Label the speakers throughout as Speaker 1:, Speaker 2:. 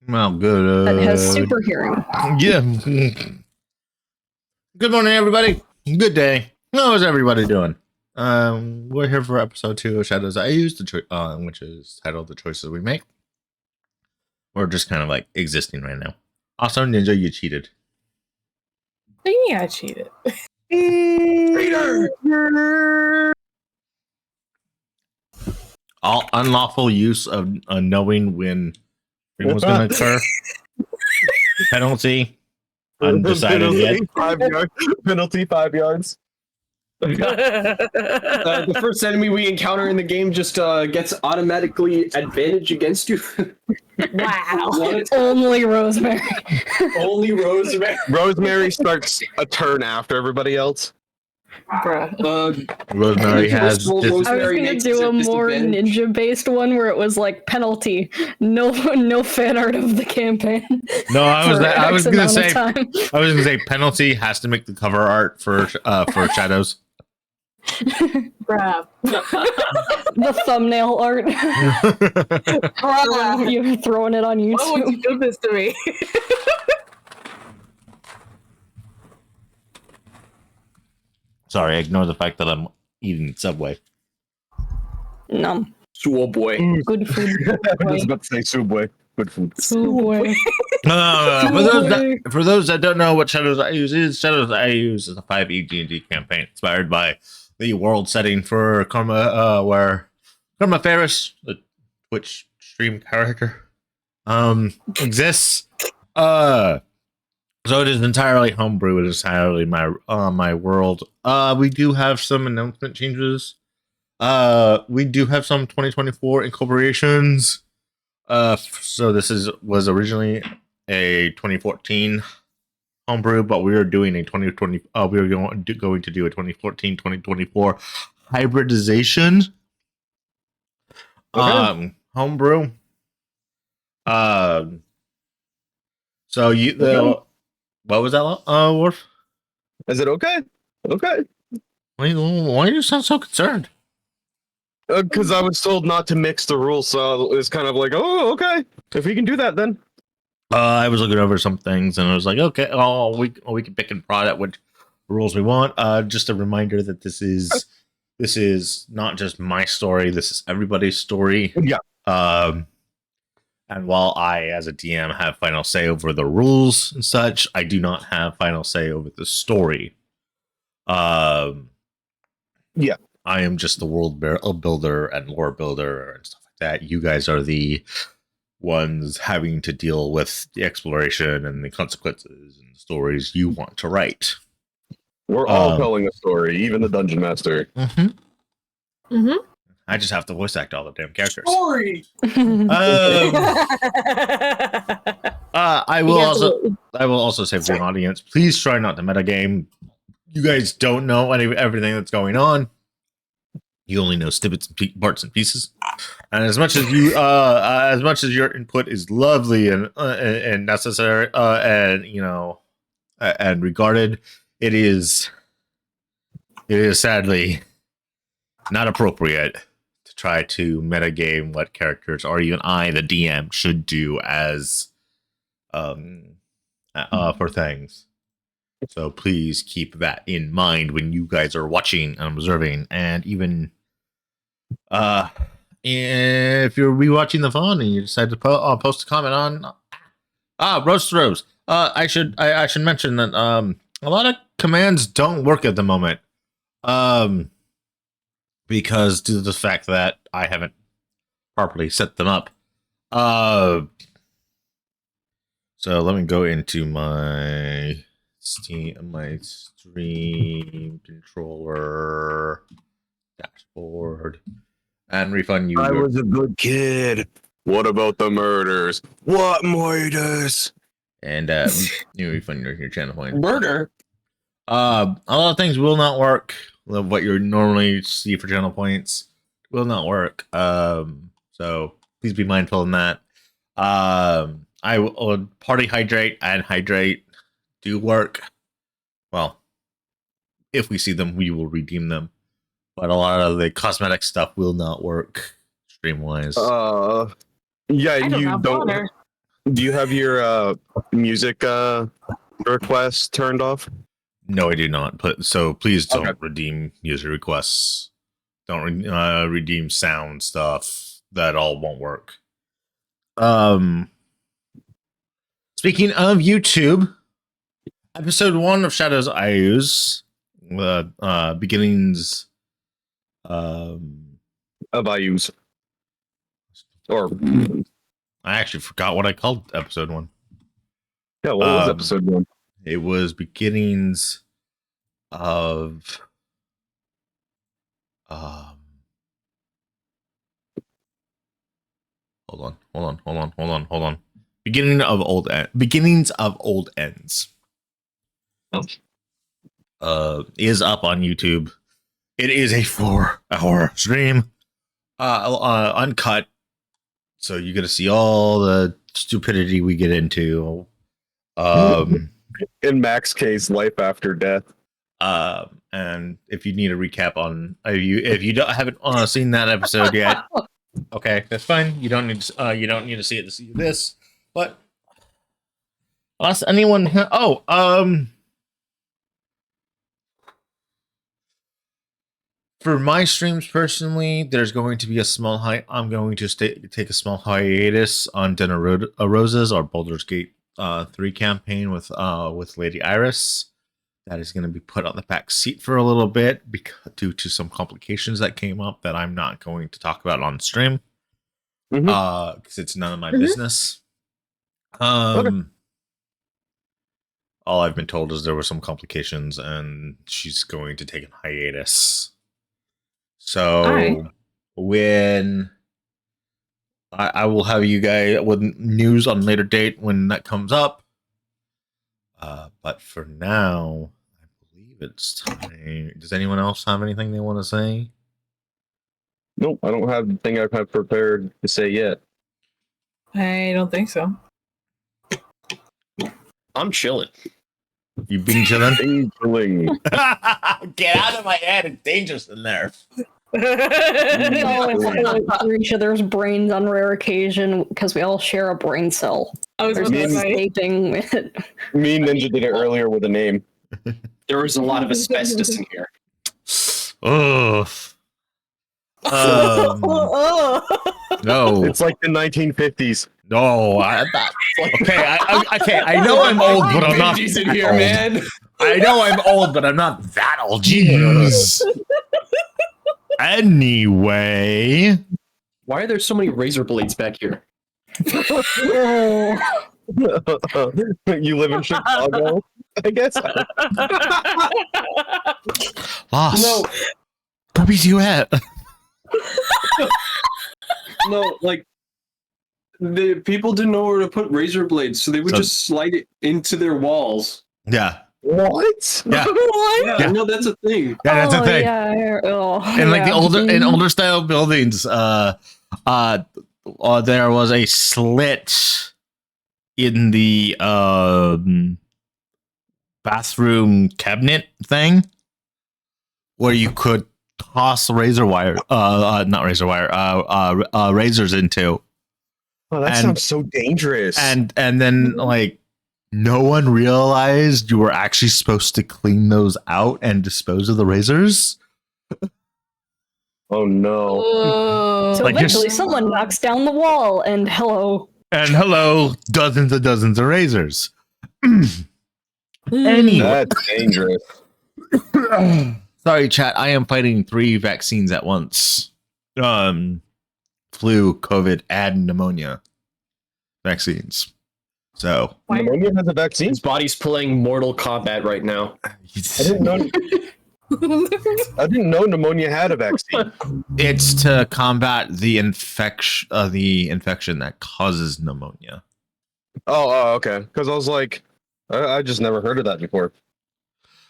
Speaker 1: Well, good.
Speaker 2: That has super hearing.
Speaker 1: Yeah. Good morning, everybody. Good day. How is everybody doing? We're here for episode 2 of Shadows I Use, which is titled "The Choices We Make." We're just kind of like existing right now. Also, Ninja, you cheated.
Speaker 3: Yeah, I cheated.
Speaker 1: Traitor! All unlawful use of knowing when stream was going to occur. Penalty. Undecided yet.
Speaker 4: 5 yards. Penalty 5 yards.
Speaker 5: The first enemy we encounter in the game just gets automatically advantage against you.
Speaker 3: Wow.
Speaker 2: Only Rosemary.
Speaker 5: Only Rosemary.
Speaker 4: Rosemary starts a turn after everybody else.
Speaker 3: Bruh.
Speaker 1: Rosemary has.
Speaker 2: I was
Speaker 5: Rosemary
Speaker 2: gonna
Speaker 5: makes
Speaker 2: do
Speaker 5: it
Speaker 2: a more
Speaker 5: disadvantage.
Speaker 2: ninja-based one where it was like penalty, no fan art of the campaign.
Speaker 1: No, I was
Speaker 2: for
Speaker 1: gonna
Speaker 2: X
Speaker 1: say.
Speaker 2: amount of time.
Speaker 1: I was gonna say penalty has to make the cover art for Shadows.
Speaker 3: Bruh.
Speaker 2: The thumbnail art.
Speaker 3: Bruh.
Speaker 2: You're throwing it on
Speaker 3: Why would
Speaker 2: YouTube.
Speaker 3: you do this to me?
Speaker 1: Sorry, ignore the fact that I'm eating Subway.
Speaker 2: No,
Speaker 5: Swole boy.
Speaker 2: good food.
Speaker 4: I was about to say Subway. Good food.
Speaker 2: Subway.
Speaker 1: For those that don't know what Shadows I Use is, Shadows I Use is a 5e D&D campaign inspired by the world setting for Karma, where Karma Ferris, the Twitch stream character, exists. So it is entirely homebrew. It is entirely my world. We do have some announcement changes. We do have some 2024 incorporations. So this was originally a 2014 homebrew, but we are doing a 2020. We are going to do a 2014-2024 hybridization.
Speaker 4: Okay.
Speaker 1: Homebrew. So what was that, Worf?
Speaker 4: Is it okay? Okay.
Speaker 1: Why do you sound so concerned?
Speaker 4: Because I was told not to mix the rules, so it was kind of like, oh, okay. If we can do that, then.
Speaker 1: I was looking over some things, and I was like, okay, we can pick and prod at which rules we want. Just a reminder that this is not just my story. This is everybody's story.
Speaker 4: Yeah.
Speaker 1: And while I, as a DM, have final say over the rules and such, I do not have final say over the story. Yeah. I am just the world builder and lore builder and stuff like that. You guys are the ones having to deal with the exploration and the consequences and the stories you want to write.
Speaker 4: We're all telling a story, even the dungeon master.
Speaker 1: Mm-hmm.
Speaker 3: Mm-hmm.
Speaker 1: I just have to voice act all the damn characters.
Speaker 5: Story.
Speaker 1: I will also say for the audience, please try not to metagame. You guys don't know everything that's going on. You only know snippets and parts and pieces. And as much as your input is lovely and necessary and regarded, it is sadly not appropriate to try to metagame what characters or even I, the DM, should do as for things. So please keep that in mind when you guys are watching and observing, and even if you're rewatching the phone and you decide to post a comment on Roast to Rose. I should mention that a lot of commands don't work at the moment. Because due to the fact that I haven't properly set them up. So let me go into my stream controller dashboard and refund you.
Speaker 4: I was a good kid. What about the murders? What murders?
Speaker 1: And you refund your channel points.
Speaker 5: Murder.
Speaker 1: A lot of things will not work. What you normally see for channel points will not work. So please be mindful in that. I will party hydrate and hydrate do work. Well, if we see them, we will redeem them. But a lot of the cosmetic stuff will not work stream wise.
Speaker 4: Yeah,
Speaker 3: I don't
Speaker 4: you
Speaker 3: have
Speaker 4: don't.
Speaker 3: water.
Speaker 4: Do you have your music requests turned off?
Speaker 1: No, I do not. So please don't
Speaker 4: Okay.
Speaker 1: redeem user requests. Don't redeem sound stuff. That all won't work. Speaking of YouTube, episode 1 of Shadows I Use, beginnings.
Speaker 4: Of I use. Or
Speaker 1: I actually forgot what I called episode 1.
Speaker 4: yeah, what was episode 1?
Speaker 1: It was beginnings of hold on. Beginnings of old ends. Is up on YouTube. It is a 4-hour stream. Uncut. So you're gonna see all the stupidity we get into.
Speaker 4: In Mac's case, life after death.
Speaker 1: And if you need a recap on if you haven't seen that episode yet, okay, that's fine. You don't need to see it to see this. But unless anyone for my streams personally, there's going to be a small I'm going to take a small hiatus on Den of Roses or Baldur's Gate 3 campaign with Lady Iris. That is going to be put on the back seat for a little bit due to some complications that came up that I'm not going to talk about on stream. Because it's none of my business.
Speaker 4: Okay.
Speaker 1: All I've been told is there were some complications and she's going to take a hiatus. So
Speaker 2: Alright.
Speaker 1: when I will have you guys with news on a later date when that comes up. But for now, I believe it's time. Does anyone else have anything they want to say?
Speaker 4: Nope, I don't have the thing I've had prepared to say yet.
Speaker 3: I don't think so.
Speaker 5: I'm chilling.
Speaker 1: You've been chilling?
Speaker 4: Tingling.
Speaker 1: Get out of my head. It's dangerous in there.
Speaker 2: We all inhalate through each other's brains on rare occasion because we all share a brain cell.
Speaker 3: I was
Speaker 2: There's
Speaker 3: about
Speaker 2: no
Speaker 3: to say.
Speaker 2: escaping with it.
Speaker 4: Me and Ninja did it earlier with a name.
Speaker 5: There was a lot of asbestos in here.
Speaker 1: Oh. No.
Speaker 4: It's like the 1950s.
Speaker 1: No. I know I'm old, but I'm not.
Speaker 5: Ninjas in
Speaker 1: that
Speaker 5: here,
Speaker 1: old.
Speaker 5: man.
Speaker 1: I know I'm old, but I'm not that old. Jeez. Anyway.
Speaker 5: Why are there so many razor blades back here?
Speaker 4: You live in Chicago, I guess.
Speaker 1: Lost.
Speaker 5: No,
Speaker 1: Where's you at?
Speaker 5: no, like the people didn't know where to put razor blades, so they would
Speaker 1: So-
Speaker 5: just slide it into their walls.
Speaker 1: Yeah.
Speaker 4: What?
Speaker 1: Yeah.
Speaker 3: What?
Speaker 5: Yeah,
Speaker 1: Yeah.
Speaker 5: no, that's a thing.
Speaker 1: Yeah, that's the
Speaker 2: Oh,
Speaker 1: thing.
Speaker 2: Yeah.
Speaker 1: In like the
Speaker 2: yeah.
Speaker 1: older style buildings, there was a slit in the bathroom cabinet thing where you could toss razors into,
Speaker 4: Oh, that
Speaker 1: And-
Speaker 4: sounds so dangerous.
Speaker 1: and then like no one realized you were actually supposed to clean those out and dispose of the razors.
Speaker 4: oh no.
Speaker 2: So
Speaker 1: Like,
Speaker 2: eventually someone knocks down the wall and hello.
Speaker 1: And hello, dozens of razors. Anyway.
Speaker 4: That's dangerous.
Speaker 1: Sorry, chat. I am fighting 3 vaccines at once. Flu, COVID, and pneumonia vaccines. So
Speaker 4: Pneumonia has a vaccine?
Speaker 5: His body's playing Mortal Kombat right now.
Speaker 4: I didn't know pneumonia had a vaccine.
Speaker 1: it's to combat the infection that causes pneumonia.
Speaker 4: Oh, okay. Because I was like, I just never heard of that before.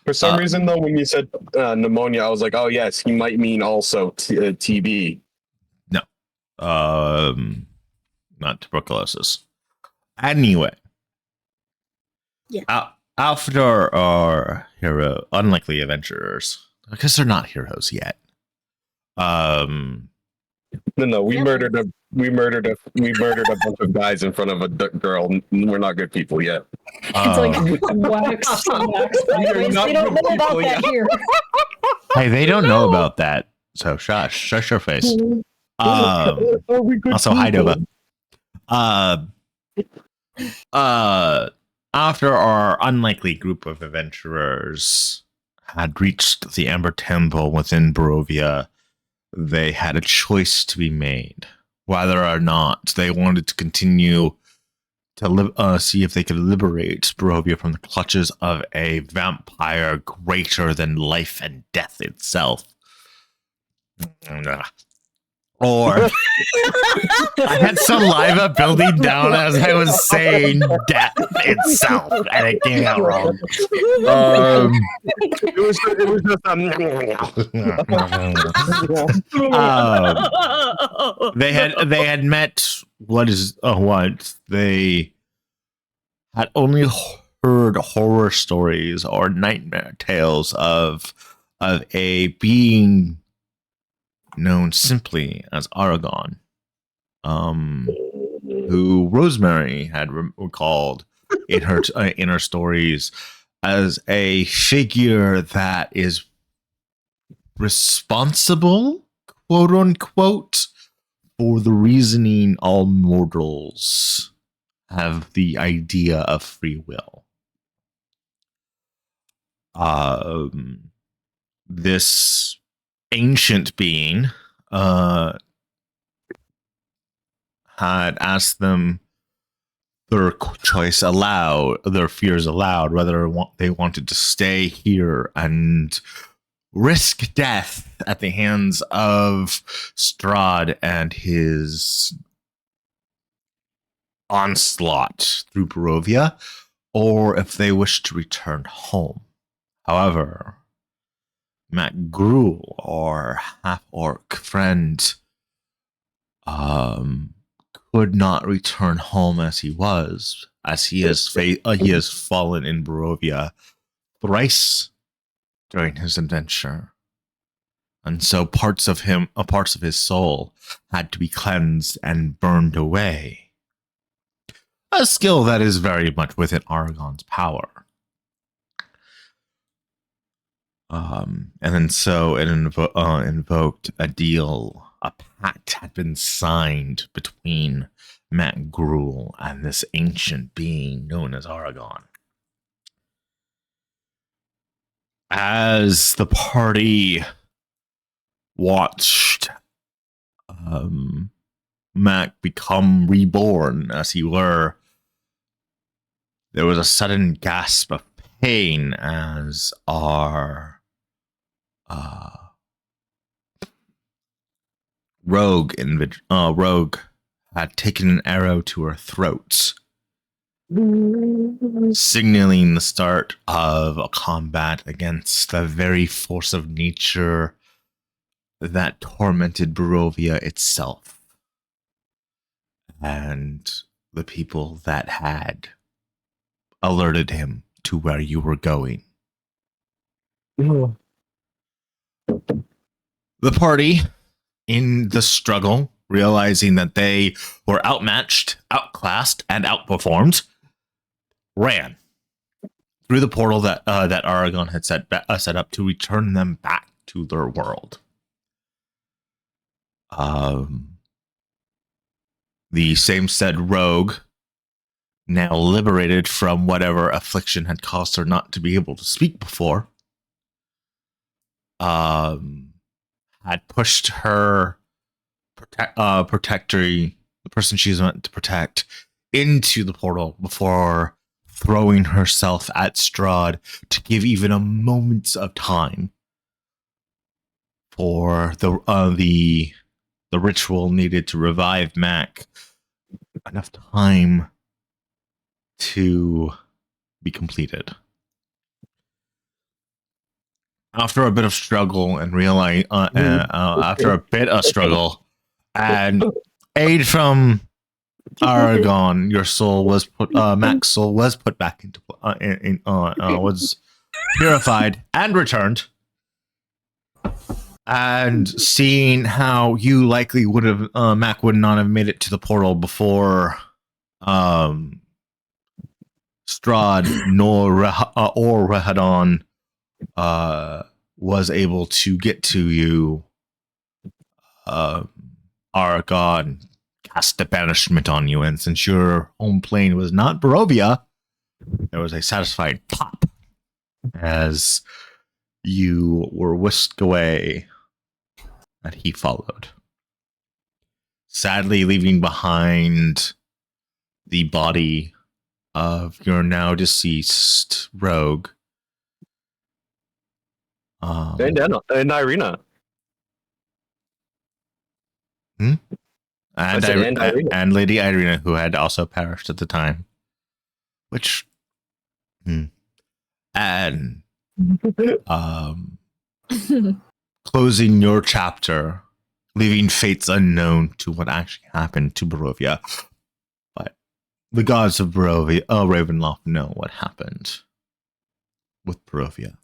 Speaker 4: For some reason, though, when you said pneumonia, I was like, oh yes, he might mean also TB.
Speaker 1: Not tuberculosis. Anyway.
Speaker 3: Yeah.
Speaker 1: Alfador are unlikely adventurers because they're not heroes yet.
Speaker 4: No, we murdered a bunch of guys in front of a girl. We're not good people yet.
Speaker 2: It's like wax sideways.
Speaker 5: not
Speaker 2: They don't
Speaker 5: good
Speaker 2: know about
Speaker 5: people
Speaker 2: that
Speaker 5: yet.
Speaker 2: here.
Speaker 1: Hey, they don't know about that. So shush your face. Also, hi Nova. After our unlikely group of adventurers had reached the Amber Temple within Barovia, they had a choice to be made. Whether or not they wanted to continue to see if they could liberate Barovia from the clutches of a vampire greater than life and death itself. Or I had saliva building down as I was saying death itself, and it came out wrong.
Speaker 4: It was just
Speaker 1: They had met what they had only heard horror stories or nightmare tales of a being known simply as Aragon, who Rosemary had recalled in her stories as a figure that is responsible, quote unquote, for the reasoning all mortals have the idea of free will. This ancient being had asked them their choice aloud, their fears aloud, whether they wanted to stay here and risk death at the hands of Strahd and his onslaught through Barovia, or if they wished to return home. However, Matt Gruel, our half-orc friend, could not return home as he has fallen in Barovia thrice during his adventure, and so parts of his soul had to be cleansed and burned away. A skill that is very much within Aragon's power. And then so it invoked a deal. A pact had been signed between Matt Gruel and this ancient being known as Aragon. As the party watched Mac become reborn, as he were, there was a sudden gasp of pain as our rogue had taken an arrow to her throat, signaling the start of a combat against the very force of nature that tormented Barovia itself and the people that had alerted him to where you were going. The party, in the struggle, realizing that they were outmatched, outclassed, and outperformed, ran through the portal that Aragon had set up to return them back to their world. The same said rogue, now liberated from whatever affliction had caused her not to be able to speak before, had pushed her protectory, the person she's meant to protect, into the portal before throwing herself at Strahd to give even a moment of time for the ritual needed to revive Mac, enough time to be completed. After a bit of struggle and after a bit of struggle and aid from Aragon, your soul was Mac's soul was put back into was purified and returned. And seeing how you likely would have, Mac would not have made it to the portal before Strahd or Rahadon was able to get to you, Aragon cast a banishment on you, and since your home plane was not Barovia, there was a satisfied pop as you were whisked away, and he followed, sadly leaving behind the body of your now deceased rogue.
Speaker 4: And Irina.
Speaker 1: And Lady Irina, who had also perished at the time. Which, and closing your chapter, leaving fates unknown to what actually happened to Barovia. But the gods of Barovia, Ravenloft, know what happened with Barovia.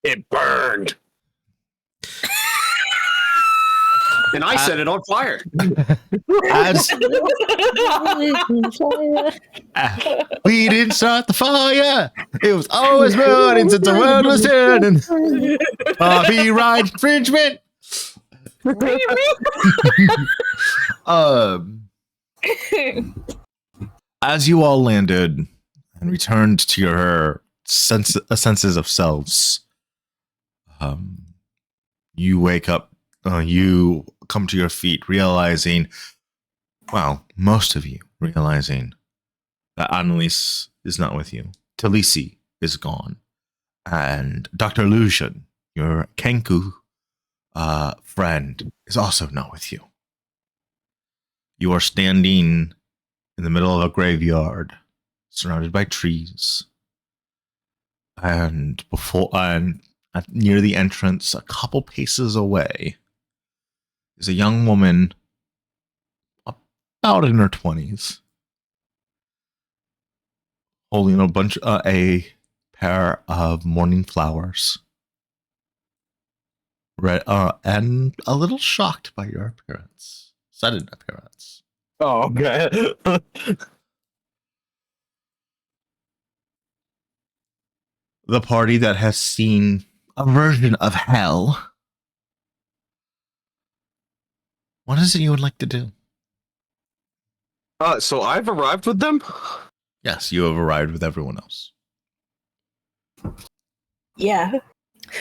Speaker 4: It burned.
Speaker 5: And I set it on fire.
Speaker 1: As we didn't start the fire, it was always burning since the world was turning. Copyright infringement. As you all landed and returned to your senses of selves, you wake up. You come to your feet, realizing, well, most of you realizing that Annalise is not with you. Talisi is gone. And Dr. Lucian, your Kenku friend, is also not with you. You are standing in the middle of a graveyard, surrounded by trees. And near the entrance, a couple paces away, is a young woman about in her 20s, holding a pair of morning flowers, and a little shocked by your sudden appearance.
Speaker 4: Oh, okay.
Speaker 1: The party that has seen a version of hell. What is it you would like to do?
Speaker 4: So I've arrived with them?
Speaker 1: Yes, you have arrived with everyone else.
Speaker 3: Yeah.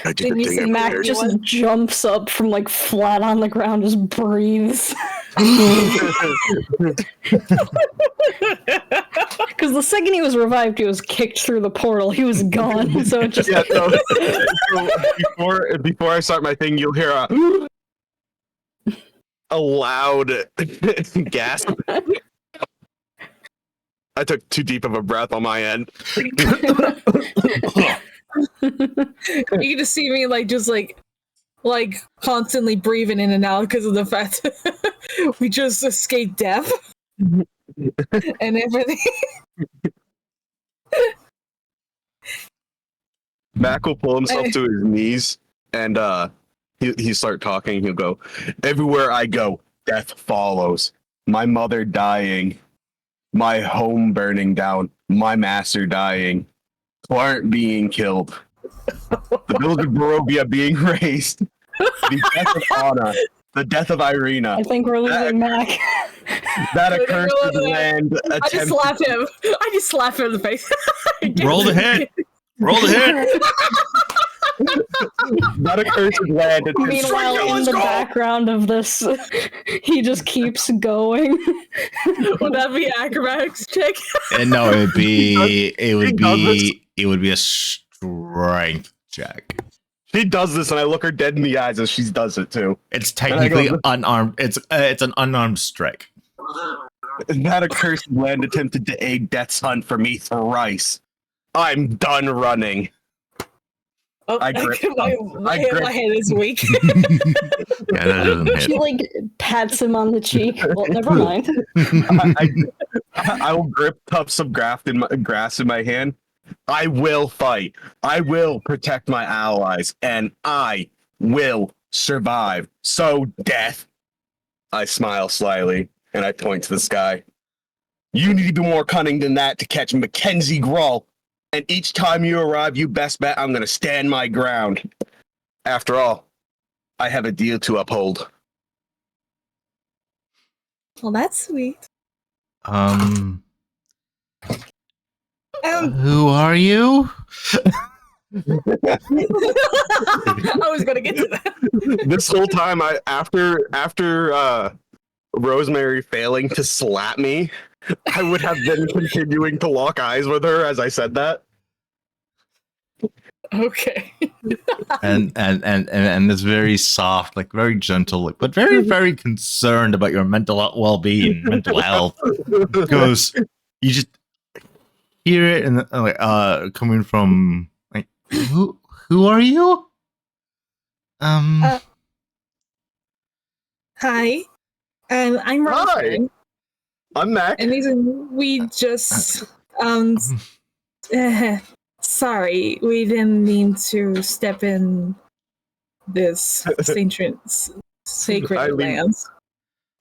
Speaker 2: Didn't you see Mac just jumps up from like flat on the ground, just breathes. Because the second he was revived, he was kicked through the portal. He was gone. So it just
Speaker 4: so before I start my thing, you'll hear a loud gasp. I took too deep of a breath on my end.
Speaker 3: You can just see me like constantly breathing in and out because of the fact we just escaped death and everything.
Speaker 4: Mac will pull himself to his knees and he start talking. He'll go, "Everywhere I go, death follows. My mother dying, my home burning down, my master dying, Clark being killed, the village of Barovia being razed, the death of Anna, the death of Irina."
Speaker 2: I think we're losing Mac.
Speaker 4: That accursed land
Speaker 3: I just slapped him. I just slapped him in the face.
Speaker 1: Roll the hit. Roll the hit.
Speaker 4: That accursed land.
Speaker 2: Meanwhile, in the background of this, he just keeps going.
Speaker 3: Would that be acrobatics check?
Speaker 1: And no, it would be a strength check.
Speaker 4: She does this, and I look her dead in the eyes as she does it too.
Speaker 1: It's technically unarmed. It's an unarmed strike.
Speaker 4: That accursed land attempted to aid Death's hunt for me thrice. I'm done running.
Speaker 3: Oh,
Speaker 4: I grip.
Speaker 3: my head is weak.
Speaker 1: Yeah, that doesn't hit.
Speaker 2: She like pats him on the cheek. Well, never mind.
Speaker 4: I will grip tufts of grass in my hand. I will fight. I will protect my allies, and I will survive. So, death. I smile slyly and I point to the sky. You need to be more cunning than that to catch Mackenzie Grawl. And each time you arrive, you best bet I'm going to stand my ground. After all, I have a deal to uphold.
Speaker 3: Well, that's sweet.
Speaker 1: Who are you?
Speaker 3: I was gonna get to that.
Speaker 4: This whole time, after Rosemary failing to slap me, I would have been continuing to lock eyes with her as I said that.
Speaker 3: Okay.
Speaker 1: and this very soft, like very gentle, like, but very, very concerned about your mental well-being, mental health. Goes, you just hear it and coming from like, who are you?
Speaker 3: Hi, I'm Rosemary.
Speaker 4: I'm Mac.
Speaker 3: And we just sorry, we didn't mean to step in this sacred lands.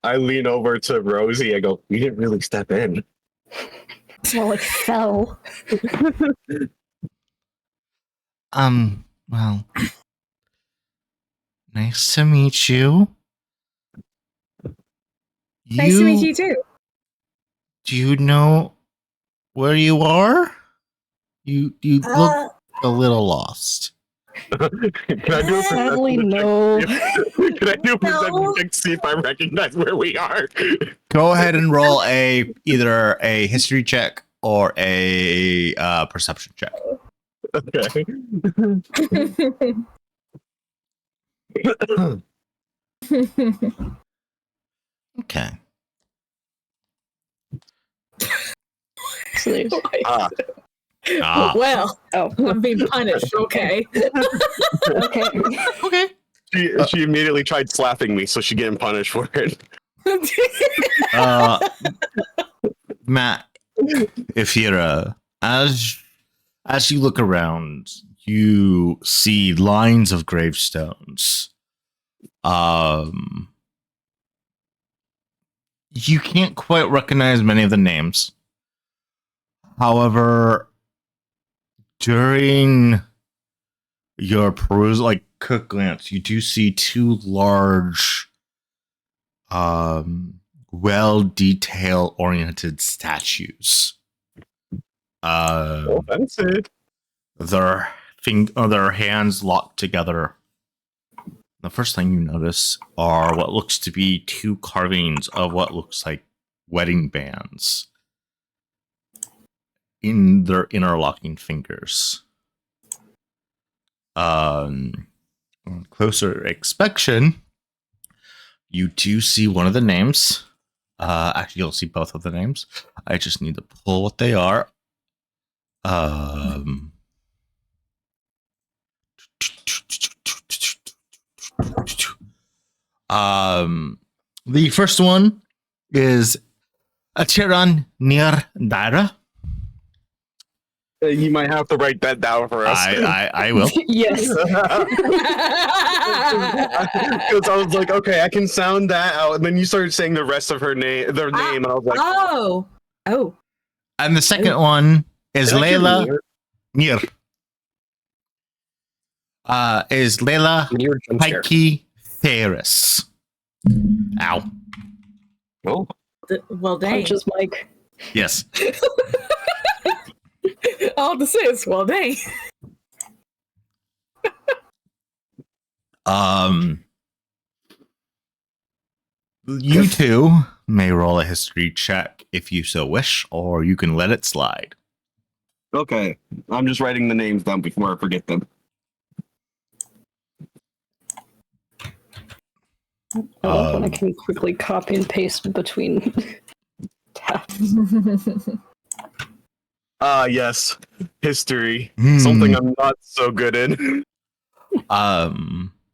Speaker 4: I lean over to Rosie. I go, "You didn't really step in."
Speaker 2: Well, it fell.
Speaker 1: Well, nice to meet you.
Speaker 3: Nice to meet you too.
Speaker 1: Do you know where you are? You look a little lost.
Speaker 4: Can I do a
Speaker 2: Sadly, no.
Speaker 4: Can I do a perception check to see if I recognize where we are?
Speaker 1: Go ahead and roll either a history check or a perception check.
Speaker 4: Okay.
Speaker 1: Okay.
Speaker 3: Well,
Speaker 2: Oh,
Speaker 3: I'm being punished. Okay.
Speaker 2: okay.
Speaker 1: Okay.
Speaker 4: She immediately tried slapping me, so she's getting punished for it.
Speaker 1: Matt, if you're as you look around, you see lines of gravestones. You can't quite recognize many of the names. However, during your perusal, like quick glance, you do see two large, well-detail oriented statues.
Speaker 4: That's it.
Speaker 1: Their hands locked together. The first thing you notice are what looks to be two carvings of what looks like wedding bands in their interlocking fingers. On closer inspection, you do see one of the names. Actually, you'll see both of the names. I just need to pull what they are. The first one is Atiran Nir Daira.
Speaker 4: You might have to write that down for us.
Speaker 1: I will.
Speaker 2: Yes.
Speaker 4: Because I was like, okay, I can sound that out, and then you started saying the rest of their name, and I was like,
Speaker 3: oh.
Speaker 1: And the second one is Layla Nir. Is Layla Heike Theris. Ow.
Speaker 4: Oh.
Speaker 3: Well, dang.
Speaker 2: Punches Mike.
Speaker 1: Yes.
Speaker 3: All to say is, well, dang.
Speaker 1: You two may roll a history check if you so wish, or you can let it slide.
Speaker 4: Okay, I'm just writing the names down before I forget them.
Speaker 2: I love when I can quickly copy and paste between tabs.
Speaker 4: Yes, history. Something I'm not so good in.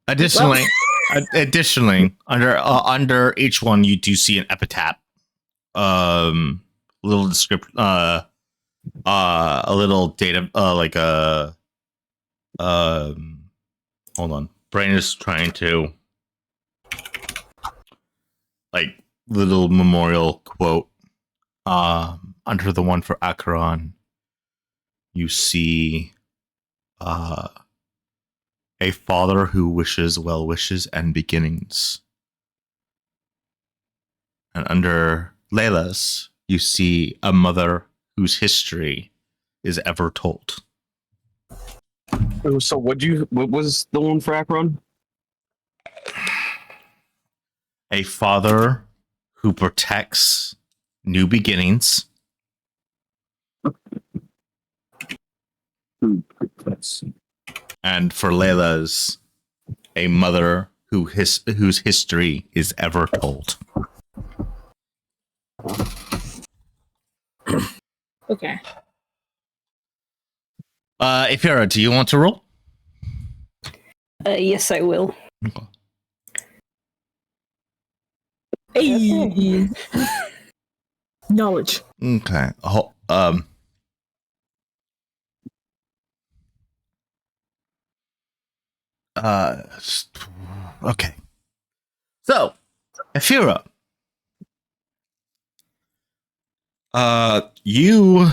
Speaker 1: Additionally, under each one, you do see an epitaph. Little description. A little data. Hold on. Brain is trying to like little memorial quote. Under the one for Acheron, you see a father who wishes well wishes and beginnings. And under Layla's, you see a mother whose history is ever told.
Speaker 4: So what was the one for Akron?
Speaker 1: A father who protects new beginnings. And for Layla's, a mother whose history is ever told.
Speaker 3: Okay.
Speaker 1: Ifira, do you want to roll?
Speaker 2: Yes, I will.
Speaker 1: Okay.
Speaker 3: Hey. Knowledge.
Speaker 1: Okay. Okay. So, Ifira, you're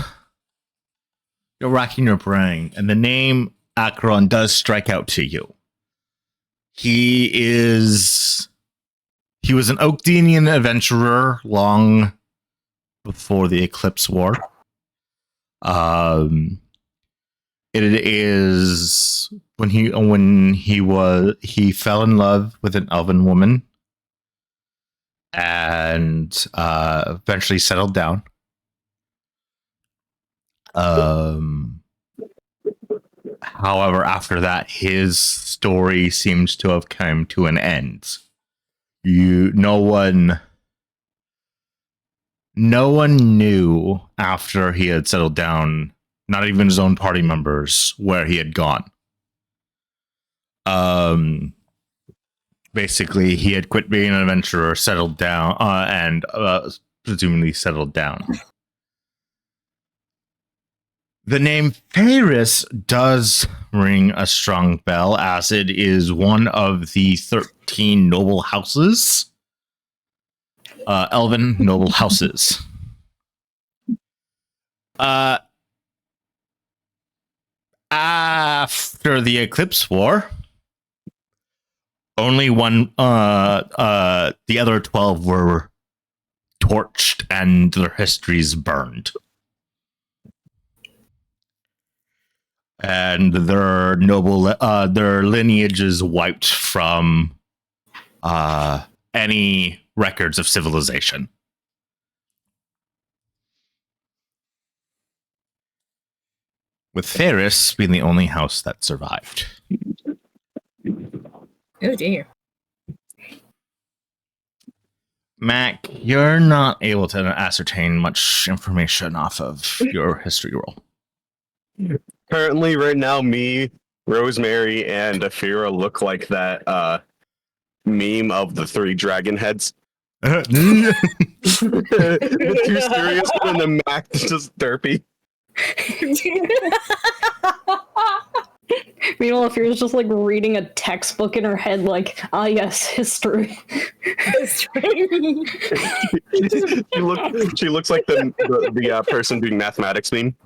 Speaker 1: racking your brain, and the name Acheron does strike out to you. He was an Oakdenian adventurer long before the Eclipse War. It is when he fell in love with an elven woman and eventually settled down. However, after that, his story seems to have come to an end. No one knew after he had settled down, not even his own party members, where he had gone. Basically, he had quit being an adventurer, settled down, and presumably settled down. The name Ferris does ring a strong bell, as it is one of the 13 noble houses. Elven noble houses. After the Eclipse War, only one, the other 12 were torched and their histories burned. And their their lineages wiped from any records of civilization. With Ferris being the only house that survived.
Speaker 3: Oh dear.
Speaker 1: Mac, you're not able to ascertain much information off of your history roll.
Speaker 4: Currently, right now, me, Rosemary, and Afira look like that meme of the 3 dragon heads. The 2 serious one and the Mac just derpy.
Speaker 2: Meanwhile, if you're just like reading a textbook in her head, like, yes, history.
Speaker 4: she looks like the person doing mathematics meme.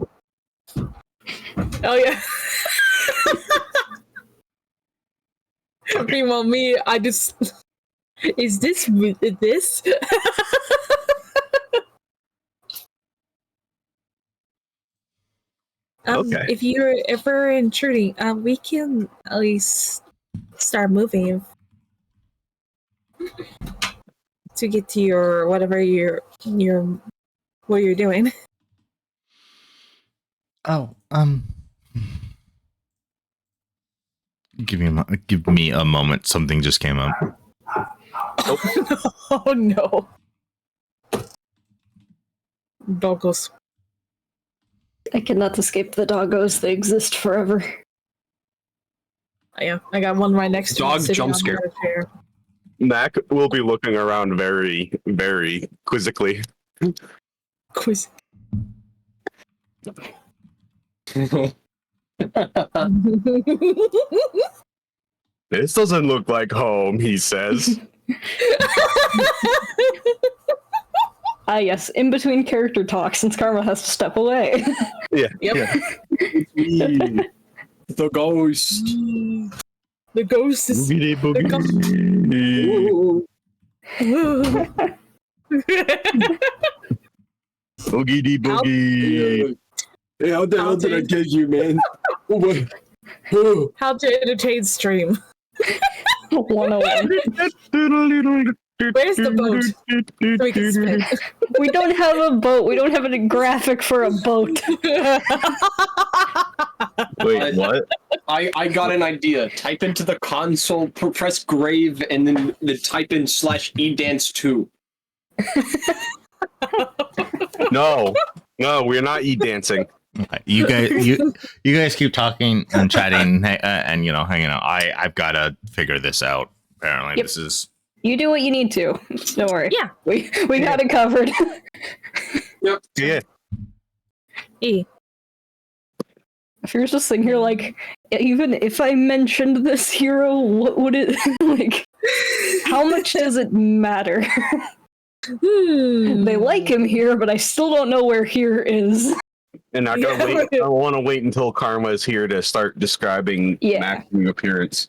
Speaker 3: Oh yeah. Meanwhile, me, I just is this?
Speaker 4: Okay.
Speaker 3: If you're ever intruding, we can at least start moving to get to your whatever what you're doing.
Speaker 1: Oh, give me a moment. Something just came up.
Speaker 3: Oh no. Doggos.
Speaker 2: I cannot escape the doggos. They exist forever.
Speaker 3: Yeah, I got one right next to me.
Speaker 5: Dog
Speaker 3: sitting
Speaker 5: jump
Speaker 3: on
Speaker 5: scare.
Speaker 3: the chair.
Speaker 4: Mac will be looking around very, very quizzically.
Speaker 3: Quiz.
Speaker 4: This doesn't look like home, he says.
Speaker 2: Ah, yes. In between character talks, since Karma has to step away.
Speaker 4: Yeah.
Speaker 3: Yep.
Speaker 4: Yeah.
Speaker 5: The ghost.
Speaker 3: The ghost is.
Speaker 4: Boogity boogity.
Speaker 5: Ooh.
Speaker 4: Boogity boogie.
Speaker 5: Hey, how the hell did I get you, man? Oh, my. Oh.
Speaker 3: How to entertain stream.
Speaker 2: 101.
Speaker 3: Where's the boat? So we can spin.
Speaker 2: We don't have a boat. We don't have a graphic for a boat.
Speaker 4: Wait, what?
Speaker 5: I got an idea. Type into the console, press grave, and then type in /edance2.
Speaker 4: No, we're not dancing.
Speaker 1: You guys keep talking and chatting and hanging out. I've got to figure this out. Apparently,
Speaker 2: Yep.
Speaker 1: this is.
Speaker 2: You do what you need to. Don't worry.
Speaker 3: Yeah.
Speaker 2: We got it covered.
Speaker 5: Yep.
Speaker 4: Yeah.
Speaker 3: E.
Speaker 2: If you're just sitting here like, even if I mentioned this hero, what would it like? How much does it matter? They like him here, but I still don't know where here is.
Speaker 4: And I gotta wait. I want to wait until Karma is here to start describing Mac's new appearance.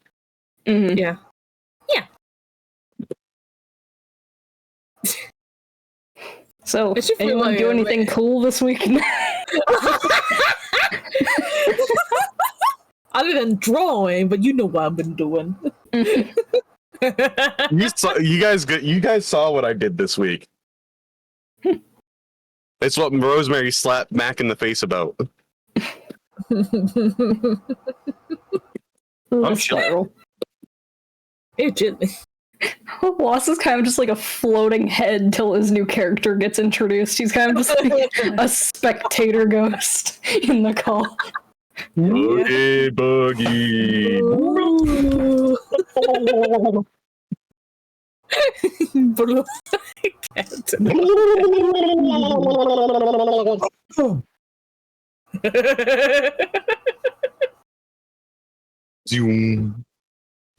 Speaker 2: Mhm.
Speaker 3: Yeah.
Speaker 2: So,
Speaker 3: It should feel
Speaker 2: anyone
Speaker 3: like
Speaker 2: do
Speaker 3: a-
Speaker 2: anything cool this week?
Speaker 3: Other than drawing, but you know what I've been doing.
Speaker 4: You guys saw what I did this week. It's what Rosemary slapped Mac in the face about.
Speaker 5: I'm sure.
Speaker 3: Hey, gently.
Speaker 2: Loss is kind of just like a floating head till his new character gets introduced. He's kind of just like a spectator ghost in the call.
Speaker 4: Boogie boogie. Zoom.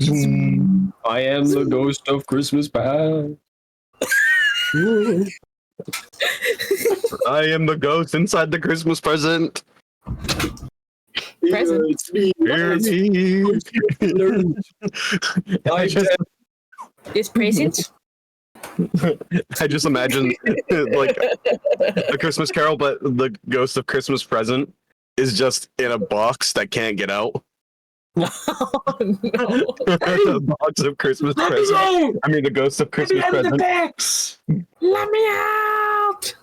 Speaker 4: Zoom.
Speaker 5: I am the ghost of Christmas past.
Speaker 4: I am the ghost inside the Christmas present.
Speaker 3: Present.
Speaker 5: It's me.
Speaker 4: Hear me. I just,
Speaker 3: It's present.
Speaker 4: I just imagine like a Christmas Carol, but the ghost of Christmas present is just in a box that can't get out.
Speaker 3: No.
Speaker 4: The box of Christmas present. I mean, the ghost of Christmas present.
Speaker 3: Let me out.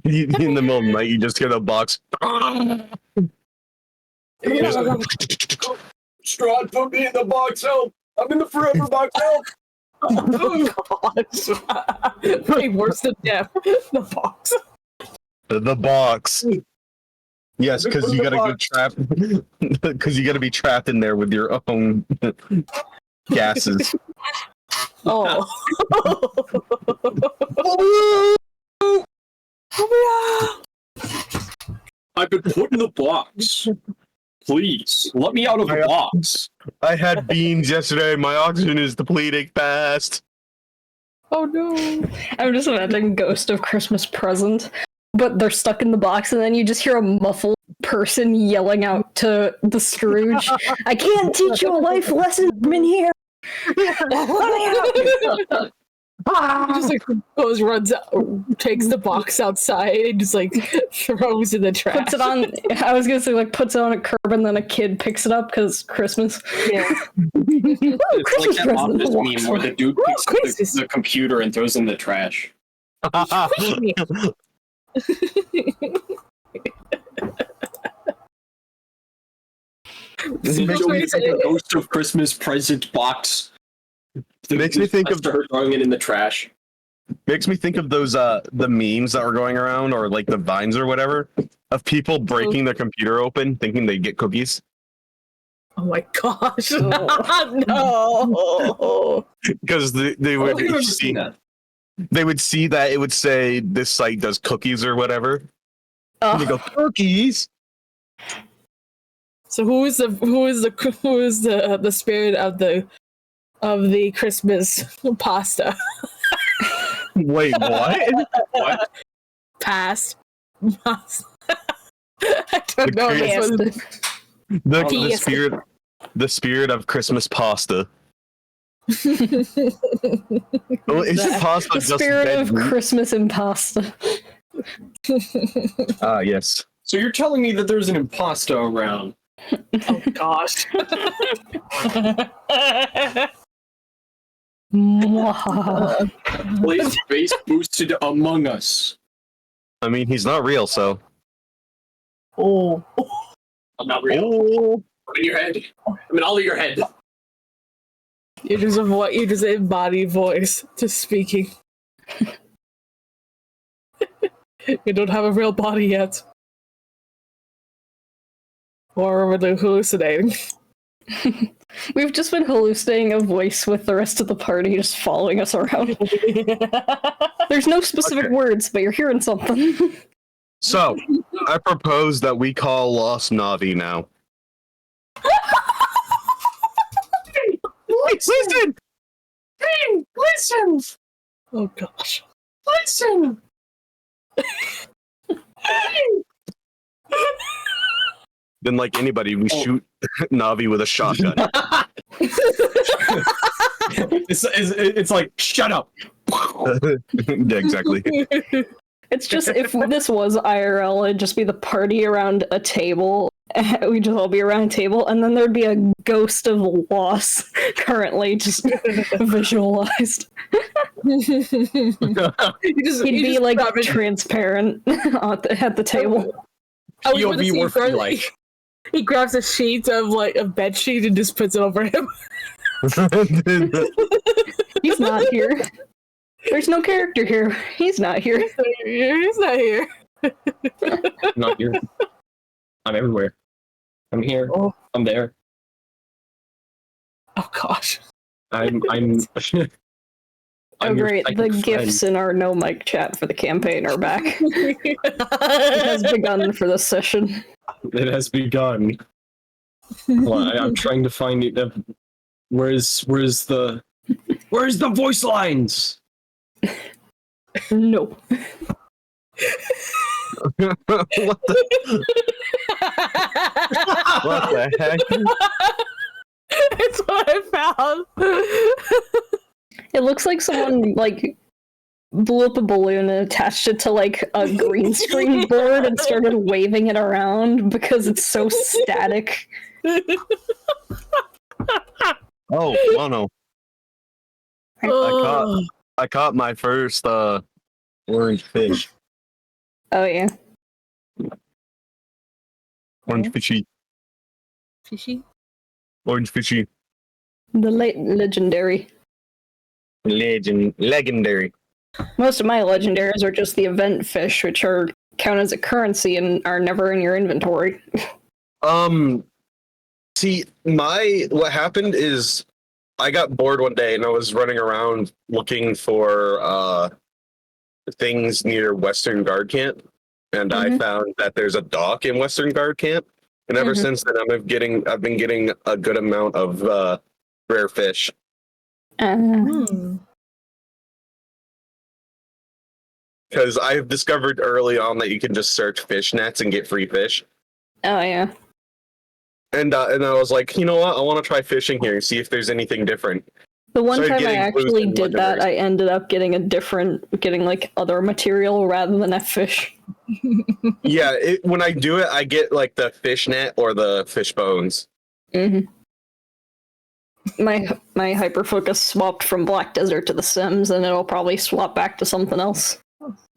Speaker 4: In the middle of the night, you just hear the box.
Speaker 5: Strahd, put me in the box, help! I'm in the forever box, help!
Speaker 3: Way worse than death. The box.
Speaker 4: The box. Yes, because you gotta get trapped. Because you gotta be trapped in there with your own gases.
Speaker 3: Oh.
Speaker 5: I've been put in the box. Please, let me out of the box.
Speaker 4: I had beans yesterday. My oxygen is depleting fast.
Speaker 3: Oh no.
Speaker 2: I'm just imagining Ghost of Christmas Present, but they're stuck in the box, and then you just hear a muffled person yelling out to the Scrooge, I can't teach you a life lesson from in here!
Speaker 3: Just like goes, runs out, takes the box outside, and just like throws in the trash.
Speaker 2: Puts it on, I was gonna say, like, puts it on a curb, and then a kid picks it up, because Christmas.
Speaker 3: Yeah.
Speaker 2: Ooh,
Speaker 5: It's
Speaker 2: Christmas
Speaker 5: like that
Speaker 2: present!
Speaker 5: office
Speaker 2: Walks
Speaker 5: meme where the dude picks up
Speaker 3: Christmas.
Speaker 5: the computer and throws in the trash.
Speaker 4: This makes me think
Speaker 5: The ghost of Christmas present box.
Speaker 4: Makes me think of
Speaker 5: her throwing it in the trash.
Speaker 4: Makes me think of those the memes that were going around, or like the vines or whatever, of people breaking their computer open thinking they get cookies.
Speaker 3: Oh my gosh.
Speaker 2: Oh.
Speaker 3: No.
Speaker 4: Because they
Speaker 5: I don't think I've
Speaker 4: would
Speaker 5: ever
Speaker 4: see
Speaker 5: seen that.
Speaker 4: they would see that it would say this site does cookies or whatever. And they
Speaker 2: Oh,
Speaker 4: go, cookies?
Speaker 3: So who is the spirit of the Christmas pasta?
Speaker 4: Wait, what?
Speaker 5: What?
Speaker 3: Past. I don't know
Speaker 2: Yes.
Speaker 3: this one.
Speaker 4: The spirit of Christmas pasta. Well, isn't pasta
Speaker 2: The
Speaker 4: just
Speaker 2: spirit
Speaker 4: dead
Speaker 2: of
Speaker 4: meat?
Speaker 2: Christmas and pasta.
Speaker 4: Ah, yes.
Speaker 5: So you're telling me that there's an imposter around?
Speaker 3: Oh gosh.
Speaker 2: Mwahaha.
Speaker 5: Blaze base boosted Among Us.
Speaker 4: I mean, he's not real, so.
Speaker 3: Oh.
Speaker 5: I'm not real.
Speaker 4: Oh,
Speaker 5: I'm in your head. I'm in all of your head.
Speaker 3: You just embody voice to speaking. You don't have a real body yet. Or are they hallucinating?
Speaker 2: We've just been hallucinating a voice with the rest of the party just following us around. There's no specific
Speaker 4: Okay.
Speaker 2: words, but you're hearing something.
Speaker 4: so I propose that we call Lost Navi now. Listen!
Speaker 5: Hey, listen!
Speaker 3: Oh gosh.
Speaker 5: Listen!
Speaker 4: Then, like anybody, we shoot Navi with a shotgun.
Speaker 5: It's like, shut up.
Speaker 4: Yeah, exactly.
Speaker 2: It's just if this was IRL, it'd just be the party around a table. We'd just all be around a table, and then there'd be a ghost of loss currently just visualized. He'd be like transparent at the table.
Speaker 3: I was gonna
Speaker 5: POV
Speaker 3: say,
Speaker 5: or feel like.
Speaker 3: he grabs a sheet of like a bed sheet and just puts it over him.
Speaker 2: He's not here. There's no character here. He's not here.
Speaker 3: He's not here.
Speaker 5: I'm not here. I'm everywhere. I'm here.
Speaker 3: Oh.
Speaker 5: I'm there.
Speaker 3: Oh gosh.
Speaker 5: I'm
Speaker 2: Oh
Speaker 5: your
Speaker 2: great, the
Speaker 5: psychic
Speaker 2: gifts in our no mic chat for the campaign are back. It has begun for this session.
Speaker 5: friend. It has begun. Well, I'm trying to find it. Where's the voice lines?
Speaker 2: No.
Speaker 4: What the heck?
Speaker 3: It's what I found.
Speaker 2: It looks like someone like blew up a balloon and attached it to like a green screen board and started waving it around because it's so static.
Speaker 4: Oh, Mono. I caught my first orange fish.
Speaker 2: Oh yeah.
Speaker 4: Orange fishy.
Speaker 3: Fishy.
Speaker 4: Orange fishy.
Speaker 2: The legendary.
Speaker 4: Legendary.
Speaker 2: Most of my legendaries are just the event fish, which are count as a currency and are never in your inventory.
Speaker 4: See, what happened is I got bored one day and I was running around looking for things near Western Guard Camp, and I found that there's a dock in Western Guard Camp, and ever since then I've been getting a good amount of rare fish. Because I've discovered early on that you can just search fish nets and get free fish.
Speaker 2: Oh yeah.
Speaker 4: And I was like, you know what? I want to try fishing here and see if there's anything different.
Speaker 2: The one
Speaker 4: Started
Speaker 2: time I
Speaker 4: getting clues
Speaker 2: actually
Speaker 4: and
Speaker 2: did that,
Speaker 4: legendaries.
Speaker 2: I ended up getting getting like other material rather than a fish.
Speaker 4: Yeah, when I do it, I get like the fish net or the fish bones.
Speaker 2: My hyper focus swapped from Black Desert to The Sims, and it'll probably swap back to something else.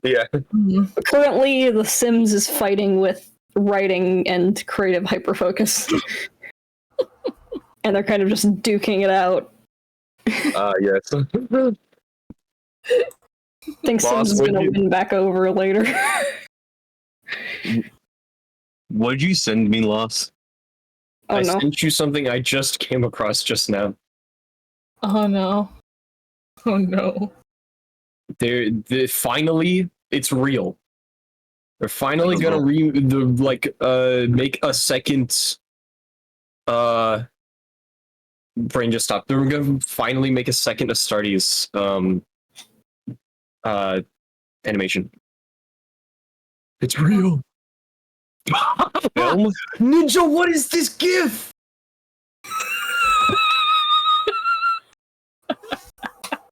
Speaker 4: Yeah.
Speaker 2: But currently, The Sims is fighting with writing and creative hyper focus, and they're kind of just duking it out.
Speaker 4: Yes.
Speaker 2: I think
Speaker 4: Boss,
Speaker 2: Sims is
Speaker 4: would
Speaker 2: gonna
Speaker 4: you-
Speaker 2: win back over later.
Speaker 4: What did you send me, Loss?
Speaker 2: Oh
Speaker 5: I
Speaker 2: no.
Speaker 5: sent you something I just came across just now.
Speaker 3: Oh no. Oh no.
Speaker 5: They're finally, it's real. They're finally gonna make a second Brain just stopped. We're gonna finally make a second Astartes animation. It's real.
Speaker 4: Film?
Speaker 5: Ninja, what is this GIF?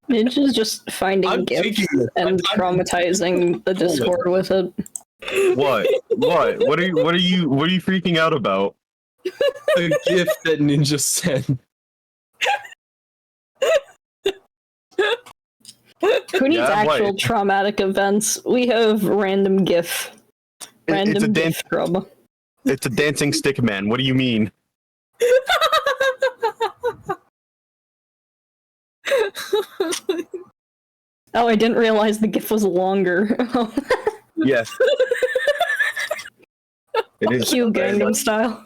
Speaker 2: Ninja's just finding
Speaker 5: I'm
Speaker 2: gifts
Speaker 5: taking it.
Speaker 2: and traumatizing the Discord with it.
Speaker 4: What? What are you freaking out about?
Speaker 5: A GIF that Ninja sent.
Speaker 2: Who needs
Speaker 4: Yeah,
Speaker 2: actual
Speaker 4: what?
Speaker 2: traumatic events? We have random GIF.
Speaker 4: It's
Speaker 2: Random
Speaker 4: a
Speaker 2: GIF scrub.
Speaker 4: It's a dancing stick man. What do you mean?
Speaker 2: Oh, I didn't realize the GIF was longer.
Speaker 4: Yes. It is.
Speaker 2: Cue Gangnam Style.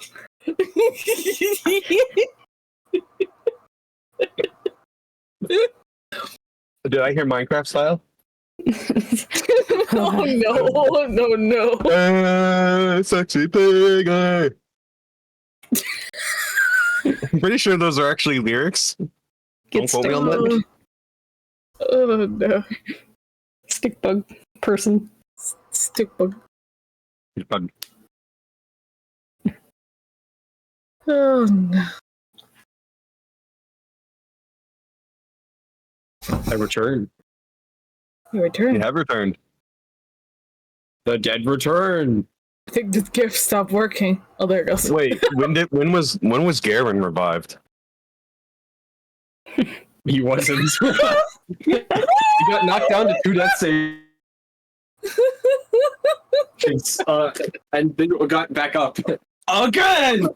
Speaker 4: Did I hear Minecraft style?
Speaker 3: Oh no.
Speaker 4: Sexy pig. I'm pretty sure those are actually lyrics.
Speaker 2: Get
Speaker 4: Don't quote me on that.
Speaker 3: Oh no.
Speaker 2: stick bug person.
Speaker 3: Stick bug. Oh no.
Speaker 5: I return.
Speaker 3: You return.
Speaker 4: You have returned.
Speaker 5: The dead return.
Speaker 3: I think this gift stopped working. Oh, there it goes.
Speaker 4: Wait, when was Garen revived?
Speaker 5: He wasn't. He got knocked down to 2 death saves. And then got back up. Again!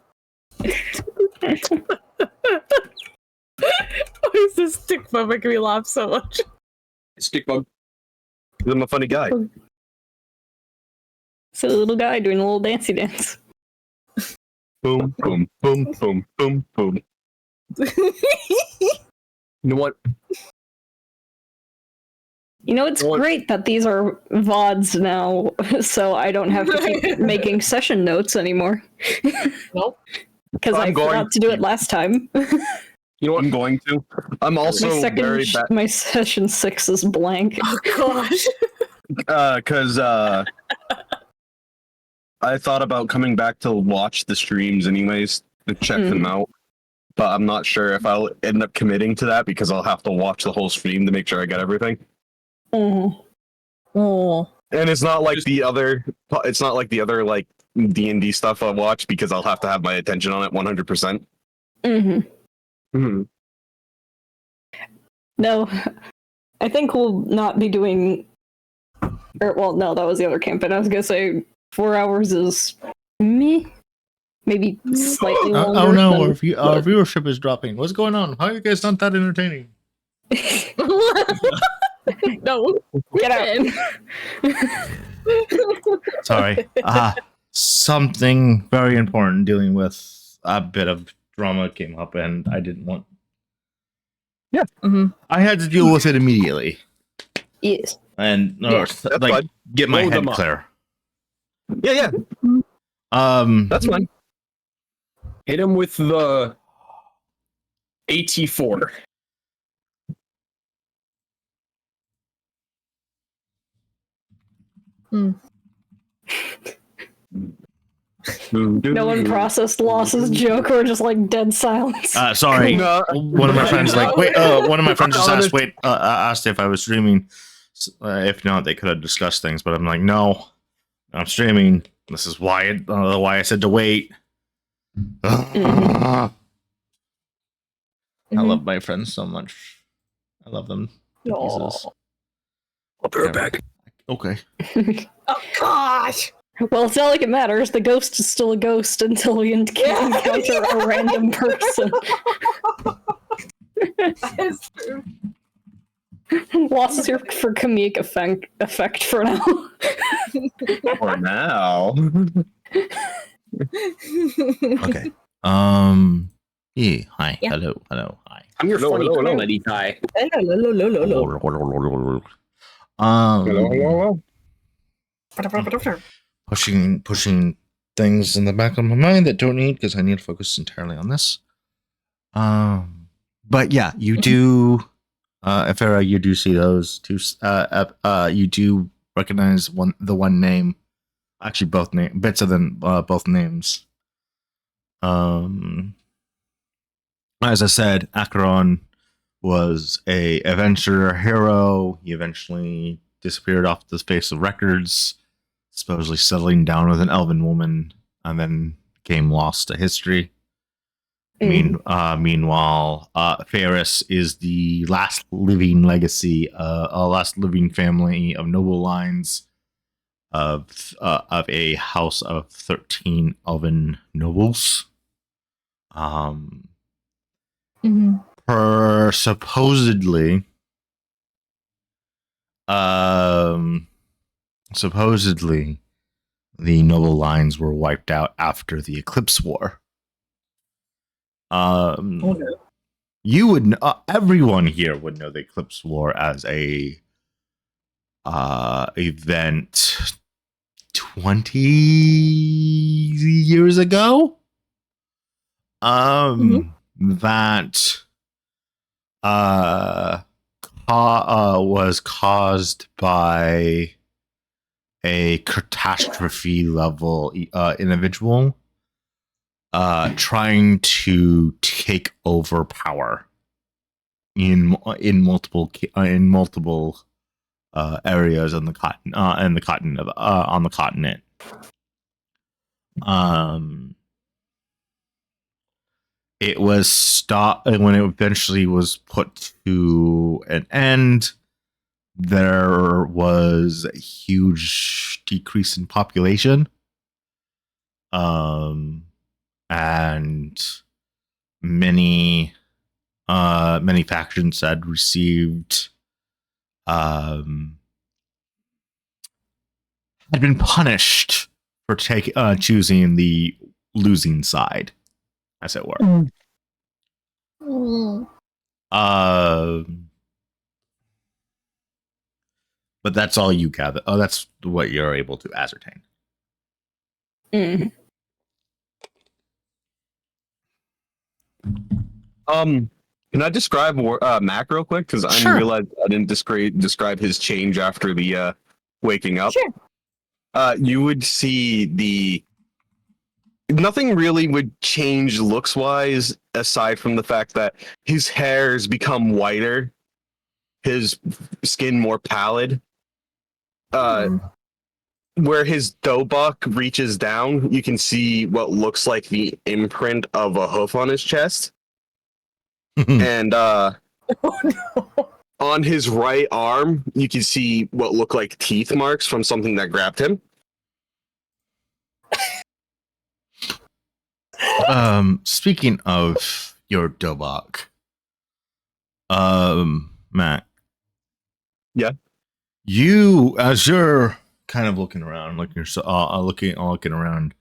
Speaker 3: Why is this stick bug making me laugh so much?
Speaker 5: Stick bug.
Speaker 4: 'Cause I'm a funny guy.
Speaker 2: So the little guy doing a little dancey dance.
Speaker 4: Boom, boom, boom, boom, boom, boom.
Speaker 5: You know what?
Speaker 2: You know, it's
Speaker 5: What?
Speaker 2: great that these are VODs now, so I don't have to keep making session notes anymore.
Speaker 3: Nope.
Speaker 2: Because I
Speaker 4: I'm going
Speaker 2: forgot to do it last time.
Speaker 5: You know what?
Speaker 4: I'm going to. I'm also
Speaker 2: my
Speaker 4: very bad.
Speaker 2: my session 6 is blank.
Speaker 3: Oh gosh.
Speaker 4: Because I thought about coming back to watch the streams anyways to check them out, but I'm not sure if I'll end up committing to that because I'll have to watch the whole stream to make sure I get everything.
Speaker 2: Mhm.
Speaker 3: Oh.
Speaker 4: And it's not like the other. It's not like the other like D&D stuff I watch because I'll have to have my attention on it 100%.
Speaker 2: Mhm.
Speaker 5: Hmm.
Speaker 2: No, I think we'll not be doing. Or, well, no, that was the other campaign. I was gonna say 4 hours is me, maybe slightly longer.
Speaker 1: Oh no,
Speaker 2: than-
Speaker 1: our viewership is dropping. What's going on? How are you guys not that entertaining?
Speaker 3: No.
Speaker 2: Get out!
Speaker 1: Sorry. Something very important dealing with a bit of drama came up and I didn't want.
Speaker 3: Mhm.
Speaker 1: I had to deal with it immediately
Speaker 2: Yes.
Speaker 1: and
Speaker 4: That's
Speaker 1: like
Speaker 4: fine.
Speaker 1: get my
Speaker 5: Blow
Speaker 1: head
Speaker 5: them up.
Speaker 1: clear.
Speaker 4: Yeah, that's fine.
Speaker 5: Hit him with the AT4.
Speaker 2: No one processed Loss's joke or just like dead silence.
Speaker 1: Sorry.
Speaker 4: No.
Speaker 1: One of my friends one of my friends just asked asked if I was streaming. If not, they could have discussed things, but I'm like, no, I'm streaming. This is why I said to wait. I love my friends so much. I love them. Jesus.
Speaker 5: I'll be right back.
Speaker 1: Okay.
Speaker 3: Oh gosh.
Speaker 2: Well, it's not like it matters. The ghost is still a ghost until we encounter a random person.
Speaker 3: That's true.
Speaker 2: Loss is here for comedic effect for now.
Speaker 4: For now.
Speaker 1: Okay. Yeah. Hi.
Speaker 3: Yeah.
Speaker 1: Hello. Hi.
Speaker 5: I'm your
Speaker 4: Hello,
Speaker 5: funny
Speaker 4: hello, hello.
Speaker 5: comedy guy.
Speaker 1: Pushing things in the back of my mind that don't need because I need to focus entirely on this. But yeah, you do, Ifera, you do see those two. You do recognize the one name, actually both bits of them, both names. As I said, Acheron was a adventurer hero. He eventually disappeared off the face of records, supposedly settling down with an elven woman, and then became lost to history. Meanwhile, Ferris is the last living legacy, last living family of noble lines of a house of 13 elven nobles. Supposedly, the noble lines were wiped out after the Eclipse War. You would everyone here would know the Eclipse War as a event 20 years ago. That was caused by a catastrophe level individual trying to take over power in multiple areas on the continent. It was stopped when it eventually was put to an end. There was a huge decrease in population, and many factions had received had been punished for choosing the losing side, as it were. But that's all you gather. Oh, that's what you're able to ascertain.
Speaker 4: Can I describe Mac real quick? Because I realized I didn't describe his change after the waking up.
Speaker 2: Sure.
Speaker 4: You would see nothing really would change looks wise aside from the fact that his hair's become whiter, his skin more pallid. Where his dobok reaches down, you can see what looks like the imprint of a hoof on his chest. And on his right arm, you can see what look like teeth marks from something that grabbed him.
Speaker 1: Speaking of your dobok, Matt.
Speaker 4: Yeah.
Speaker 1: You, as you're kind of looking around, looking around,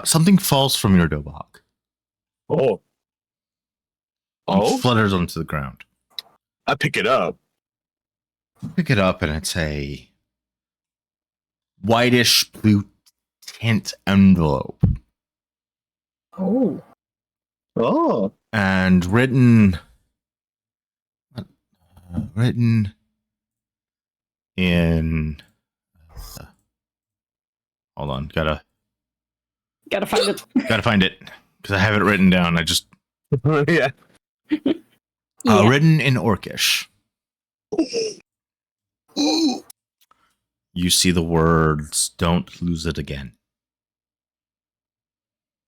Speaker 1: something falls from your dobok.
Speaker 4: Oh.
Speaker 1: And flutters onto the ground.
Speaker 4: I pick it up.
Speaker 1: Pick it up, and it's a whitish blue tint envelope.
Speaker 3: Oh.
Speaker 1: And written in hold on, gotta
Speaker 2: find it.
Speaker 1: Gotta find it because I have it written down. I just
Speaker 4: Yeah.
Speaker 1: Written in Orcish. You see the words, "Don't lose it again."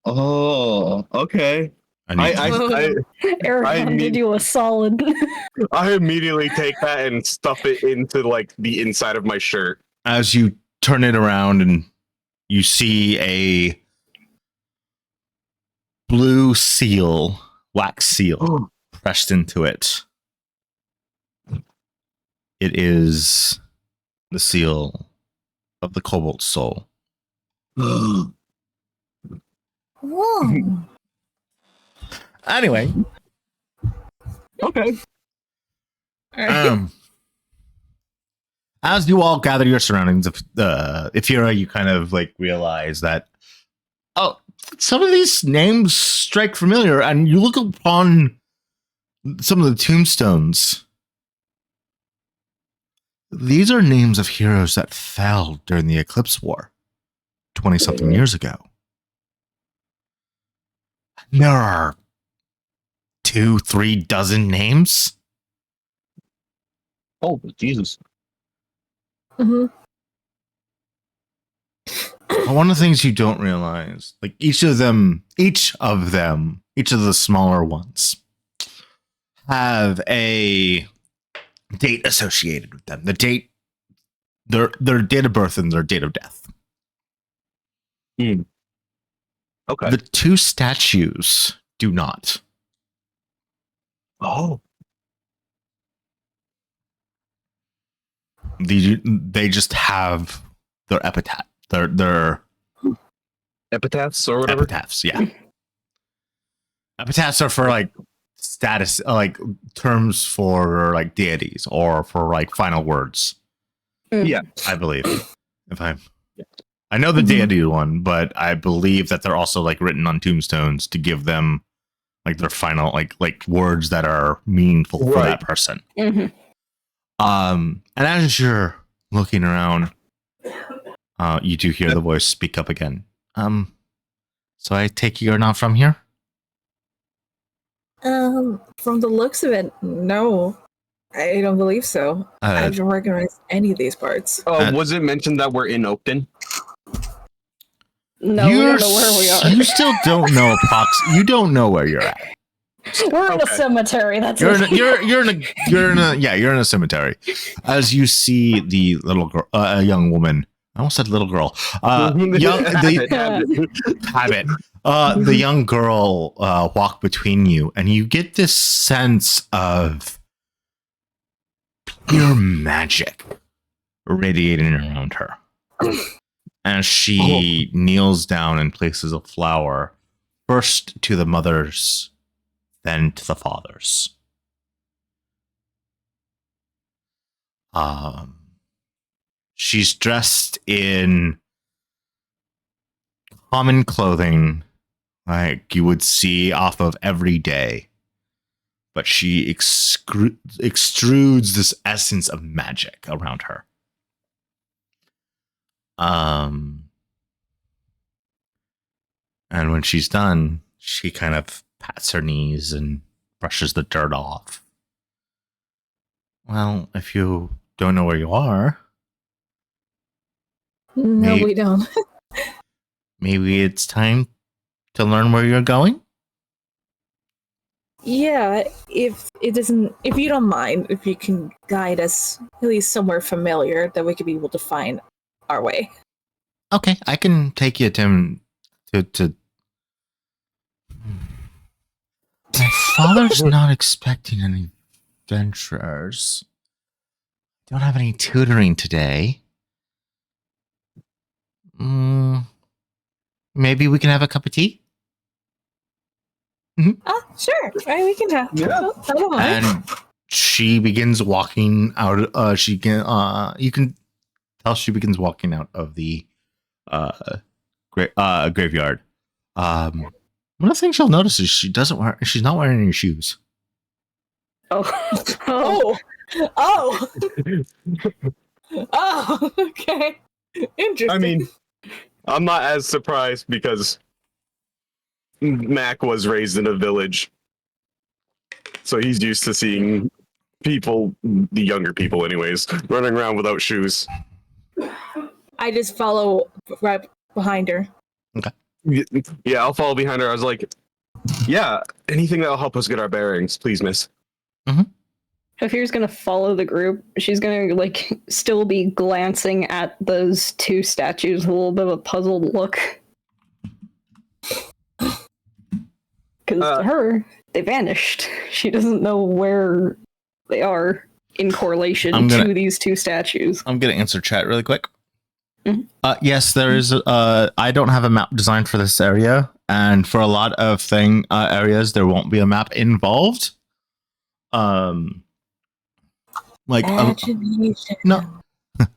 Speaker 4: Oh, okay.
Speaker 2: Aragon did you a solid.
Speaker 4: I immediately take that and stuff it into like the inside of my shirt.
Speaker 1: As you turn it around and you see a blue seal, wax seal, pressed into it. It is the seal of the Cobalt Soul.
Speaker 3: Whoa.
Speaker 1: Anyway.
Speaker 4: Okay.
Speaker 1: As you all gather your surroundings, Ifira, you kind of like realize that some of these names strike familiar, and you look upon some of the tombstones. These are names of heroes that fell during the Eclipse War 20-something years ago. There are 2-3 dozen names.
Speaker 4: Oh, Jesus.
Speaker 3: Mm-hmm.
Speaker 1: One of the things you don't realize, like each of the smaller ones have a date associated with them. The date, their date of birth and their date of death.
Speaker 4: Okay.
Speaker 1: The 2 statues do not.
Speaker 4: Oh.
Speaker 1: They just have their epitaph. Their
Speaker 4: Epitaphs or whatever?
Speaker 1: epitaphs, yeah. Epitaphs are for like status, like terms for like deities or for like final words.
Speaker 4: Yeah.
Speaker 1: I believe. I know the deity one, but I believe that they're also like written on tombstones to give them like their final like words that are meaningful for that person.
Speaker 2: Mhm.
Speaker 1: And as you're looking around, you do hear the voice speak up again. So I take you're not from here?
Speaker 3: From the looks of it, no. I don't believe so. I don't recognize any of these parts.
Speaker 4: Was it mentioned that we're in Oakton?
Speaker 2: No, we don't know where we are.
Speaker 1: You still don't know you don't know where you're at.
Speaker 2: We're in a cemetery. That's
Speaker 1: You're
Speaker 2: it.
Speaker 1: in a cemetery. As you see the little girl, a young woman. I almost said little girl. The young girl walk between you, and you get this sense of pure magic radiating around her. As she kneels down and places a flower, first to the mother's, then to the father's. She's dressed in common clothing like you would see off of every day, but she extrudes this essence of magic around her. And when she's done, she kind of pats her knees and brushes the dirt off. Well, if you don't know where you are,
Speaker 3: No, we don't.
Speaker 1: maybe it's time to learn where you're going?
Speaker 3: Yeah, if you don't mind, if you can guide us at least somewhere familiar that we could be able to find our way.
Speaker 1: Okay, I can take you to My father's not expecting any adventurers. Don't have any tutoring today. Maybe we can have a cup of tea?
Speaker 3: Sure. Right, we can have.
Speaker 4: Yeah.
Speaker 3: I don't mind.
Speaker 1: And she begins walking out. You can tell she begins walking out of the graveyard. One of the things you'll notice is she's not wearing any shoes.
Speaker 3: Oh, okay. Interesting.
Speaker 4: I mean, I'm not as surprised because Mac was raised in a village. So he's used to seeing people, the younger people anyways, running around without shoes.
Speaker 3: I just follow right behind her.
Speaker 4: Yeah, I'll follow behind her. I was like, yeah, anything that'll help us get our bearings, please, miss.
Speaker 2: Shafir's gonna follow the group. She's gonna still be glancing at those 2 statues with a little bit of a puzzled look. Because to her, they vanished. She doesn't know where they are in correlation to these 2 statues.
Speaker 1: I'm gonna answer chat really quick. Yes, there is. I don't have a map designed for this area, and for a lot of areas, there won't be a map involved. No,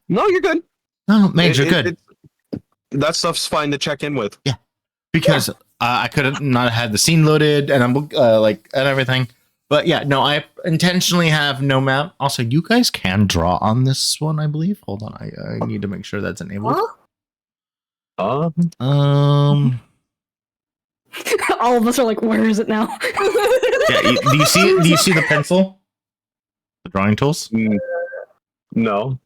Speaker 4: No, you're good.
Speaker 1: no, Mage, you're good.
Speaker 4: That stuff's fine to check in with.
Speaker 1: Yeah. because I could have not had the scene loaded and I'm and everything. But yeah, no, I intentionally have no map. Also, you guys can draw on this one, I believe. Hold on, I need to make sure that's enabled.
Speaker 3: Huh?
Speaker 1: Um,
Speaker 2: All of us are like, where is it now?
Speaker 1: yeah, do you see the pencil? The drawing tools?
Speaker 4: No.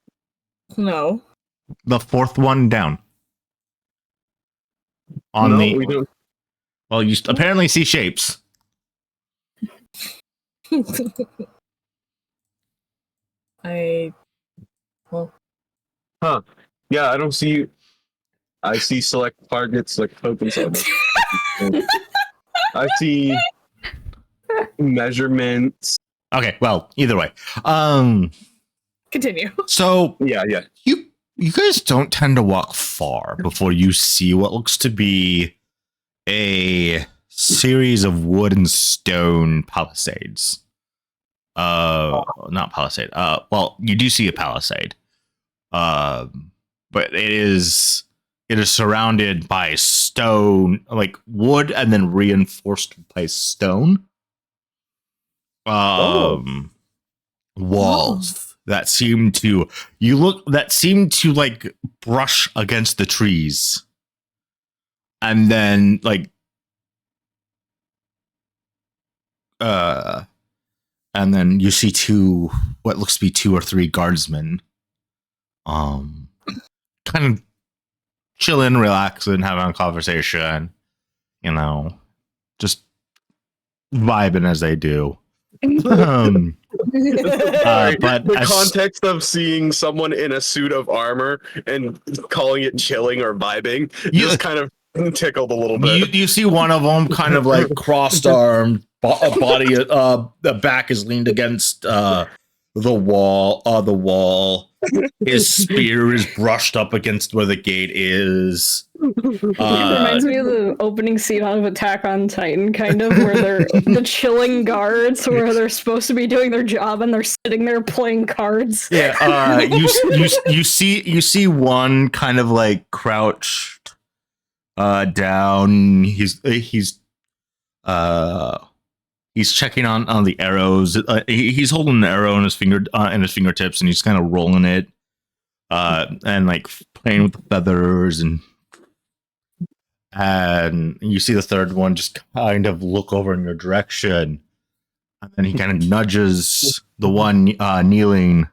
Speaker 3: No.
Speaker 1: The fourth one down. On
Speaker 4: No,
Speaker 1: the
Speaker 4: we don't.
Speaker 1: well, you apparently see shapes.
Speaker 4: Yeah, I don't see. I see select targets like token subject. I see measurements.
Speaker 1: Okay, well, either way.
Speaker 3: Continue.
Speaker 1: So
Speaker 4: Yeah.
Speaker 1: you guys don't tend to walk far before you see what looks to be a series of wood and stone palisades. Not palisade. Well, you do see a palisade. But it is surrounded by stone, like wood, and then reinforced by stone. Walls that seem to like brush against the trees, and then and then you see what looks to be 2 or 3 guardsmen, kind of chilling, relaxing, having a conversation, just vibing as they do. But
Speaker 4: the context of seeing someone in a suit of armor and calling it chilling or vibing just kind of tickled a little bit.
Speaker 1: You see one of them kind of like crossed armed, body, the back is leaned against the wall. His spear is brushed up against where the gate is.
Speaker 2: It reminds me of the opening scene of Attack on Titan, kind of, where they're the chilling guards, where they're supposed to be doing their job and they're sitting there playing cards.
Speaker 1: Yeah, you see one kind of like crouched down. He's checking on the arrows. He's holding an arrow in his fingertips, and he's kind of rolling it, and like playing with the feathers, and you see the third one just kind of look over in your direction, and then he kind of nudges the one kneeling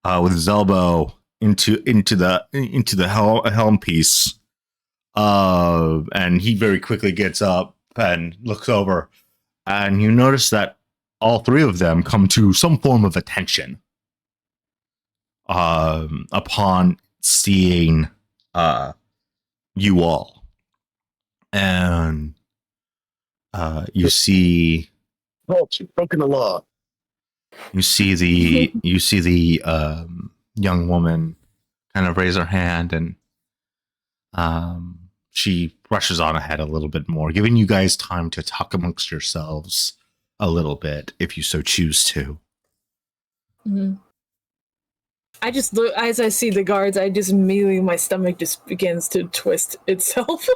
Speaker 1: with his elbow into the helm piece, and he very quickly gets up and looks over. And you notice that all 3 of them come to some form of attention upon seeing you all. And you see
Speaker 4: broken the law.
Speaker 1: You see the young woman kind of raise her hand, and she rushes on ahead a little bit more, giving you guys time to talk amongst yourselves a little bit if you so choose to.
Speaker 3: Mm-hmm. I just look, as I see the guards, I just immediately, my stomach just begins to twist itself.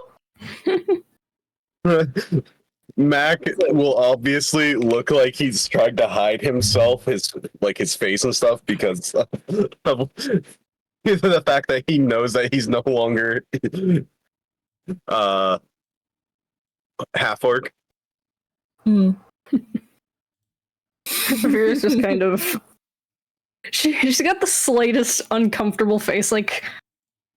Speaker 4: Mac will obviously look like he's trying to hide himself, his face and stuff, because of the fact that he knows that he's no longer half orc.
Speaker 2: Vera's just kind of she's got the slightest uncomfortable face, like,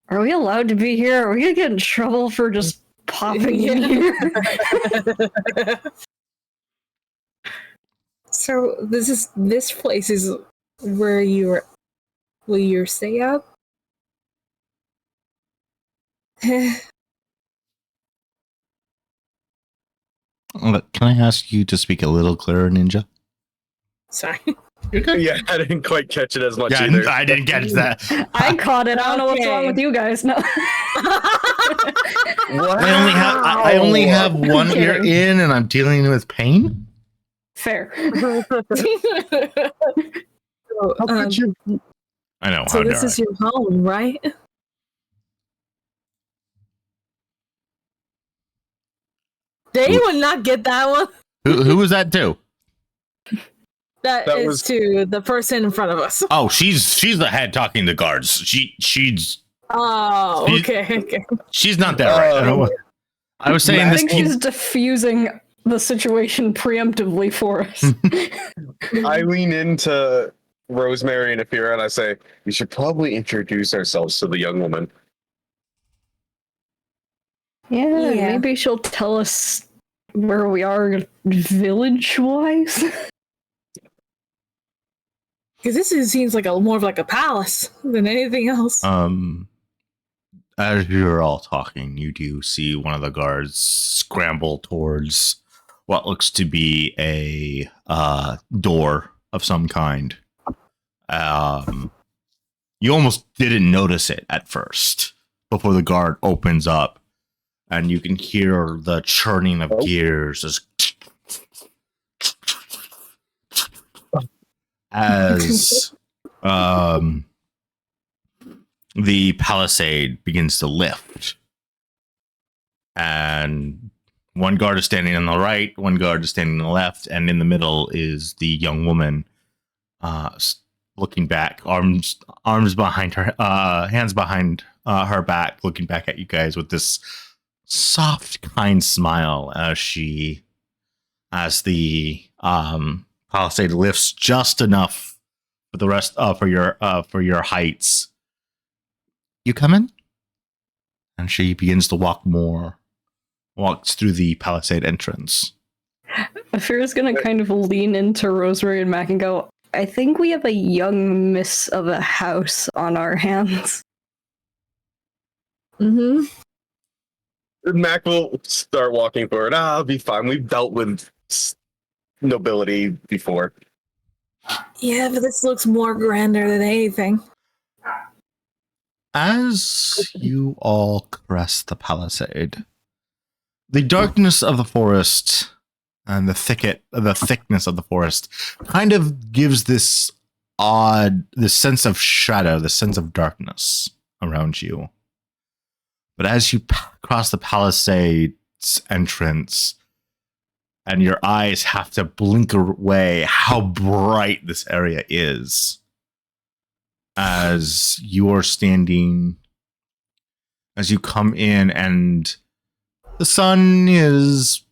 Speaker 2: are we allowed to be here? Are we gonna get in trouble for just popping in here?
Speaker 3: So this place is where will you stay up?
Speaker 1: Can I ask you to speak a little clearer, Ninja?
Speaker 3: Sorry.
Speaker 4: Yeah, I didn't quite catch it as much
Speaker 1: Yeah,
Speaker 4: either.
Speaker 1: I didn't get that.
Speaker 2: I caught it. I don't know what's
Speaker 3: Okay.
Speaker 2: wrong with you guys. No.
Speaker 1: I only have one ear in, and I'm dealing with pain.
Speaker 2: Fair.
Speaker 3: So,
Speaker 4: How could you?
Speaker 1: I know.
Speaker 3: so
Speaker 1: how
Speaker 3: this
Speaker 1: dare
Speaker 3: is your home, right? They would not get that one.
Speaker 1: Who was that to?
Speaker 3: That is
Speaker 5: was-
Speaker 3: to the person in front of us.
Speaker 1: Oh, she's the head talking to guards. She's
Speaker 3: Oh, okay.
Speaker 1: she's not that right. I don't know. I was saying
Speaker 2: I
Speaker 1: this
Speaker 2: think
Speaker 1: team.
Speaker 2: she's diffusing the situation preemptively for us.
Speaker 4: I lean into Rosemary and Afira and I say, we should probably introduce ourselves to the young woman.
Speaker 2: Yeah,
Speaker 3: Yeah.
Speaker 2: maybe she'll tell us where we are village-wise.
Speaker 3: Because seems like more of like a palace than anything else.
Speaker 1: As you're all talking, you do see one of the guards scramble towards what looks to be a door of some kind. You almost didn't notice it at first before the guard opens up, and you can hear the churning of gears as the palisade begins to lift, and one guard is standing on the right, one guard is standing on the left, and in the middle is the young woman, looking back, arms behind her, hands behind her back, looking back at you guys with this soft, kind smile as the palisade lifts just enough for the rest for your heights. You come in, and she begins to walks through the palisade entrance.
Speaker 2: Afira's gonna kind of lean into Rosemary and Mac and go, I think we have a young miss of a house on our hands.
Speaker 3: Mm-hmm.
Speaker 4: Mac will start walking forward. I'll be fine. We've dealt with nobility before.
Speaker 3: Yeah, but this looks more grander than anything.
Speaker 1: As you all crest the palisade, the darkness of the forest and the thickness of the forest kind of gives this sense of shadow, the sense of darkness around you. But as you cross the palisade's entrance, and your eyes have to blink away how bright this area is, as you are standing, as you come in, and the sun is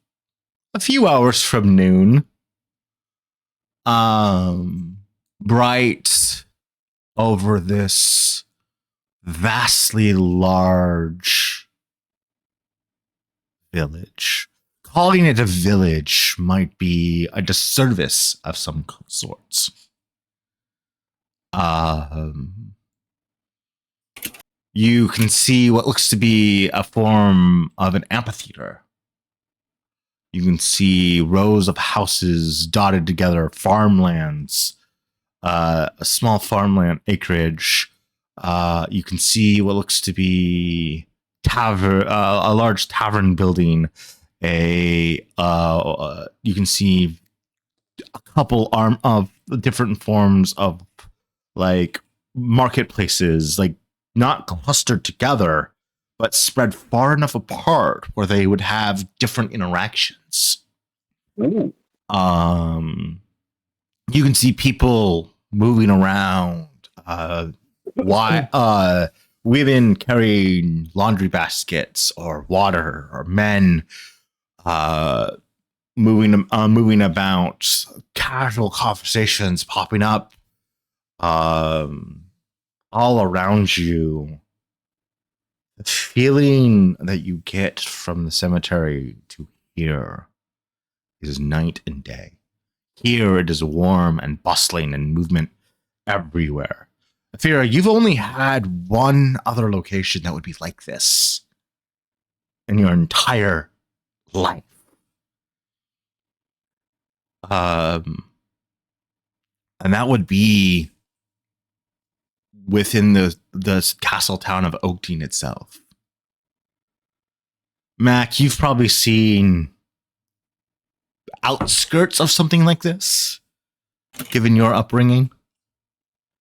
Speaker 1: a few hours from noon, bright over this vastly large village. Calling it a village might be a disservice of some sorts. You can see what looks to be a form of an amphitheater. You can see rows of houses dotted together, farmlands, a small farmland acreage. You can see what looks to be a large tavern building. You can see a couple of different forms of like marketplaces, like not clustered together, but spread far enough apart where they would have different interactions.
Speaker 4: Ooh.
Speaker 1: You can see people moving around. Women carrying laundry baskets or water, or men moving about. Casual conversations popping up all around you. The feeling that you get from the cemetery to here is night and day. Here it is warm and bustling and movement everywhere. Afira, you've only had one other location that would be like this in your entire life. And that would be within the castle town of Oakdean itself. Mac, you've probably seen outskirts of something like this, given your upbringing.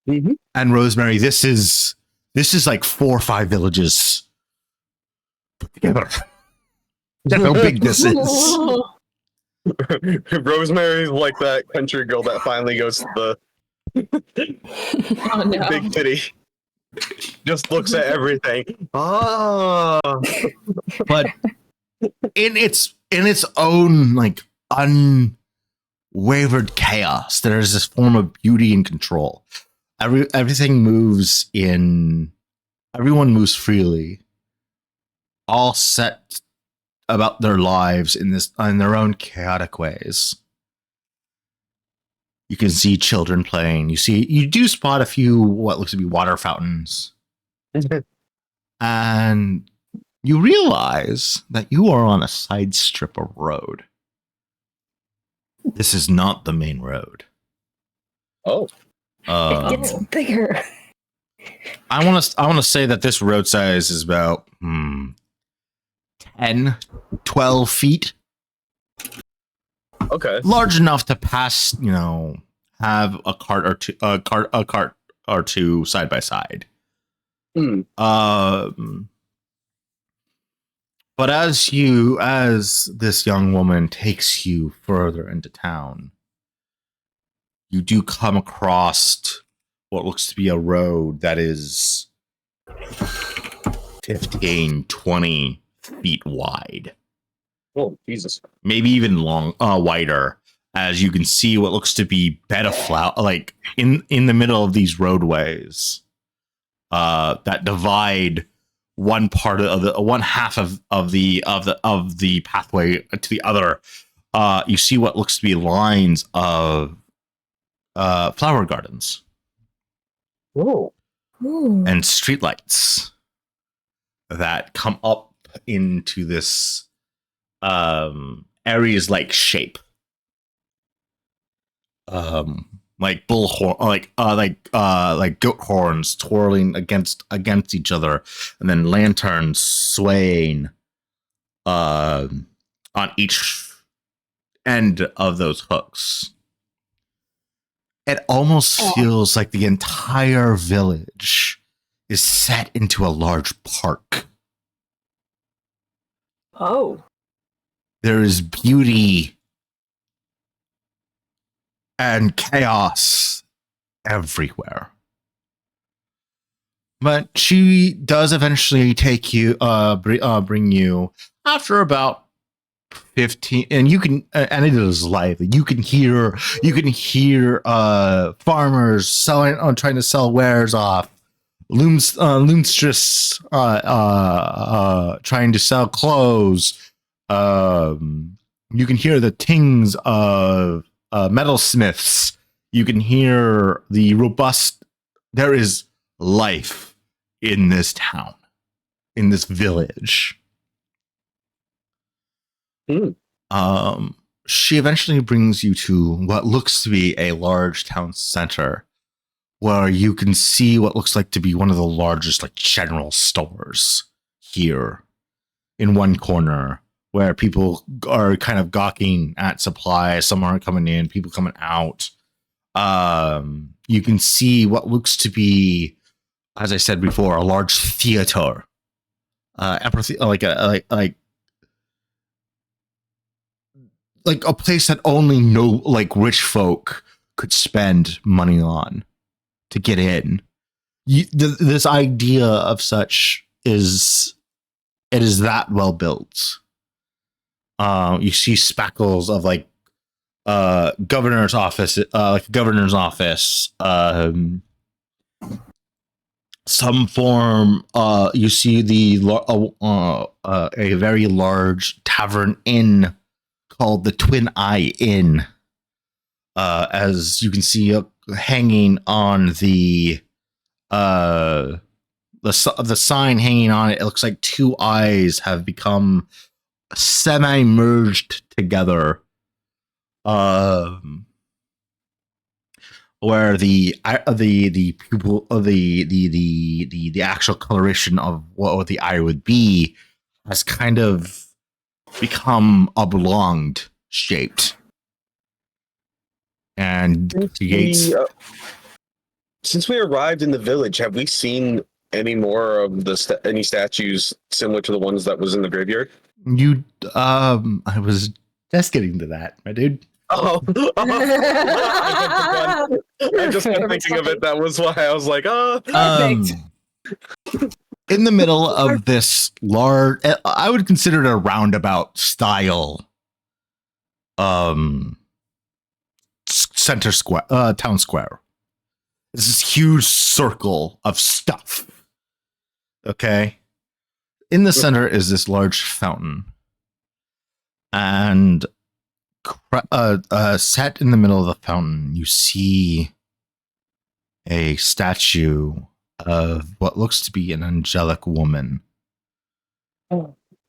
Speaker 4: Mm-hmm.
Speaker 1: And Rosemary, this is like 4 or 5 villages put together. That's how big this is.
Speaker 4: Rosemary's like that country girl that finally goes to
Speaker 3: Oh no.
Speaker 4: big titty. Just looks at everything. Ah.
Speaker 1: But in its own like unwavered chaos, there is this form of beauty and control. Everything moves in. Everyone moves freely. All set about their lives in their own chaotic ways. You can see children playing. You do spot a few what looks to be water fountains. And you realize that you are on a side strip of road. This is not the main road.
Speaker 5: Oh.
Speaker 2: It gets bigger.
Speaker 1: I want to say that this road size is about 10, 12 feet.
Speaker 5: Okay.
Speaker 1: Large enough to pass, have a cart or two side by side.
Speaker 5: Hmm.
Speaker 1: But as this young woman takes you further into town, you do come across what looks to be a road that is 15, 20 feet wide.
Speaker 5: Oh, Jesus.
Speaker 1: Maybe even wider, as you can see what looks to be bed of flower, like in the middle of these roadways that divide one part of one half of the pathway to the other. You see what looks to be lines of flower gardens.
Speaker 5: Whoa.
Speaker 3: Ooh.
Speaker 1: And streetlights that come up into this areas like shape, like bullhorn, like goat horns twirling against each other, and then lanterns swaying on each end of those hooks. It almost feels like the entire village is set into a large park.
Speaker 3: Oh.
Speaker 1: There is beauty and chaos everywhere. But she does eventually take you, bring you after about 15, and you can, and it is lively. You can hear farmers selling, trying to sell wares off. Loomstress trying to sell clothes. You can hear the tings of metalsmiths. You can hear the robust. There is life in this town, in this village. She eventually brings you to what looks to be a large town center, where you can see what looks like to be one of the largest like general stores here in one corner, where people are kind of gawking at supplies. Some aren't coming in, people coming out. You can see what looks to be, as I said before, a large theater, like a place that only rich folk could spend money on to get in. This idea of such is that well built. You see spackles of governor's office, some form. You see a very large tavern inn called the Twin Eye Inn. As you can see, hanging on the sign hanging on it, it looks like two eyes have become semi-merged together. Where the pupil of the actual coloration of what the eye would be has kind of become oblonged shaped, and creates.
Speaker 4: Since we arrived in the village, have we seen any more of the any statues similar to the ones that was in the graveyard?
Speaker 1: I was just getting to that, my dude.
Speaker 4: Oh, I just kept thinking of it. That was why I was like, oh.
Speaker 1: In the middle of this large, I would consider it a roundabout style, center square, town square. It's this huge circle of stuff. Okay. In the center is this large fountain. And set in the middle of the fountain, you see a statue of what looks to be an angelic woman,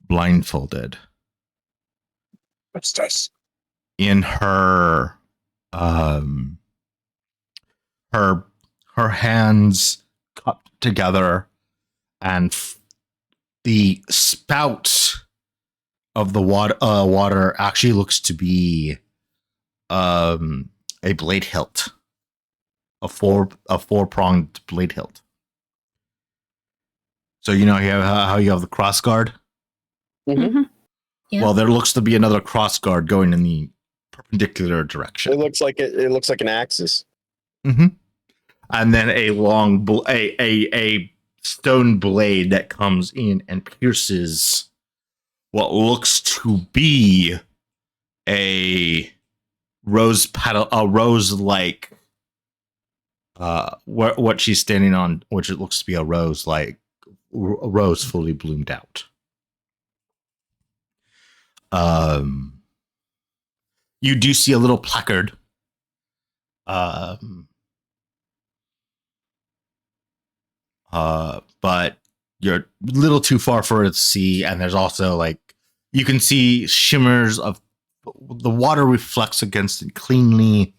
Speaker 1: blindfolded.
Speaker 4: What's this?
Speaker 1: In her, her hands cupped together, and the spout of the water actually looks to be a blade hilt, a four-pronged blade hilt. So you know how you have the cross guard?
Speaker 2: Mm-hmm.
Speaker 3: Yeah.
Speaker 1: Well, there looks to be another cross guard going in the perpendicular direction.
Speaker 4: It looks like it looks like an axis.
Speaker 1: Mm-hmm. And then a long a stone blade that comes in and pierces what looks to be a rose petal, a rose like what she's standing on, which it looks to be a rose fully bloomed out. You do see a little placard. But you're a little too far for it to see, and there's also like you can see shimmers of the water reflects against it cleanly.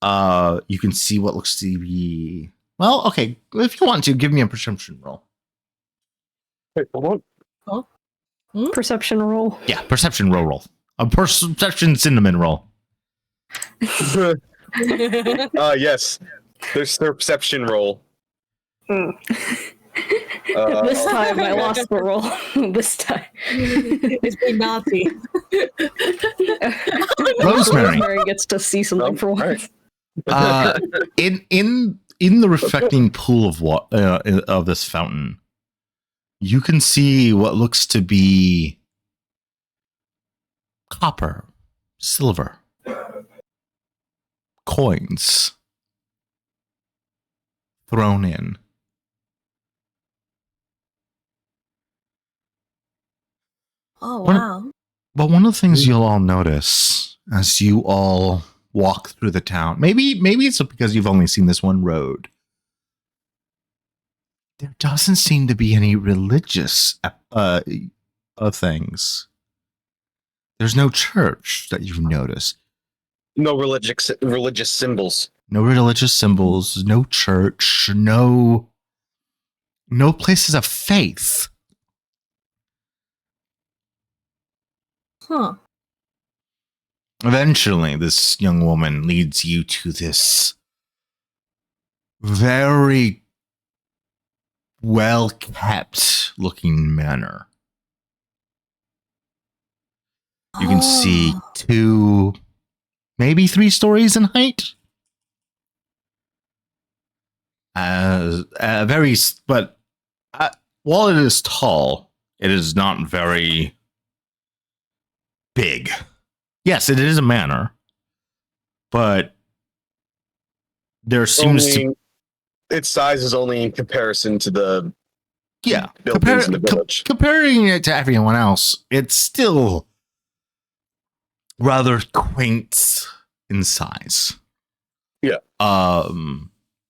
Speaker 1: You can see what looks to be okay. If you want to, give me a perception roll.
Speaker 4: Wait, hold on.
Speaker 2: Perception roll.
Speaker 1: Yeah, perception roll. A perception cinnamon roll.
Speaker 4: Yes. There's their perception roll.
Speaker 2: This time I lost the roll. This time.
Speaker 3: It's been Nazi.
Speaker 1: Rosemary
Speaker 2: gets to see something for once.
Speaker 1: in the reflecting pool of water of this fountain, you can see what looks to be copper, silver, coins thrown in.
Speaker 3: Oh wow.
Speaker 1: But one of the things you'll all notice as you all walk through the town, maybe it's because you've only seen this one road, there doesn't seem to be any religious things. There's no church that you've noticed.
Speaker 4: No religious symbols.
Speaker 1: No religious symbols, no church, no places of faith.
Speaker 3: Huh.
Speaker 1: Eventually, this young woman leads you to this very well-kept looking manor. You can see 2, maybe 3 stories in height. While it is tall, it is not very big. Yes, it is a manor, but there seems to
Speaker 4: its size is only in comparison to the buildings in the village.
Speaker 1: Comparing it to everyone else, it's still rather quaint in size.
Speaker 4: Yeah.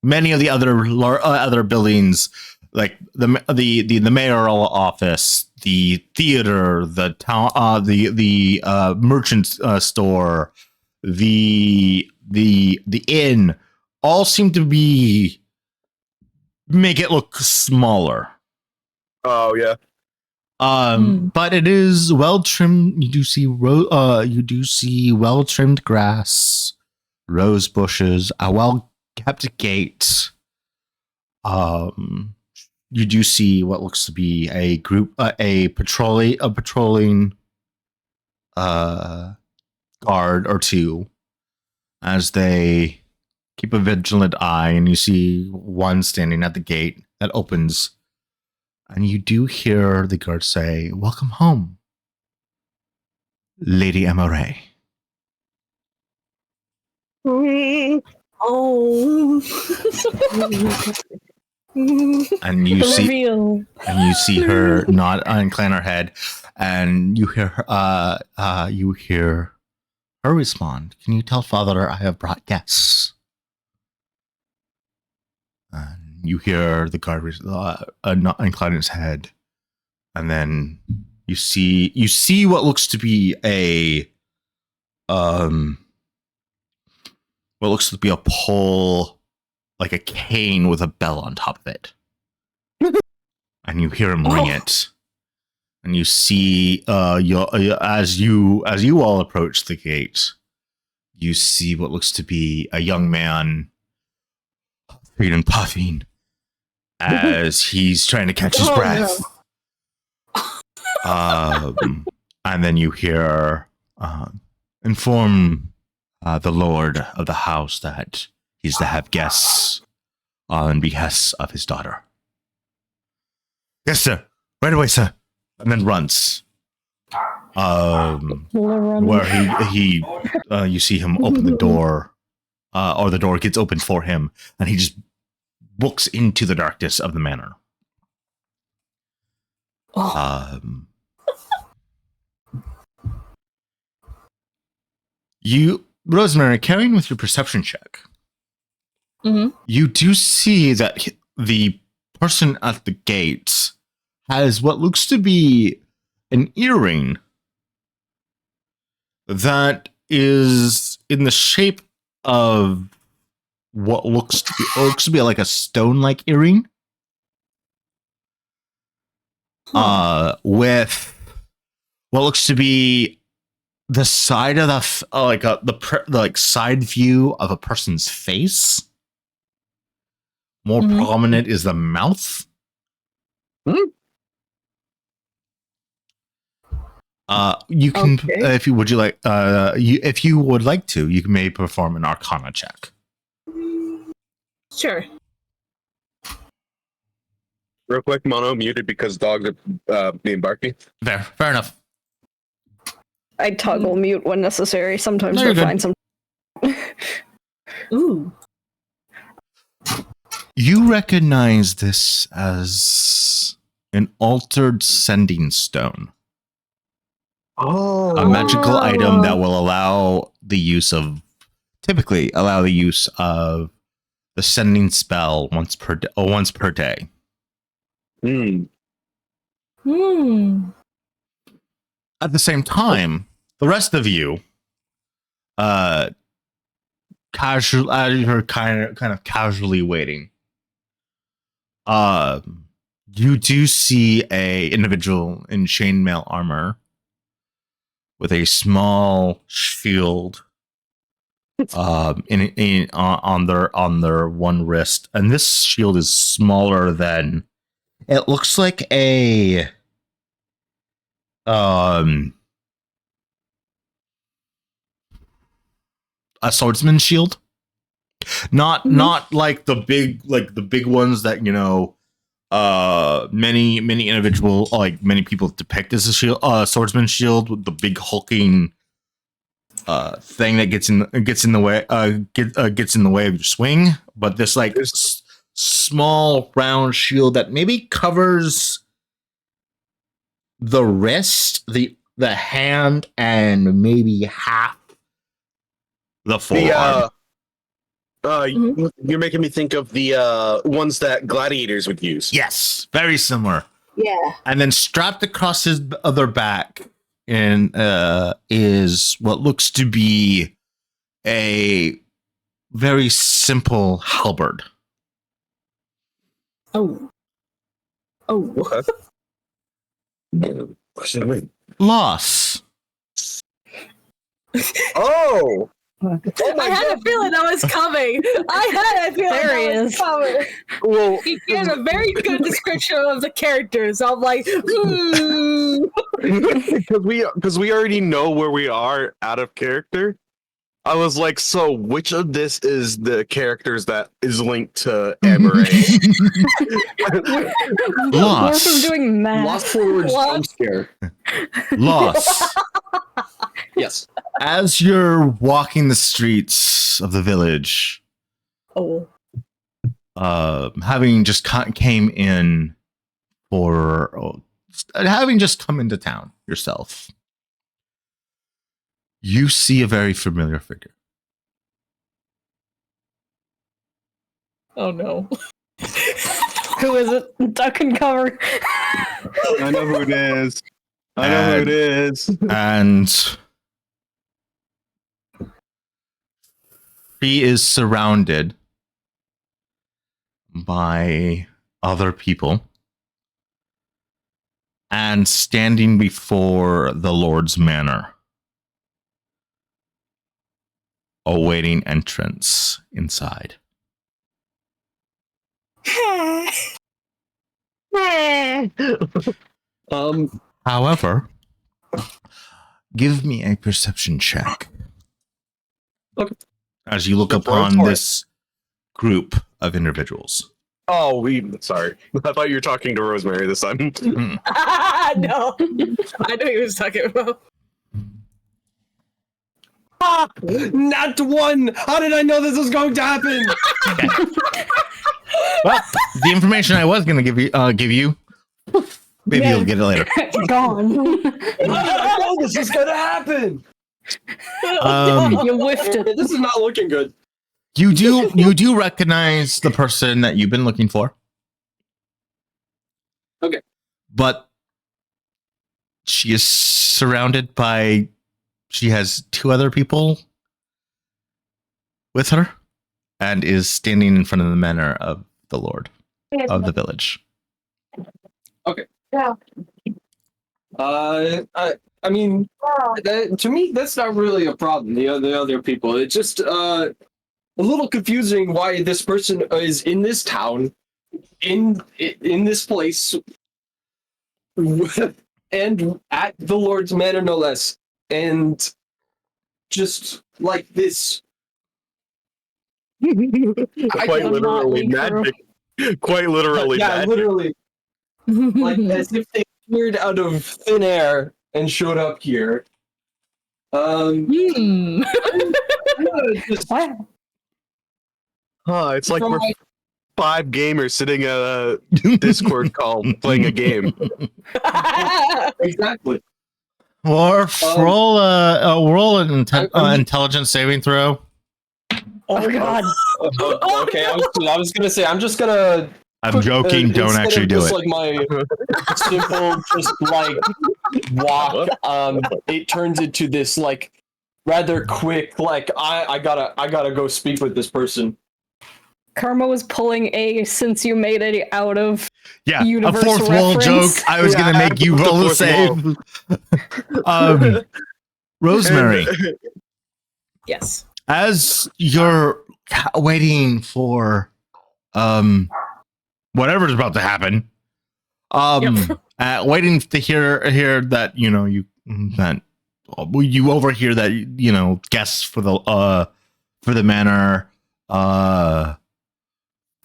Speaker 1: Many of the other buildings, like the mayoral office, the theater, the town, the merchant store, the inn, all seem to make it look smaller.
Speaker 4: Oh yeah.
Speaker 1: But it is well trimmed. You do see well trimmed grass, rose bushes, a well kept gate. you do see what looks to be a group, a patrolling guard or two, as they keep a vigilant eye, and you see one standing at the gate that opens, and you do hear the guard say, "Welcome home, Lady Emma Ray."
Speaker 3: Oh.
Speaker 1: And you
Speaker 2: The
Speaker 1: see
Speaker 2: reveal.
Speaker 1: and you see her nod, incline her head, and you hear her respond, "Can you tell Father I have brought guests?" And you hear the guard incline his head, and then you see what looks to be a pole, like a cane with a bell on top of it. And you hear him ring it. And you see as you all approach the gate, you see what looks to be a young man huffing and puffing as he's trying to catch his breath. And then you hear inform the lord of the house that he's to have guests on behest of his daughter. "Yes, sir. Right away, sir." And then runs. Where he you see him open the door, or the door gets opened for him, and he just books into the darkness of the manor. You, Rosemary, carrying with your perception check, you do see that the person at the gates has what looks to be an earring that is in the shape of what looks to be like a stone-like earring, with what looks to be the side of the side view of a person's face. More prominent is the mouth. You can, if you would like to, you may perform an Arcana check.
Speaker 3: Sure.
Speaker 4: Real quick, Mono muted because dogs are being barky.
Speaker 1: Fair enough.
Speaker 2: I toggle mute when necessary. Sometimes
Speaker 1: No,
Speaker 2: they're fine.
Speaker 3: Ooh.
Speaker 1: You recognize this as an altered sending stone.
Speaker 4: Oh,
Speaker 1: A magical item that will allow the use of the sending spell once per day. At the same time, the rest of you, you're kind of casually waiting. You do see a individual in chainmail armor with a small shield on their one wrist, and this shield is smaller than, it looks like a swordsman's shield, not like the big ones that many people depict as a shield, swordsman's shield with the big hulking thing that gets in the way of your swing. But this small round shield that maybe covers the wrist, the hand, and maybe half the forearm.
Speaker 4: You're making me think of the ones that gladiators would use.
Speaker 1: Yes, very similar.
Speaker 3: Yeah.
Speaker 1: And then strapped across his other back is what looks to be a very simple halberd.
Speaker 3: Oh.
Speaker 4: What does that mean?
Speaker 1: Loss.
Speaker 4: Oh,
Speaker 3: I had a feeling that was coming. I had a feeling
Speaker 2: There he
Speaker 3: that was
Speaker 2: is.
Speaker 3: coming.
Speaker 4: Well,
Speaker 3: He gave a very good description of the characters. I'm like,
Speaker 4: because we already know where we are out of character. I was like, so which of this is the characters that is linked to Amaray?
Speaker 2: We're from
Speaker 1: Loss.
Speaker 2: doing math.
Speaker 5: Lost forwards
Speaker 3: What?
Speaker 5: jump scare.
Speaker 1: Loss.
Speaker 5: Yes.
Speaker 1: As you're walking the streets of the village,
Speaker 3: oh,
Speaker 1: having just came in for having just come into town yourself, you see a very familiar figure.
Speaker 3: oh no.
Speaker 2: Who is it? Duck and cover.
Speaker 4: I know who it is. I know who it is.
Speaker 1: And she is surrounded by other people and standing before the Lord's manor, awaiting entrance inside. However, give me a perception check.
Speaker 5: Okay.
Speaker 1: As you look
Speaker 4: The
Speaker 1: upon
Speaker 4: first
Speaker 1: this group of individuals.
Speaker 4: Oh, sorry. I thought you were talking to Rosemary this time.
Speaker 1: Hmm.
Speaker 3: No. I knew he was talking about.
Speaker 5: Not one! How did I know this was going to happen?
Speaker 1: Well, the information I was going to give you, maybe
Speaker 2: Yeah.
Speaker 1: you'll get it later.
Speaker 2: Gone.
Speaker 5: How did I know this is going to happen?
Speaker 2: You whiffed it.
Speaker 5: This is not looking good.
Speaker 1: You do recognize the person that you've been looking for.
Speaker 5: Okay.
Speaker 1: But she is surrounded by, she has two other people with her and is standing in front of the manor of the Lord of the village.
Speaker 5: I mean, to me, that's not really a problem. The other people, it's just a little confusing why this person is in this town, in this place, and at the Lord's manor, no less, and just like this.
Speaker 4: Quite
Speaker 2: I'm not
Speaker 4: literally
Speaker 2: weak, bro.
Speaker 4: magic. Quite literally
Speaker 5: Yeah,
Speaker 4: magic.
Speaker 5: literally, like as if they appeared out of thin air and showed up here.
Speaker 2: Wow.
Speaker 4: It's like
Speaker 5: From
Speaker 4: we're
Speaker 5: my-
Speaker 4: 5 gamers sitting at a Discord call playing a game.
Speaker 5: Exactly.
Speaker 1: Or roll an
Speaker 5: I'm-
Speaker 1: intelligence saving throw.
Speaker 2: Oh god.
Speaker 5: Okay, I was gonna say I'm just gonna.
Speaker 1: I'm joking. Don't
Speaker 5: instead
Speaker 1: actually
Speaker 5: of
Speaker 1: do
Speaker 5: just
Speaker 1: it.
Speaker 5: Like my simple, just like walk. It turns into this like rather quick. Like I gotta go speak with this person.
Speaker 2: Karma was pulling a since you made it out of
Speaker 1: Yeah, a
Speaker 2: universe
Speaker 1: fourth wall
Speaker 2: reference.
Speaker 1: joke. I was
Speaker 4: Yeah,
Speaker 1: gonna make you
Speaker 4: the
Speaker 1: roll a
Speaker 4: fourth
Speaker 1: save. Rosemary,
Speaker 3: Yes.
Speaker 1: as you're waiting for whatever's about to happen, waiting to hear that you overhear that guests for the manor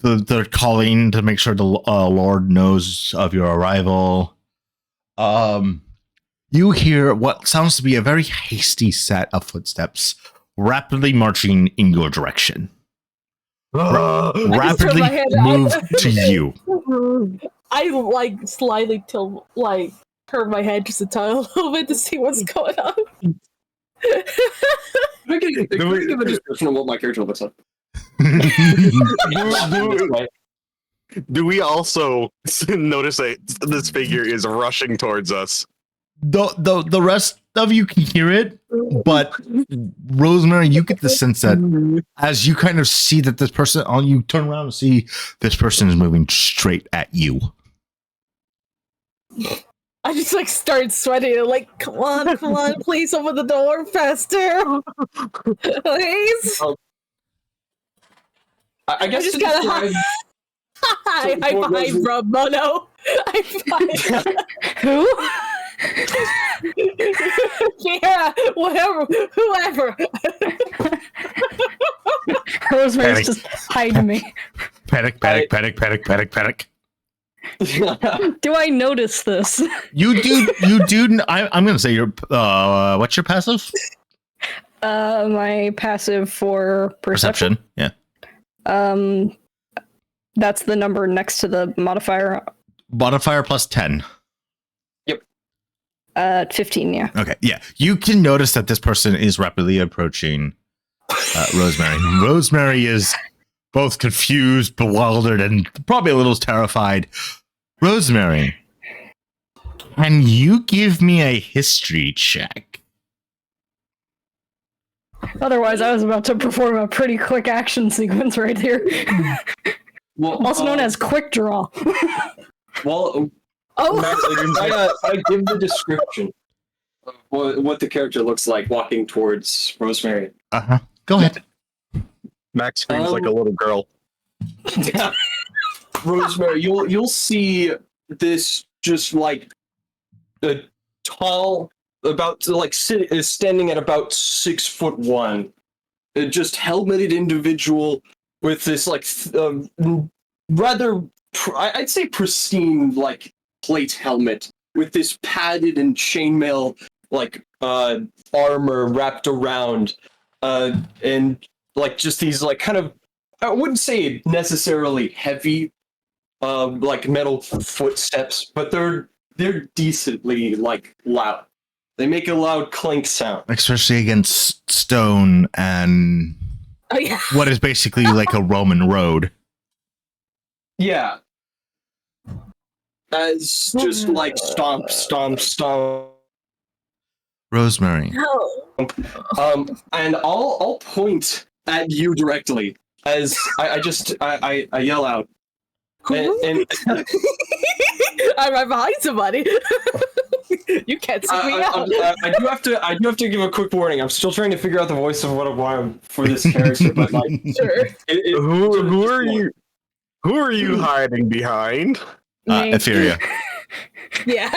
Speaker 1: they're calling to make sure the Lord knows of your arrival. You hear what sounds to be a very hasty set of footsteps rapidly marching in your direction. Rapidly
Speaker 3: my head
Speaker 1: move
Speaker 3: out.
Speaker 1: to you.
Speaker 3: I like slightly turn my head just a little bit to see what's going on.
Speaker 5: Can I give a description of what my character looks like?
Speaker 4: Do we also notice that this figure is rushing towards us?
Speaker 1: The rest of you can hear it, but Rosemary, you get the sense that as you kind of see that this person, you turn around and see this person is moving straight at you.
Speaker 3: I just like started sweating. Like, come on, please open the door faster, please.
Speaker 5: I guess
Speaker 3: just
Speaker 5: to
Speaker 3: gotta
Speaker 5: describe-
Speaker 3: I
Speaker 5: what was
Speaker 3: find
Speaker 5: it?
Speaker 3: bro, Mono. I find
Speaker 2: Who?
Speaker 3: yeah, whatever, whoever.
Speaker 2: Rosemary's
Speaker 1: Panic.
Speaker 2: just hiding me.
Speaker 1: Panic.
Speaker 2: Do I notice this?
Speaker 1: You do. I'm gonna say your. What's your passive?
Speaker 2: My passive for perception.
Speaker 1: Yeah.
Speaker 2: That's the number next to the modifier.
Speaker 1: Modifier plus 10.
Speaker 2: 15, yeah.
Speaker 1: Okay. Yeah. You can notice that this person is rapidly approaching Rosemary. Rosemary is both confused, bewildered, and probably a little terrified. Rosemary, can you give me a history check?
Speaker 2: Otherwise, I was about to perform a pretty quick action sequence right here.
Speaker 5: Well,
Speaker 2: Also known as quick draw.
Speaker 5: Well,
Speaker 3: Oh,
Speaker 5: Max, I give the description of what the character looks like walking towards Rosemary.
Speaker 1: Go ahead.
Speaker 4: Max screams like a little girl.
Speaker 5: Rosemary, you'll see this just like a tall, about to like is standing at about 6'1", just helmeted individual with this like rather I'd say pristine like plate helmet with this padded and chainmail like armor wrapped around and like just these like kind of, I wouldn't say necessarily heavy like metal footsteps, but they're decently like loud. They make a loud clink sound.
Speaker 1: Especially against stone and
Speaker 3: oh yeah.
Speaker 1: what is basically like a Roman road.
Speaker 5: Yeah. As just like stomp, stomp, stomp.
Speaker 1: Rosemary.
Speaker 3: No.
Speaker 5: And I'll point at you directly as I yell out. And
Speaker 3: I'm right behind somebody. You can't see me out.
Speaker 5: I do have to give a quick warning. I'm still trying to figure out the voice of why I'm for this character, but like,
Speaker 3: Sure.
Speaker 4: Who are you? Who are you hiding behind?
Speaker 2: Me.
Speaker 1: Etheria.
Speaker 3: Yeah.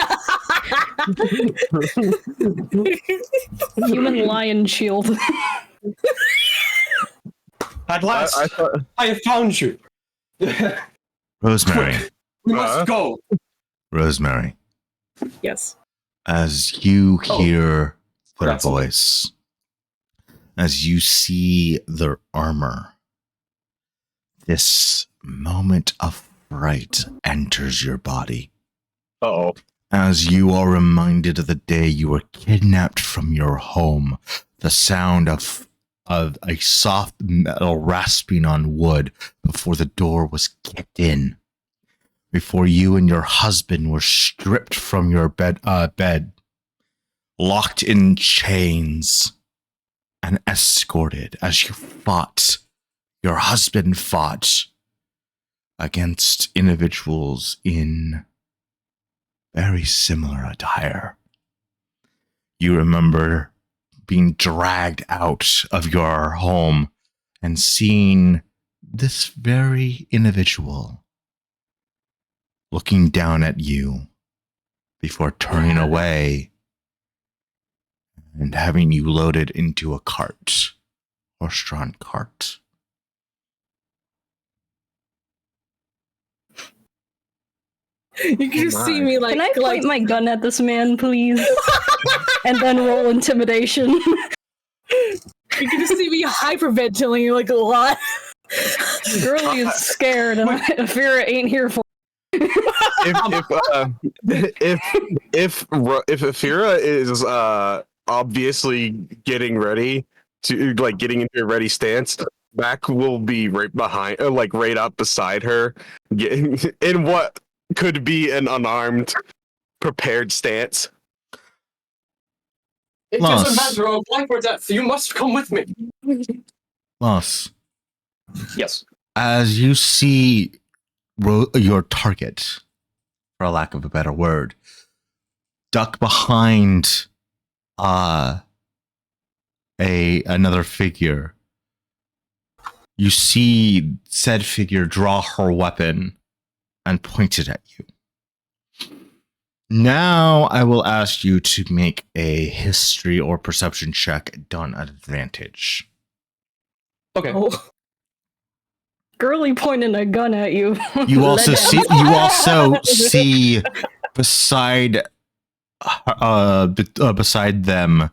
Speaker 2: Human lion shield.
Speaker 5: At last,
Speaker 4: I thought
Speaker 5: I have found you.
Speaker 1: Rosemary.
Speaker 5: We must go.
Speaker 1: Rosemary.
Speaker 3: Yes.
Speaker 1: As you hear their
Speaker 5: That's all.
Speaker 1: voice, as you see their armor, this moment of fright enters your body.
Speaker 4: Uh-oh.
Speaker 1: As you are reminded of the day you were kidnapped from your home, the sound of a soft metal rasping on wood before the door was kicked in, before you and your husband were stripped from your bed, locked in chains, and escorted as you fought. Your husband fought against individuals in very similar attire. You remember being dragged out of your home and seeing this very individual looking down at you before turning away and having you loaded into a cart, horse-drawn cart.
Speaker 3: You can just see me like.
Speaker 2: Can I point my gun at this man, please? And then roll intimidation.
Speaker 3: You can just see me hyperventilating like a lot.
Speaker 2: Girlie is scared, and Afira ain't here for.
Speaker 4: If Afira is obviously getting ready to like getting into a ready stance, Mac will be right behind, like right up beside her, getting in what could be an unarmed, prepared stance.
Speaker 5: It
Speaker 1: Loss.
Speaker 5: is a matter of life or death. You must come with me.
Speaker 1: Loss.
Speaker 5: Yes.
Speaker 1: As you see your target, for lack of a better word, duck behind another figure. You see said figure draw her weapon and point it at you. Now I will ask you to make a history or perception check done at advantage.
Speaker 5: Okay.
Speaker 3: Oh.
Speaker 2: Girly pointing a gun at you.
Speaker 1: You also
Speaker 2: Let
Speaker 1: see.
Speaker 2: him-
Speaker 1: You also see beside, beside them,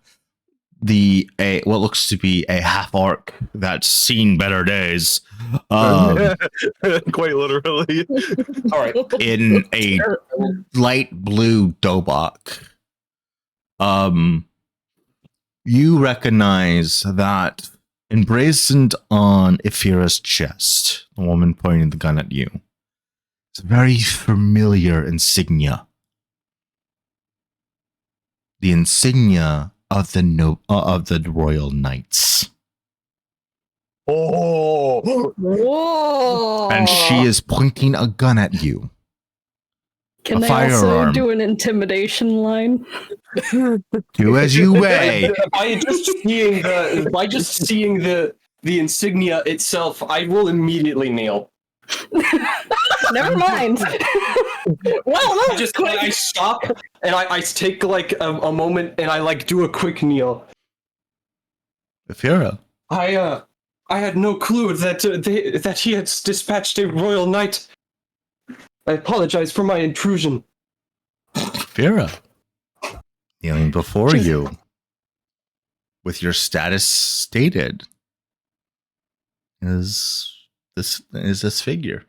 Speaker 1: what looks to be a half orc that's seen better days.
Speaker 4: Quite literally.
Speaker 5: All right.
Speaker 1: In a light blue dobok. You recognize that emblazoned on Ifira's chest, the woman pointing the gun at you, it's a very familiar insignia. The insignia of the Royal Knights.
Speaker 4: Oh,
Speaker 3: Whoa!
Speaker 1: And she is pointing a gun at you.
Speaker 2: Can
Speaker 1: A
Speaker 2: they also
Speaker 1: firearm.
Speaker 2: do an intimidation line?
Speaker 1: Do as you may.
Speaker 5: By just seeing the insignia itself, I will immediately kneel.
Speaker 2: Never mind.
Speaker 3: Wow, that was
Speaker 5: Just
Speaker 3: quick.
Speaker 5: I stop and I take like a moment and I like do a quick kneel.
Speaker 1: Ifira.
Speaker 5: I had no clue that he had dispatched a royal knight. I apologize for my intrusion.
Speaker 1: Ifira. Kneeling before you. With your status stated. Is this figure.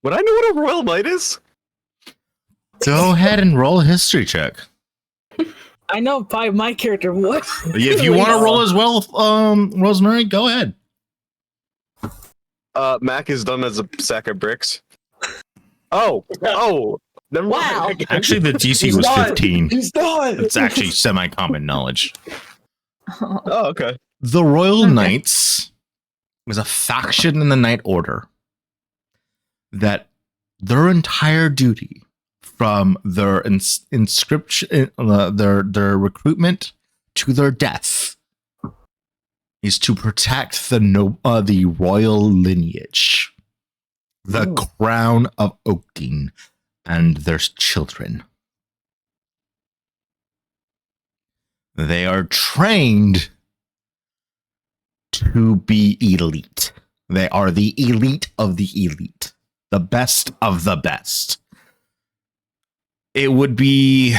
Speaker 4: would I know what a royal knight is?
Speaker 1: Go ahead and roll a history check.
Speaker 3: I know by my character what.
Speaker 1: If you want to roll as well, Rosemary, go ahead.
Speaker 4: Mac is done as a sack of bricks. Oh, never
Speaker 3: Wow.
Speaker 4: mind.
Speaker 1: Actually, the DC
Speaker 5: He's
Speaker 1: was
Speaker 5: not.
Speaker 1: 15.
Speaker 5: He's done.
Speaker 1: It's actually semi-common knowledge.
Speaker 4: Oh, okay.
Speaker 1: The Royal
Speaker 3: Okay.
Speaker 1: Knights was a faction in the Knight Order that their entire duty, from their inscription, their recruitment to their death, is to protect the royal lineage, the crown of Oakdean, and their children. They are trained to be elite. They are the elite of the elite, the best of the best. It would be,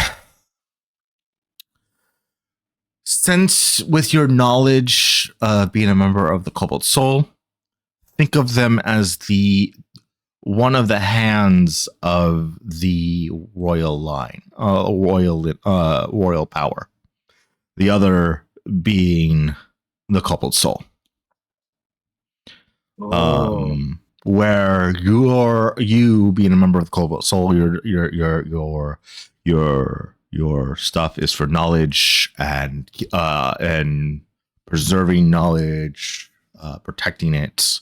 Speaker 1: since with your knowledge, being a member of the Cobalt Soul, think of them as one of the hands of the royal line, royal power. The other being the Cobalt Soul. Where you being a member of the Cobalt Soul, your stuff is for knowledge and preserving knowledge, protecting it.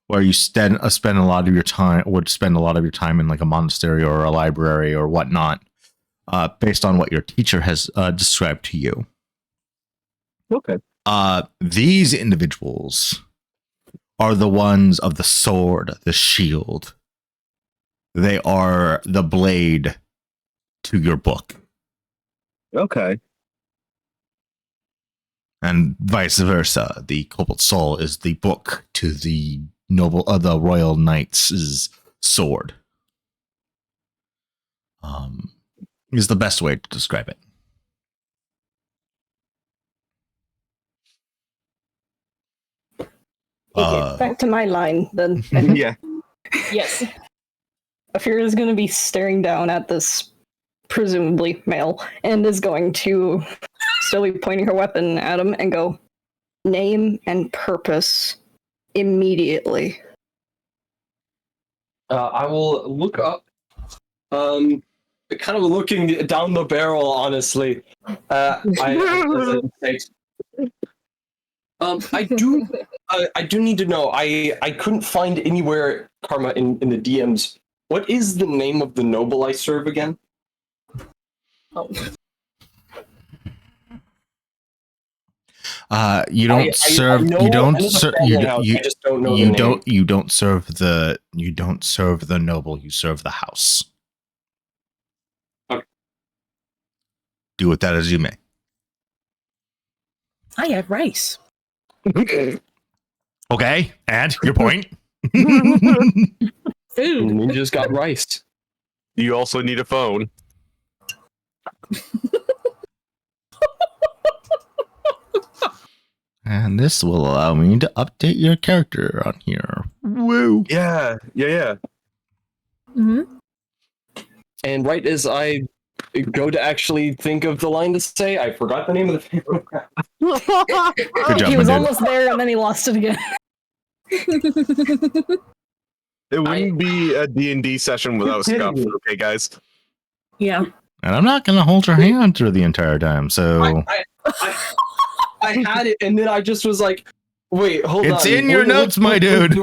Speaker 1: Where you spend a lot of your time in like a monastery or a library or whatnot, based on what your teacher has described to you.
Speaker 4: Okay.
Speaker 1: These individuals are the ones of the sword, the shield. They are the blade to your book,
Speaker 4: Okay.
Speaker 1: and vice versa. The Cobalt Soul is the book to the the Royal Knight's sword. Is the best way to describe it.
Speaker 2: Okay, back to my line then.
Speaker 4: Yeah.
Speaker 3: Yes.
Speaker 2: Afir is going to be staring down at this presumably male and is going to slowly pointing her weapon at him and go, name and purpose immediately.
Speaker 5: I will look up. Kind of looking down the barrel, honestly. I do need to know. I couldn't find anywhere, Karma, in the DMs. What is the name of the noble I serve again?
Speaker 3: Oh.
Speaker 1: You don't serve. You don't serve.
Speaker 5: I just don't know the name.
Speaker 1: You don't serve the. You don't serve the noble. You serve the house.
Speaker 5: Okay.
Speaker 1: Do with that as you may.
Speaker 3: I had rice.
Speaker 1: Okay, and your point.
Speaker 3: Food.
Speaker 5: You just got rice.
Speaker 4: You also need a phone.
Speaker 1: And this will allow me to update your character on here. Woo!
Speaker 4: Yeah.
Speaker 3: Mm-hmm.
Speaker 5: And right as I go to actually think of the line to say, I forgot the name of the
Speaker 1: Good job,
Speaker 2: He
Speaker 1: my
Speaker 2: was
Speaker 1: dude.
Speaker 2: almost there and then he lost it again.
Speaker 4: It wouldn't be a D&D session without Scuff. Okay, guys.
Speaker 3: Yeah.
Speaker 1: And I'm not going to hold your hand through the entire time. So
Speaker 5: I had it, and then I just was like, wait, hold on.
Speaker 1: it's in your notes, my dude.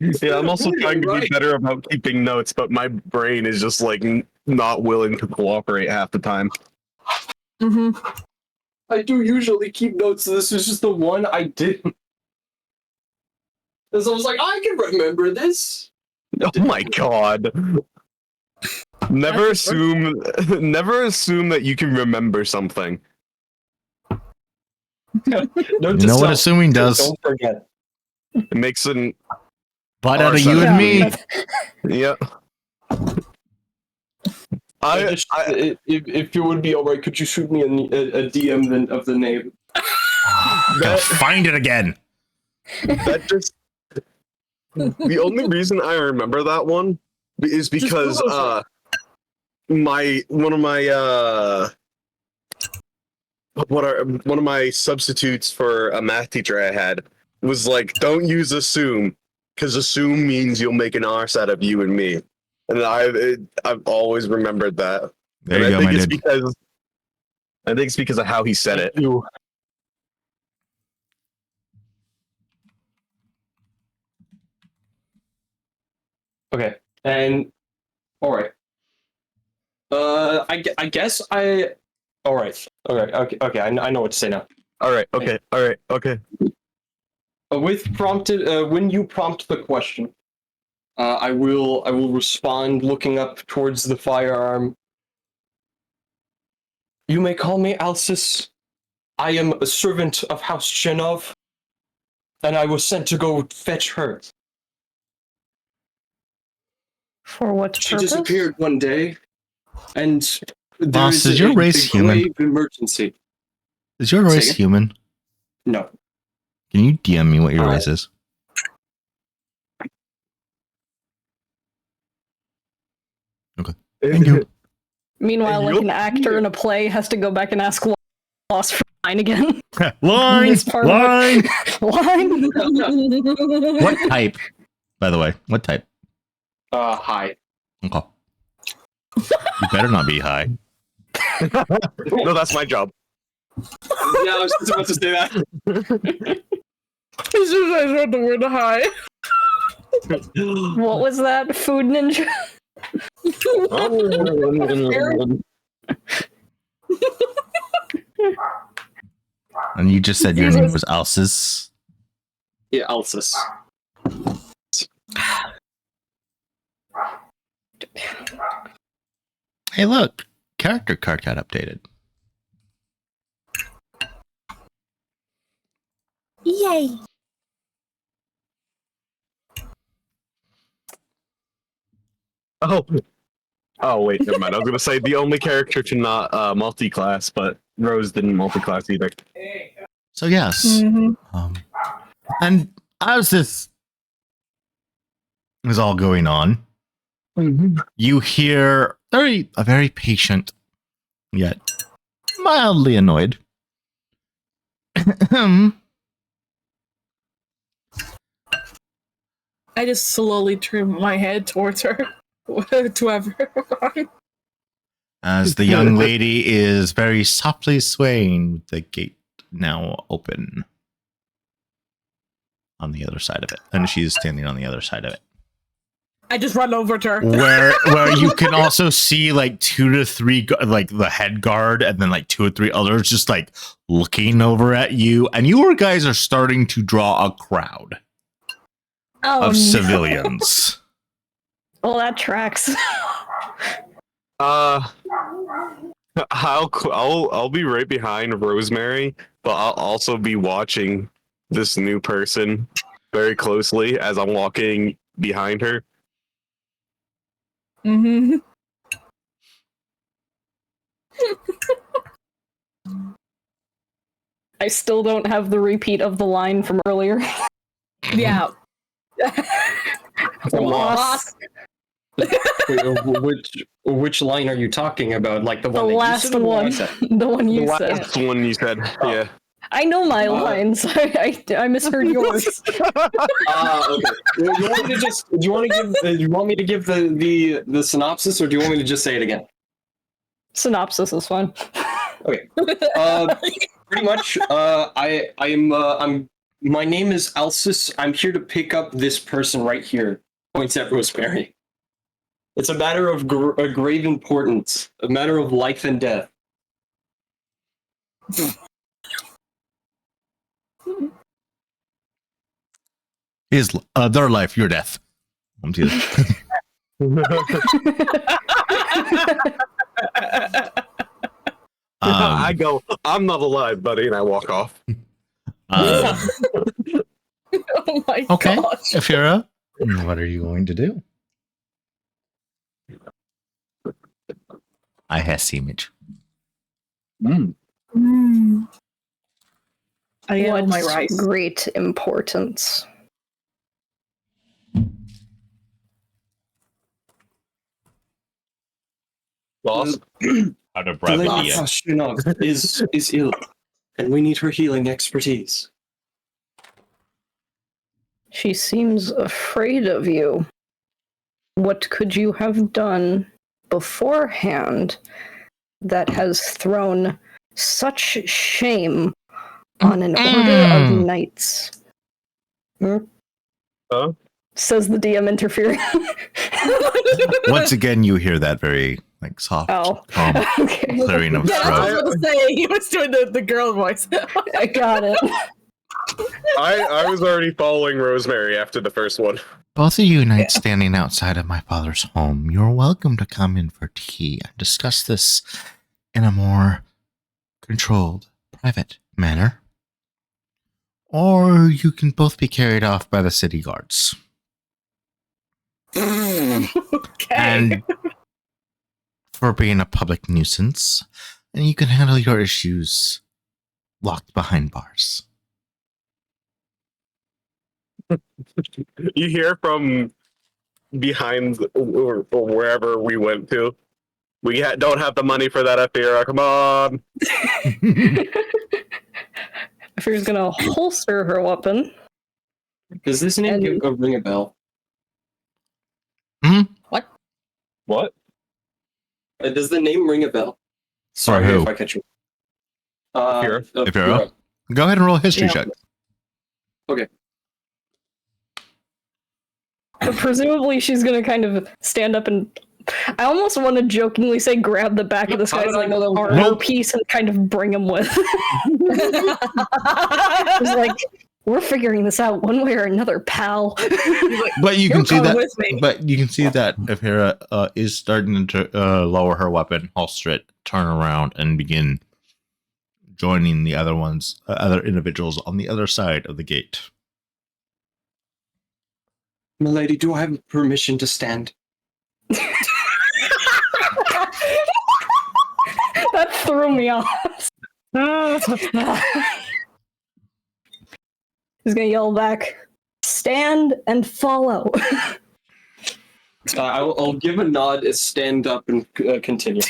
Speaker 4: Yeah, I'm also trying to be
Speaker 5: Right.
Speaker 4: better about keeping notes, but my brain is just like not willing to cooperate half the time.
Speaker 3: Mm-hmm.
Speaker 5: I do usually keep notes, so this is just the one I didn't. Because I was like, I can remember this.
Speaker 4: Oh my god. Never assume that you can remember something.
Speaker 5: Note
Speaker 1: you
Speaker 5: to
Speaker 1: know what
Speaker 5: self,
Speaker 1: assuming does?
Speaker 5: Don't forget.
Speaker 4: It makes an
Speaker 1: Butt out of you and me.
Speaker 4: yeah.
Speaker 5: If you would be alright, could you shoot me a DM then of the name?
Speaker 1: Gotta find it again.
Speaker 4: That just the only reason I remember that one is because one of my substitutes for a math teacher I had was like, don't use assume, because assume means you'll make an arse out of you and me. And I've always remembered that.
Speaker 1: There
Speaker 4: And
Speaker 1: you go, my dude.
Speaker 4: I think it's because of how he said it.
Speaker 5: You. Okay, and all right. I guess I. All right. Okay. I know what to say now.
Speaker 4: All right. Okay.
Speaker 5: With prompted, when you prompt the question, I will respond looking up towards the firearm. You may call me Alcis. I am a servant of House Chenov, and I was sent to go fetch her.
Speaker 2: For what
Speaker 5: She
Speaker 2: purpose?
Speaker 5: disappeared one day, and there
Speaker 1: Boss,
Speaker 5: is
Speaker 1: is your
Speaker 5: a
Speaker 1: race human?
Speaker 5: grave emergency.
Speaker 1: Is your
Speaker 5: Say
Speaker 1: race
Speaker 5: again?
Speaker 1: human?
Speaker 5: No.
Speaker 1: Can you DM me what your race is? Thank you.
Speaker 2: Meanwhile, like
Speaker 4: Yup.
Speaker 2: an actor in a play has to go back and ask Lost for line again.
Speaker 1: Line!
Speaker 2: This part of
Speaker 1: Line!
Speaker 2: Line?
Speaker 1: What type? By the way, what type?
Speaker 5: Hi.
Speaker 1: Okay. You better not be high.
Speaker 4: No, that's my job.
Speaker 5: Yeah, I was just about to say that.
Speaker 3: As soon as I heard the word high.
Speaker 2: What was that? Food ninja?
Speaker 1: And you just said your name was Alcis.
Speaker 5: Yeah, Alcis.
Speaker 1: Hey, look. Character card got updated.
Speaker 3: Yay.
Speaker 4: Oh wait, never mind. I was gonna say the only character to not multi-class, but Rose didn't multi-class either.
Speaker 1: So, yes.
Speaker 3: Mm-hmm.
Speaker 1: And as this is all going on, you hear a very patient, yet mildly annoyed.
Speaker 3: I just slowly turn my head towards her. To whoever.
Speaker 1: As the young lady is very softly swaying with the gate now open on the other side of it. And she's standing on the other side of it.
Speaker 3: I just run over to her.
Speaker 1: where you can also see like 2 to 3 like the head guard and then like 2 or 3 others just like looking over at you, and you guys are starting to draw a crowd of civilians.
Speaker 2: Well, that tracks.
Speaker 4: I'll be right behind Rosemary, but I'll also be watching this new person very closely as I'm walking behind her.
Speaker 3: Mm-hmm.
Speaker 2: I still don't have the repeat of the line from earlier.
Speaker 3: Yeah.
Speaker 2: Lost.
Speaker 5: Which line are you talking about? Like the
Speaker 2: The
Speaker 5: one that
Speaker 2: last
Speaker 5: you said or
Speaker 2: one.
Speaker 5: I said?
Speaker 2: The one you
Speaker 4: The
Speaker 2: said.
Speaker 4: last one you said, yeah.
Speaker 2: I know my lines. I misheard yours.
Speaker 5: Okay. Well, you want me to just? Do you want me to give the synopsis, or do you want me to just say it again?
Speaker 2: Synopsis is fun.
Speaker 5: Okay. Pretty much. I'm. My name is Alcis. I'm here to pick up this person right here. Points at Rosemary. It's a matter of grave importance. A matter of life and death.
Speaker 1: Is their life your death? I'm teasing.
Speaker 4: I go, I'm not alive, buddy, and I walk off.
Speaker 3: Oh my
Speaker 1: Okay,
Speaker 3: gosh.
Speaker 1: Afira, what are you going to do? I has image.
Speaker 3: I am
Speaker 2: What
Speaker 3: my rice.
Speaker 2: great importance.
Speaker 4: Boss,
Speaker 1: Out of
Speaker 5: The Lady
Speaker 1: brevity.
Speaker 5: Kashyanov is ill, and we need her healing expertise.
Speaker 2: She seems afraid of you. What could you have done beforehand that has thrown such shame on an order of knights?
Speaker 4: Huh?
Speaker 2: Says the DM interfering.
Speaker 1: Once again, you hear that very like soft,
Speaker 2: Oh.
Speaker 1: calm
Speaker 2: Okay.
Speaker 1: clearing of
Speaker 3: Yeah, that's what I
Speaker 1: throat.
Speaker 3: was going to say. He was doing the girl voice.
Speaker 2: I got it.
Speaker 4: I was already following Rosemary after the first one.
Speaker 1: Both of you knights standing outside of my father's home, you're welcome to come in for tea and discuss this in a more controlled, private manner. Or you can both be carried off by the city guards.
Speaker 3: Okay.
Speaker 1: And for being a public nuisance, and you can handle your issues locked behind bars.
Speaker 4: You hear from behind or wherever we went to. We don't have the money for that, Afira. Come on.
Speaker 2: Fear's gonna holster her weapon.
Speaker 5: Does this name
Speaker 2: And-
Speaker 5: ring a bell?
Speaker 4: What?
Speaker 5: Does the name ring a bell? Sorry
Speaker 1: who?
Speaker 5: if I catch you.
Speaker 4: Afira.
Speaker 1: Afira? Go ahead and roll a history
Speaker 5: Yeah.
Speaker 1: check.
Speaker 2: Presumably, she's gonna kind of stand up and. I almost want to jokingly say grab the back of this
Speaker 5: How
Speaker 2: guy's
Speaker 5: did I
Speaker 2: like
Speaker 5: know that was
Speaker 2: armor
Speaker 1: Nope.
Speaker 2: piece and kind of bring him with. It's like we're figuring this out one way or another, pal.
Speaker 1: But you
Speaker 3: You're
Speaker 1: can see
Speaker 3: coming
Speaker 1: that.
Speaker 3: with me.
Speaker 1: But you can see that Afira is starting to lower her weapon, holster it, turn around, and begin joining the other ones, other individuals on the other side of the gate.
Speaker 5: Milady, do I have permission to stand?
Speaker 2: That threw me off. He's gonna yell back, "Stand and follow."
Speaker 5: I'll give a nod, stand up, and continue.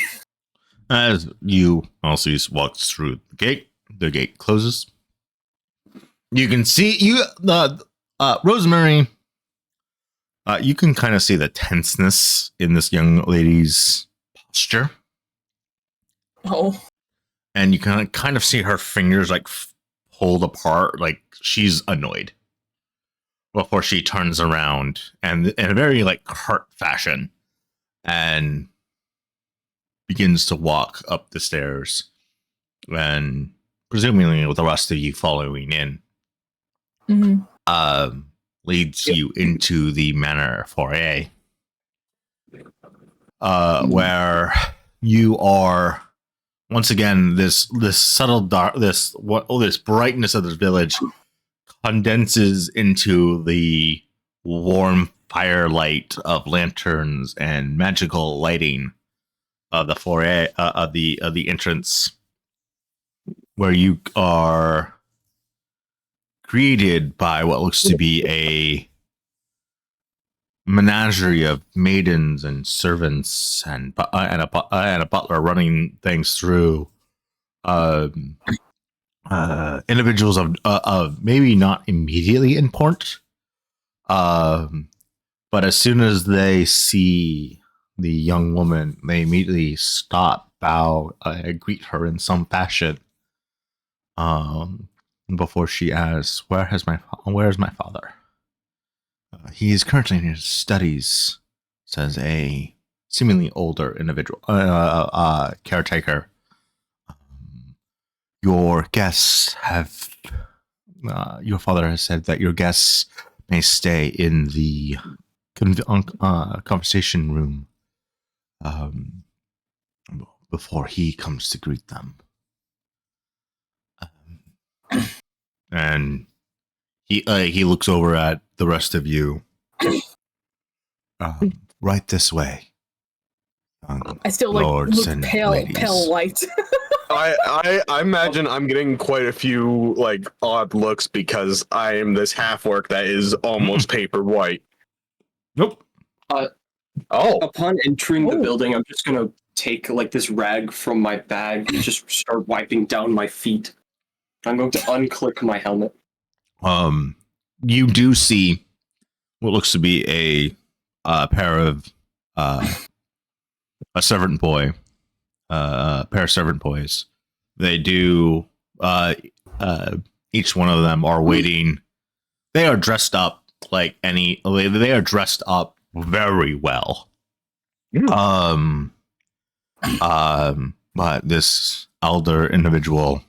Speaker 1: As you also walks through the gate closes. You can see Rosemary. You can kind of see the tenseness in this young lady's posture,
Speaker 3: Oh.
Speaker 1: and you can kind of see her fingers like pulled apart, like she's annoyed. before she turns around and in a very like cart fashion and begins to walk up the stairs, and presumably with the rest of you following in, leads you into the manor foyer, where you are once again. This subtle dark, this brightness of the village condenses into the warm firelight of lanterns and magical lighting of the foyer, of the entrance, where you are greeted by what looks to be a menagerie of maidens and servants and a butler running things through. Individuals of maybe not immediately import, but as soon as they see the young woman, they immediately stop, bow, greet her in some fashion. Before she asks, "Where is my father?" He is currently in his studies," says a seemingly older individual, caretaker. Your guests have. Your father has said that your guests may stay in the conversation room before he comes to greet them. And he looks over at the rest of you. Right this way.
Speaker 3: I still like
Speaker 1: lords
Speaker 3: look
Speaker 1: and
Speaker 3: pale
Speaker 1: ladies.
Speaker 3: white.
Speaker 4: I imagine I'm getting quite a few like odd looks because I am this half orc that is almost paper white.
Speaker 1: Nope.
Speaker 5: Upon entering the building, I'm just gonna take like this rag from my bag and just start wiping down my feet. I'm going to unclick my helmet.
Speaker 1: You do see what looks to be a pair of a servant boy, pair of servant boys. They do. Each one of them are waiting. They are dressed up like any. They are dressed up very well. But this elder individual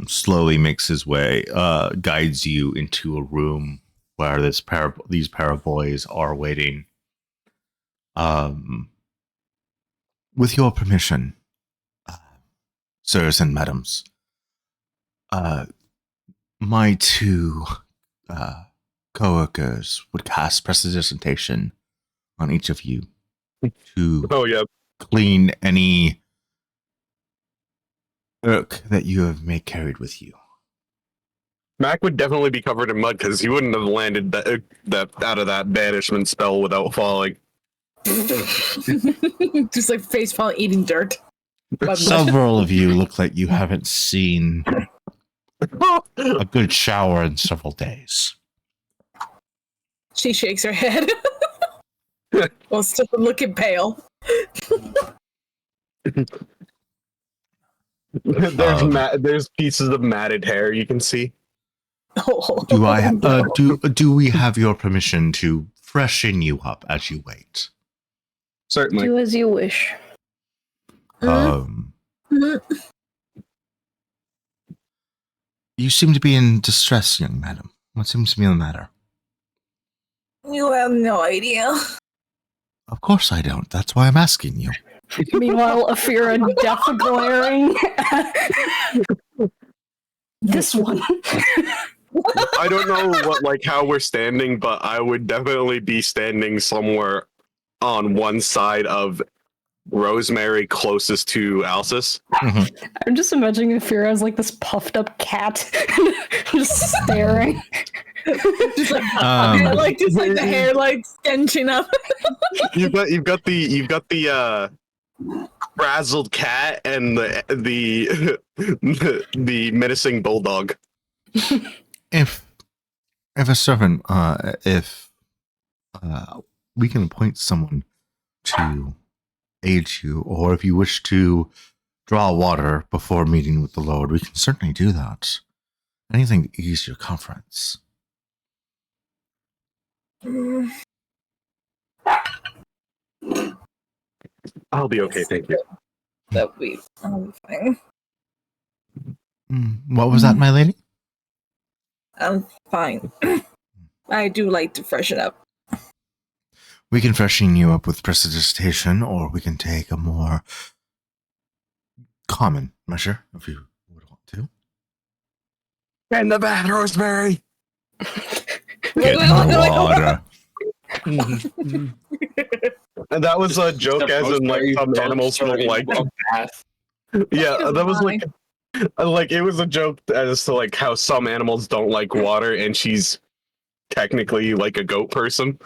Speaker 1: slowly makes his way, guides you into a room where these pair of boys are waiting. With your permission, sirs and madams, my two co-workers would cast prestidigitation on each of you to clean any irk that you have carried with you.
Speaker 4: Mac would definitely be covered in mud because he wouldn't have landed that out of that banishment spell without falling.
Speaker 3: Just like facepalm eating dirt.
Speaker 1: Several of you look like you haven't seen a good shower in several days.
Speaker 3: She shakes her head. While still looking pale.
Speaker 4: There's pieces of matted hair you can see.
Speaker 1: Do we have your permission to freshen you up as you wait?
Speaker 4: Certainly.
Speaker 2: Do as you wish.
Speaker 1: You seem to be in distress, young madam. What seems to be the matter?
Speaker 3: You have no idea.
Speaker 1: Of course I don't. That's why I'm asking you.
Speaker 2: Meanwhile, Afira death glaring. This one.
Speaker 4: I don't know how we're standing, but I would definitely be standing somewhere on one side of Rosemary closest to Alcis.
Speaker 2: I'm just imagining Afira as like this puffed up cat, just staring.
Speaker 3: Just like the hair like stenching up.
Speaker 4: you've got the frazzled cat and the menacing bulldog.
Speaker 1: If a servant, we can appoint someone to aid you, or if you wish to draw water before meeting with the Lord, we can certainly do that. Anything to ease your conference.
Speaker 3: Mm,
Speaker 4: I'll be okay, thank you.
Speaker 3: That'll be fine.
Speaker 1: What was that, my lady?
Speaker 3: I'm fine. I do like to freshen up.
Speaker 1: We can freshen you up with prestidigitation, or we can take a more common measure if you would want to.
Speaker 4: And the bath, Rosemary.
Speaker 1: Get more water.
Speaker 4: And that was a joke, as in like some animals don't like. Yeah, that was like it was a joke as to like how some animals don't like water, and she's technically like a goat person.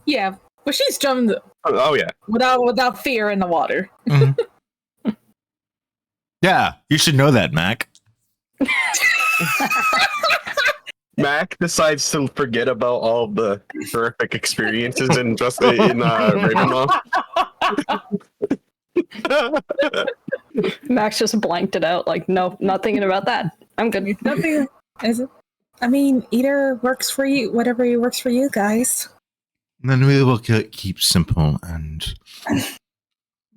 Speaker 3: Yeah, but she's jumped
Speaker 4: Oh yeah.
Speaker 3: without fear in the water.
Speaker 1: Mhm. Yeah, you should know that, Mac.
Speaker 4: Mac decides to forget about all the horrific experiences in Ravenloft.
Speaker 2: Max just blanked it out. Like, no, not thinking about that. I'm good.
Speaker 3: Nothing. I mean, either works for you, whatever works for you guys.
Speaker 1: Then we will keep simple and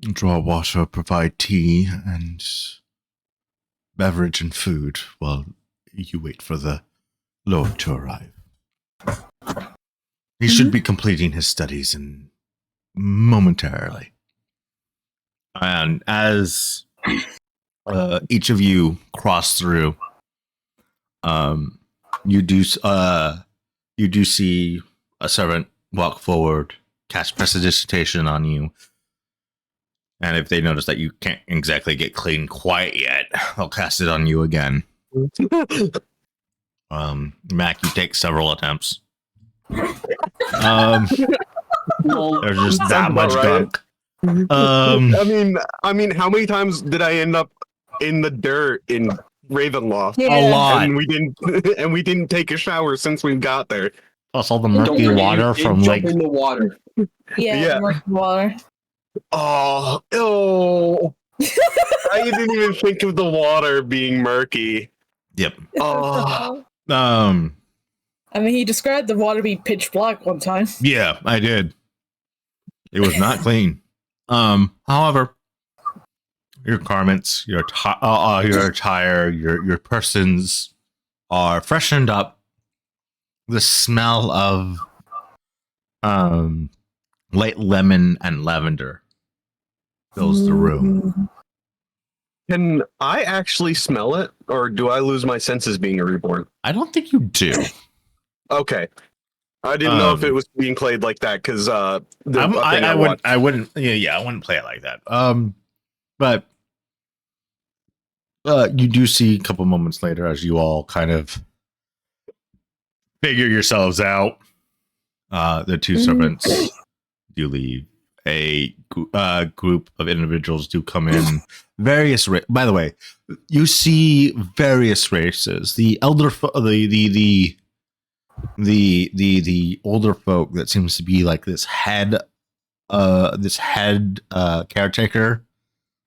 Speaker 1: draw water, provide tea and beverage and food while you wait for the Lord to arrive. He should be completing his studies momentarily. And as each of you cross through, you do see a servant walk forward, cast prestidigitation on you, and if they notice that you can't exactly get clean quite yet, they'll cast it on you again. Mac, you take several attempts. There's just that much gunk.
Speaker 4: I mean, how many times did I end up in the dirt in Ravenloft?
Speaker 1: A lot.
Speaker 4: And we didn't take a shower since we got there.
Speaker 1: Plus all the murky water from
Speaker 5: jump
Speaker 1: like
Speaker 5: in the water.
Speaker 4: Yeah.
Speaker 3: Water.
Speaker 4: Oh, ew. I didn't even think of the water being murky.
Speaker 1: Yep.
Speaker 4: Oh,
Speaker 3: I mean, he described the water being pitch black one time.
Speaker 1: Yeah, I did. It was not clean. However, your garments, your attire, your persons are freshened up. The smell of light lemon and lavender fills the room.
Speaker 4: can I actually smell it, or do I lose my senses being a reborn?
Speaker 1: I don't think you do.
Speaker 4: Okay, I didn't know if it was being played like that because
Speaker 1: I wouldn't play it like that. But you do see a couple moments later as you all kind of figure yourselves out. The two servants do leave. A group of individuals do come in. Various by the way, you see various races. The elder, the older folk that seems to be like this head caretaker,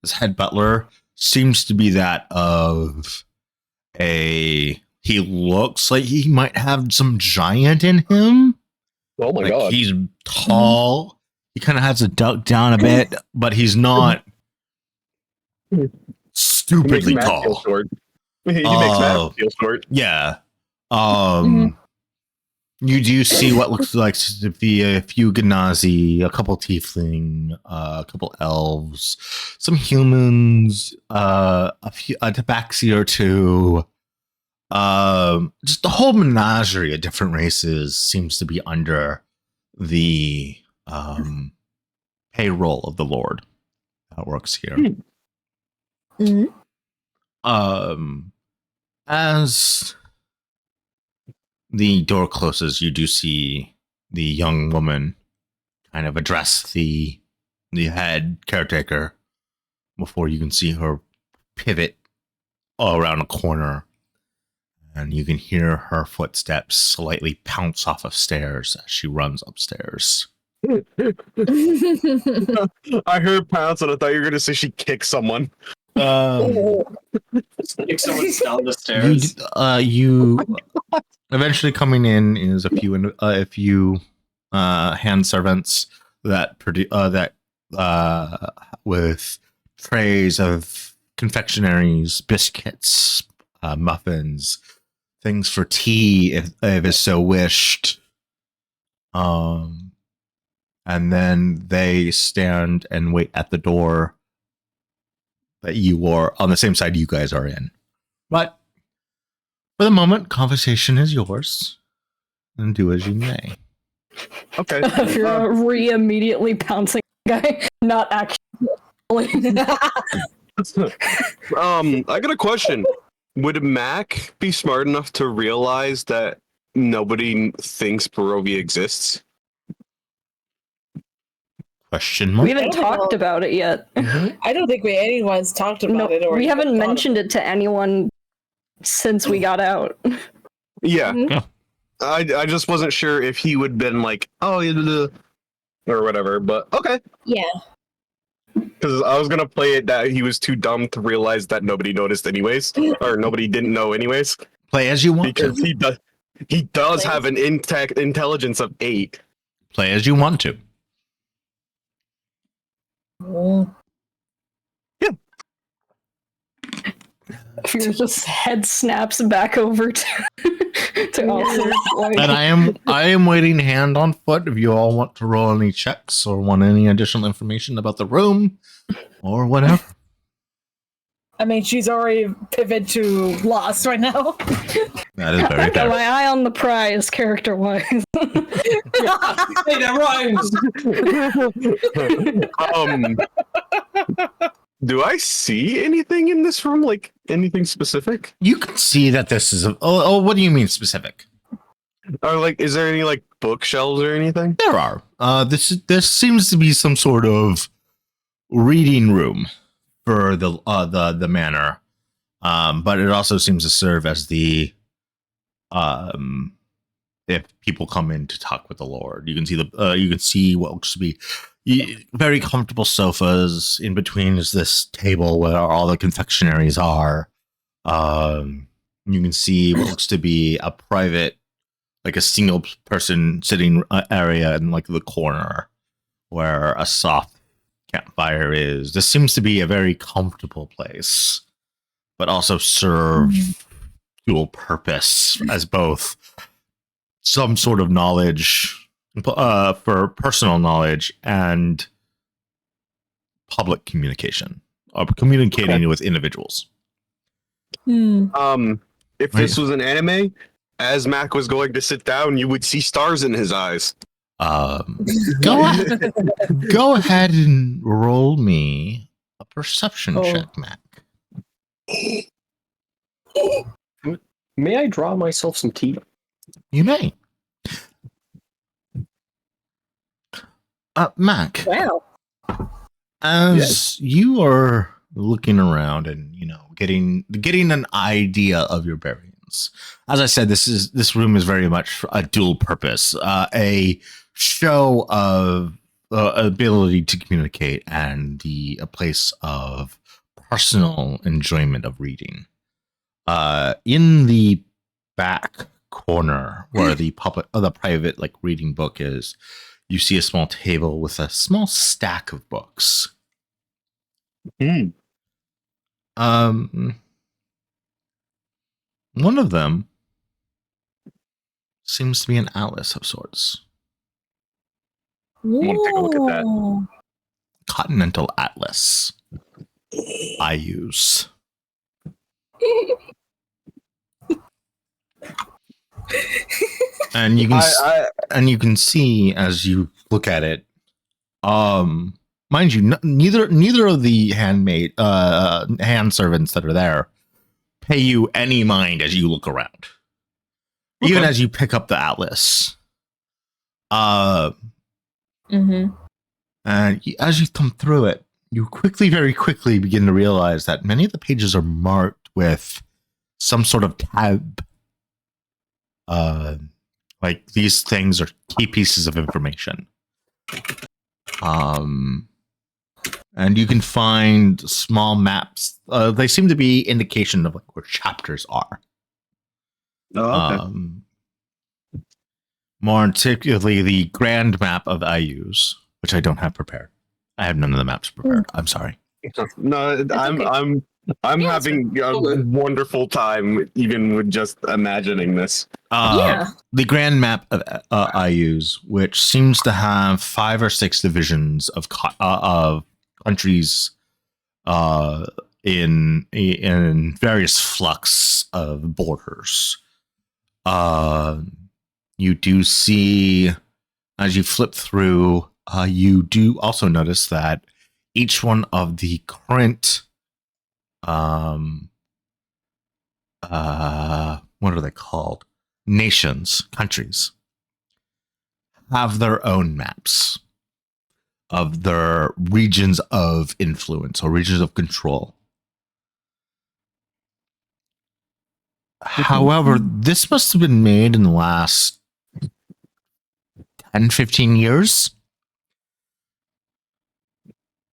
Speaker 1: this head butler, seems to be that of he looks like he might have some giant in him.
Speaker 4: Oh my
Speaker 1: like
Speaker 4: god,
Speaker 1: he's tall. He kind of has to duck down a bit, but he's not stupidly tall.
Speaker 4: He makes Matt feel short.
Speaker 1: Yeah. You do see what looks like to be a few Gnazi, a couple tiefling, a couple elves, some humans, a tabaxi or two. Just the whole menagerie of different races seems to be under the payroll of the Lord. That works here. As the door closes, you do see the young woman kind of address the head caretaker before you can see her pivot all around a corner, and you can hear her footsteps slightly pounce off of stairs as she runs upstairs.
Speaker 4: I heard pounce and I thought you were going to say she kicked someone.
Speaker 5: If someone's down the
Speaker 1: you
Speaker 5: stairs.
Speaker 1: you eventually coming in is a few hand servants that with trays of confectionaries, biscuits, muffins, things for tea if is so wished. And then they stand and wait at the door that you are on the same side you guys are in. But for the moment, conversation is yours, and do as you may.
Speaker 4: Okay.
Speaker 2: If you're immediately pouncing the guy, not actually.
Speaker 4: I got a question. Would Mac be smart enough to realize that nobody thinks Barovia exists?
Speaker 1: Question
Speaker 2: We
Speaker 1: mark?
Speaker 2: haven't
Speaker 3: I don't
Speaker 2: talked
Speaker 3: know.
Speaker 2: about it yet.
Speaker 3: I don't think anyone's talked about
Speaker 2: No,
Speaker 3: it. Or
Speaker 2: we
Speaker 3: even
Speaker 2: haven't
Speaker 3: thought
Speaker 2: mentioned it to anyone since we got out.
Speaker 4: Yeah.
Speaker 3: Mhm.
Speaker 4: I just wasn't sure if he would been like, oh, yeah, or whatever, but okay.
Speaker 3: Yeah.
Speaker 4: Because I was gonna play it that he was too dumb to realize that nobody noticed anyways, or nobody didn't know anyways,
Speaker 1: Play as you want
Speaker 4: because
Speaker 1: to.
Speaker 4: he does have an intact intelligence of 8.
Speaker 1: Play as you want to.
Speaker 3: Mm.
Speaker 2: Fear just head snaps back over to Ulcer. Like,
Speaker 1: And I am waiting hand on foot if you all want to roll any checks or want any additional information about the room or whatever.
Speaker 3: I mean, she's already pivoted to Lost right now.
Speaker 1: That is very
Speaker 2: I've got
Speaker 1: fair.
Speaker 2: my eye on the prize, character-wise.
Speaker 5: Hey, that rhymes.
Speaker 4: Do I see anything in this room? Like anything specific?
Speaker 1: You can see that this is what do you mean specific?
Speaker 4: Or like, is there any like bookshelves or anything?
Speaker 1: There are. This seems to be some sort of reading room for the manor. But it also seems to serve as the if people come in to talk with the Lord. You can see what looks to be very comfortable sofas. In between is this table where all the confectionaries are. You can see what looks to be a private, like a single person sitting area in like the corner where a soft campfire is. This seems to be a very comfortable place, but also serve dual purpose as both some sort of knowledge for personal knowledge and public communication, or communicating with individuals.
Speaker 4: If this was an anime, as Mac was going to sit down, you would see stars in his eyes.
Speaker 1: Go ahead and roll me a perception check, Mac.
Speaker 5: May I draw myself some tea?
Speaker 1: You may. Mac,
Speaker 3: Wow.
Speaker 1: as you are looking around and getting an idea of your bearings, as I said, this room is very much a dual purpose, a show of ability to communicate and a place of personal enjoyment of reading. In the back corner where the private like reading book is, you see a small table with a small stack of books. One of them seems to be an atlas of sorts.
Speaker 4: wanna take a look at that.
Speaker 3: Ooh.
Speaker 1: Continental Atlas. I use. And you can and you can see as you look at it, mind you, neither of the hand servants that are there pay you any mind as you look around, even as you pick up the atlas. And as you thumb through it, you very quickly begin to realize that many of the pages are marked with some sort of tab. Like these things are key pieces of information. And you can find small maps. They seem to be indication of like where chapters are.
Speaker 4: Oh, okay.
Speaker 1: More particularly the grand map of Ayus, which I don't have prepared. I have none of the maps prepared. I'm sorry.
Speaker 4: No, I'm
Speaker 3: okay.
Speaker 4: I'm
Speaker 3: Yeah,
Speaker 4: having a wonderful time even with just imagining this.
Speaker 3: Yeah.
Speaker 1: The grand map of Ayus, which seems to have 5 or 6 divisions of countries in various flux of borders. You do see, as you flip through, you do also notice that each one of the current what are they called? Nations, countries, have their own maps of their regions of influence or regions of control. However, this must have been made in the last 10, 15 years.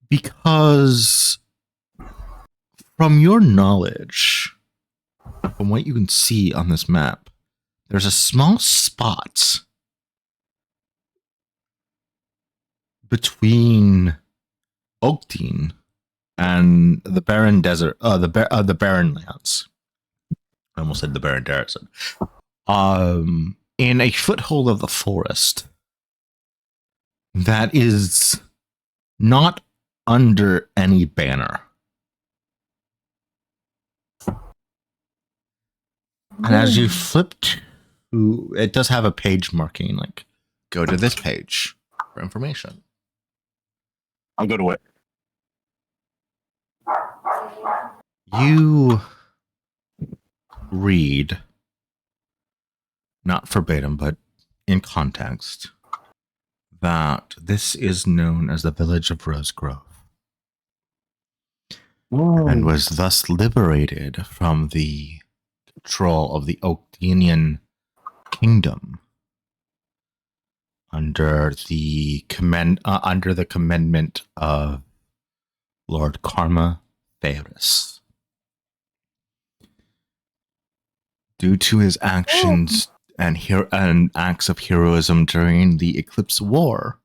Speaker 1: Because from your knowledge, from what you can see on this map, there's a small spot between Oakteen and the Barren Desert, the Barren Lands. I almost said the Barren Desert. In a foothold of the forest that is not under any banner. And as you flip to, it does have a page marking, like, go to this page for information.
Speaker 4: I'll go to it.
Speaker 1: You read, not verbatim, but in context, that this is known as the village of Rose Grove. And was thus liberated from the control of the Oakteenian kingdom under the commandment of Lord Karma Ferris. Due to his actions and acts of heroism during the Eclipse War,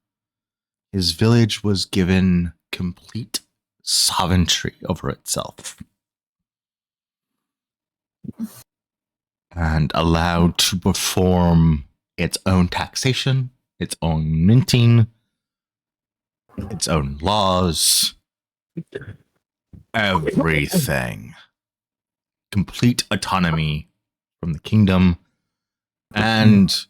Speaker 1: his village was given complete sovereignty over itself and allowed to perform its own taxation, its own minting, its own laws, everything. Complete autonomy from the kingdom, and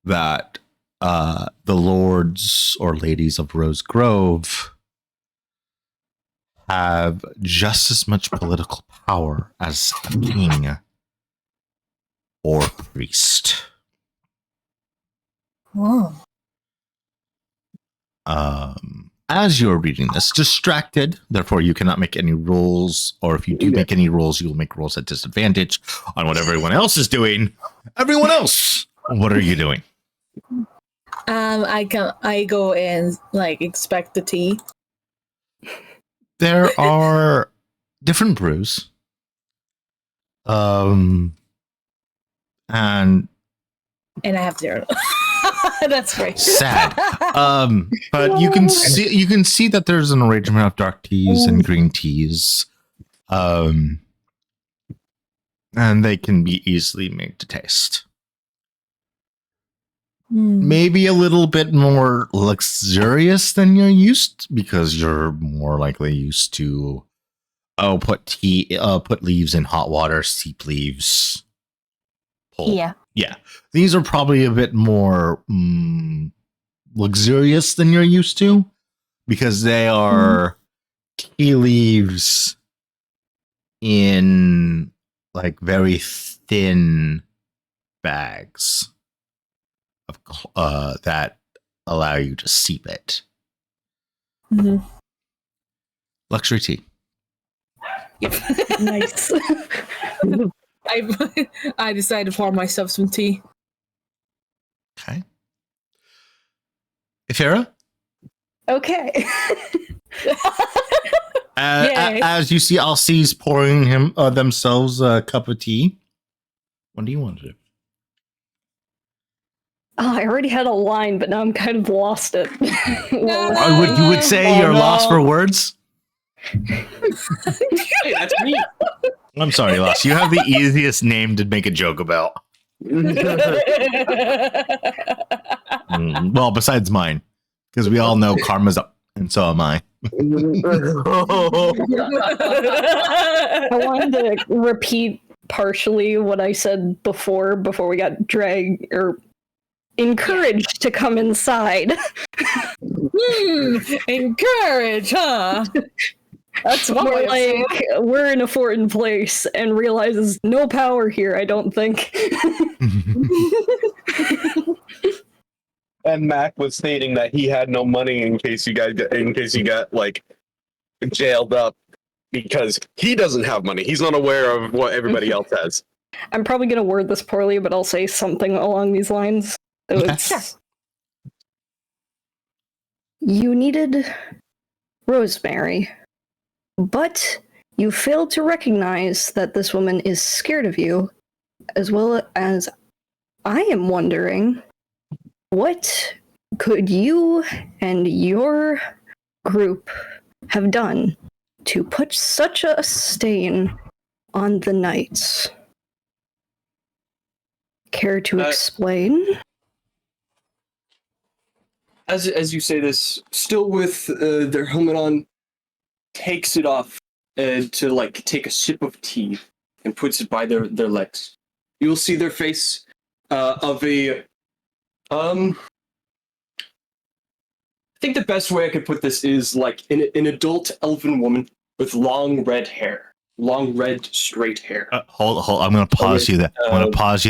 Speaker 1: that the lords or ladies of Rose Grove have just as much political power as a king or priest.
Speaker 3: Oh.
Speaker 1: As you're reading this, distracted, therefore you cannot make any rolls, or if you do make any rolls, you'll make rolls at disadvantage on what everyone else is doing. Everyone else, what are you doing?
Speaker 3: I go and like expect the tea.
Speaker 1: There are different brews. And
Speaker 3: I have 0. That's great.
Speaker 1: Sad. But you can see that there's an arrangement of dark teas and green teas. And they can be easily made to taste. Maybe a little bit more luxurious than you're used, because you're more likely used to put leaves in hot water, steep leaves. Pull. Yeah. These are probably a bit more luxurious than you're used to, because they are tea leaves in like very thin bags of that allow you to seep it.
Speaker 3: Mm-hmm.
Speaker 1: Luxury tea.
Speaker 3: Yep.
Speaker 2: Nice.
Speaker 3: I decided to pour myself some tea.
Speaker 1: Okay. Ifera?
Speaker 2: Okay.
Speaker 3: Yay.
Speaker 1: As you see, Alcys pouring themselves a cup of tea. What do you want to do?
Speaker 2: Oh, I already had a line, but now I'm kind of lost it.
Speaker 1: You would say you're lost for words?
Speaker 5: Hey, that's me.
Speaker 1: I'm sorry, Lost. You have the easiest name to make a joke about. Well, besides mine, because we all know karma's up, and so am I.
Speaker 2: I wanted to repeat partially what I said before we got dragged or encouraged to come inside.
Speaker 3: Encourage, huh? That's one way
Speaker 2: More
Speaker 3: of saying
Speaker 2: like we're in a foreign place and realizes no power here, I don't think.
Speaker 4: And Mac was stating that he had no money in case you got like jailed up because he doesn't have money. He's not aware of what everybody else has.
Speaker 2: I'm probably going to word this poorly, but I'll say something along these lines. So it's, you needed Rosemary, but you failed to recognize that this woman is scared of you, as well as I am wondering, what could you and your group have done to put such a stain on the Knights? Care to explain?
Speaker 5: As you say this, still with their helmet on, takes it off to like take a sip of tea and puts it by their legs. You'll see their face of a I think the best way I could put this is like an adult elven woman with long red hair, long red straight hair.
Speaker 1: Hold. I'm going to pause you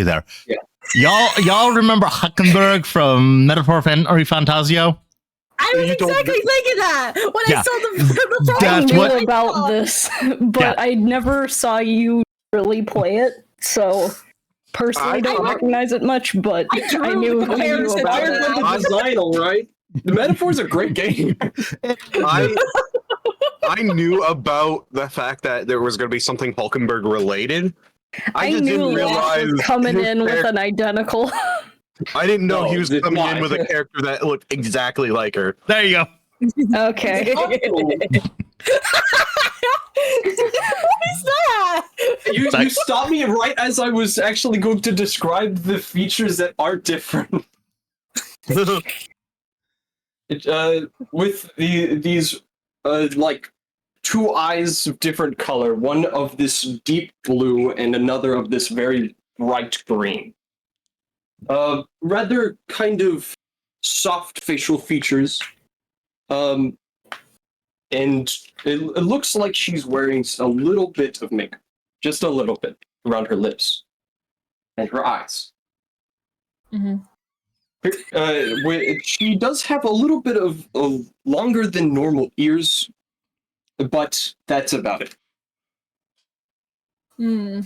Speaker 1: there.
Speaker 5: Yeah.
Speaker 1: Y'all remember Huckenberg from Metaphor or Fantasio?
Speaker 3: I was exactly thinking that when
Speaker 1: Yeah.
Speaker 3: I saw the
Speaker 2: I
Speaker 1: That's
Speaker 2: knew
Speaker 1: what-
Speaker 2: about this, but
Speaker 1: Yeah.
Speaker 2: I never saw you really play it, so personally
Speaker 4: I
Speaker 2: don't recognize it much, but
Speaker 3: I drew
Speaker 2: I knew
Speaker 3: the
Speaker 2: who knew
Speaker 3: comparison
Speaker 2: about
Speaker 5: Inspired
Speaker 2: it.
Speaker 5: by the design, all right. The metaphor's a great game.
Speaker 4: I knew about the fact that there was going to be something Hulkenberg related. I just
Speaker 2: knew
Speaker 4: didn't
Speaker 2: Lost
Speaker 4: realize
Speaker 2: was coming
Speaker 4: his
Speaker 2: in with
Speaker 4: character-
Speaker 2: an identical.
Speaker 4: I didn't know
Speaker 5: No,
Speaker 4: he was
Speaker 5: it's
Speaker 4: coming
Speaker 5: not.
Speaker 4: in with a character that looked exactly like her.
Speaker 1: There you go.
Speaker 2: Okay.
Speaker 3: what is that?
Speaker 5: You stopped me right as I was actually going to describe the features that are different. With these like two eyes of different color, one of this deep blue and another of this very bright green. Rather kind of soft facial features. And it looks like she's wearing a little bit of makeup, just a little bit around her lips and her eyes.
Speaker 3: Mhm.
Speaker 5: She does have a little bit of longer than normal ears, but that's about it.
Speaker 3: Hmm.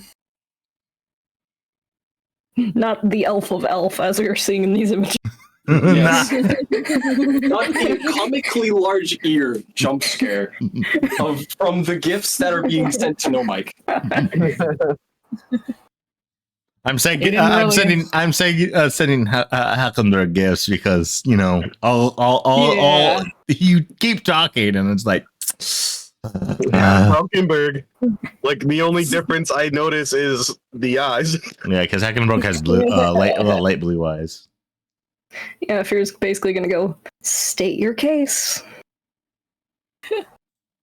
Speaker 2: Not the elf of elf, as we are seeing in these images.
Speaker 5: Yes. Not a comically large ear jump scare from the gifts that are being sent to No Mike.
Speaker 1: I'm saying
Speaker 3: It didn't
Speaker 1: I'm
Speaker 3: really-
Speaker 1: sending Huckenberg gifts because all you keep talking and it's like
Speaker 4: Hulkenberg. Like the only difference I notice is the eyes.
Speaker 1: yeah, because Huckenberg has blue, light blue eyes.
Speaker 2: Yeah, Fear's basically gonna go, state your case.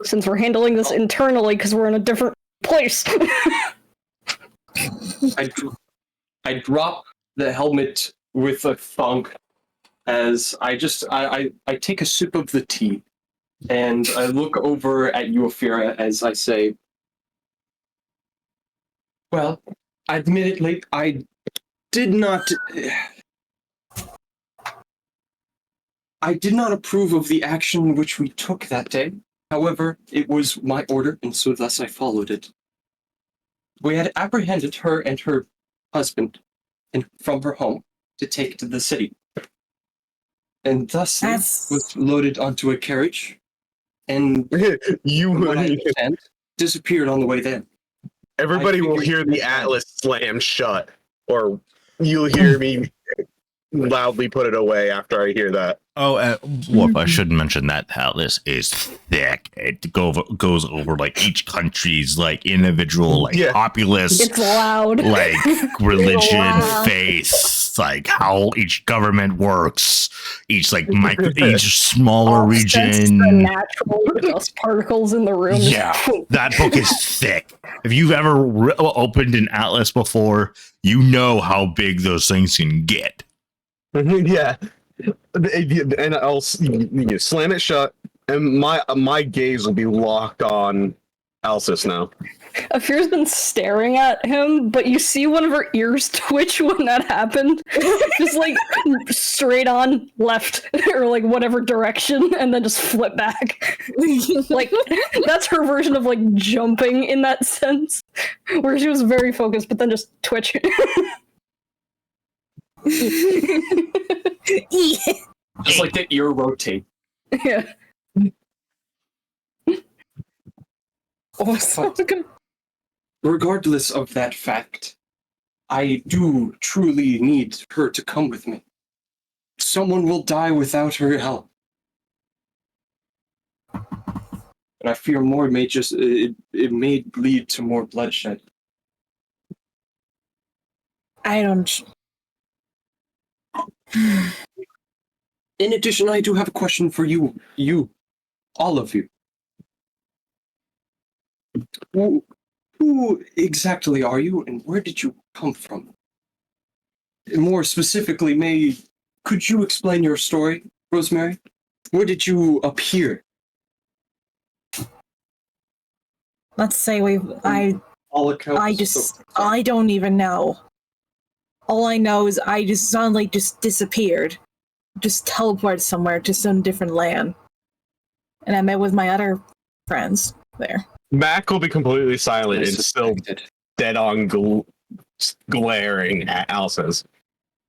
Speaker 2: Since we're handling this internally because we're in a different place.
Speaker 5: I drop the helmet with a thunk as I take a sip of the tea and I look over at you, Ophira, as I say, well, admittedly, I did not approve of the action which we took that day. However, it was my order, and so thus I followed it. We had apprehended her and her husband from her home to take to the city. and thus
Speaker 3: That's-
Speaker 5: was loaded onto a carriage, and
Speaker 4: You
Speaker 5: what I understand, disappeared on the way there.
Speaker 4: everybody
Speaker 5: I
Speaker 4: will
Speaker 5: figured
Speaker 4: hear the
Speaker 5: that out.
Speaker 4: atlas slam shut, or you'll hear me loudly put it away after I hear that.
Speaker 1: Oh, Wolf, I should mention that atlas is thick. It goes over like each country's like individual like
Speaker 4: Yeah.
Speaker 1: populace,
Speaker 2: It's loud.
Speaker 1: like religion,
Speaker 2: Wow.
Speaker 1: faith, like how each government works, each like each smaller
Speaker 2: Offsets the
Speaker 1: region.
Speaker 2: natural dust particles in the room.
Speaker 1: Yeah, that book is thick. If you've ever opened an atlas before, you know how big those things can get.
Speaker 4: Yeah, and I'll you slam it shut, and my gaze will be locked on Alcis now.
Speaker 2: Afir's been staring at him, but you see one of her ears twitch when that happened. Just like straight on left or like whatever direction, and then just flip back. Like that's her version of like jumping in that sense, where she was very focused, but then just twitch.
Speaker 5: Just like the ear rotate.
Speaker 2: Yeah.
Speaker 5: Regardless of that fact, I do truly need her to come with me. Someone will die without her help. And I fear more may just it may lead to more bloodshed.
Speaker 3: I don't.
Speaker 5: In addition, I do have a question for you, all of you. Who exactly are you, and where did you come from? More specifically, could you explain your story, Rosemary? Where did you appear?
Speaker 3: Let's say
Speaker 5: All accounts.
Speaker 3: I don't even know. All I know is I just suddenly just disappeared. Just teleported somewhere to some different land. And I met with my other friends there.
Speaker 4: Mac will be completely silent
Speaker 5: I
Speaker 4: and still
Speaker 5: suspected.
Speaker 4: dead on glaring at Alcis.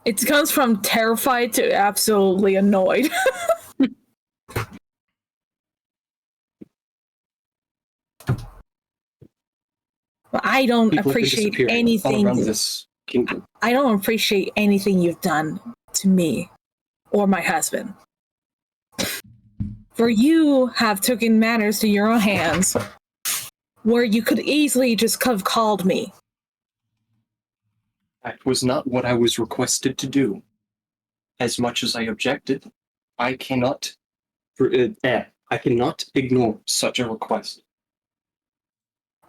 Speaker 3: It comes from terrified to absolutely annoyed. But I don't
Speaker 5: People have been
Speaker 3: appreciate
Speaker 5: disappearing all
Speaker 3: anything.
Speaker 5: around this kingdom.
Speaker 3: I don't appreciate anything you've done to me or my husband. For you have taken matters to your own hands, where you could easily just have called me.
Speaker 5: That was not what I was requested to do. As much as I objected, I cannot ignore such a request.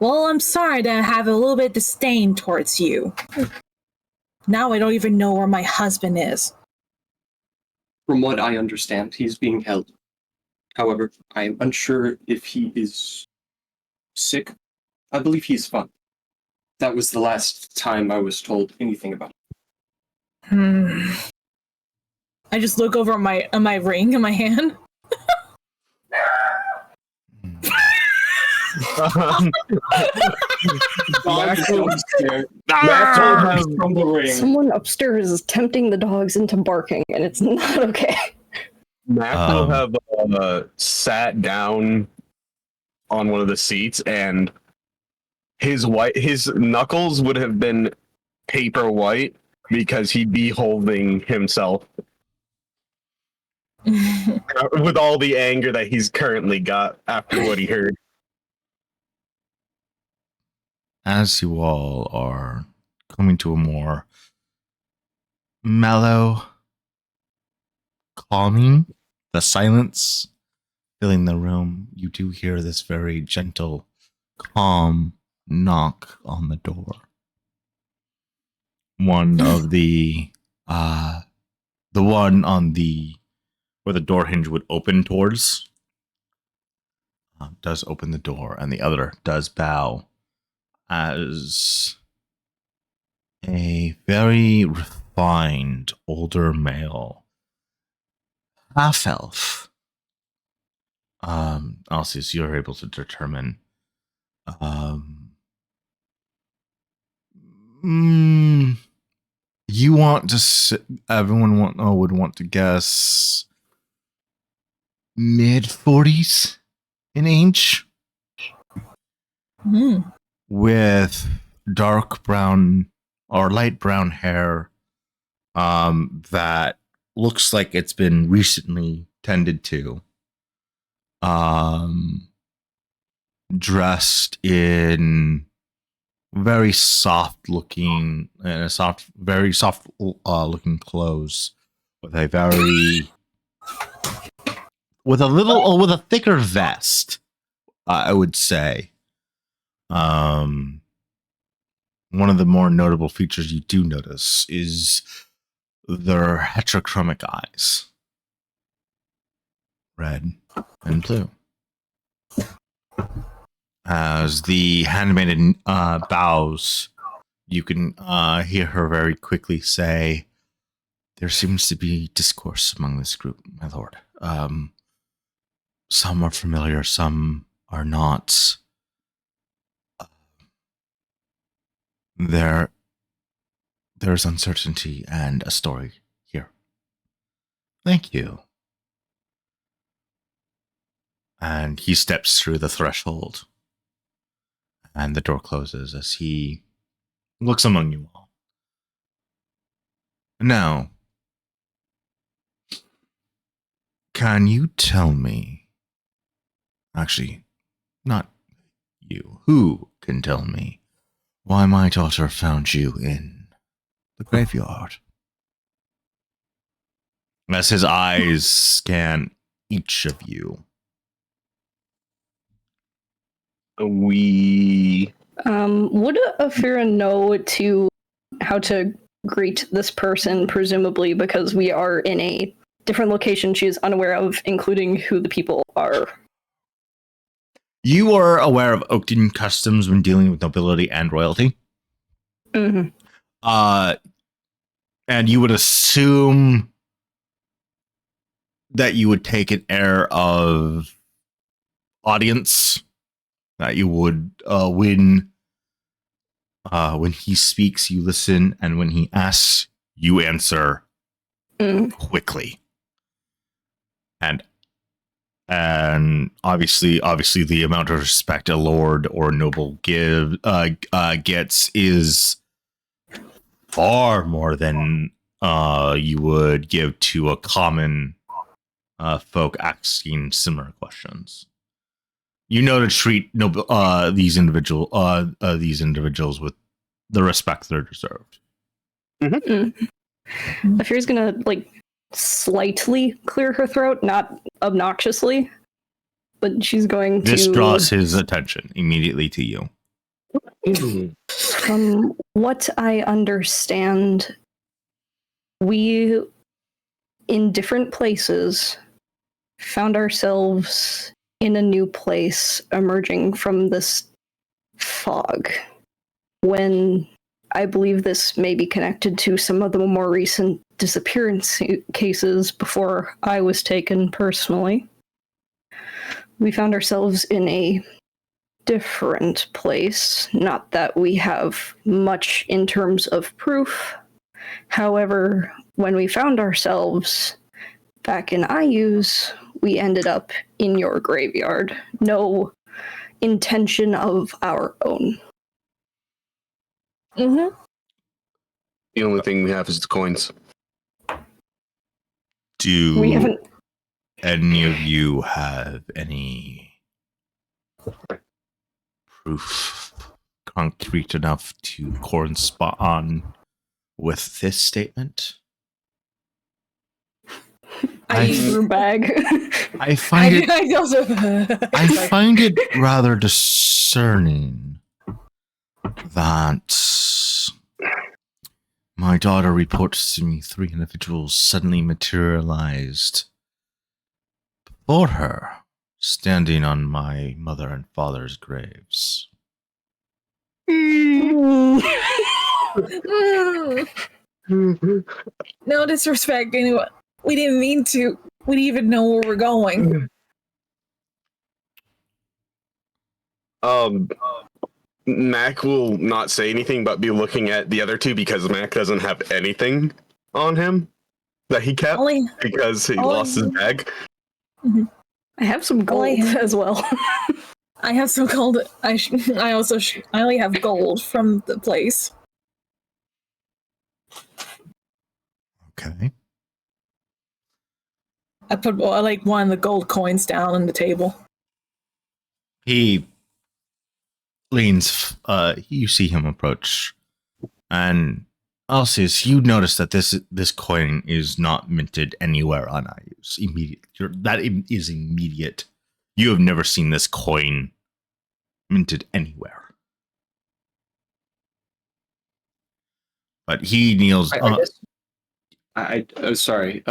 Speaker 3: Well, I'm sorry that I have a little bit of disdain towards you. Now I don't even know where my husband is.
Speaker 5: From what I understand, he's being held. However, I am unsure if he is sick. I believe he's fine. That was the last time I was told anything about it.
Speaker 3: I just look over at my ring in my hand.
Speaker 5: From the ring.
Speaker 2: Someone upstairs is tempting the dogs into barking, and it's not okay.
Speaker 4: Mac will have sat down on one of the seats, and his knuckles would have been paper white because he'd be holding himself with all the anger that he's currently got after what he heard.
Speaker 1: As you all are coming to a more mellow, calming, the silence filling the room, you do hear this very gentle, calm knock on the door. One of the one on the where the door hinge would open towards does open the door, and the other does bow as a very refined older male, half elf. Alcius, you're able to determine. You want to? Everyone would want to guess mid-40s in age, with dark brown or light brown hair that looks like it's been recently tended to. Dressed in very soft looking looking clothes with a thicker vest, I would say. One of the more notable features you do notice is their heterochromic eyes, red and blue. As the handmaiden bows, you can hear her very quickly say, "There seems to be discourse among this group, my lord. Some are familiar, some are not. There's uncertainty and a story here. Thank you." And he steps through the threshold, and the door closes as he looks among you all. Now, can you tell me, actually, not you, who can tell me why my daughter found you in the graveyard? As his eyes scan each of you.
Speaker 4: We
Speaker 2: Would Afira know how to greet this person, presumably because we are in a different location she is unaware of, including who the people are?
Speaker 1: You are aware of Oakton customs when dealing with nobility and royalty.
Speaker 2: Mm-hmm.
Speaker 1: And you would assume that you would take an air of audience, that you would when he speaks, you listen, and when he asks, you answer quickly. And obviously the amount of respect a lord or a noble gets is far more than you would give to a common folk asking similar questions. You know to treat these individuals with the respect they're deserved.
Speaker 2: Afira's gonna slightly clear her throat, not obnoxiously, but she's going to.
Speaker 1: This draws his attention immediately to you.
Speaker 2: From what I understand, we, in different places, found ourselves in a new place emerging from this fog. When I believe this may be connected to some of the more recent disappearance cases before I was taken personally. We found ourselves in a different place. Not that we have much in terms of proof. However, when we found ourselves back in Ayus, we ended up in your graveyard. No intention of our own.
Speaker 3: Mm-hmm.
Speaker 4: The only thing we have is the coins.
Speaker 1: Do
Speaker 2: We haven't.
Speaker 1: any of you have any proof concrete enough to correspond with this statement?
Speaker 2: Bag.
Speaker 1: I find it
Speaker 3: I also.
Speaker 1: I find it rather discerning that my daughter reports to me 3 individuals suddenly materialized before her, standing on my mother and father's graves.
Speaker 3: No disrespect, anyone. We didn't mean to. We didn't even know where we're going.
Speaker 4: Mac will not say anything but be looking at the other two because Mac doesn't have anything on him that he kept because he lost his bag.
Speaker 3: Mhm.
Speaker 2: I have some gold as well.
Speaker 3: I have some gold. I only have gold from the place.
Speaker 1: Okay.
Speaker 3: I put like one of the gold coins down on the table.
Speaker 1: He leans. You see him approach, and Alcius, you notice that this coin is not minted anywhere on IUs. Immediate. That is immediate. You have never seen this coin minted anywhere. But he kneels.
Speaker 5: I'm sorry.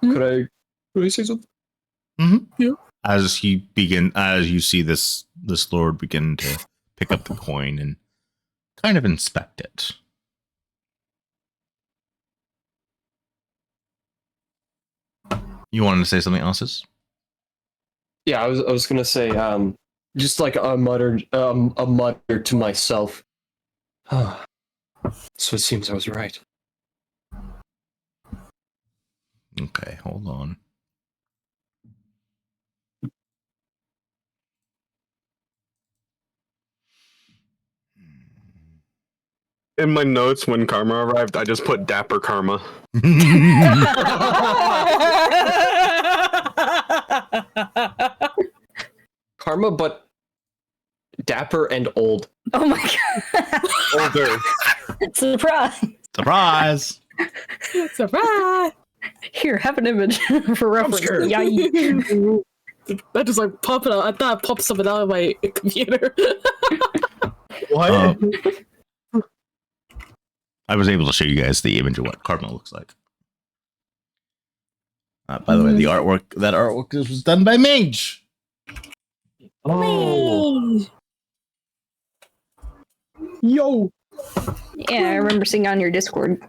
Speaker 5: Could I say something?
Speaker 1: Mm-hmm.
Speaker 3: Yeah.
Speaker 1: As you see this lord begin to pick up the coin and kind of inspect it. You wanted to say something else?
Speaker 5: Yeah, I was gonna say, just like a mutter to myself. So it seems I was right.
Speaker 1: Okay, hold on.
Speaker 4: In my notes, when Karma arrived, I just put Dapper Karma.
Speaker 5: Karma, but dapper and old.
Speaker 2: Oh my god.
Speaker 4: Older.
Speaker 2: Surprise.
Speaker 1: Surprise!
Speaker 3: Surprise!
Speaker 2: Here, have an image for reference.
Speaker 3: scared.
Speaker 2: Yeah.
Speaker 3: That just like popping out. I thought I popped something out of my computer.
Speaker 4: What?
Speaker 1: I was able to show you guys the image of what Karma looks like. By the way, that artwork was done by Mage.
Speaker 5: Oh. Yo.
Speaker 2: Yeah, I remember seeing on your Discord.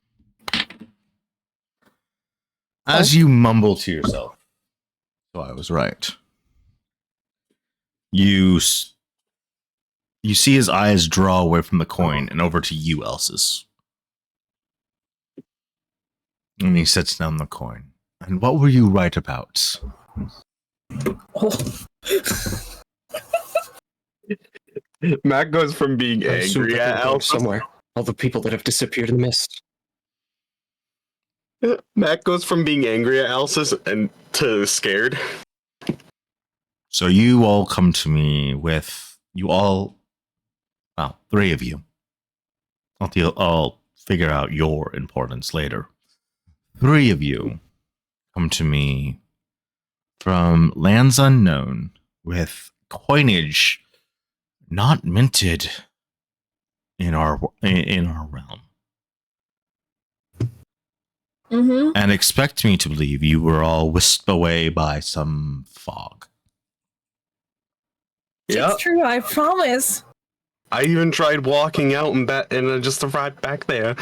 Speaker 1: As you mumble to yourself, so I was right. You see his eyes draw away from the coin and over to you, Elsis. And he sets down the coin. And what were you right about?
Speaker 3: Oh.
Speaker 4: Matt goes from being
Speaker 5: I assume
Speaker 4: angry
Speaker 5: that
Speaker 4: at
Speaker 5: they're going
Speaker 4: Alpha.
Speaker 5: somewhere. All the people that have disappeared in the mist.
Speaker 4: Matt goes from being angry at Alcis and to scared.
Speaker 1: So you all come to me with three of you. I'll figure out your importance later. Three of you come to me from lands unknown with coinage not minted in our realm.
Speaker 3: Mm-hmm.
Speaker 1: And expect me to believe you were all whisked away by some fog.
Speaker 4: Yeah,
Speaker 3: It's true, I promise.
Speaker 4: I even tried walking out and I just arrived back there.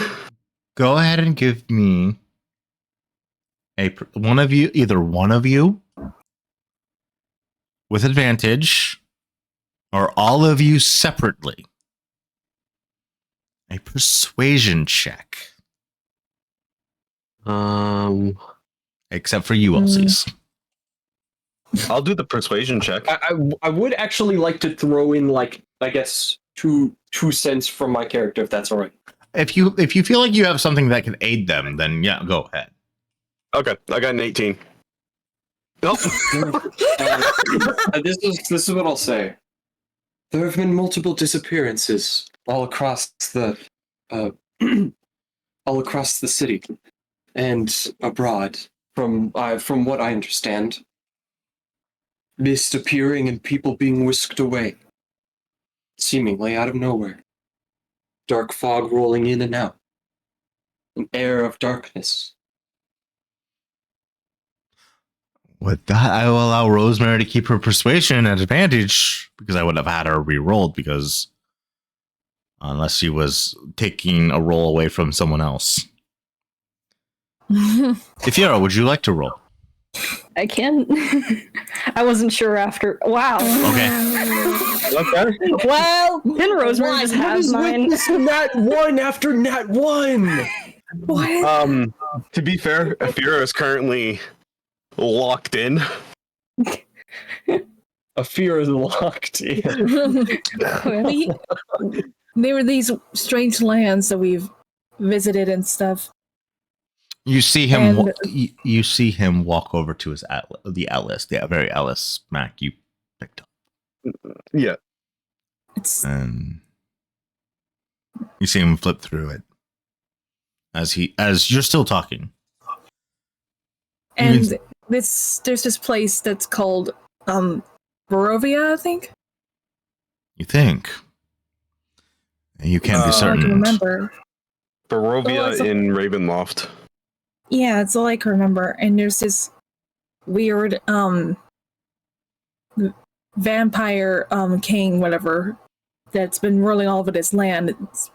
Speaker 1: Go ahead and give me either one of you with advantage, or all of you separately, a persuasion check. Except for you, Elsies.
Speaker 4: I'll do the persuasion check.
Speaker 5: I would actually like to throw in, like, I guess, two cents from my character, if that's all right.
Speaker 1: If you feel like you have something that can aid them, then yeah, go ahead.
Speaker 4: Okay, I got an 18.
Speaker 5: This is what I'll say. There have been multiple disappearances all across the city and abroad. From what I understand, mist appearing and people being whisked away, seemingly out of nowhere. Dark fog rolling in and out, an air of darkness.
Speaker 1: With that, I will allow Rosemary to keep her persuasion at advantage, because I would have had her re-rolled, because unless she was taking a roll away from someone else. Ifyara, would you like to roll?
Speaker 2: I can. I wasn't sure after. Wow.
Speaker 1: Okay.
Speaker 2: Well, then Rosemary just has mine.
Speaker 5: Nat 1 after Nat 1!
Speaker 3: What?
Speaker 4: To be fair, Ifyara is currently locked in.
Speaker 5: A fear is locked in.
Speaker 3: we, there were these strange lands that we've visited and stuff.
Speaker 1: You see him.
Speaker 3: And-
Speaker 1: You see him walk over to his atlas, the very atlas map you picked up,
Speaker 4: Yeah.
Speaker 3: It's
Speaker 1: and you see him flip through it as you're still talking.
Speaker 3: and there's this place that's called Barovia, I think.
Speaker 1: You think you can't be
Speaker 3: I
Speaker 1: certain.
Speaker 3: can remember.
Speaker 4: Barovia
Speaker 3: Oh, it's a-
Speaker 4: in Ravenloft.
Speaker 3: Yeah, it's all I can remember. And there's this weird vampire king, whatever, that's been ruling all over this land. It's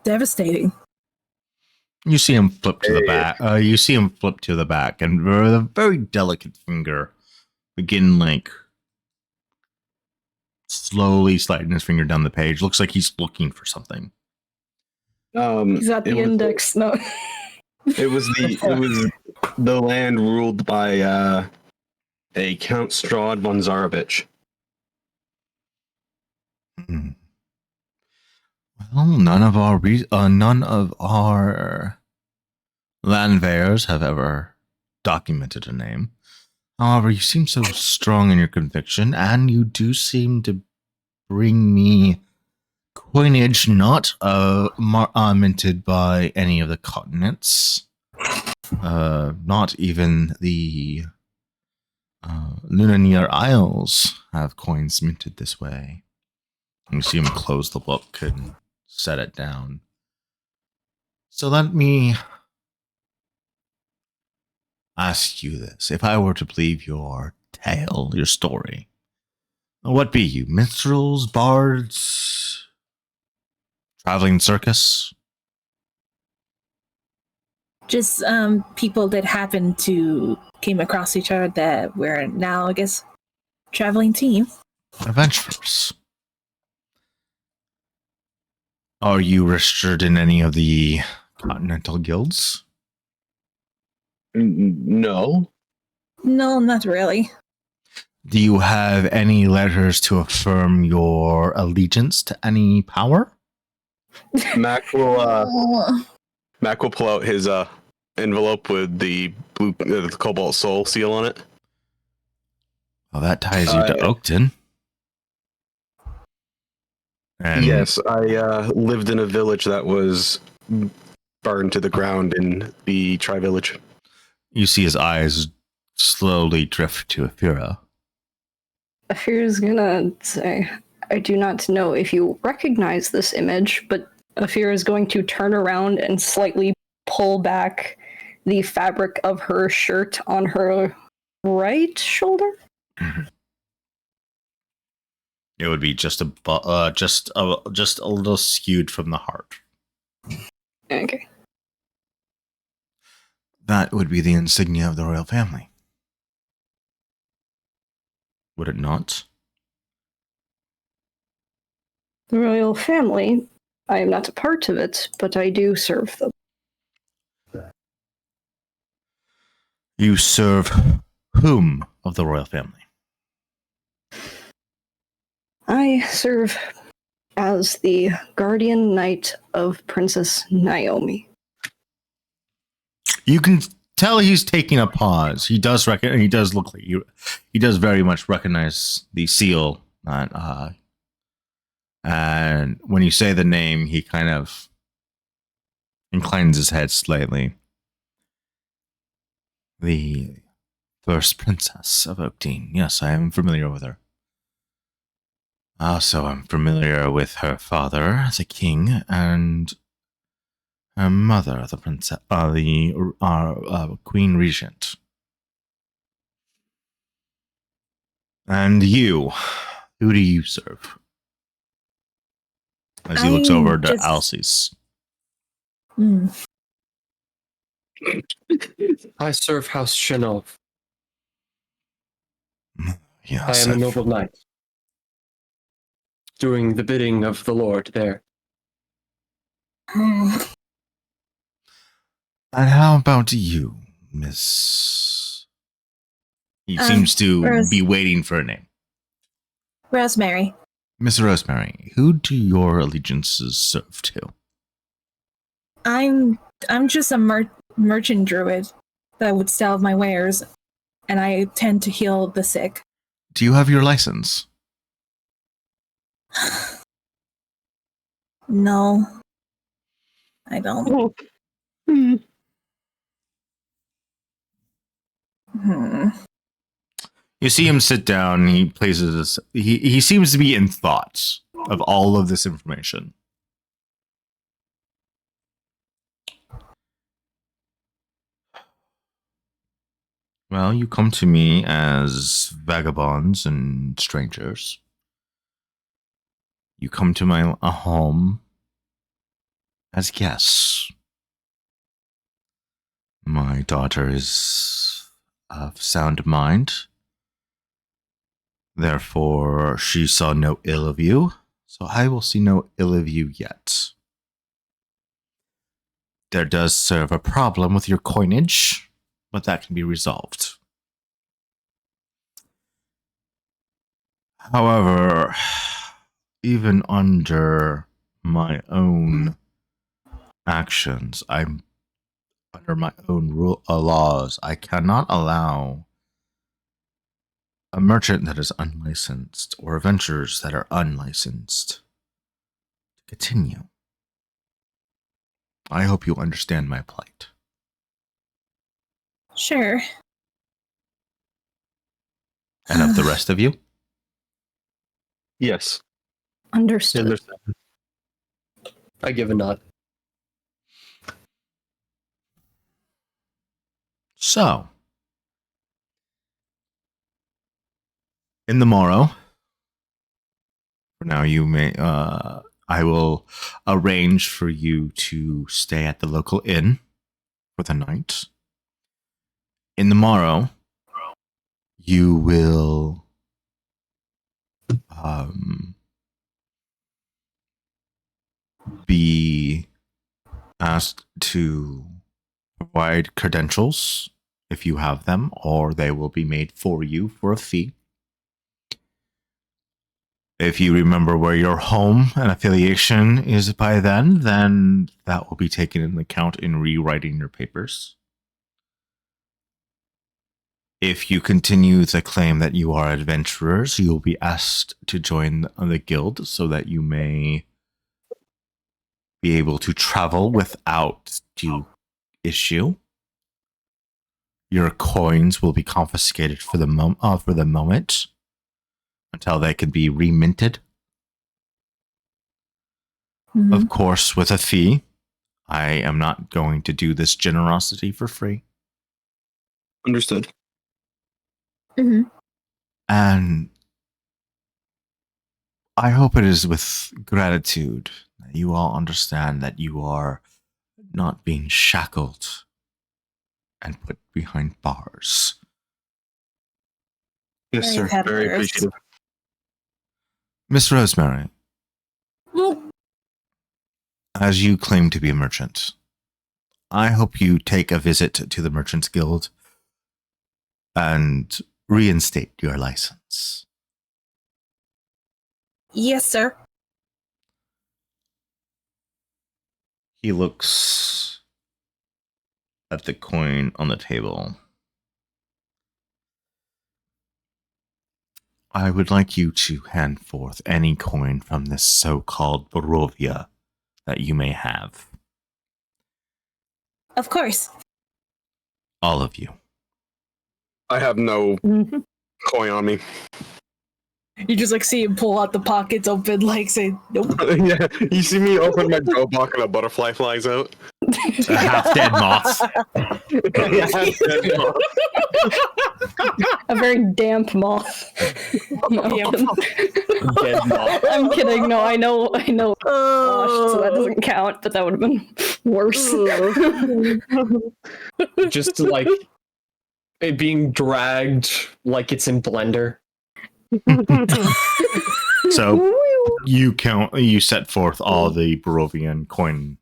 Speaker 3: devastating.
Speaker 1: You see him flip to the
Speaker 4: Hey.
Speaker 1: back. You see him flip to the back, and with a very delicate finger, begin like slowly sliding his finger down the page. Looks like he's looking for something.
Speaker 2: He's at
Speaker 4: it
Speaker 2: the
Speaker 4: was-
Speaker 2: index. No.
Speaker 4: It was the land ruled by a Count Strahd von Zarovich.
Speaker 1: Hmm. Well, none of our landveyors have ever documented a name. However, you seem so strong in your conviction, and you do seem to bring me coinage not minted by any of the continents. Not even the Lunanier Isles have coins minted this way. You see him close the book and set it down. So let me ask you this. If I were to believe your tale, your story, what be you? Minstrels, bards, traveling circus?
Speaker 3: Just people that happen to came across each other that we're now, I guess, traveling team.
Speaker 1: Adventurers? Are you registered in any of the continental guilds?
Speaker 4: No.
Speaker 3: No, not really.
Speaker 1: Do you have any letters to affirm your allegiance to any power?
Speaker 4: Mac will pull out his envelope with the blue the Cobalt Soul seal on it.
Speaker 1: Well, that ties you to Oakton. And
Speaker 4: Yes, I lived in a village that was burned to the ground in the Tri-Village.
Speaker 1: you see his eyes slowly drift to Afira.
Speaker 2: Afira's gonna say, I do not know if you recognize this image, but Afira is going to turn around and slightly pull back the fabric of her shirt on her right shoulder.
Speaker 1: It would be just a little skewed from the heart.
Speaker 2: Okay.
Speaker 1: That would be the insignia of the royal family. Would it not?
Speaker 2: The royal family, I am not a part of it, but I do serve them.
Speaker 1: You serve whom of the royal family?
Speaker 2: I serve as the guardian knight of Princess Naomi.
Speaker 1: You can tell he's taking a pause. He does he does look like you. He does very much recognize the seal. And when you say the name, he kind of inclines his head slightly. The first princess of Oakteen. Yes, I am familiar with her. Also, I'm familiar with her father, the king, and her mother, the princess, queen regent. And you, who do you serve? As he looks
Speaker 3: I'm
Speaker 1: over to
Speaker 3: just-
Speaker 1: Alces.
Speaker 3: Hmm.
Speaker 5: I serve House Shanov.
Speaker 1: Yes,
Speaker 5: I am a noble knight. Doing the bidding of the Lord there.
Speaker 3: Hmm.
Speaker 1: And how about you, Miss He seems to
Speaker 3: Rose.
Speaker 1: be waiting for a name.
Speaker 3: Rosemary.
Speaker 1: Miss Rosemary, who do your allegiances serve to?
Speaker 3: I'm just a merchant druid that would sell my wares, and I tend to heal the sick.
Speaker 1: Do you have your license?
Speaker 3: No, I don't. Hmm.
Speaker 1: You see him sit down. He places this. He seems to be in thoughts of all of this information. Well, you come to me as vagabonds and strangers. You come to my home as guests. My daughter is of sound mind. Therefore, she saw no ill of you, so I will see no ill of you yet. There does serve a problem with your coinage, but that can be resolved. However, even under my own actions, I'm under my own laws. I cannot allow a merchant that is unlicensed or adventurers that are unlicensed to continue. I hope you understand my plight.
Speaker 3: Sure.
Speaker 1: And of the rest of you?
Speaker 4: Yes.
Speaker 2: Understood.
Speaker 5: I give a nod.
Speaker 1: So, in the morrow, for now you may, I will arrange for you to stay at the local inn for the night. In the morrow, you will be asked to provide credentials if you have them, or they will be made for you for a fee. If you remember where your home and affiliation is by then that will be taken into account in rewriting your papers. If you continue to claim that you are adventurers, you will be asked to join the guild so that you may be able to travel without due issue. Your coins will be confiscated for the moment until they can be reminted.
Speaker 3: Mhm.
Speaker 1: Of course, with a fee. I am not going to do this generosity for free.
Speaker 4: Understood.
Speaker 3: Mhm.
Speaker 1: And I hope it is with gratitude that you all understand that you are not being shackled and put behind bars.
Speaker 4: Yes,
Speaker 3: I've
Speaker 4: sir.
Speaker 3: had
Speaker 4: Very
Speaker 3: worse.
Speaker 4: appreciative.
Speaker 1: Miss Rosemary,
Speaker 3: Well,
Speaker 1: as you claim to be a merchant, I hope you take a visit to the Merchants Guild and reinstate your license.
Speaker 3: yes, sir.
Speaker 1: He looks at the coin on the table. I would like you to hand forth any coin from this so-called Barovia that you may have.
Speaker 3: Of course.
Speaker 1: All of you.
Speaker 4: I have no
Speaker 2: Mhm.
Speaker 4: coin on me.
Speaker 3: You just like see him pull out the pockets open, like say, nope.
Speaker 4: Yeah, you see me open my draw box and a butterfly flies out.
Speaker 1: A half-dead moth.
Speaker 2: A very damp moth. No, I'm
Speaker 3: Damp
Speaker 2: kidding.
Speaker 5: Dead moth.
Speaker 2: I'm kidding. No, I know, washed, so that doesn't count. But that would have been worse.
Speaker 5: Just like it being dragged like it's in Blender.
Speaker 1: So you set forth all the Barovian coin,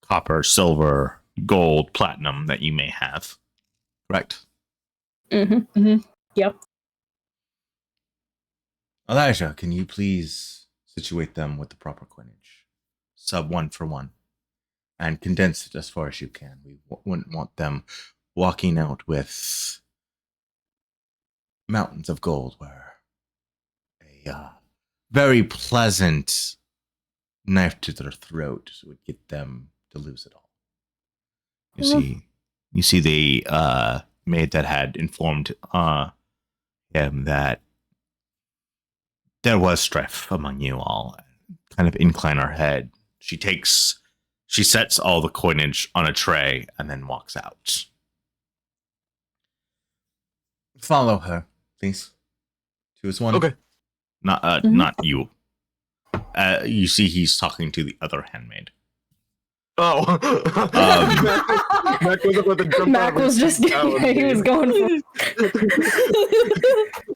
Speaker 1: copper, silver, gold, platinum that you may have. Correct?
Speaker 2: Mm-hmm.
Speaker 3: Yep.
Speaker 1: Elijah, can you please situate them with the proper coinage? Sub 1 for 1. And condense it as far as you can. We wouldn't want them walking out with mountains of gold where a very pleasant knife to their throat would get them to lose it all. You see the maid that had informed him that there was strife among you all. Kind of incline her head. She sets all the coinage on a tray and then walks out. Follow her, please. 2 is 1.
Speaker 4: Okay.
Speaker 1: Not you. You see he's talking to the other handmaid.
Speaker 4: Oh. Mac was about to jump
Speaker 2: Mac
Speaker 4: out
Speaker 2: was
Speaker 4: and
Speaker 2: just he was going for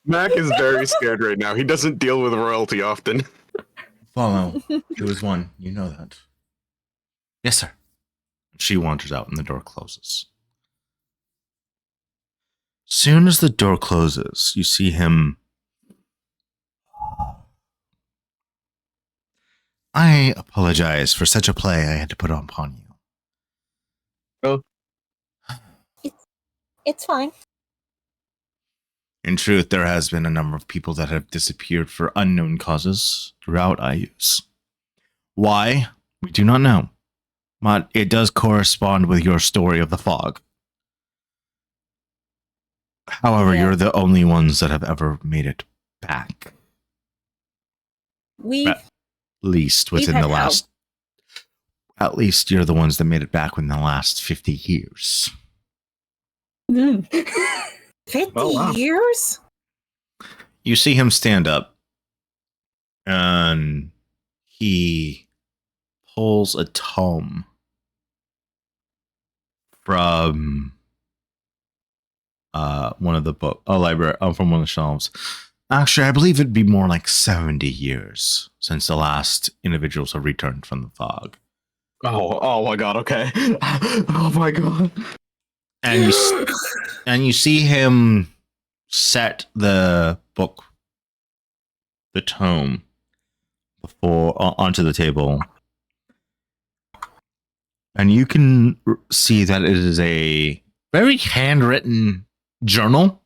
Speaker 4: Mac is very scared right now. He doesn't deal with royalty often.
Speaker 1: Follow. 2 is 1. You know that. Yes, sir. She wanders out and the door closes. Soon as the door closes, you see him. I apologize for such a play I had to put upon you.
Speaker 3: It's fine.
Speaker 1: In truth, there has been a number of people that have disappeared for unknown causes throughout IUs. Why? We do not know. But it does correspond with your story of the fog. However, you're the only ones that have ever made it back. At least within the last... At least you're the ones that made it back within the last 50 years.
Speaker 3: 50 years?
Speaker 1: You see him stand up, and he pulls a tome from one of the library, from one of the shelves. Actually, I believe it'd be more like 70 years since the last individuals have returned from the fog.
Speaker 4: Oh my god, okay. Oh my god.
Speaker 1: And you see him set the book, the tome, onto the table. And you can see that it is a very handwritten journal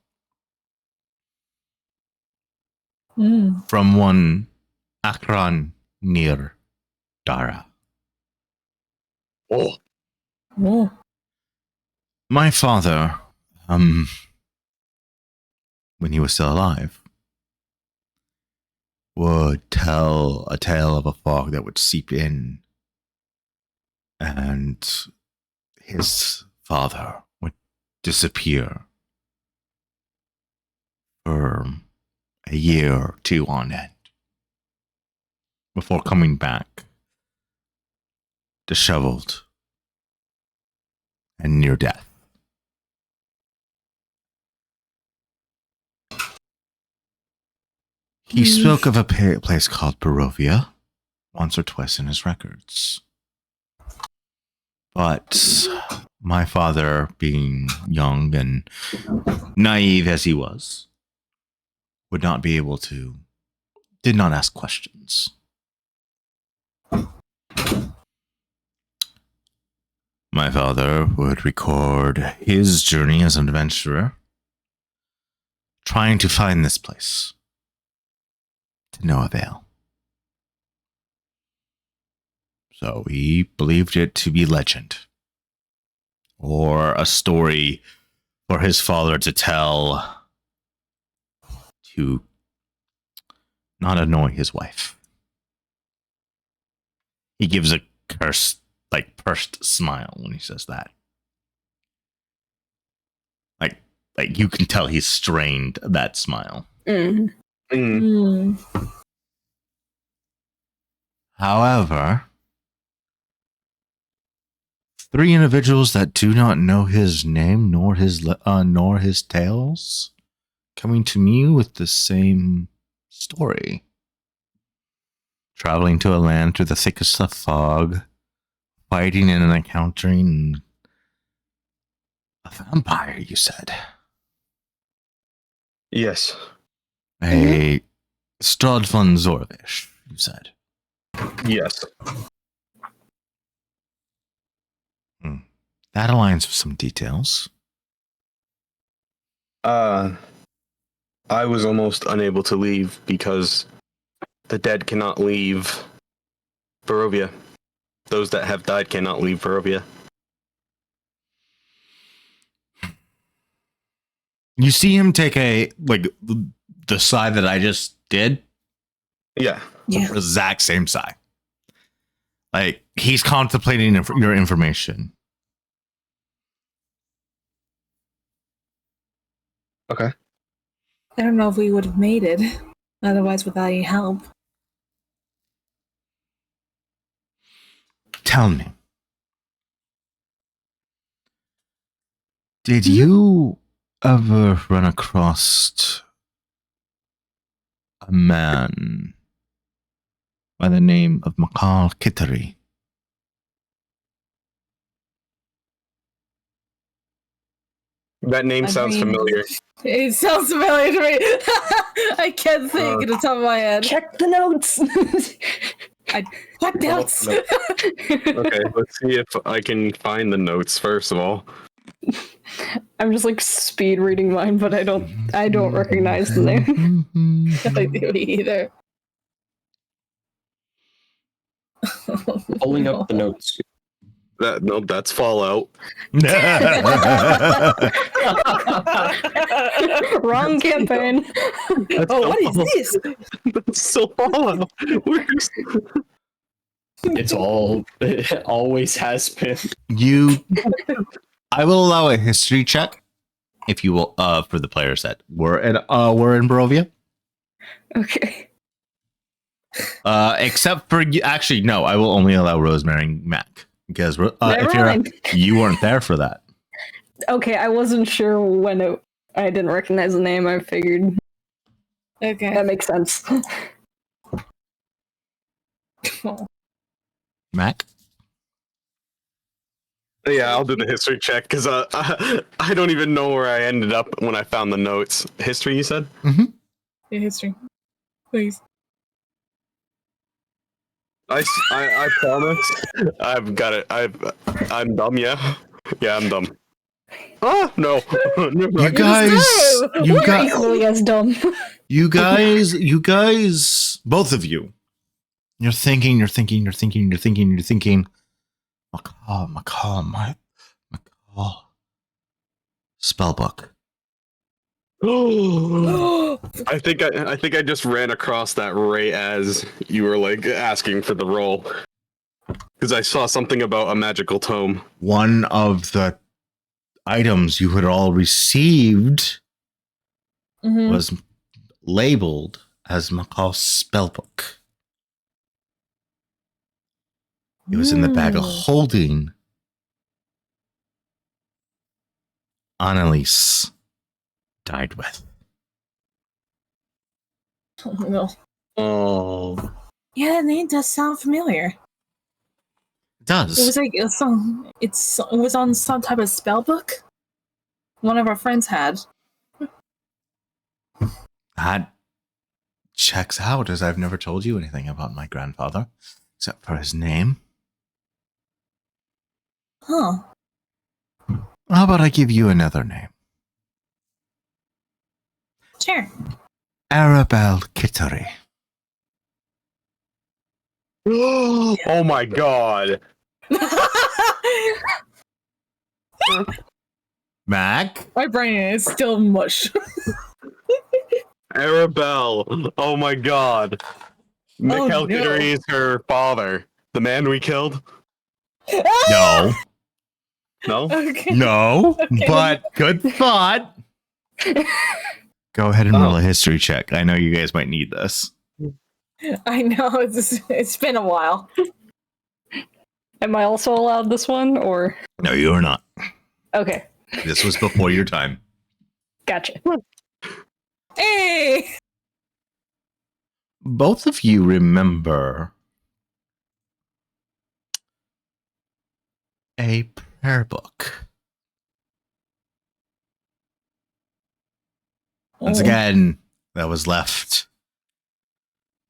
Speaker 1: from one Akran Nir Dara.
Speaker 4: Oh.
Speaker 1: My father, when he was still alive, would tell a tale of a fog that would seep in, and his father would disappear for a year or 2 on end before coming back, disheveled and near death. He spoke of a place called Barovia once or twice in his records. But my father, being young and naive as he was, would not be able to, did not ask questions. My father would record his journey as an adventurer, trying to find this place. To no avail. So he believed it to be legend, or a story for his father to tell to not annoy his wife. He gives a cursed, pursed smile when he says that. Like you can tell he's strained that smile. However, 3 individuals that do not know his name nor his tales coming to me with the same story. Traveling to a land through the thickest of fog, fighting and encountering a vampire, you said.
Speaker 4: Yes.
Speaker 1: A Strad von Zorvish, you said.
Speaker 4: Yes.
Speaker 1: That aligns with some details.
Speaker 4: I was almost unable to leave because the dead cannot leave Barovia. Those that have died cannot leave Barovia.
Speaker 1: You see him take the side that I just did,
Speaker 4: Yeah.
Speaker 3: Yeah.
Speaker 1: the exact same side. Like he's contemplating your information.
Speaker 4: Okay.
Speaker 3: I don't know if we would have made it otherwise without any help.
Speaker 1: Tell me, did you ever run across a man by the name of Makal Kittery?
Speaker 4: That name
Speaker 3: My
Speaker 4: sounds
Speaker 3: brain-
Speaker 4: familiar.
Speaker 3: It sounds familiar to me. I can't think at the top of my head.
Speaker 2: Check the notes.
Speaker 3: What else?
Speaker 4: Okay, let's see if I can find the notes first of all.
Speaker 2: I'm just like speed reading mine, but I don't recognize the name.
Speaker 3: I do either.
Speaker 5: Pulling up the notes.
Speaker 4: That's Fallout.
Speaker 2: Wrong campaign.
Speaker 3: Oh, what is this?
Speaker 4: That's so Fallout. Where's...
Speaker 5: It always has been.
Speaker 1: I will allow a history check if you will, for the players that were in Barovia.
Speaker 2: Okay.
Speaker 1: Except for you. Actually, no, I will only allow Rosemary and Mac because
Speaker 2: Never
Speaker 1: if you weren't there for that.
Speaker 2: Okay, I wasn't sure when I didn't recognize the name. I figured
Speaker 3: Okay.
Speaker 2: that makes sense.
Speaker 1: Mac?
Speaker 4: Yeah, I'll do the history check because I don't even know where I ended up when I found the notes. History, you said?
Speaker 3: The history. Please.
Speaker 4: I promise. I've got it. I'm dumb. Yeah, yeah, I'm dumb. Oh no!
Speaker 1: You guys,
Speaker 2: We're equally as dumb.
Speaker 1: you guys, both of you. You're thinking. McCall. Spellbook.
Speaker 4: I think I just ran across that right as you were like asking for the roll because I saw something about a magical tome.
Speaker 1: One of the items you had all received
Speaker 3: Mhm.
Speaker 1: was labeled as McCall's spellbook. It was in the bag of holding Annalise died with.
Speaker 3: Oh, no.
Speaker 4: Oh,
Speaker 3: Yeah, that name does sound familiar.
Speaker 1: It does.
Speaker 3: It was like it was on some type of spell book. One of our friends had.
Speaker 1: That checks out, as I've never told you anything about my grandfather, except for his name.
Speaker 3: Huh.
Speaker 1: How about I give you another name?
Speaker 3: Sure.
Speaker 1: Arabelle Kittery.
Speaker 4: oh my god!
Speaker 1: Mac?
Speaker 3: My brain is still mush.
Speaker 4: Arabelle! Oh my god! Mikhail
Speaker 3: no.
Speaker 4: Kittery is her father, the man we killed.
Speaker 1: No.
Speaker 4: No.
Speaker 3: Okay.
Speaker 1: No.
Speaker 3: Okay.
Speaker 1: But good thought. Go ahead and roll a history check. I know you guys might need this.
Speaker 3: I know it's been a while.
Speaker 2: Am I also allowed this one, or
Speaker 1: No, you are not.
Speaker 2: okay?
Speaker 1: This was before your time.
Speaker 2: Gotcha.
Speaker 3: Hey.
Speaker 1: Both of you remember a prayer book. Once again, that was left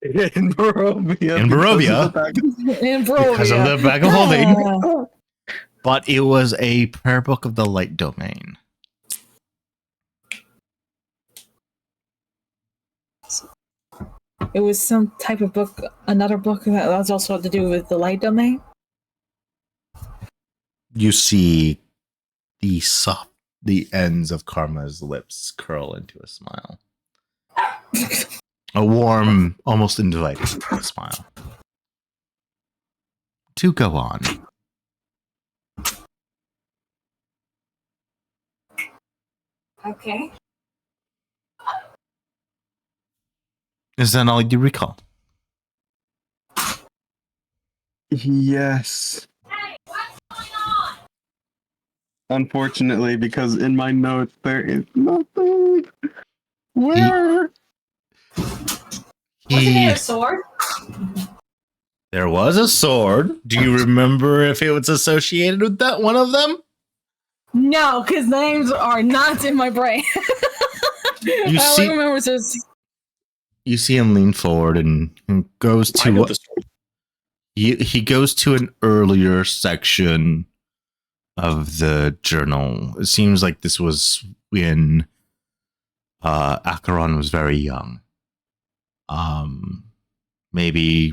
Speaker 4: In Barovia.
Speaker 1: In Barovia.
Speaker 3: In
Speaker 1: because of
Speaker 3: Barovia.
Speaker 1: the bag of holding.
Speaker 3: Ah.
Speaker 1: But it was a prayer book of the light domain.
Speaker 3: It was some type of book, another book that was also to do with the light domain.
Speaker 1: You see the ends of Karma's lips curl into a smile. A warm, almost inviting smile. To go on.
Speaker 3: Okay.
Speaker 1: Is that all you recall?
Speaker 4: Yes. Unfortunately, because in my notes there is nothing. Where?
Speaker 3: Wasn't there a sword?
Speaker 1: There was a sword. Do you remember if it was associated with that one of them?
Speaker 3: No, because names are not in my brain.
Speaker 1: You
Speaker 3: I
Speaker 1: see-
Speaker 3: only remember just
Speaker 1: You see him lean forward and goes
Speaker 5: I
Speaker 1: to
Speaker 5: know
Speaker 1: what
Speaker 5: the story.
Speaker 1: he goes to an earlier section of the journal. It seems like this was when Acheron was very young. Maybe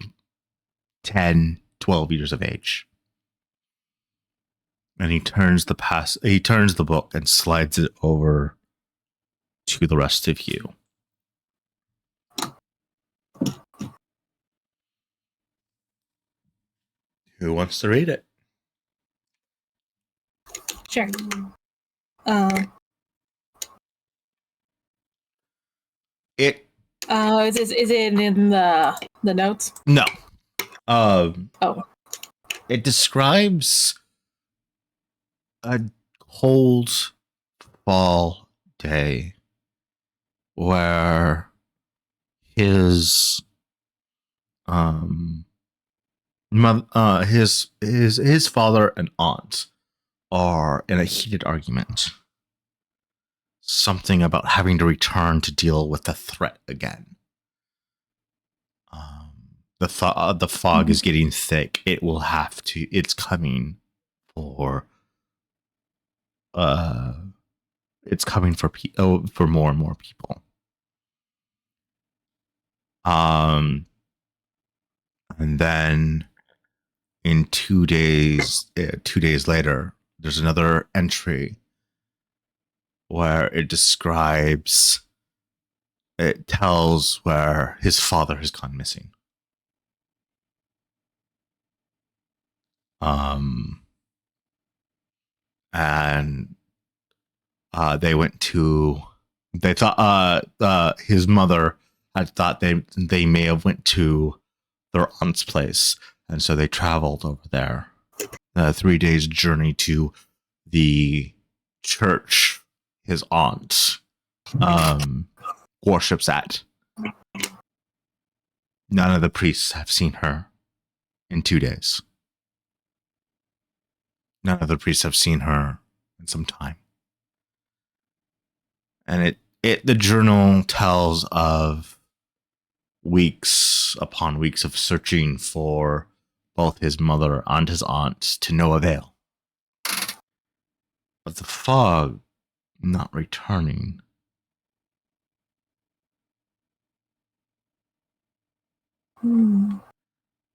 Speaker 1: 10, 12 years of age. And he turns the book and slides it over to the rest of you. Who wants to read it?
Speaker 3: sure.
Speaker 1: It
Speaker 3: Is it in the notes?
Speaker 1: no.
Speaker 3: Oh.
Speaker 1: It describes a cold fall day where his his father and aunt are in a heated argument. Something about having to return to deal with the threat again. The fog is getting thick. It will have to. It's coming for. It's coming for for more and more people. And then in 2 days, 2 days later, there's another entry where it tells where his father has gone missing. And they thought his mother had thought they may have went to their aunt's place, and so they traveled over there. 3 days journey to the church his aunt worships at. None of the priests have seen her in 2 days. None of the priests have seen her in some time. And the journal tells of weeks upon weeks of searching for both his mother and his aunt to no avail. But the fog not returning.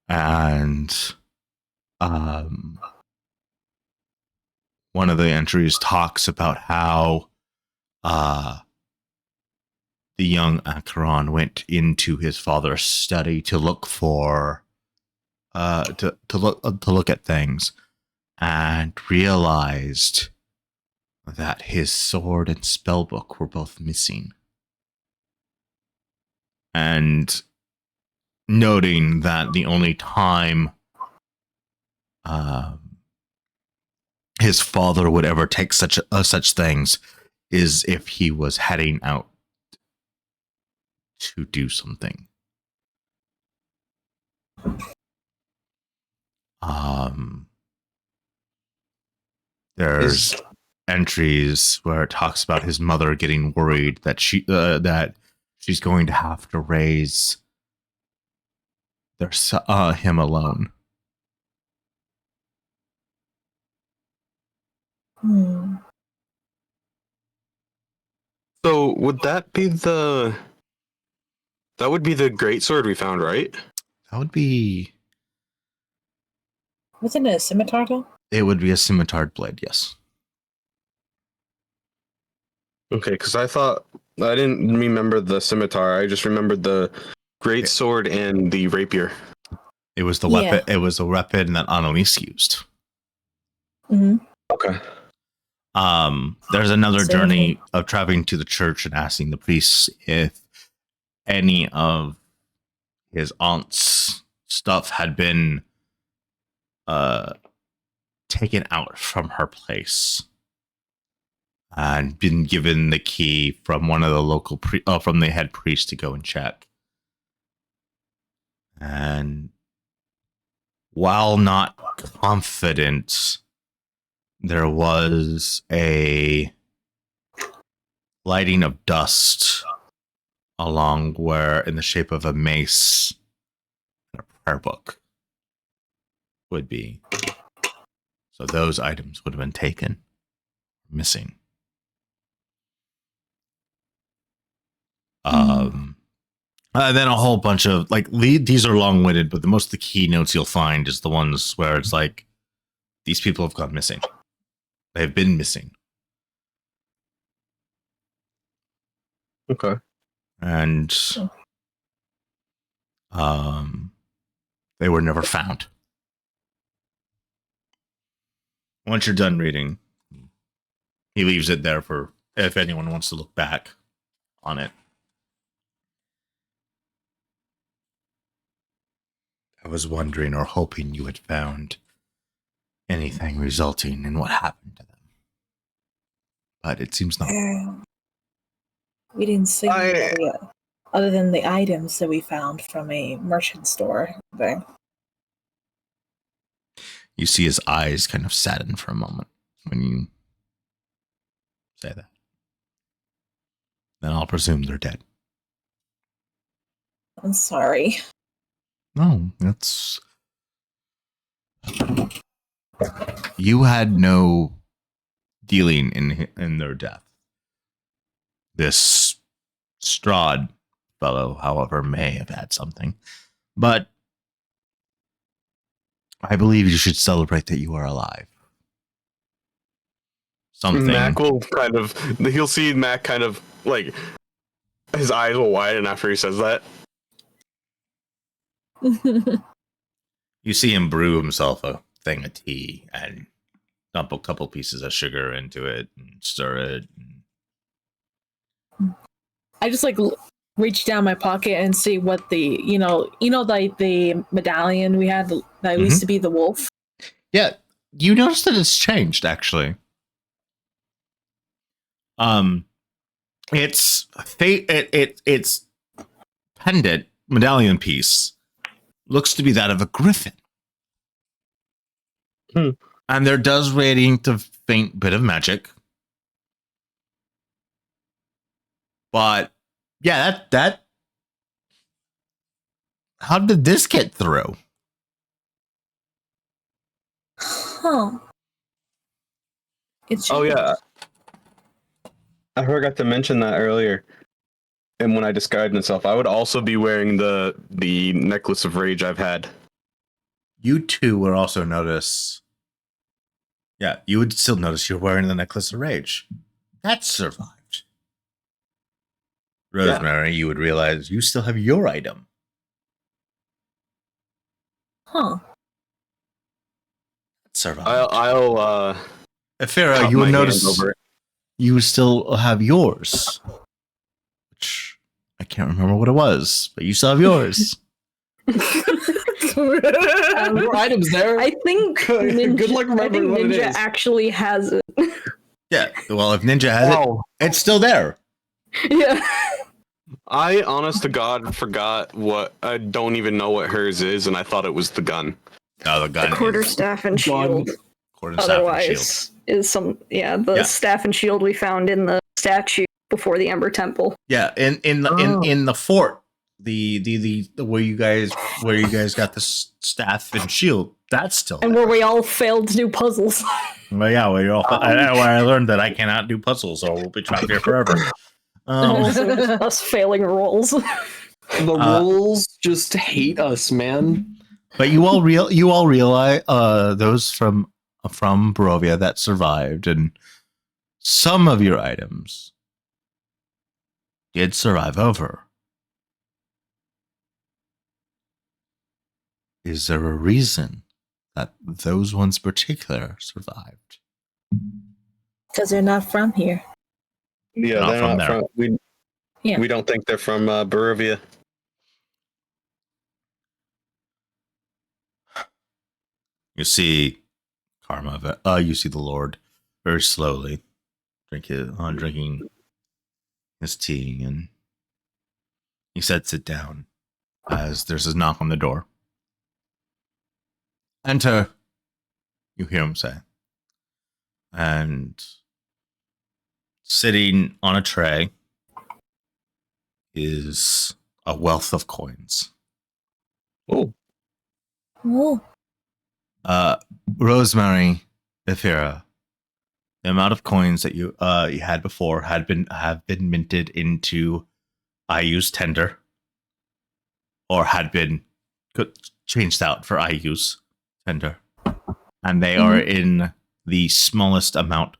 Speaker 1: And one of the entries talks about how the young Acheron went into his father's study to look for to look at things, and realized that his sword and spellbook were both missing. And noting that the only time his father would ever take such things is if he was heading out to do something. There's entries where it talks about his mother getting worried that she's going to have to raise him alone.
Speaker 4: So would that be the great sword we found, right?
Speaker 1: That would be.
Speaker 3: Wasn't it a scimitar though?
Speaker 1: It would be a scimitar blade, yes.
Speaker 4: Okay, because I didn't remember the scimitar. I just remembered the great sword and the rapier.
Speaker 1: It was the weapon. It was the weapon that Annalise used.
Speaker 3: Mm-hmm.
Speaker 4: Okay.
Speaker 1: There's another journey of traveling to the church and asking the priests if any of his aunt's stuff had been taken out from her place and been given the key from one of the local from the head priest to go and check. And while not confident, there was a lighting of dust along where, in the shape of a mace and a prayer book, would be. So those items would have been taken, missing. And then a whole bunch of these are long-winded, but most of the key notes you'll find is the ones where it's like, these people have gone missing. They've been missing.
Speaker 4: Okay.
Speaker 1: And they were never found. Once you're done reading, he leaves it there for if anyone wants to look back on it. I was wondering or hoping you had found anything resulting in what happened to them. But it seems not.
Speaker 3: We didn't see other than the items that we found from a merchant store there.
Speaker 1: You see his eyes kind of sadden for a moment when you say that. Then I'll presume they're dead.
Speaker 3: I'm sorry.
Speaker 1: No, that's... You had no dealing in their death. This Strahd fellow, however, may have had something. But I believe you should celebrate that you are alive. Something.
Speaker 4: Mac will he'll see Mac kind of like, his eyes will widen after he says that.
Speaker 1: You see him brew himself a thing of tea and dump a couple pieces of sugar into it and stir it.
Speaker 3: I just reach down my pocket and see what the like the medallion we had that used to be the wolf.
Speaker 1: Yeah, you notice that it's changed actually. It's its pendant medallion piece looks to be that of a griffin. And there does radiate a faint bit of magic. But yeah, that how did this get through?
Speaker 3: Huh.
Speaker 4: Oh yeah. I forgot to mention that earlier. And when I disguised myself, I would also be wearing the necklace of rage I've had.
Speaker 1: You too will also notice. Yeah, you would still notice you're wearing the necklace of rage. That survived. Rosemary, you would realize you still have your item.
Speaker 3: Huh.
Speaker 1: That survived.
Speaker 4: I'll
Speaker 1: Ephira, you would notice you would still have yours. Which I can't remember what it was, but you still have yours.
Speaker 5: More items there.
Speaker 2: I think Ninja,
Speaker 5: Good luck remembering what it
Speaker 2: Ninja
Speaker 5: is.
Speaker 2: actually has it.
Speaker 1: Yeah, well, if Ninja has it, it's still there.
Speaker 2: Yeah.
Speaker 4: I, honest to God, forgot what. I don't even know what hers is, and I thought it was the gun.
Speaker 1: No, the gun.
Speaker 2: Quarterstaff and
Speaker 5: Gun.
Speaker 2: shield.
Speaker 1: Quarterstaff and shield.
Speaker 2: Otherwise, is the staff and shield we found in the statue before the Ember Temple.
Speaker 1: Yeah, in the fort, the where you guys got the staff and shield, that's still
Speaker 2: and
Speaker 1: there.
Speaker 2: where we all failed to do puzzles.
Speaker 1: Well, yeah, where I learned that I cannot do puzzles, or we'll be trapped here forever.
Speaker 2: Us failing rolls.
Speaker 5: The rolls just hate us, man.
Speaker 1: But you all realize those from Barovia that survived, and some of your items did survive over. Is there a reason that those ones particular survived?
Speaker 3: Because they're not from here.
Speaker 4: Yeah,
Speaker 1: Not
Speaker 4: they're
Speaker 1: from
Speaker 4: not
Speaker 1: there.
Speaker 4: from.
Speaker 3: Yeah.
Speaker 4: We don't think they're from Barovia.
Speaker 1: You see Karma. You see the Lord very slowly drinking his tea, and he said, "Sit down." As there's a knock on the door. "Enter," you hear him say. And sitting on a tray is a wealth of coins.
Speaker 4: Oh,
Speaker 3: Oh,
Speaker 1: Rosemary, Ephira, the amount of coins that you had before have been minted into IU's tender, or had been changed out for IU's tender, and they are in the smallest amount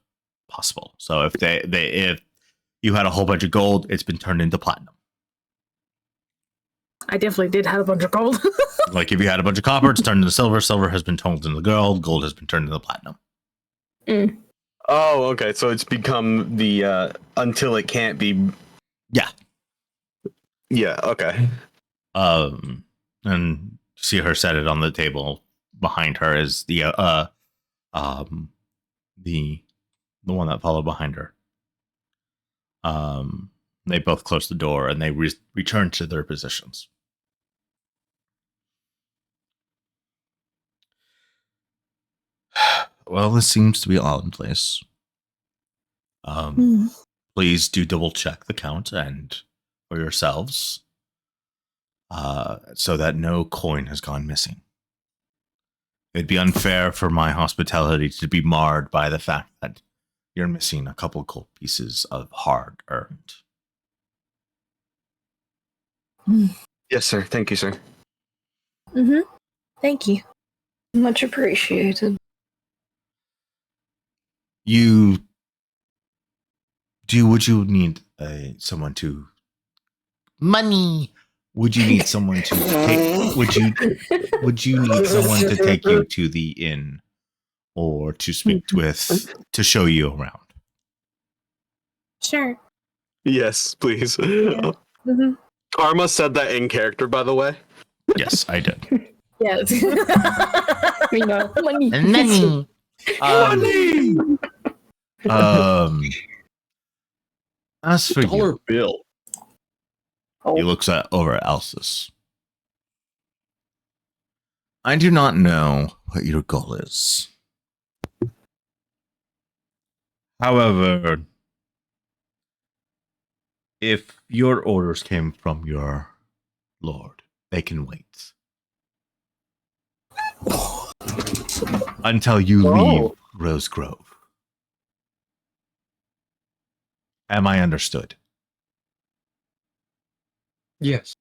Speaker 1: possible. So if you had a whole bunch of gold, it's been turned into platinum.
Speaker 3: I definitely did have a bunch of gold.
Speaker 1: Like if you had a bunch of copper, it's turned into silver. Silver has been turned into gold. Gold has been turned into platinum.
Speaker 4: Oh, okay. So it's become the until it can't be.
Speaker 1: Yeah.
Speaker 4: Yeah. Okay.
Speaker 1: And see her set it on the table. Behind her is the one that followed behind her. They both close the door and they return to their positions. Well, this seems to be all in place. Please do double check the count and for yourselves, so that no coin has gone missing. It'd be unfair for my hospitality to be marred by the fact that you're missing a couple gold pieces of hard earned.
Speaker 4: Yes, sir. Thank you, sir.
Speaker 3: Thank you.
Speaker 2: Much appreciated.
Speaker 1: Would you need someone to money? Would you need someone to take? Would you need someone to take you to the inn, or to speak with to show you around?
Speaker 3: Sure.
Speaker 4: Yes, please.
Speaker 3: Yeah.
Speaker 4: Karma said that in character, by the way.
Speaker 1: Yes, I did.
Speaker 3: Yes.
Speaker 2: We know. Money.
Speaker 1: Money. As for
Speaker 5: Dollar
Speaker 1: you,
Speaker 5: bill.
Speaker 1: he looks over at Alsus. I do not know what your goal is. However, if your orders came from your lord, they can wait. Until you leave Rose Grove. Am I understood?
Speaker 5: Yes.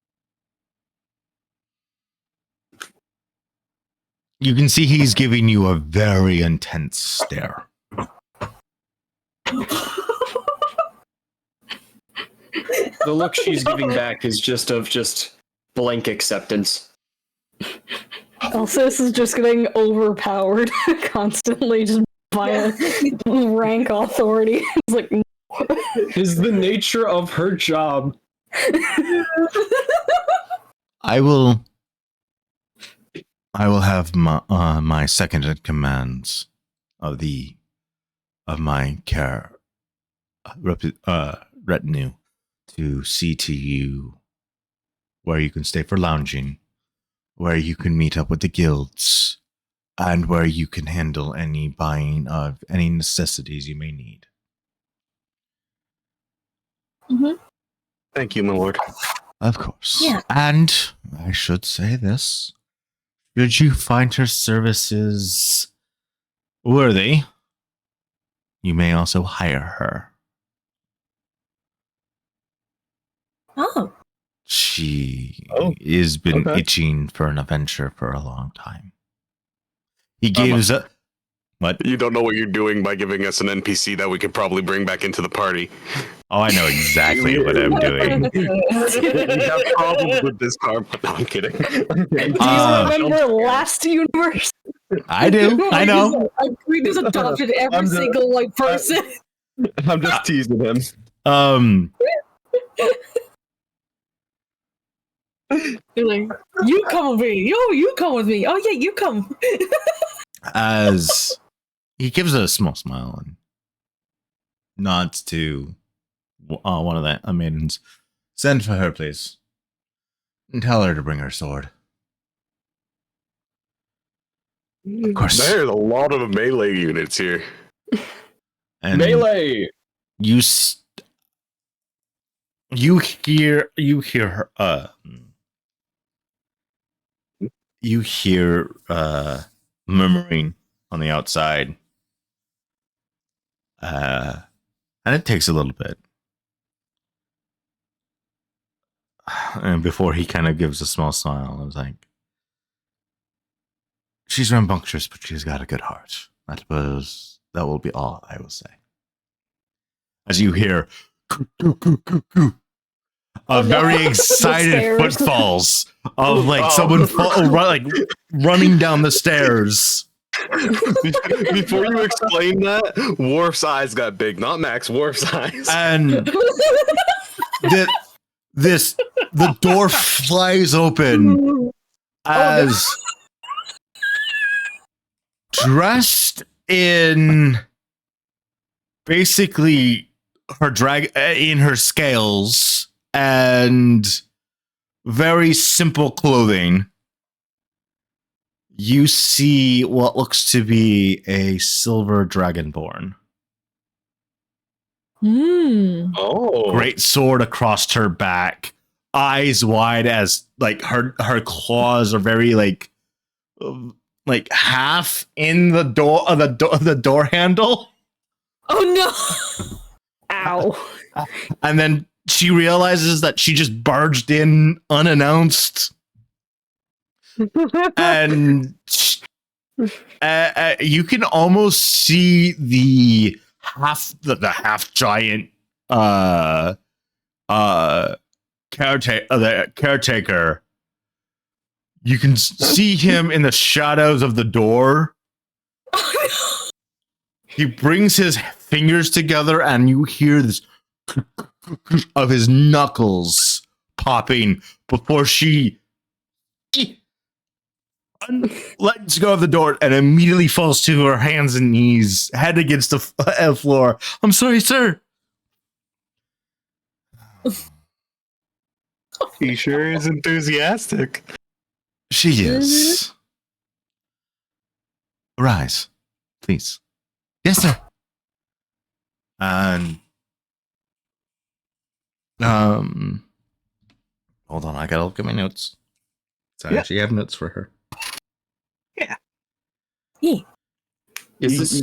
Speaker 1: You can see he's giving you a very intense stare.
Speaker 5: The look she's giving back is just blank acceptance.
Speaker 2: Also, this is just getting overpowered constantly, just by a rank authority. It's like,
Speaker 5: Is the nature of her job.
Speaker 1: I will have my second in commands of my care retinue to see to you where you can stay for lounging, where you can meet up with the guilds, and where you can handle any buying of any necessities you may need.
Speaker 4: Thank you, my lord.
Speaker 1: Of course.
Speaker 3: Yeah.
Speaker 1: And I should say this. Should you find her services worthy, you may also hire her.
Speaker 3: Oh.
Speaker 1: She
Speaker 4: Oh,
Speaker 1: has been
Speaker 4: okay.
Speaker 1: itching for an adventure for a long time. He gives a... What?
Speaker 4: You don't know what you're doing by giving us an NPC that we could probably bring back into the party.
Speaker 1: Oh, I know exactly what I'm doing.
Speaker 4: We have problems with this car. No, I'm kidding.
Speaker 2: Do you remember last universe?
Speaker 1: I do. I know.
Speaker 3: We just adopted every single like person.
Speaker 4: I'm just teasing him.
Speaker 3: You're like, you come with me. Yo, you come with me. Oh yeah, you come.
Speaker 1: As he gives a small smile and nods to one of the maidens. Send for her, please. And tell her to bring her sword. Of course.
Speaker 4: There's a lot of melee units here.
Speaker 1: And
Speaker 5: Melee.
Speaker 1: you hear her you hear murmuring on the outside. And it takes a little bit. And before he kind of gives a small smile, I was like, she's rambunctious, but she's got a good heart. I suppose that will be all I will say. As you hear a very excited
Speaker 2: stairs.
Speaker 1: footfalls of like someone running down the stairs.
Speaker 4: Before you explain that, Worf's eyes got big. Not Max, Worf's eyes.
Speaker 1: And the door flies open as dressed in basically her in her scales and very simple clothing. You see what looks to be a silver dragonborn.
Speaker 4: Oh.
Speaker 1: Great sword across her back, eyes wide as like her claws are very like half in the door handle.
Speaker 3: Oh no!
Speaker 2: Ow.
Speaker 1: And then she realizes that she just barged in unannounced. And you can almost see the half giant caretaker. You can see him in the shadows of the door. He brings his fingers together and you hear this of his knuckles popping before she lets go of the door and immediately falls to her hands and knees, head against the floor. I'm sorry, sir.
Speaker 4: He sure is enthusiastic.
Speaker 1: She is. Rise, please. Yes, sir. And hold on, I gotta look at my notes. So I actually have notes for her.
Speaker 5: Is this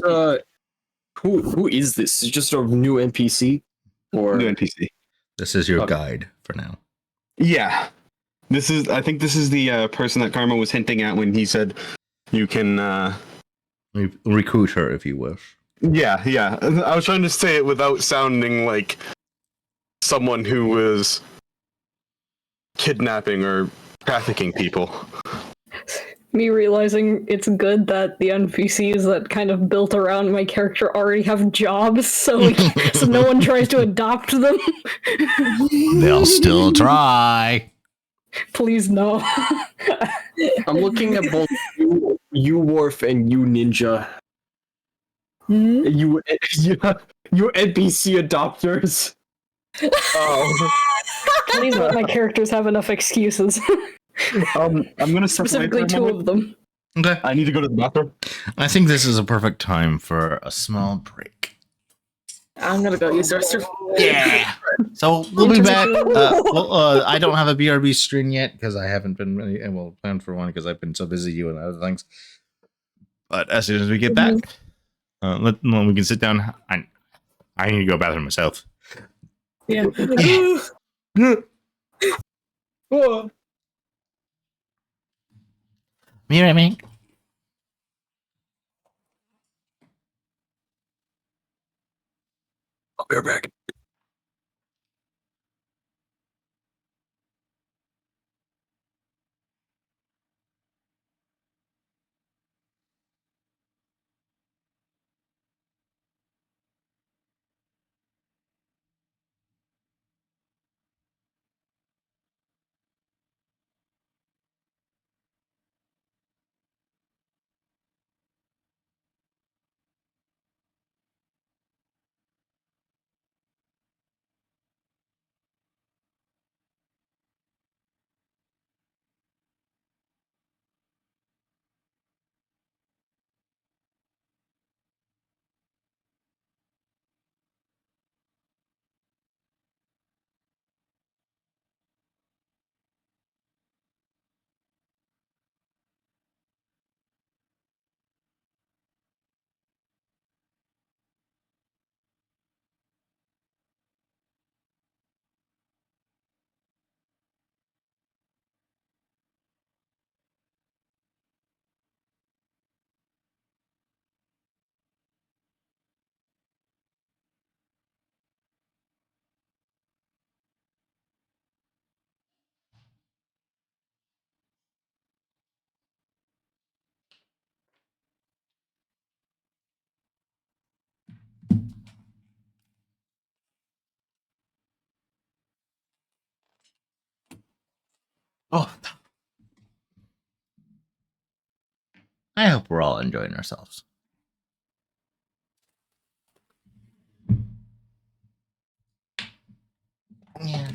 Speaker 5: who is this? Is it just a new NPC? Or
Speaker 4: New NPC.
Speaker 1: This is your
Speaker 5: Okay.
Speaker 1: guide for now.
Speaker 4: Yeah. I think this is the person that Karma was hinting at when he said you can
Speaker 1: Recruit her if you wish.
Speaker 4: Yeah. I was trying to say it without sounding like someone who was kidnapping or trafficking people.
Speaker 2: Me realizing it's good that the NPCs that kind of built around my character already have jobs, so so no one tries to adopt them.
Speaker 1: They'll still try.
Speaker 2: Please no.
Speaker 5: I'm looking at both you Worf and you Ninja.
Speaker 3: Hmm?
Speaker 5: You NPC adopters. Oh.
Speaker 2: Please let my characters have enough excuses.
Speaker 4: I'm gonna step away
Speaker 2: Specifically
Speaker 4: for a
Speaker 2: two
Speaker 4: moment.
Speaker 2: of them.
Speaker 1: Okay.
Speaker 4: I need to go to the bathroom.
Speaker 1: I think this is a perfect time for a small break.
Speaker 3: I'm gonna go use the restroom.
Speaker 1: Yeah. So we'll be back. I don't have a BRB stream yet because I haven't been really planned for one because I've been so busy doing other things. But as soon as we get back, we can sit down. I need to go to the bathroom myself.
Speaker 3: Yeah.
Speaker 5: Oh.
Speaker 1: Me right, mate.
Speaker 4: I'll be right back.
Speaker 1: Oh, I hope we're all enjoying ourselves. Yeah.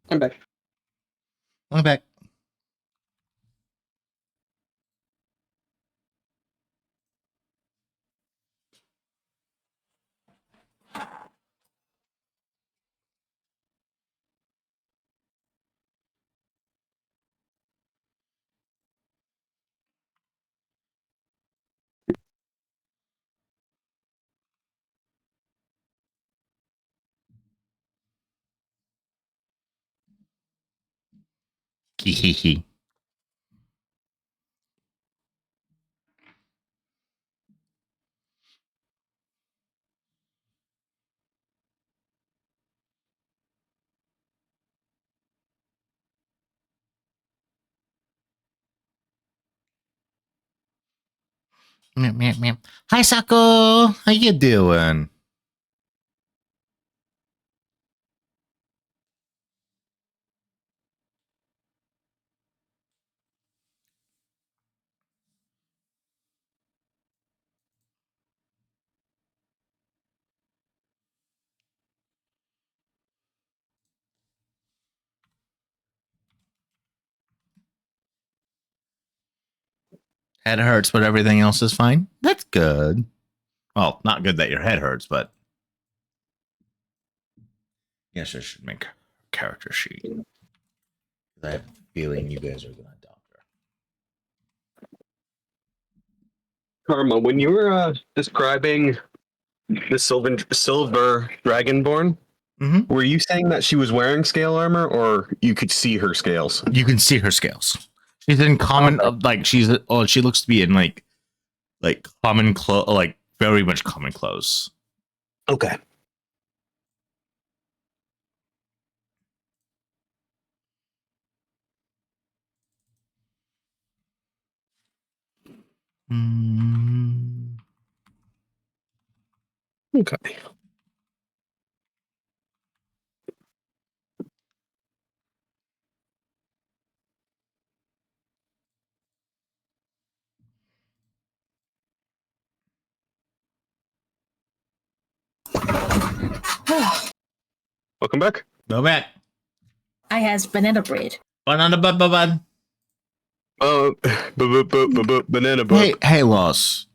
Speaker 5: I'm back.
Speaker 1: I'm back. Hee. Meow, meow, meow. Hi, Sako. How you doing? Head hurts, but everything else is fine. That's good. Well, not good that your head hurts, but yes, I should make a character sheet. I have a feeling you guys are gonna adopt her.
Speaker 4: Karma, when you were describing the silver dragonborn,
Speaker 1: Mm-hmm.
Speaker 4: were you saying that she was wearing scale armor, or you could see her scales?
Speaker 1: You can see her scales. She's in common, like she looks to be in like common clothes, like very much common clothes.
Speaker 4: Okay.
Speaker 1: Mm.
Speaker 4: Okay. Welcome back.
Speaker 1: Go back.
Speaker 3: I has banana bread.
Speaker 1: Banana bud.
Speaker 4: Banana book.
Speaker 1: Hey, Loss.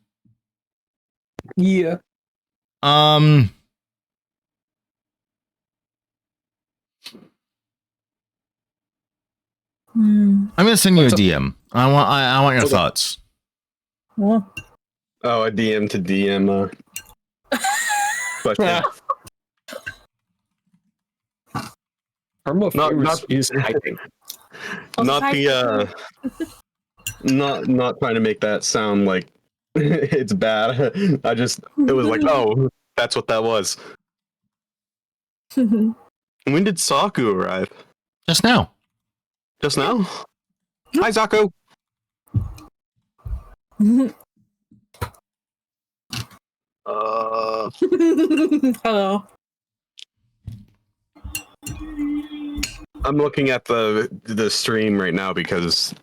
Speaker 5: Yeah.
Speaker 1: Um, I'm gonna send you
Speaker 5: What's
Speaker 1: a
Speaker 5: up?
Speaker 1: DM. I want your
Speaker 5: Okay.
Speaker 1: thoughts.
Speaker 3: Well,
Speaker 4: Oh, a DM to DM. Question.
Speaker 5: Not is typing.
Speaker 4: Not
Speaker 3: type
Speaker 4: the not trying to make that sound like it's bad. It was like, oh, that's what that was. When did Saku arrive?
Speaker 1: Just now.
Speaker 4: Just now? Hi, Saku.
Speaker 3: Hello.
Speaker 4: I'm looking at the stream right now because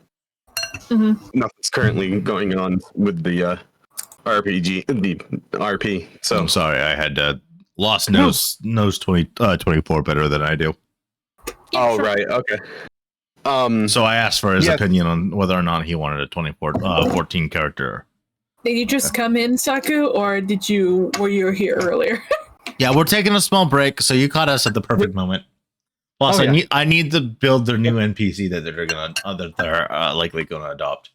Speaker 4: nothing's currently going on with the RP. So
Speaker 1: I'm sorry. I had Lost knows 24 better than I do.
Speaker 4: oh right, okay.
Speaker 1: So I asked for his
Speaker 4: Yeah.
Speaker 1: opinion on whether or not he wanted a 14 character.
Speaker 3: Did you just come in, Saku, or were you here earlier?
Speaker 1: Yeah, we're taking a small break, so you caught us at the perfect moment. Plus,
Speaker 5: Oh, yeah.
Speaker 1: I need to build their new NPC that they're likely gonna adopt.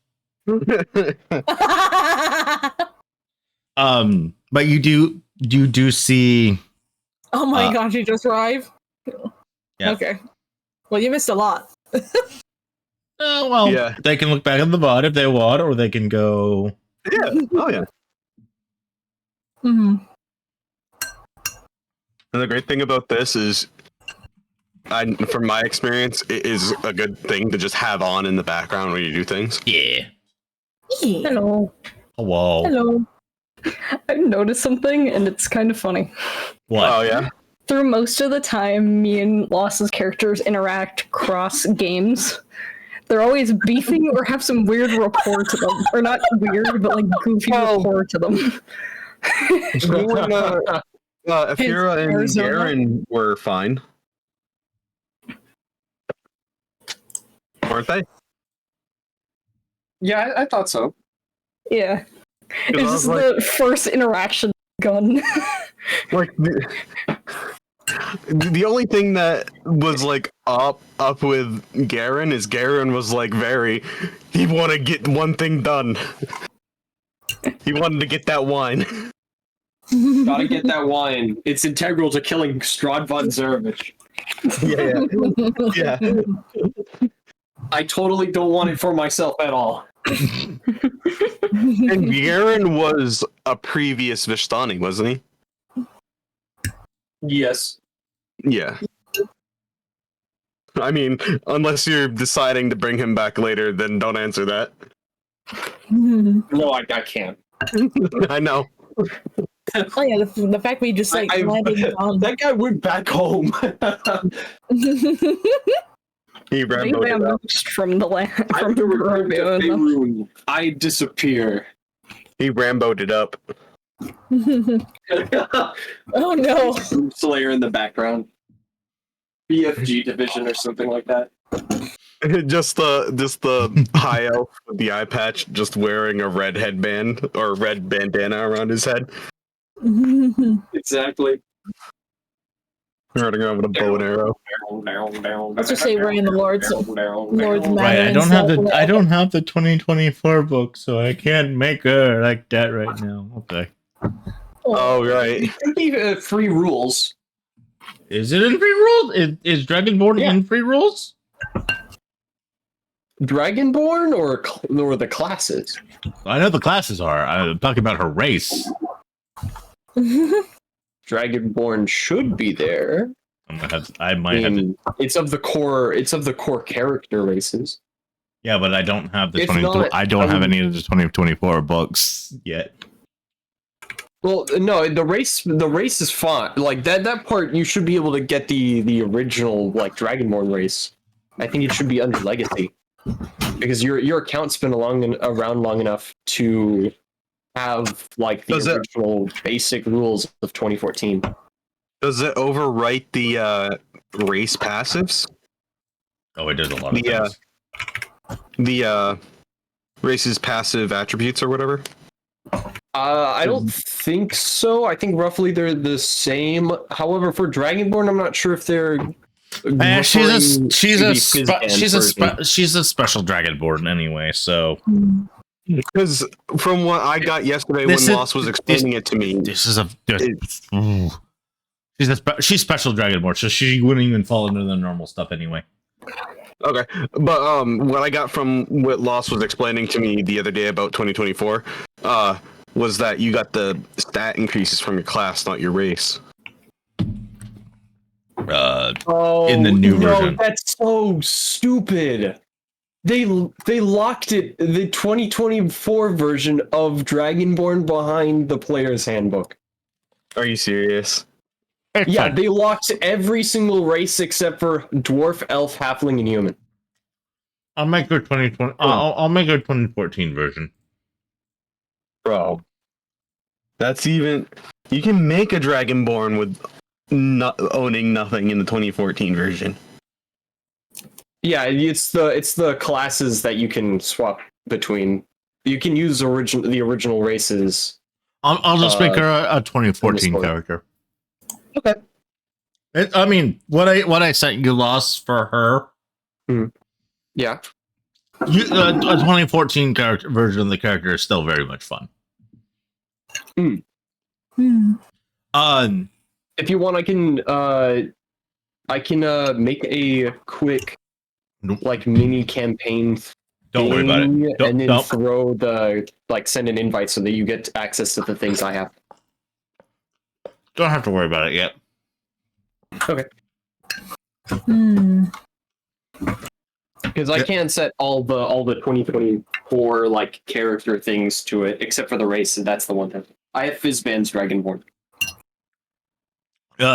Speaker 1: But you do see.
Speaker 3: Oh my gosh, you just arrived?
Speaker 1: Yeah.
Speaker 3: Okay. Well, you missed a lot.
Speaker 1: Well,
Speaker 4: Yeah.
Speaker 1: they can look back at the VOD if they want, or they can go.
Speaker 4: Yeah. Oh yeah.
Speaker 3: Mm-hmm.
Speaker 4: And the great thing about this is, from my experience, it is a good thing to just have on in the background when you do things.
Speaker 1: Yeah.
Speaker 2: Hello.
Speaker 1: Hello.
Speaker 3: Hello.
Speaker 2: I noticed something, and it's kind of funny.
Speaker 1: What?
Speaker 4: Oh yeah.
Speaker 2: Through most of the time, me and Loss's characters interact cross games. They're always beefing or have some weird rapport to them. Or not weird, but like goofy rapport to them.
Speaker 4: You and Afira and
Speaker 3: Arizona.
Speaker 4: Garen were fine, weren't they?
Speaker 5: Yeah, I thought so.
Speaker 2: Yeah. It's
Speaker 4: I
Speaker 2: just
Speaker 4: was like-
Speaker 2: the first interaction gun.
Speaker 4: Like the only thing that was like up with Garen is Garen was like he wanted to get one thing done. He wanted to get that wine.
Speaker 5: Gotta get that wine. It's integral to killing Strahd von Zarovich.
Speaker 4: Yeah.
Speaker 5: I totally don't want it for myself at all.
Speaker 4: And Garen was a previous Vistani, wasn't he?
Speaker 5: Yes.
Speaker 4: Yeah. I mean, unless you're deciding to bring him back later, then don't answer that.
Speaker 5: No, I can't.
Speaker 4: I know.
Speaker 3: Oh yeah, the fact we just like landed on
Speaker 5: That guy went back home.
Speaker 4: He
Speaker 2: They
Speaker 4: ramboed it up.
Speaker 2: vanished from the land.
Speaker 5: I
Speaker 2: From the
Speaker 5: return to
Speaker 2: Romeo.
Speaker 5: Faerun. I disappear.
Speaker 4: He ramboed it up.
Speaker 3: Oh no.
Speaker 5: Slayer in the background. BFG division or something like that.
Speaker 4: just the high elf with the eye patch, just wearing a red headband or a red bandana around his head,
Speaker 5: Exactly.
Speaker 4: running around with a bow and arrow.
Speaker 3: Let's just say we're in the Lord's
Speaker 1: Right.
Speaker 3: Matter
Speaker 1: I don't have the 2024 book, so I can't make her like that right now. Okay.
Speaker 4: Oh right.
Speaker 5: It could be free rules.
Speaker 1: Is it in free rules? Is Dragonborn
Speaker 5: Yeah.
Speaker 1: in free rules?
Speaker 5: Dragonborn or the classes?
Speaker 1: I know the classes are. I'm talking about her race.
Speaker 5: Dragonborn should be there.
Speaker 1: I might have to.
Speaker 5: It's of the core character races.
Speaker 1: Yeah, but I don't have the
Speaker 5: If
Speaker 1: 20.
Speaker 5: not,
Speaker 1: I don't
Speaker 5: I
Speaker 1: have
Speaker 5: would-
Speaker 1: any of the 2024 books yet.
Speaker 5: Well, no, the race is fine. Like that part, you should be able to get the original like Dragonborn race. I think it should be under Legacy because your account's been around long enough to have like the original basic rules of 2014.
Speaker 4: Does it overwrite the race passives?
Speaker 1: Oh, it does a lot of
Speaker 4: The,
Speaker 1: things.
Speaker 4: The race's passive attributes or whatever?
Speaker 5: I don't think so. I think roughly they're the same. However, for Dragonborn, I'm not sure if they're.
Speaker 1: She's a special Dragonborn anyway. So
Speaker 4: Because from what I got yesterday when Lost was explaining it to me,
Speaker 1: she's special Dragonborn, so she wouldn't even fall into the normal stuff anyway.
Speaker 4: okay, but what I got from what Lost was explaining to me the other day about 2024, was that you got the stat increases from your class, not your race.
Speaker 1: In the new version.
Speaker 5: That's so stupid. They locked it, the 2024 version of Dragonborn behind the player's handbook.
Speaker 4: Are you serious?
Speaker 5: Yeah, they locked every single race except for dwarf, elf, halfling, and human.
Speaker 1: I'll make her 2020. I'll make her 2014 version.
Speaker 4: Bro. That's even... You can make a Dragonborn with not owning nothing in the 2014 version.
Speaker 5: Yeah, it's the classes that you can swap between. You can use the original races.
Speaker 1: I'll just make her a 2014 character.
Speaker 5: Okay.
Speaker 1: I mean, what I sent you Lost for her.
Speaker 5: Yeah.
Speaker 1: A 2014 character version of the character is still very much fun.
Speaker 5: If you want, I can make a quick like mini campaign.
Speaker 1: Don't worry about it.
Speaker 5: And then throw send an invite so that you get access to the things I have.
Speaker 1: Don't have to worry about it yet.
Speaker 5: Okay. Because I can't set all the 2024 like character things to it, except for the race, and that's the one thing. I have Fizzban's Dragonborn.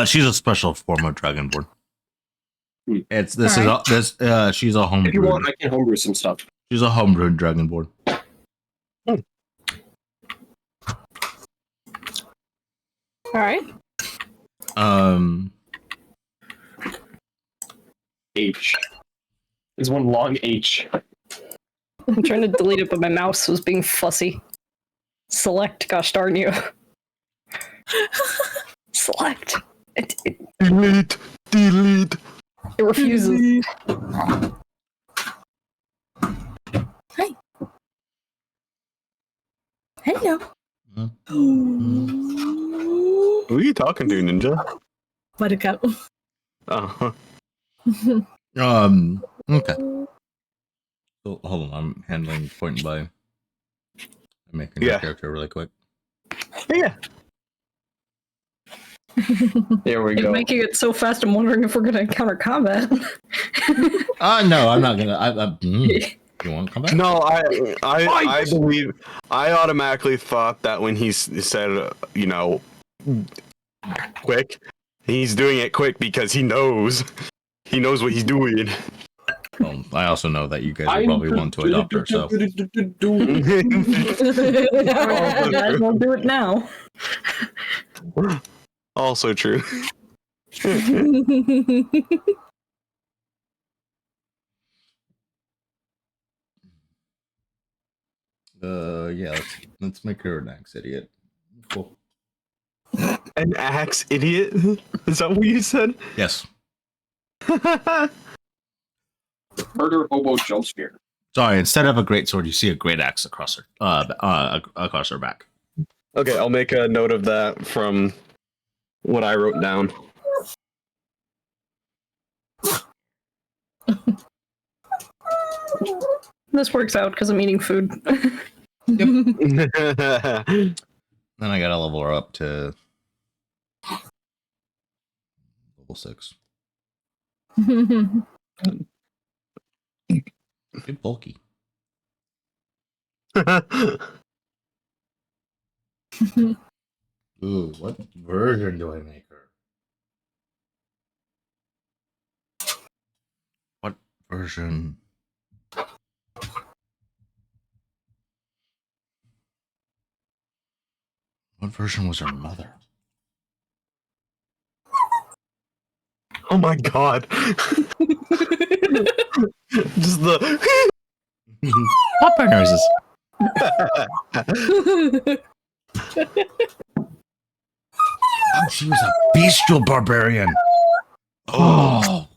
Speaker 1: She's a special form of Dragonborn. She's a homebrew.
Speaker 5: If you want, I can homebrew some stuff.
Speaker 1: She's a homebrewed Dragonborn.
Speaker 3: All right.
Speaker 5: H. There's one long H.
Speaker 2: I'm trying to delete it, but my mouse was being fussy. Select, gosh darn you. Select.
Speaker 4: Delete.
Speaker 2: It refuses.
Speaker 3: Hi. Hello.
Speaker 4: Who are you talking to, Ninja?
Speaker 3: Buttercup.
Speaker 4: Uh-huh.
Speaker 1: Okay. So, hold on, I'm handling point and buy. I'm making a character really quick.
Speaker 4: Yeah.
Speaker 5: There we
Speaker 2: You're
Speaker 5: go.
Speaker 2: making it so fast, I'm wondering if we're going to encounter combat.
Speaker 1: No, I'm not gonna. You want to come back?
Speaker 4: No, I believe I automatically thought that when he said, quick, he's doing it quick because he knows what he's doing.
Speaker 1: Well, I also know that you guys will probably want to adopt her, so.
Speaker 2: Might as well do it now.
Speaker 4: Also true.
Speaker 1: Yeah, let's make her an axe idiot. Cool.
Speaker 4: An axe idiot? Is that what you said?
Speaker 1: Yes.
Speaker 5: Murder hobo jump spear.
Speaker 1: Sorry, instead of a great sword, you see a great axe across her back.
Speaker 4: Okay, I'll make a note of that from what I wrote down.
Speaker 2: This works out because I'm eating food.
Speaker 1: Then I gotta level her up to level 6. Too bulky. Ooh, what version do I make her? What version? What version was her mother?
Speaker 4: Oh my god. Just the
Speaker 1: Popeye noises. Oh, she was a bestial barbarian. Oh.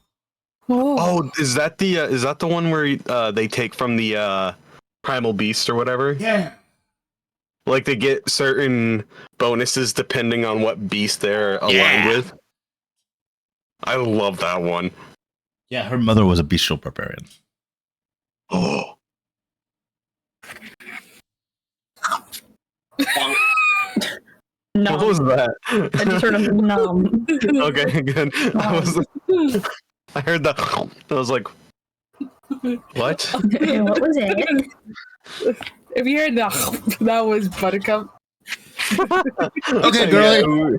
Speaker 4: Oh, is that the one where they take from the primal beast or whatever?
Speaker 1: Yeah.
Speaker 4: Like they get certain bonuses depending on what beast they're aligned with. I love that one.
Speaker 1: Yeah, her mother was a bestial barbarian.
Speaker 4: Oh.
Speaker 2: No,
Speaker 4: What was that?
Speaker 2: I just heard a nom.
Speaker 4: Okay, good. I heard that. I was like, what?
Speaker 2: Okay, what was it?
Speaker 3: If you heard that, that was Buttercup.
Speaker 1: Okay, girlie.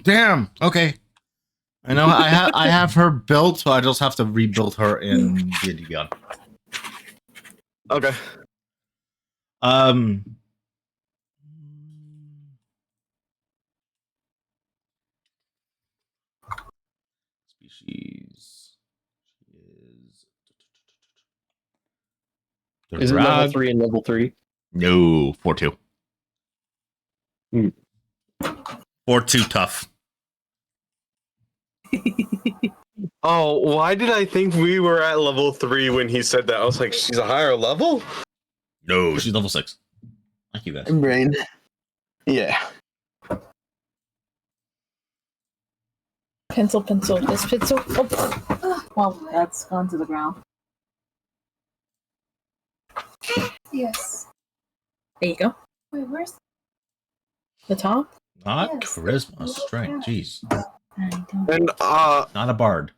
Speaker 1: Damn. Okay. I know I have her built, so I just have to rebuild her in D&D Beyond.
Speaker 4: Okay.
Speaker 1: Species is
Speaker 5: Is it level 3 and level 3?
Speaker 1: No, 4-2.
Speaker 5: Hmm.
Speaker 1: 4-2 tough.
Speaker 4: Oh, why did I think we were at level 3 when he said that? I was like, she's a higher level?
Speaker 1: No, she's level 6. Thank you guys.
Speaker 4: Brain. Yeah.
Speaker 3: Pencil. This pencil. Oh. Well, that's gone to the ground.
Speaker 6: Yes.
Speaker 3: There you go.
Speaker 6: Wait, where's
Speaker 3: The top.
Speaker 1: Not
Speaker 6: Yes.
Speaker 1: charisma, strength. Jeez.
Speaker 4: And
Speaker 1: Not a bard.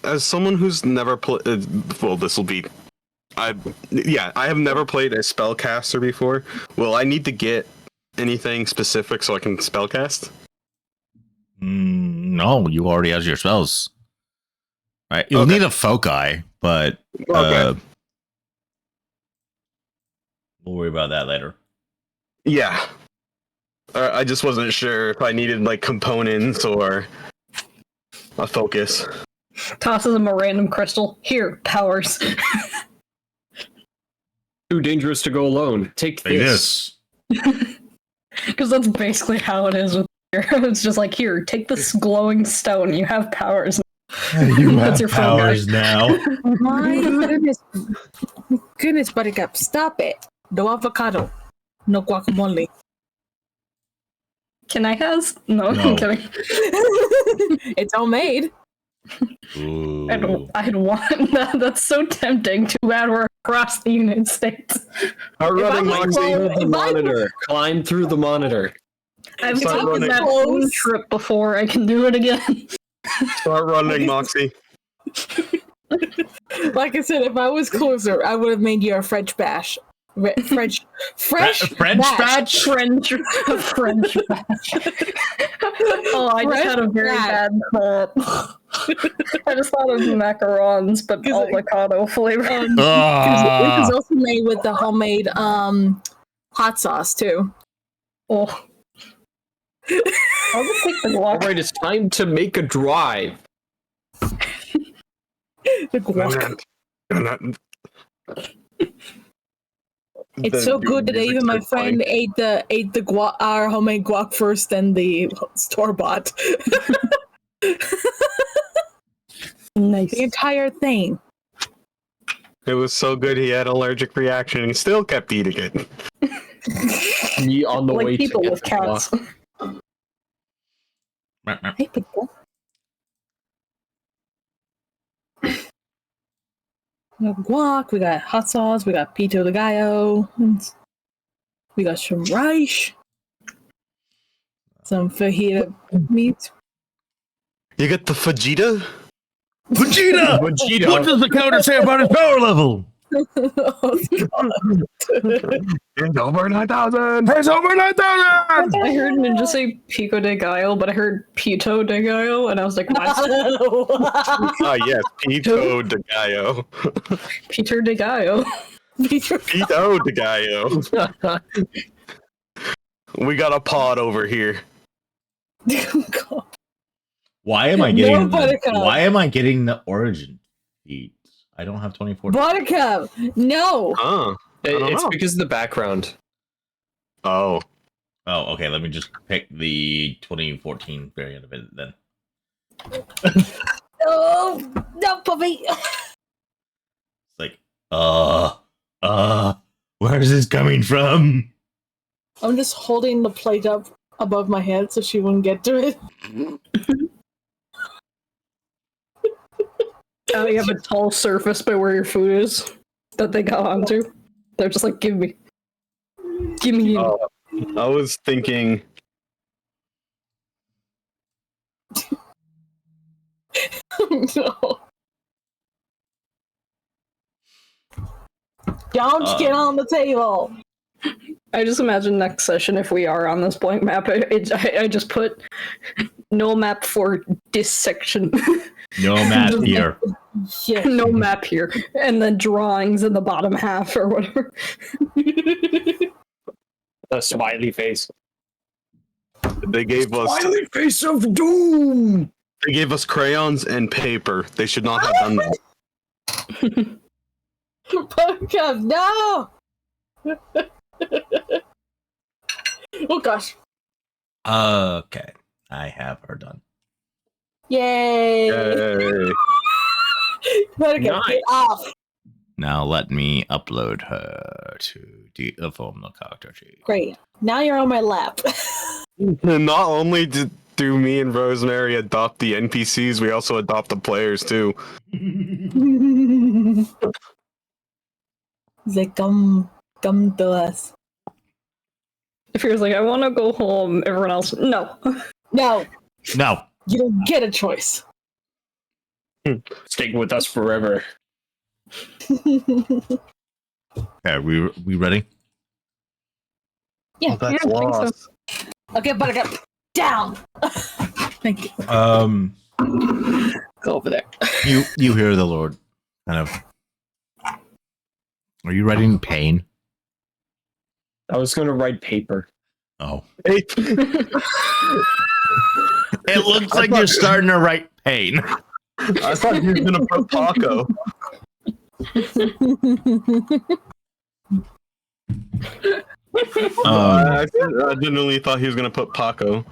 Speaker 4: as someone who's never played, well, this will be, I have never played a spellcaster before. Will I need to get anything specific so I can spellcast?
Speaker 1: No, you already have your spells. Right, you'll
Speaker 4: Okay.
Speaker 1: need a foci, but
Speaker 4: Okay.
Speaker 1: we'll worry about that later.
Speaker 4: Yeah. I just wasn't sure if I needed like components or a focus.
Speaker 2: Tosses him a random crystal. Here, powers.
Speaker 5: Too dangerous to go alone. Take
Speaker 1: Like
Speaker 5: this.
Speaker 2: Because that's basically how it is with here. It's just like, here, take this glowing stone. You have powers.
Speaker 1: You
Speaker 2: That's your phone,
Speaker 1: powers now.
Speaker 3: My goodness, Buttercup, stop it. No avocado, no guacamole.
Speaker 2: Can I has? No,
Speaker 1: No.
Speaker 2: I'm kidding.
Speaker 3: It's all made.
Speaker 1: Ooh.
Speaker 2: I'd want that. That's so tempting. Too bad we're across the United States.
Speaker 5: Start running,
Speaker 3: I was
Speaker 5: Moxie.
Speaker 3: close-
Speaker 5: The
Speaker 3: if I
Speaker 5: monitor. Climb through the monitor.
Speaker 2: I've
Speaker 4: Start
Speaker 2: taken
Speaker 4: running.
Speaker 2: that one trip before. I can do it again.
Speaker 4: Start running, Moxie.
Speaker 3: Like I said, if I was closer, I would have made you a French bash. French
Speaker 1: French
Speaker 3: bash.
Speaker 1: batch?
Speaker 2: French batch. Oh, I just had a very
Speaker 3: French
Speaker 2: bad thought. I just thought of macarons, but
Speaker 3: 'Cause it-
Speaker 2: avocado flavor.
Speaker 3: It
Speaker 1: Ah.
Speaker 3: was also made with the homemade hot sauce too.
Speaker 2: Oh. I'll just take the
Speaker 5: All
Speaker 2: guac.
Speaker 5: right, it's time to make a drive.
Speaker 3: The guac. It's
Speaker 4: The
Speaker 3: so good that
Speaker 4: music's
Speaker 3: even my
Speaker 4: so
Speaker 3: friend
Speaker 4: funny.
Speaker 3: ate the guac, our homemade guac first, then the store bought.
Speaker 2: Nice.
Speaker 3: The entire thing.
Speaker 4: It was so good he had an allergic reaction and he still kept eating it.
Speaker 5: Me on the way
Speaker 2: Like people
Speaker 5: to
Speaker 2: with
Speaker 5: get the
Speaker 2: cats.
Speaker 3: Hey, people. We got guac, we got hot sauce, we got pito de gallo, we got some rice, some fajita meat.
Speaker 4: You get the fajita?
Speaker 1: Vegeta!
Speaker 5: Vegeta.
Speaker 1: What does the counter say about his power level?
Speaker 3: Oh, God.
Speaker 4: It's over 9,000!
Speaker 1: It's over 9,000!
Speaker 2: I heard Ninja say pico de gallo, but I heard pito de gallo, and I was like, what's
Speaker 4: Ah, yes, Pito de Gallo.
Speaker 2: Peter de gallo?
Speaker 4: Pito de Gallo. We got a pod over here.
Speaker 3: God.
Speaker 1: Why am I
Speaker 3: No,
Speaker 1: getting
Speaker 3: Buttercup.
Speaker 1: why am I getting the origin feed? I don't have 24.
Speaker 3: Buttercup, no.
Speaker 4: Huh. I don't
Speaker 5: It's
Speaker 4: know.
Speaker 5: because of the background.
Speaker 4: Oh.
Speaker 1: Oh, okay. Let me just pick the 2014 variant of it then.
Speaker 3: Oh, no, puppy.
Speaker 1: It's like, where is this coming from?
Speaker 3: I'm just holding the plate up above my head so she wouldn't get to it.
Speaker 2: You have a tall surface by where your food is that they got onto. They're just like, give me. Give me.
Speaker 4: I was thinking.
Speaker 3: No. Don't get on the table.
Speaker 2: I just imagine next session if we are on this blank map, I just put no map for dissection.
Speaker 1: No map here.
Speaker 3: Yeah.
Speaker 2: No map here. And then drawings in the bottom half or whatever.
Speaker 5: A smiley face.
Speaker 4: They gave us
Speaker 5: Smiley face of doom!
Speaker 4: they gave us crayons and paper. They should not have done that.
Speaker 3: Buttercup, no! Oh gosh.
Speaker 1: Okay. I have her done.
Speaker 3: Yay!
Speaker 4: Yay.
Speaker 3: Buttercup,
Speaker 5: Nice.
Speaker 3: get off!
Speaker 1: Now let me upload her to the formal character sheet.
Speaker 3: Great. Now you're on my lap.
Speaker 4: And not only do me and Rosemary adopt the NPCs, we also adopt the players too.
Speaker 3: He's like, come to us.
Speaker 2: If he was like, I want to go home, everyone else, no.
Speaker 3: No,
Speaker 1: No.
Speaker 3: you don't get a choice.
Speaker 5: Stay with us forever.
Speaker 1: Okay, we ready?
Speaker 3: Yeah.
Speaker 4: That's
Speaker 2: Yeah, I think so.
Speaker 4: lost.
Speaker 3: Okay, Buttercup, down! Thank you.
Speaker 5: Go over there.
Speaker 1: You hear the Lord kind of. Are you writing pain?
Speaker 5: I was gonna write paper.
Speaker 1: Oh.
Speaker 4: Hey,
Speaker 1: It looks like you're starting to write pain.
Speaker 4: I thought he was gonna put Paco. I genuinely thought he was gonna put Paco.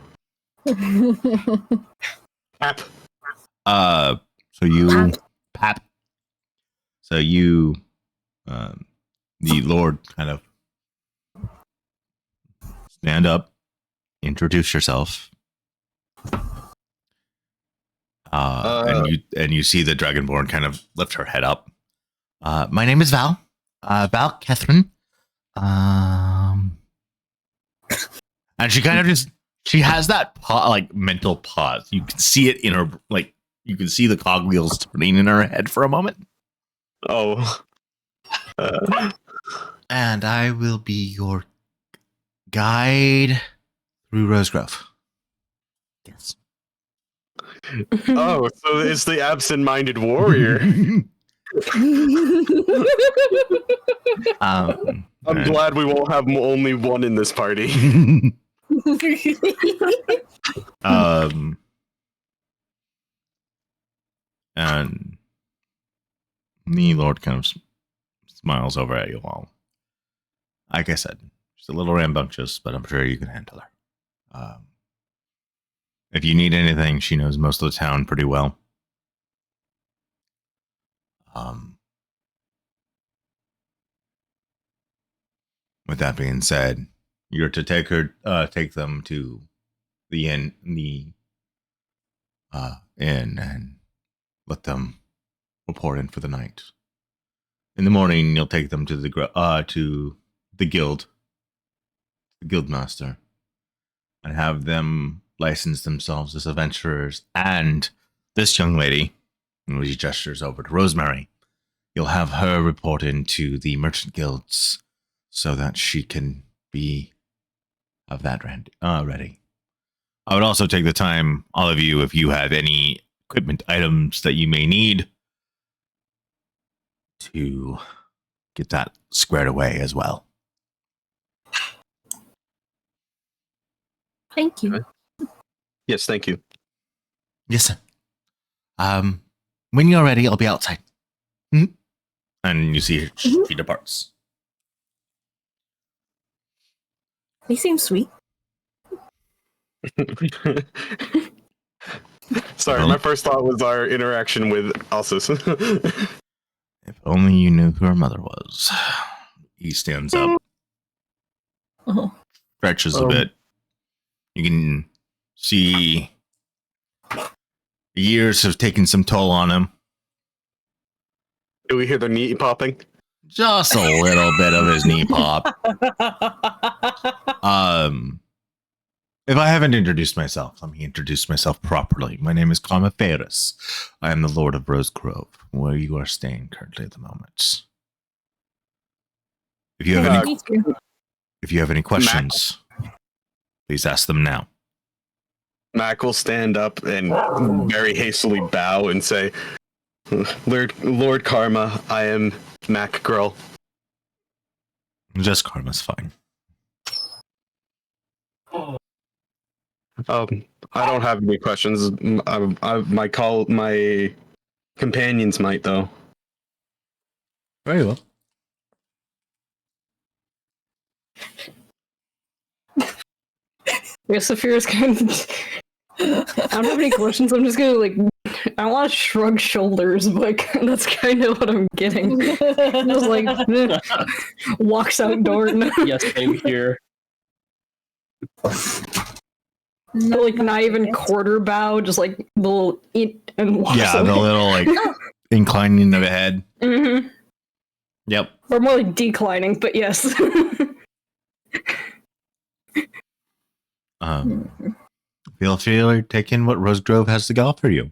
Speaker 4: App.
Speaker 1: So you Pap. So you the Lord kind of stand up, introduce yourself. And you see the Dragonborn kind of lift her head up. My name is Val. Val Catherine. And she kind of just she has that mental pause. You can see it in her you can see the cogwheels turning in her head for a moment.
Speaker 4: Oh.
Speaker 1: And I will be your guide through Rosegrove. Yes.
Speaker 4: Oh, so it's the absent-minded warrior. I'm glad we won't have only one in this party.
Speaker 1: And the Lord kind of smiles over at you all. Like I said, she's a little rambunctious, but I'm sure you can handle her. If you need anything, she knows most of the town pretty well. With that being said, you're to take them to the inn, and let them report in for the night. In the morning, you'll take them to the guild, the guild master, and have them license themselves as adventurers. And this young lady, and he gestures over to Rosemary, you'll have her report into the merchant guilds so that she can have that ready. I would also take the time, all of you, if you have any equipment items that you may need, to get that squared away as well.
Speaker 3: Thank you.
Speaker 4: Yes, thank you.
Speaker 1: Yes, sir. When you're ready, I'll be outside. Mm-hmm. And you see she departs.
Speaker 3: They seem sweet.
Speaker 4: Sorry, my first thought was our interaction with Alsus.
Speaker 1: If only you knew who her mother was. He stands up, stretches a bit. You can see years have taken some toll on him.
Speaker 4: Do we hear the knee popping?
Speaker 1: Just a little bit of his knee pop. If I haven't introduced myself, let me introduce myself properly. My name is Karma Ferris. I am the Lord of Rose Grove, where you are staying currently at the moment. If you have any questions, please ask them now.
Speaker 4: Mac will stand up and very hastily bow and say, Lord Karma, I am Mac Girl.
Speaker 1: Just Karma's fine.
Speaker 4: I don't have any questions. My companions might, though.
Speaker 1: Very well.
Speaker 2: Yes, Saphira's kind of. I don't have any questions. I'm just gonna I want to shrug shoulders, but that's kind of what I'm getting. Just walks out door.
Speaker 5: Yes, same here.
Speaker 2: Not even quarter bow, just the little eat and walks away.
Speaker 1: The little inclining of the head.
Speaker 2: Mm-hmm.
Speaker 1: Yep.
Speaker 2: Or more declining, but yes.
Speaker 1: Feel free to take in what Rose Grove has to offer you.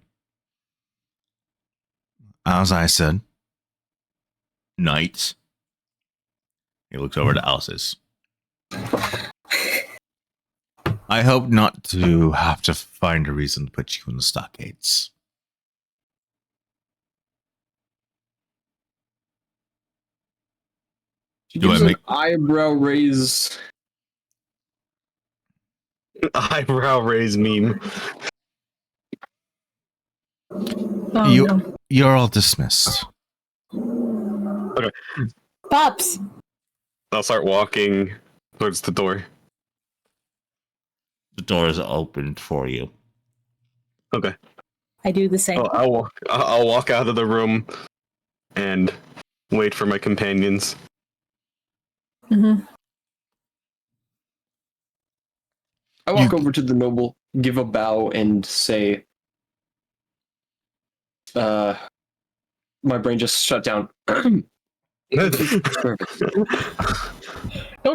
Speaker 1: As I said, knights. He looks over to Alice's. I hope not to have to find a reason to put you in the stockades.
Speaker 5: Do an eyebrow raise?
Speaker 4: Eyebrow raise meme.
Speaker 1: You're all dismissed.
Speaker 4: Okay.
Speaker 3: Pops.
Speaker 4: I'll start walking towards the door.
Speaker 1: The door is opened for you.
Speaker 4: Okay.
Speaker 3: I do the same.
Speaker 4: I'll walk out of the room and wait for my companions.
Speaker 3: Mm-hmm.
Speaker 5: I walk over to the noble, give a bow, and say, my brain just shut down.
Speaker 3: Don't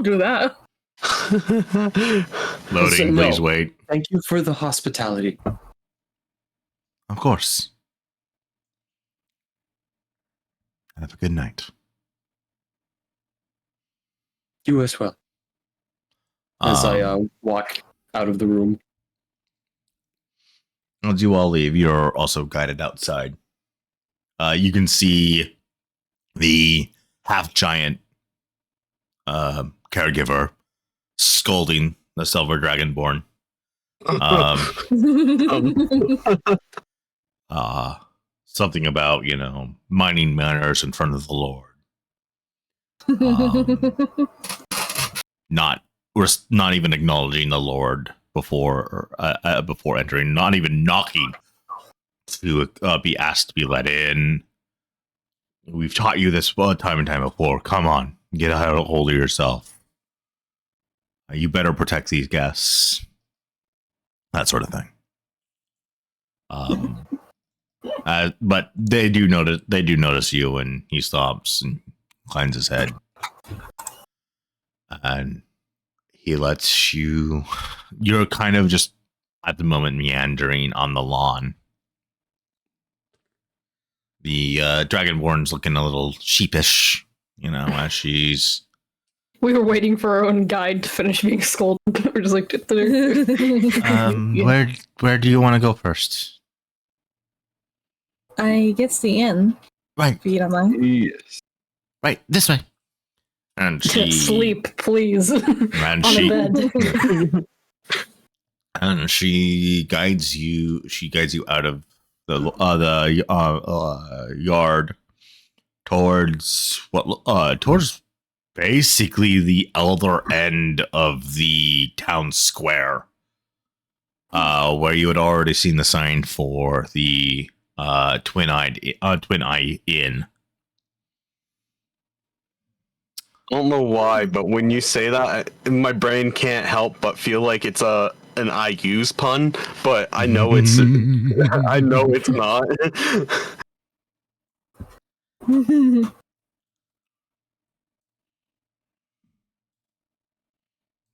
Speaker 3: do that.
Speaker 1: Loading,
Speaker 5: No.
Speaker 1: please wait.
Speaker 5: Thank you for the hospitality.
Speaker 1: Of course. Have a good night.
Speaker 5: You as well. As I walk out of the room.
Speaker 1: As you all leave, you're also guided outside. You can see the half-giant caregiver scolding the Silver Dragonborn. Something about, minding manners in front of the Lord. We're not even acknowledging the Lord before entering, not even knocking to be asked to be let in. We've taught you this time and time before. Come on, get a hold of yourself. You better protect these guests. That sort of thing. But they do notice you, and he stops and inclines his head, and he lets you. You're kind of just at the moment meandering on the lawn. The Dragonborn's looking a little sheepish, as she's.
Speaker 2: We were waiting for our own guide to finish being scolded. We're just like,
Speaker 1: Where do you want to go first?
Speaker 3: I guess the inn.
Speaker 1: Right,
Speaker 3: If you don't mind.
Speaker 5: Yes.
Speaker 1: right, this way. And she
Speaker 2: sleep, please.
Speaker 1: and
Speaker 2: On
Speaker 1: she
Speaker 2: a bed.
Speaker 1: and she guides you. She guides you out of the yard towards towards basically the other end of the town square, where you had already seen the sign for the Twin Eye Inn.
Speaker 4: I don't know why, but when you say that, my brain can't help but feel like it's an I use pun, but I know it's I know it's not.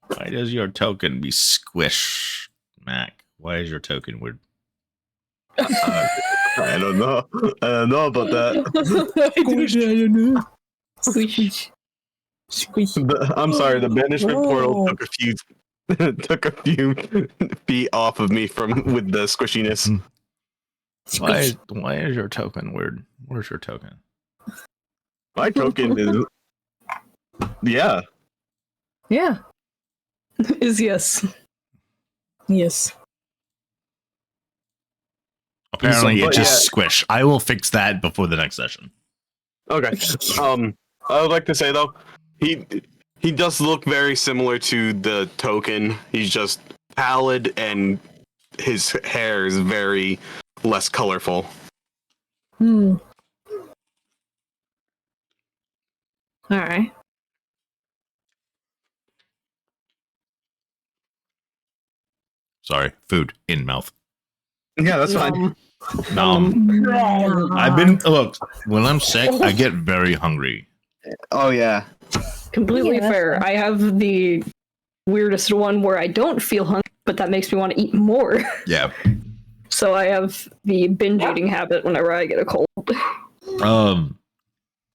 Speaker 1: Why does your token be squish, Mac? Why is your token weird?
Speaker 4: I don't know. I don't know about that.
Speaker 3: I don't know. Squish. Squish.
Speaker 4: I'm sorry. The banishment portal
Speaker 3: Whoa.
Speaker 4: took a few feet off of me with the squishiness.
Speaker 3: Squish.
Speaker 1: Why is your token weird? Where's your token?
Speaker 4: My token is yeah.
Speaker 3: Yeah.
Speaker 2: Is yes.
Speaker 3: Yes.
Speaker 1: Apparently,
Speaker 4: But
Speaker 1: it just
Speaker 4: yeah.
Speaker 1: squish. I will fix that before the next session.
Speaker 4: Okay. I would like to say though, he does look very similar to the token. He's just pallid and his hair is very less colorful.
Speaker 3: All right.
Speaker 1: Sorry, food in mouth.
Speaker 4: Yeah, that's fine.
Speaker 1: I've been look. When I'm sick, I get very hungry.
Speaker 4: Oh yeah.
Speaker 2: Completely
Speaker 3: Yeah, that's
Speaker 2: fair. I have the weirdest one where I don't feel hungry, but that makes me want to eat more.
Speaker 1: Yeah.
Speaker 2: So I have the binge eating habit whenever I get a cold.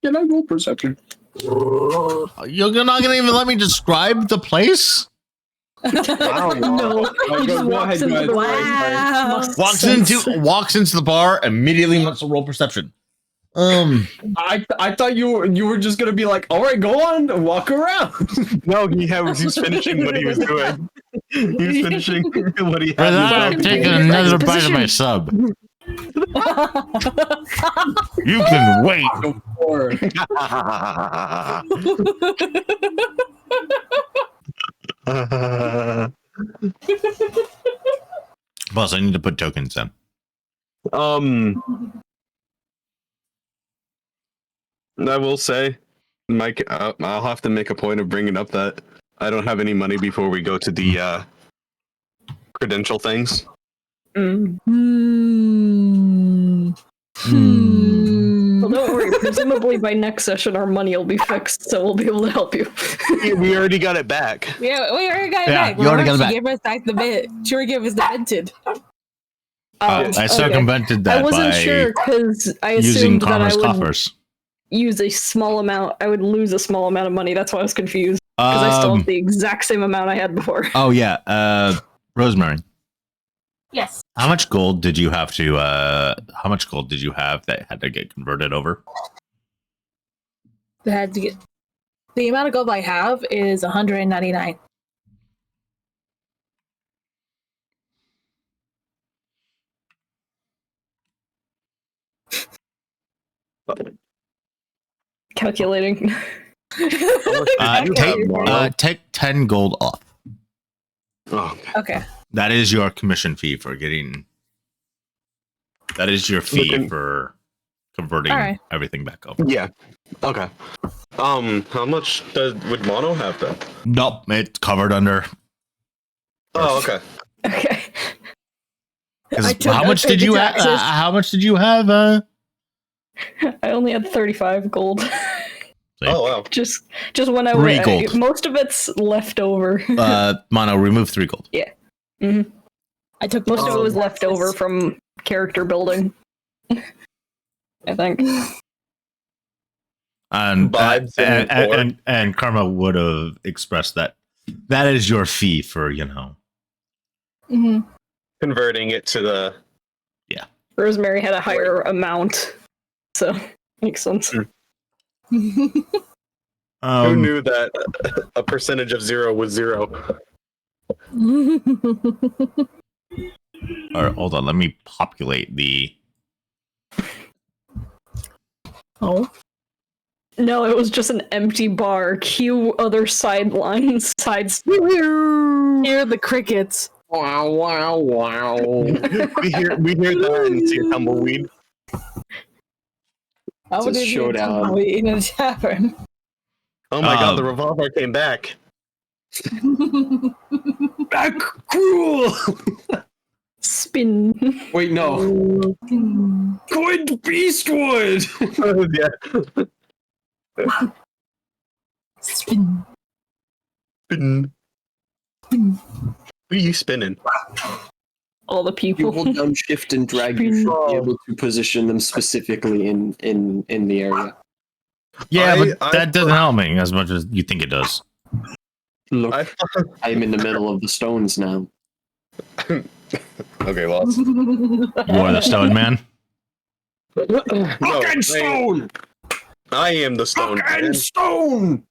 Speaker 5: Can I roll perception?
Speaker 1: You're not gonna even let me describe the place.
Speaker 2: No, he just walks into the
Speaker 3: Wow.
Speaker 1: Walks into the bar, immediately wants to roll perception.
Speaker 5: I thought you were just gonna be like, all right, go on, walk around.
Speaker 4: No, he's finishing what he was doing. He was finishing what he had.
Speaker 1: But
Speaker 4: in his
Speaker 1: I'm
Speaker 4: mouth.
Speaker 1: taking
Speaker 2: Okay,
Speaker 1: another
Speaker 2: right
Speaker 1: bite of my
Speaker 2: position.
Speaker 1: sub. You can wait.
Speaker 5: Or
Speaker 1: Plus, I need to put tokens in.
Speaker 4: I will say, Mike, I'll have to make a point of bringing up that I don't have any money before we go to the credential things.
Speaker 2: Mm.
Speaker 3: Hmm.
Speaker 2: Well, don't worry. Presumably by next session, our money will be fixed, so we'll be able to help you.
Speaker 4: We already got it back.
Speaker 3: Yeah, we already got it
Speaker 1: Yeah,
Speaker 3: back.
Speaker 1: you already got it
Speaker 3: She
Speaker 1: back.
Speaker 3: gave us back the bit. She already gave us the vented.
Speaker 1: I
Speaker 2: Okay.
Speaker 1: circumvented that
Speaker 2: I wasn't
Speaker 1: by
Speaker 2: sure because I
Speaker 1: using
Speaker 2: assumed that I
Speaker 1: commerce
Speaker 2: would
Speaker 1: coffers.
Speaker 2: use a small amount. I would lose a small amount of money. That's why I was confused because I still have the exact same amount I had before.
Speaker 1: Oh yeah, Rosemary.
Speaker 6: Yes.
Speaker 1: How much gold did you have to? How much gold did you have that had to get converted over?
Speaker 3: They had to get the amount of gold I have is 199.
Speaker 2: Calculating.
Speaker 1: Take 10 gold off.
Speaker 4: Oh,
Speaker 3: Okay.
Speaker 1: That is your commission fee for getting. That is your fee
Speaker 4: Looking-
Speaker 1: for converting
Speaker 3: Alright.
Speaker 1: everything back over.
Speaker 4: yeah. Okay. How much would Mono have then?
Speaker 1: Nope, it's covered under.
Speaker 4: Oh, okay.
Speaker 2: Okay.
Speaker 1: 'Cause
Speaker 3: took-
Speaker 1: how
Speaker 3: I
Speaker 1: much
Speaker 3: paid
Speaker 1: did
Speaker 3: the
Speaker 1: you have?
Speaker 3: taxes.
Speaker 1: How much did you have?
Speaker 2: I only had 35 gold.
Speaker 4: Oh wow.
Speaker 2: just when I
Speaker 1: 3
Speaker 2: went,
Speaker 1: gold.
Speaker 2: most of it's left over.
Speaker 1: Mono, remove 3 gold.
Speaker 2: hmm
Speaker 3: I took
Speaker 2: Most of it was
Speaker 3: the
Speaker 2: left
Speaker 3: taxes.
Speaker 2: over from character building. I think.
Speaker 1: And
Speaker 4: Vibes and
Speaker 1: and Karma would have expressed that is your fee for
Speaker 3: Mhm.
Speaker 4: Converting it to the
Speaker 2: Rosemary had a higher amount, so makes sense.
Speaker 4: Who knew that a percentage of 0 was 0?
Speaker 1: All right, hold on. Let me populate the.
Speaker 3: Oh.
Speaker 2: No, it was just an empty bar. Cue other sidelines, sides.
Speaker 3: Hear the crickets.
Speaker 5: Wow, wow, wow.
Speaker 4: we hear that and see a tumbleweed.
Speaker 3: How
Speaker 5: It's a
Speaker 3: would it be
Speaker 5: showdown.
Speaker 3: in a tavern?
Speaker 4: Oh my god, the
Speaker 1: Um,
Speaker 4: revolver came back.
Speaker 5: Back cruel.
Speaker 2: Spin.
Speaker 5: Wait, no. Going to Beastwood.
Speaker 4: Yeah.
Speaker 3: Spin.
Speaker 4: Spin.
Speaker 3: Spin.
Speaker 4: Who are you spinning?
Speaker 2: All the
Speaker 5: You
Speaker 2: people.
Speaker 5: hold down shift and drag. You should be able to position them specifically in the area.
Speaker 1: Yeah,
Speaker 4: I-
Speaker 1: but that doesn't help me as much as you think it does.
Speaker 5: Look,
Speaker 4: I
Speaker 5: I'm in the middle of the stones now.
Speaker 4: okay, lost.
Speaker 1: You are the stone man.
Speaker 5: Rock and stone.
Speaker 4: I am the stone
Speaker 5: Rock
Speaker 4: man.
Speaker 5: and stone.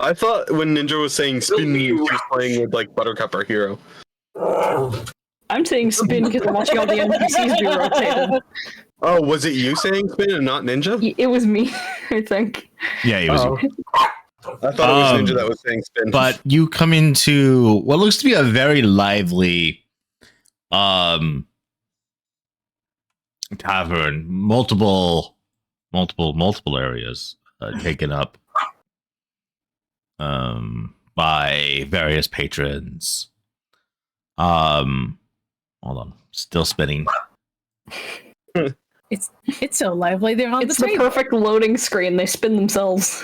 Speaker 4: I thought when Ninja was saying spin, he was playing with like Buttercup or Hero.
Speaker 2: I'm saying spin because I'm watching all the NPCs be rotated.
Speaker 4: Oh, was it you saying spin and not Ninja?
Speaker 2: It was me, I think.
Speaker 1: Yeah, he was.
Speaker 4: Oh. I thought it was Ninja
Speaker 1: Um,
Speaker 4: that was saying spin.
Speaker 1: But you come into what looks to be a very lively tavern, multiple areas taken up by various patrons. Hold on, still spinning.
Speaker 3: It's so lively. They're on
Speaker 2: It's
Speaker 3: the
Speaker 2: the
Speaker 3: table.
Speaker 2: perfect loading screen. They spin themselves.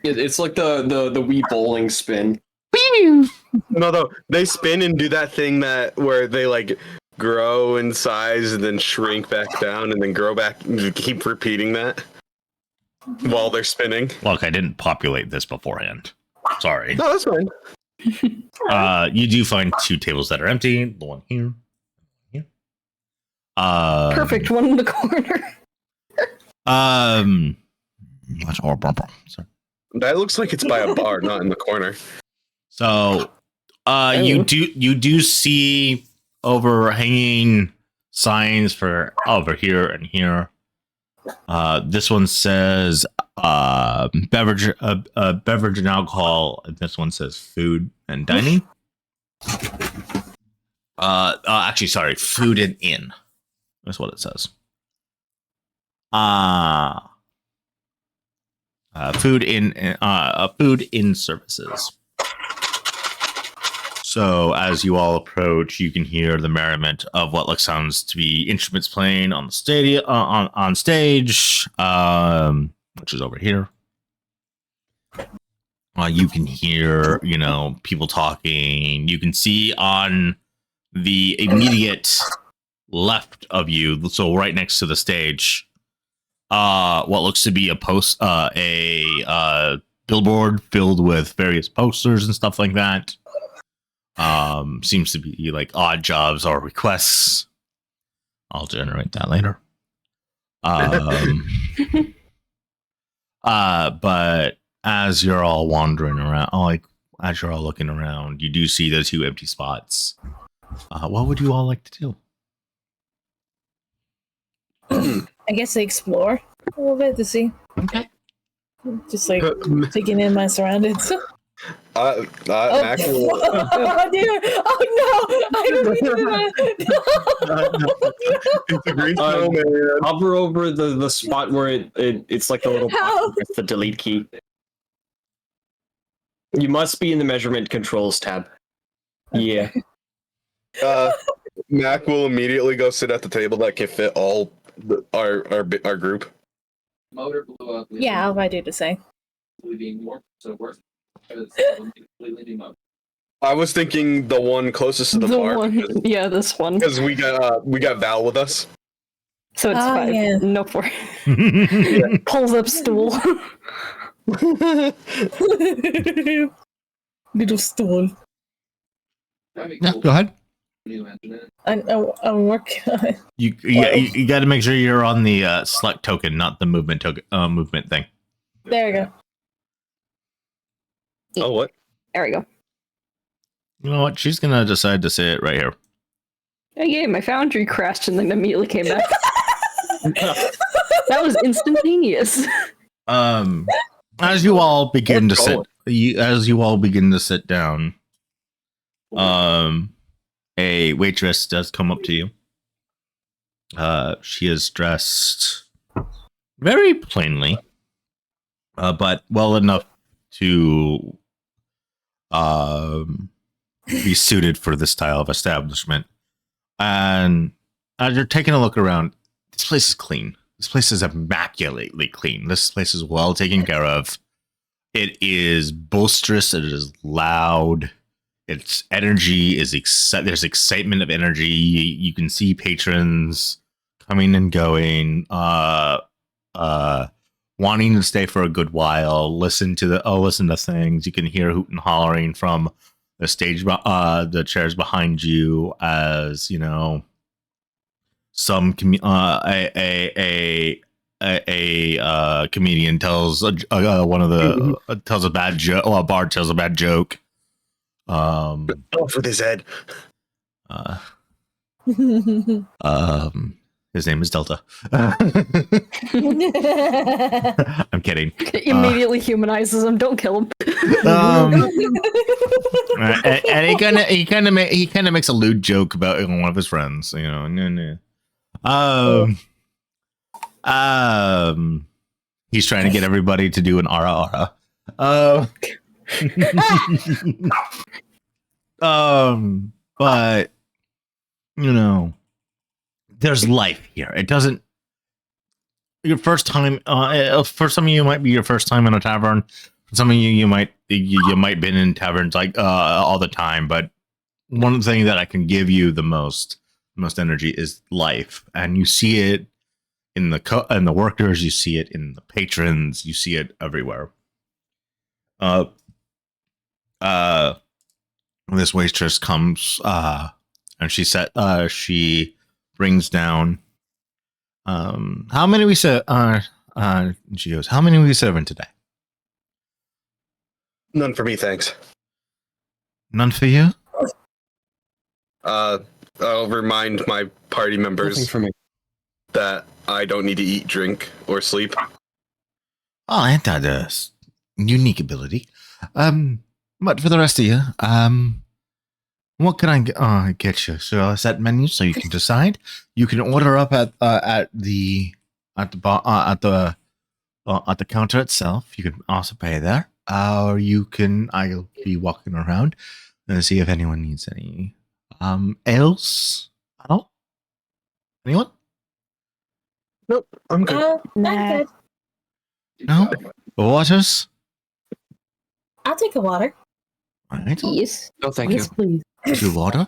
Speaker 5: It's like the Wii bowling spin.
Speaker 4: no, though they spin and do that thing that where they like grow in size and then shrink back down and then grow back. You keep repeating that while they're spinning.
Speaker 1: Look, I didn't populate this beforehand. Sorry.
Speaker 4: No, that's fine.
Speaker 1: You do find 2 tables that are empty. The one here. Here.
Speaker 2: Perfect one in the corner.
Speaker 1: That's horrible. Sorry.
Speaker 4: That looks like it's by a bar, not in the corner.
Speaker 1: So, you do see overhanging signs for over here and here. This one says beverage and alcohol, and this one says food and dining. Actually, sorry, food and inn. That's what it says. Food in services. So as you all approach, you can hear the merriment of what sounds to be instruments playing on the stadium on stage, which is over here. You can hear, people talking. You can see on the immediate left of you, so right next to the stage, what looks to be a billboard filled with various posters and stuff like that. Seems to be like odd jobs or requests. I'll generate that later. But as you're all wandering around, as you're all looking around, you do see those 2 empty spots. What would you all like to do?
Speaker 3: I guess I explore a little bit to see.
Speaker 1: Okay.
Speaker 3: Just like taking in my surroundings.
Speaker 4: Mac will-
Speaker 3: Oh dear! Oh no! I don't mean to do that.
Speaker 4: It's a green snowman.
Speaker 5: Hover over the spot where it's like the little
Speaker 3: How?
Speaker 5: button with the delete key. You must be in the measurement controls tab. Yeah.
Speaker 4: Mac will immediately go sit at the table that can fit all our group.
Speaker 5: Motor blew up.
Speaker 3: Yeah, I do to say.
Speaker 5: Being more so worse.
Speaker 4: I was thinking the one closest to the bar
Speaker 2: one, yeah, this one.
Speaker 4: because we got Val with us.
Speaker 2: So it's 5,
Speaker 3: yeah.
Speaker 2: no 4. Pulls up stool.
Speaker 3: Little stool.
Speaker 1: Yeah, go ahead.
Speaker 3: I'm working on it.
Speaker 1: You got to make sure you're on the select token, not the movement token. Movement thing.
Speaker 3: There we go.
Speaker 4: Oh, what?
Speaker 2: There we go.
Speaker 1: You know what? She's gonna decide to say it right here.
Speaker 2: Hey, yeah, my foundry crashed and then immediately came back. That was instantaneous.
Speaker 1: As you all begin to sit, down, a waitress does come up to you. She is dressed very plainly, but well enough to be suited for this style of establishment. And as you're taking a look around, this place is clean. This place is immaculately clean. This place is well taken care of. It is boisterous. It is loud. Its energy is there's excitement of energy. You can see patrons coming and going, wanting to stay for a good while. Listen to things. You can hear hoot and hollering from the stage, the chairs behind you, as you know. Some comedian tells tells a bad joke. A bard tells a bad joke.
Speaker 4: Off with his head.
Speaker 1: His name is Delta. I'm kidding.
Speaker 2: Immediately humanizes him. Don't kill him.
Speaker 1: And he kind of makes a lewd joke about one of his friends. You know, he's trying to get everybody to do an ara ara. But you know, there's life here. It doesn't. Your first time. For some of you, it might be your first time in a tavern. For some of you, you might been in taverns like all the time. But one thing that I can give you the most energy is life, and you see it in the workers. You see it in the patrons. You see it everywhere. This waitress comes, and she brings down. How many we serve? She goes, "How many are we serving today?"
Speaker 4: None for me, thanks.
Speaker 1: None for you.
Speaker 4: I'll remind my party members
Speaker 5: for me.
Speaker 4: that I don't need to eat, drink, or sleep.
Speaker 1: Oh, ain't that a unique ability? But for the rest of you, what can I get you? So I'll set menus so you can decide. You can order up at the counter itself. You can also pay there, or you can. I'll be walking around and see if anyone needs any ales at all. Anyone?
Speaker 4: Nope, I'm good.
Speaker 3: I'm good.
Speaker 1: No. Waters.
Speaker 3: I'll take a water.
Speaker 1: All right.
Speaker 2: Yes.
Speaker 5: No, thank
Speaker 3: Yes, please.
Speaker 1: 2 water.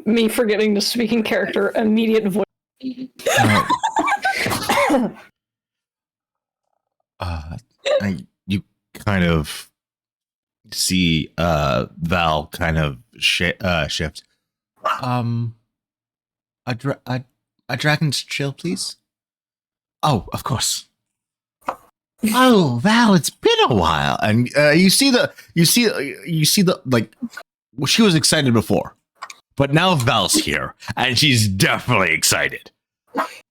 Speaker 2: Me forgetting to speak in character. Immediate voice.
Speaker 1: You kind of see Val kind of shift. A dragon's chill, please. Oh, of course. Oh, Val, it's been a while, and you see the like. Well, she was excited before, but now Val's here, and she's definitely excited.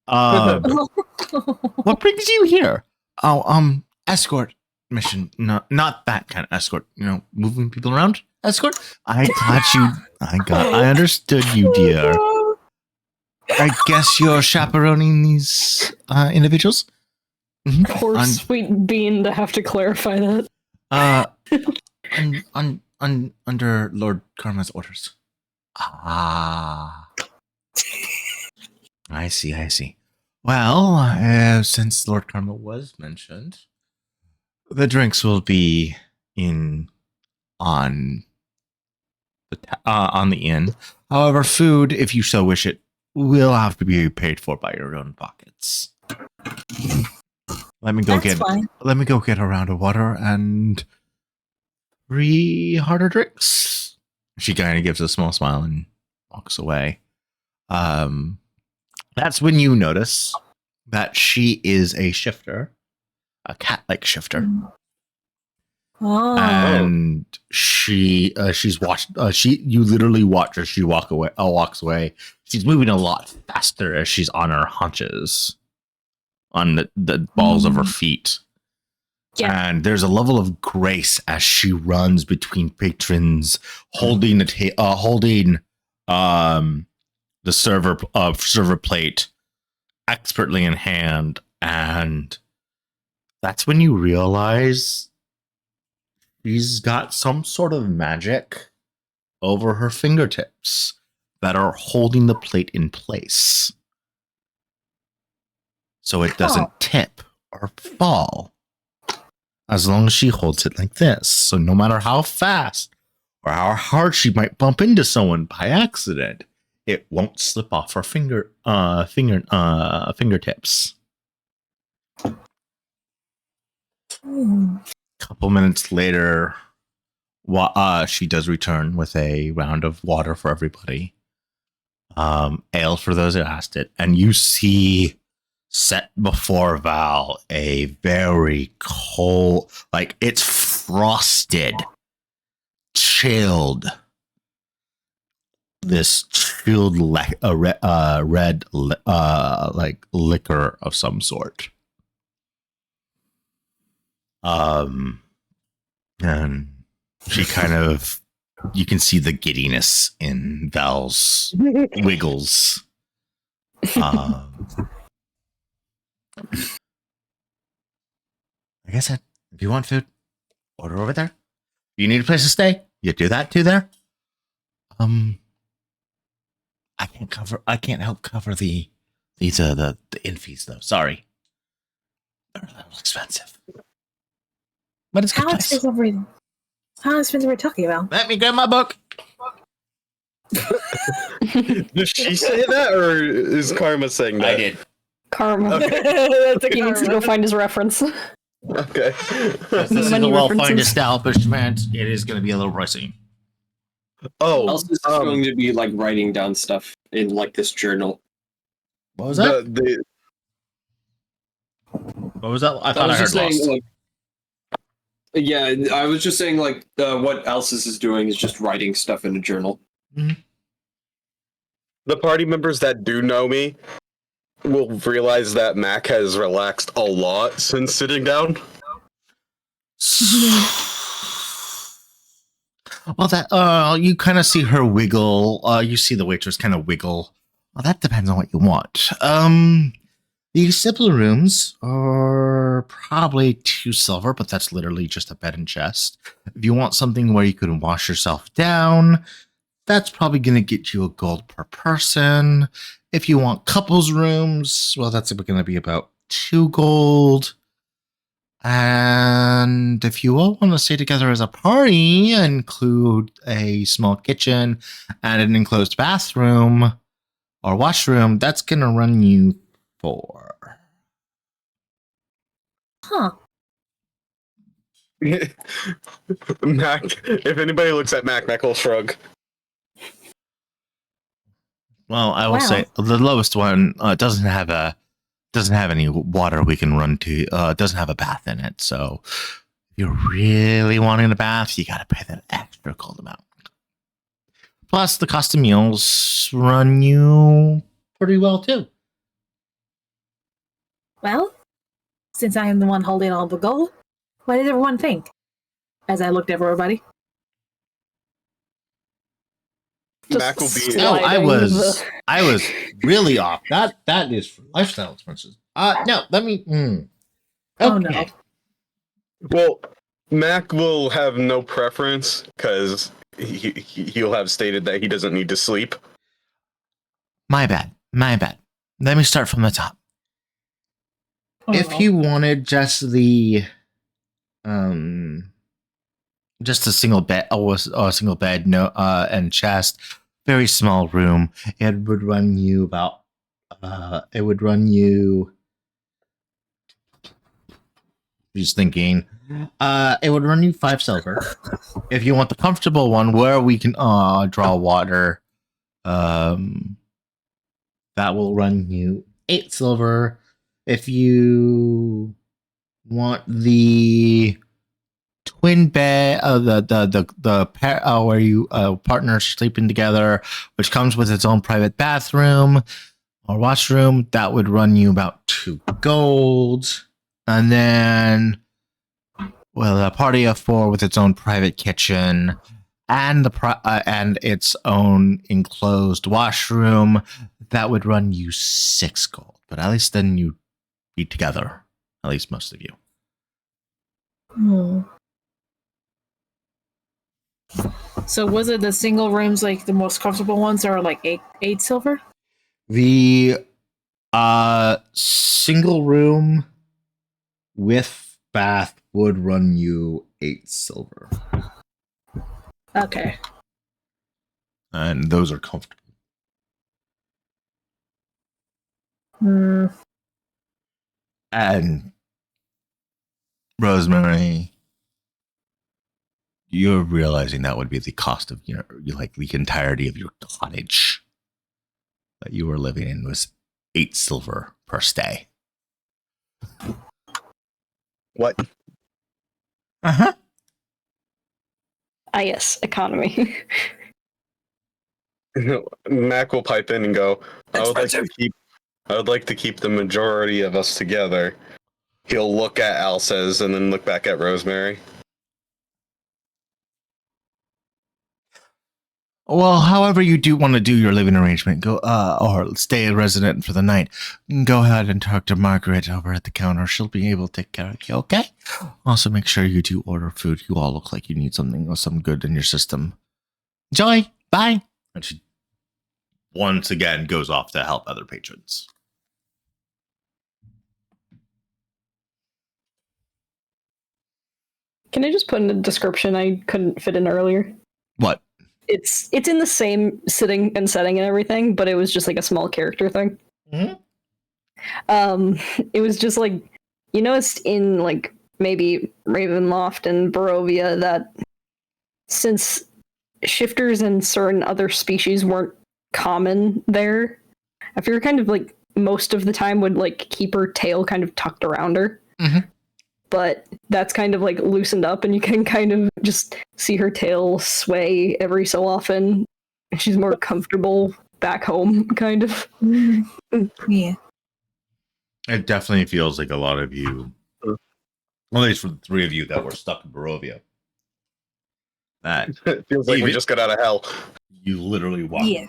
Speaker 1: What brings you here? Oh, escort mission. No, not that kind of escort. You know, moving people around. Escort. I understood you, dear. I guess you're chaperoning these individuals.
Speaker 2: Poor sweet bean to have to clarify that.
Speaker 1: under Lord Karma's orders. Ah. I see. Well, since Lord Karma was mentioned, the drinks will be on the inn. However, food, if you so wish it, will have to be paid for by your own pockets. Let me go get a round of water and 3 harder drinks. She kind of gives a small smile and walks away. That's when you notice that she is a shifter, a cat-like shifter.
Speaker 3: Oh.
Speaker 1: And she's watched. You literally watch her. She walks away. She's moving a lot faster as she's on her haunches, on the balls of her feet.
Speaker 3: Yeah.
Speaker 1: And there's a level of grace as she runs between patrons, holding the server plate expertly in hand. And that's when you realize she's got some sort of magic over her fingertips that are holding the plate in place, so it doesn't tip or fall, as long as she holds it like this. So no matter how fast or how hard she might bump into someone by accident, it won't slip off her fingertips. Couple minutes later, she does return with a round of water for everybody. Ale for those who asked it, and you see set before Val a very cold, like it's frosted, chilled. This chilled red like liquor of some sort. And she kind of, you can see the giddiness in Val's wiggles. Like I said, if you want food, order over there. If you need a place to stay, you do that too there. I can't help cover the inn fees though. Sorry. They're a little expensive. But it's good.
Speaker 3: How expensive are we talking about?
Speaker 1: Let me grab my book.
Speaker 4: Does she say that, or is Karma saying that?
Speaker 1: I did.
Speaker 2: Karma.
Speaker 3: That's
Speaker 2: He needs to go find his reference.
Speaker 4: Okay.
Speaker 1: This is a
Speaker 2: Many
Speaker 1: well-find
Speaker 2: references.
Speaker 1: establishment. It is going to be a little pricey.
Speaker 4: Oh,
Speaker 5: Elsa's going to be like writing down stuff in like this journal.
Speaker 1: What was that? What was that? I thought I heard lost.
Speaker 5: like, yeah, I was just saying like what Elsa's is doing is just writing stuff in a journal.
Speaker 4: The party members that do know me will realize that Mac has relaxed a lot since sitting down.
Speaker 1: Well, that you kind of see her wiggle. You see the waitress kind of wiggle. Well, that depends on what you want. The simple rooms are probably 2 silver, but that's literally just a bed and chest. If you want something where you can wash yourself down, that's probably going to get you a gold per person. If you want couples rooms, well, that's going to be about 2 gold. And if you all want to stay together as a party, include a small kitchen and an enclosed bathroom or washroom, that's going to run you 4.
Speaker 3: Huh.
Speaker 4: Mac, if anybody looks at Mac will shrug.
Speaker 1: Well, I will say the lowest one doesn't have any water we can run to. It doesn't have a bath in it. So if you're really wanting a bath, you got to pay that extra gold amount. Plus, the cost of meals run you pretty well too.
Speaker 3: Well, since I am the one holding all the gold, what did everyone think? As I looked at everybody.
Speaker 4: Mac will be.
Speaker 1: No, I was really off. That is for lifestyle expenses. No, let me.
Speaker 3: Oh no.
Speaker 4: Well, Mac will have no preference because he'll have stated that he doesn't need to sleep.
Speaker 1: My bad. Let me start from the top. If
Speaker 3: Oh.
Speaker 1: you wanted just a single bed, a single bed, no, and chest, very small room, it would run you about, just thinking, it would run you 5 silver. If you want the comfortable one where we can draw water, that will run you 8 silver. If you want the twin bed, the pair where you partners sleeping together, which comes with its own private bathroom or washroom, that would run you about 2 gold. And then, well, a party of 4 with its own private kitchen and and its own enclosed washroom, that would run you 6 gold. But at least then you be together, at least most of you.
Speaker 3: So was it the single rooms, like the most comfortable ones, are like eight silver?
Speaker 1: The single room with bath would run you 8 silver.
Speaker 3: Okay.
Speaker 1: And those are comfortable. And Rosemary, you're realizing that would be the cost of, like the entirety of your cottage that you were living in was 8 silver per stay.
Speaker 4: What?
Speaker 1: Uh-huh.
Speaker 2: Yes, economy.
Speaker 4: Mac will pipe in and go, I would like to keep the majority of us together. He'll look at Alcez and then look back at Rosemary.
Speaker 1: Well, however you do want to do your living arrangement, go or stay a resident for the night, go ahead and talk to Margaret over at the counter. She'll be able to take care of you, okay? Also, make sure you do order food. You all look like you need something or some good in your system. Enjoy. Bye. And she once again goes off to help other patrons.
Speaker 2: Can I just put in a description I couldn't fit in earlier?
Speaker 1: What?
Speaker 2: It's in the same sitting and setting and everything, but it was just like a small character thing.
Speaker 1: Mm-hmm.
Speaker 2: It was just like, you noticed in like maybe Ravenloft and Barovia that since shifters and certain other species weren't common there, I figure kind of like most of the time would like keep her tail kind of tucked around her.
Speaker 1: Mm-hmm.
Speaker 2: But that's kind of like loosened up and you can kind of just see her tail sway every so often. She's more comfortable back home, kind of.
Speaker 3: Yeah.
Speaker 1: It definitely feels like a lot of you, at least for the 3 of you that were stuck in Barovia, that
Speaker 4: It feels like we just got out of hell.
Speaker 1: you literally walked.
Speaker 3: Yeah.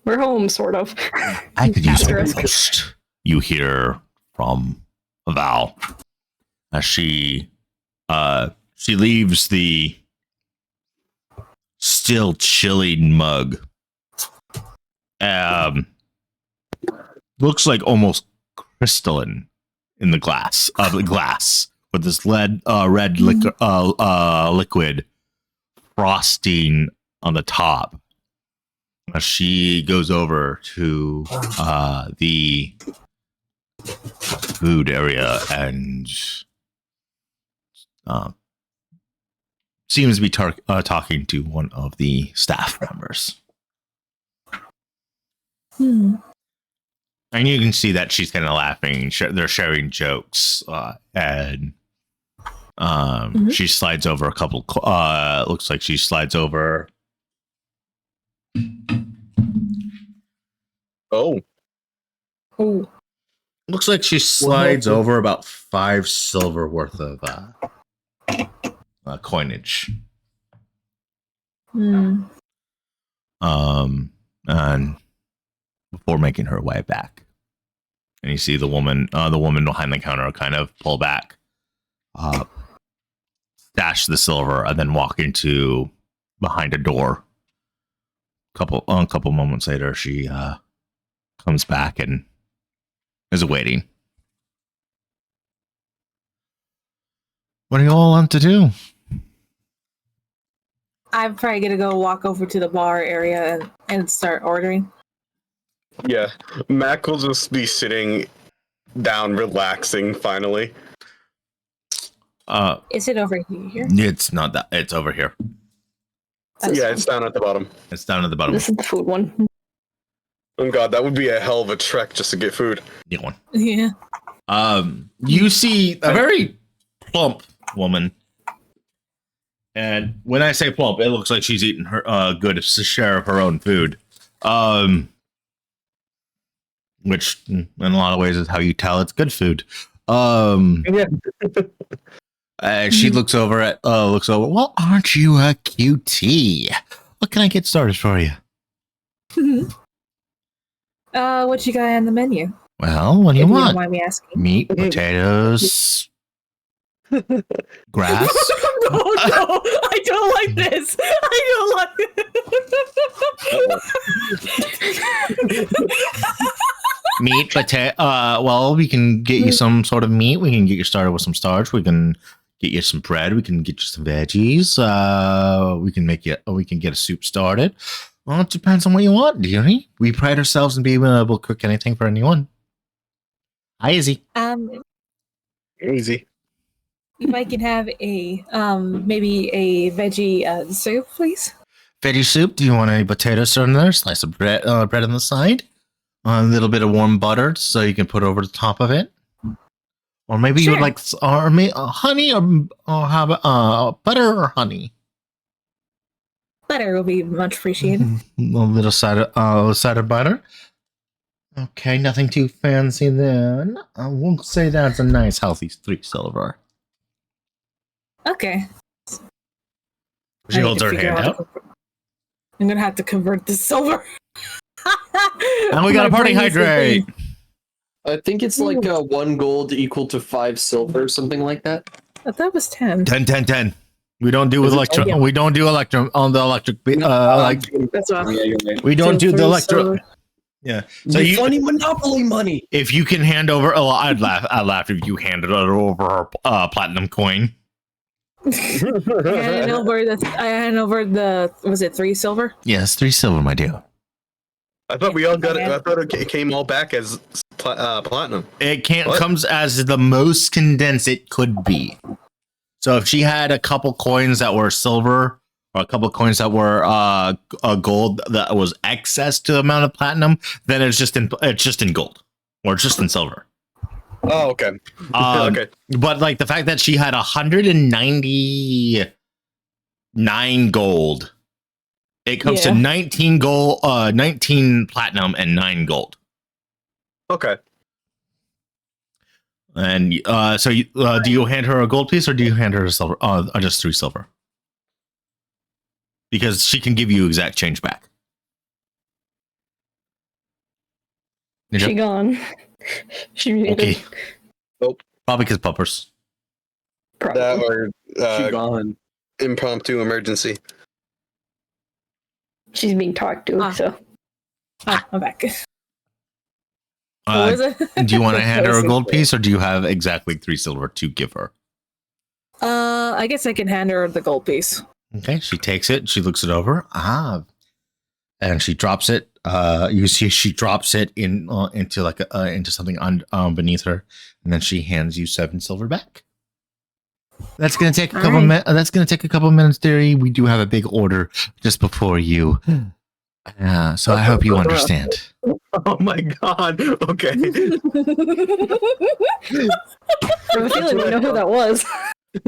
Speaker 2: We're home, sort of.
Speaker 1: I could use a
Speaker 2: Asterisk.
Speaker 1: boost. You hear from Val as she leaves the still chilling mug. Looks like almost crystalline in the glass with this red liquid frosting on the top. She goes over to the food area and seems to be talking to one of the staff members. And you can see that she's kind of laughing. They're sharing jokes, and she slides over a couple. Looks like she slides over.
Speaker 4: Oh.
Speaker 1: Looks like she slides over about 5 silver worth of coinage. And before making her way back And you see the woman behind the counter kind of pull back, stash the silver, and then walk into behind a door. A couple moments later, she comes back and is waiting. What do you all want to do?
Speaker 3: I'm probably gonna go walk over to the bar area and start ordering.
Speaker 4: Yeah, Mac will just be sitting down, relaxing. Finally,
Speaker 3: Is it over here?
Speaker 1: It's not that. It's over here.
Speaker 4: yeah, it's down at the bottom.
Speaker 1: It's down at the bottom.
Speaker 2: This is the food one.
Speaker 4: Oh god, that would be a hell of a trek just to get food.
Speaker 1: Get one.
Speaker 3: Yeah.
Speaker 1: You see a very plump woman. And when I say plump, it looks like she's eating her good share of her own food. Which in a lot of ways is how you tell it's good food.
Speaker 4: Yeah.
Speaker 1: She looks over. Well, aren't you a cutie? What can I get started for you?
Speaker 3: What you got on the menu?
Speaker 1: Well, what do you
Speaker 3: If you
Speaker 1: want?
Speaker 3: don't mind me asking.
Speaker 1: Meat, potatoes, grass.
Speaker 3: No, I don't like this. I don't like
Speaker 1: Meat, potato. Well, we can get you some sort of meat. We can get you started with some starch. We can get you some bread. We can get you some veggies. We can get a soup started. Well, it depends on what you want, dearie. We pride ourselves in being able to cook anything for anyone. Hi, Izzy.
Speaker 4: Easy.
Speaker 3: If I can have a maybe a veggie soup, please.
Speaker 1: Veggie soup. Do you want any potatoes on there? Slice of bread on the side. A little bit of warm butter so you can put over the top of it. Or maybe you would
Speaker 3: Sure.
Speaker 1: like honey or how about butter or honey?
Speaker 3: Butter will be much appreciated.
Speaker 1: A little side of butter. Okay, nothing too fancy then. I won't say that's a nice healthy 3 silver.
Speaker 3: Okay.
Speaker 1: She
Speaker 3: I need
Speaker 1: holds
Speaker 3: to
Speaker 1: her
Speaker 3: figure
Speaker 1: hand
Speaker 3: out
Speaker 1: out.
Speaker 3: I'm gonna have to convert the silver.
Speaker 1: And we got a
Speaker 3: My
Speaker 1: party
Speaker 3: brain is
Speaker 1: hydrate.
Speaker 3: thinking-
Speaker 5: I think it's like 1 gold equal to 5 silver, something like that.
Speaker 3: I thought it was 10.
Speaker 1: 10. We don't do
Speaker 5: Is it-
Speaker 1: electro.
Speaker 3: oh, yeah.
Speaker 1: We don't do electro on the electric. Like
Speaker 3: That's what
Speaker 5: Yeah, you're right.
Speaker 1: we don't do the
Speaker 3: three
Speaker 1: electro.
Speaker 3: silver.
Speaker 1: Yeah.
Speaker 5: So
Speaker 1: So you,
Speaker 5: funny Monopoly money.
Speaker 1: if you can hand over, I'd laugh if you handed over her platinum coin.
Speaker 3: I handed over the was it 3 silver?
Speaker 1: Yes, 3 silver, my dear.
Speaker 4: I thought we all got it.
Speaker 3: Okay.
Speaker 4: I thought it came all back as platinum.
Speaker 1: It can't
Speaker 4: What?
Speaker 1: comes as the most condensed it could be. So if she had a couple coins that were silver or a couple coins that were gold that was excess to the amount of platinum, then it's just in gold or just in silver.
Speaker 4: Oh, okay. Okay.
Speaker 1: But like the fact that she had 199 gold, it comes to
Speaker 3: Yeah.
Speaker 1: 19 gold, 19 platinum, and 9 gold.
Speaker 4: Okay.
Speaker 1: And so, do you hand her a gold piece or do you hand her a silver? Just 3 silver, because she can give you exact change back. Ninja?
Speaker 2: She gone. She muted.
Speaker 1: Okay.
Speaker 4: Nope.
Speaker 1: Probably because puppers.
Speaker 2: Probably.
Speaker 4: That or
Speaker 5: She gone.
Speaker 4: impromptu emergency.
Speaker 2: She's being talked to,
Speaker 3: Ah.
Speaker 2: so
Speaker 3: Ah, I'm back. What was it?
Speaker 1: Do you want to hand her a
Speaker 3: That was
Speaker 1: gold
Speaker 3: so
Speaker 1: piece or do you have exactly 3 silver to give her?
Speaker 3: I guess I can hand her the gold piece.
Speaker 1: Okay, she takes it. She looks it over. And she drops it. You see, she drops it into like into something beneath her, and then she hands you 7 silver back. That's gonna take a
Speaker 3: All
Speaker 1: couple.
Speaker 3: right.
Speaker 1: That's gonna take a couple minutes, dearie. We do have a big order just before you. So I hope you understand.
Speaker 4: Oh my god. Okay.
Speaker 2: I have a feeling we know who that was.
Speaker 4: It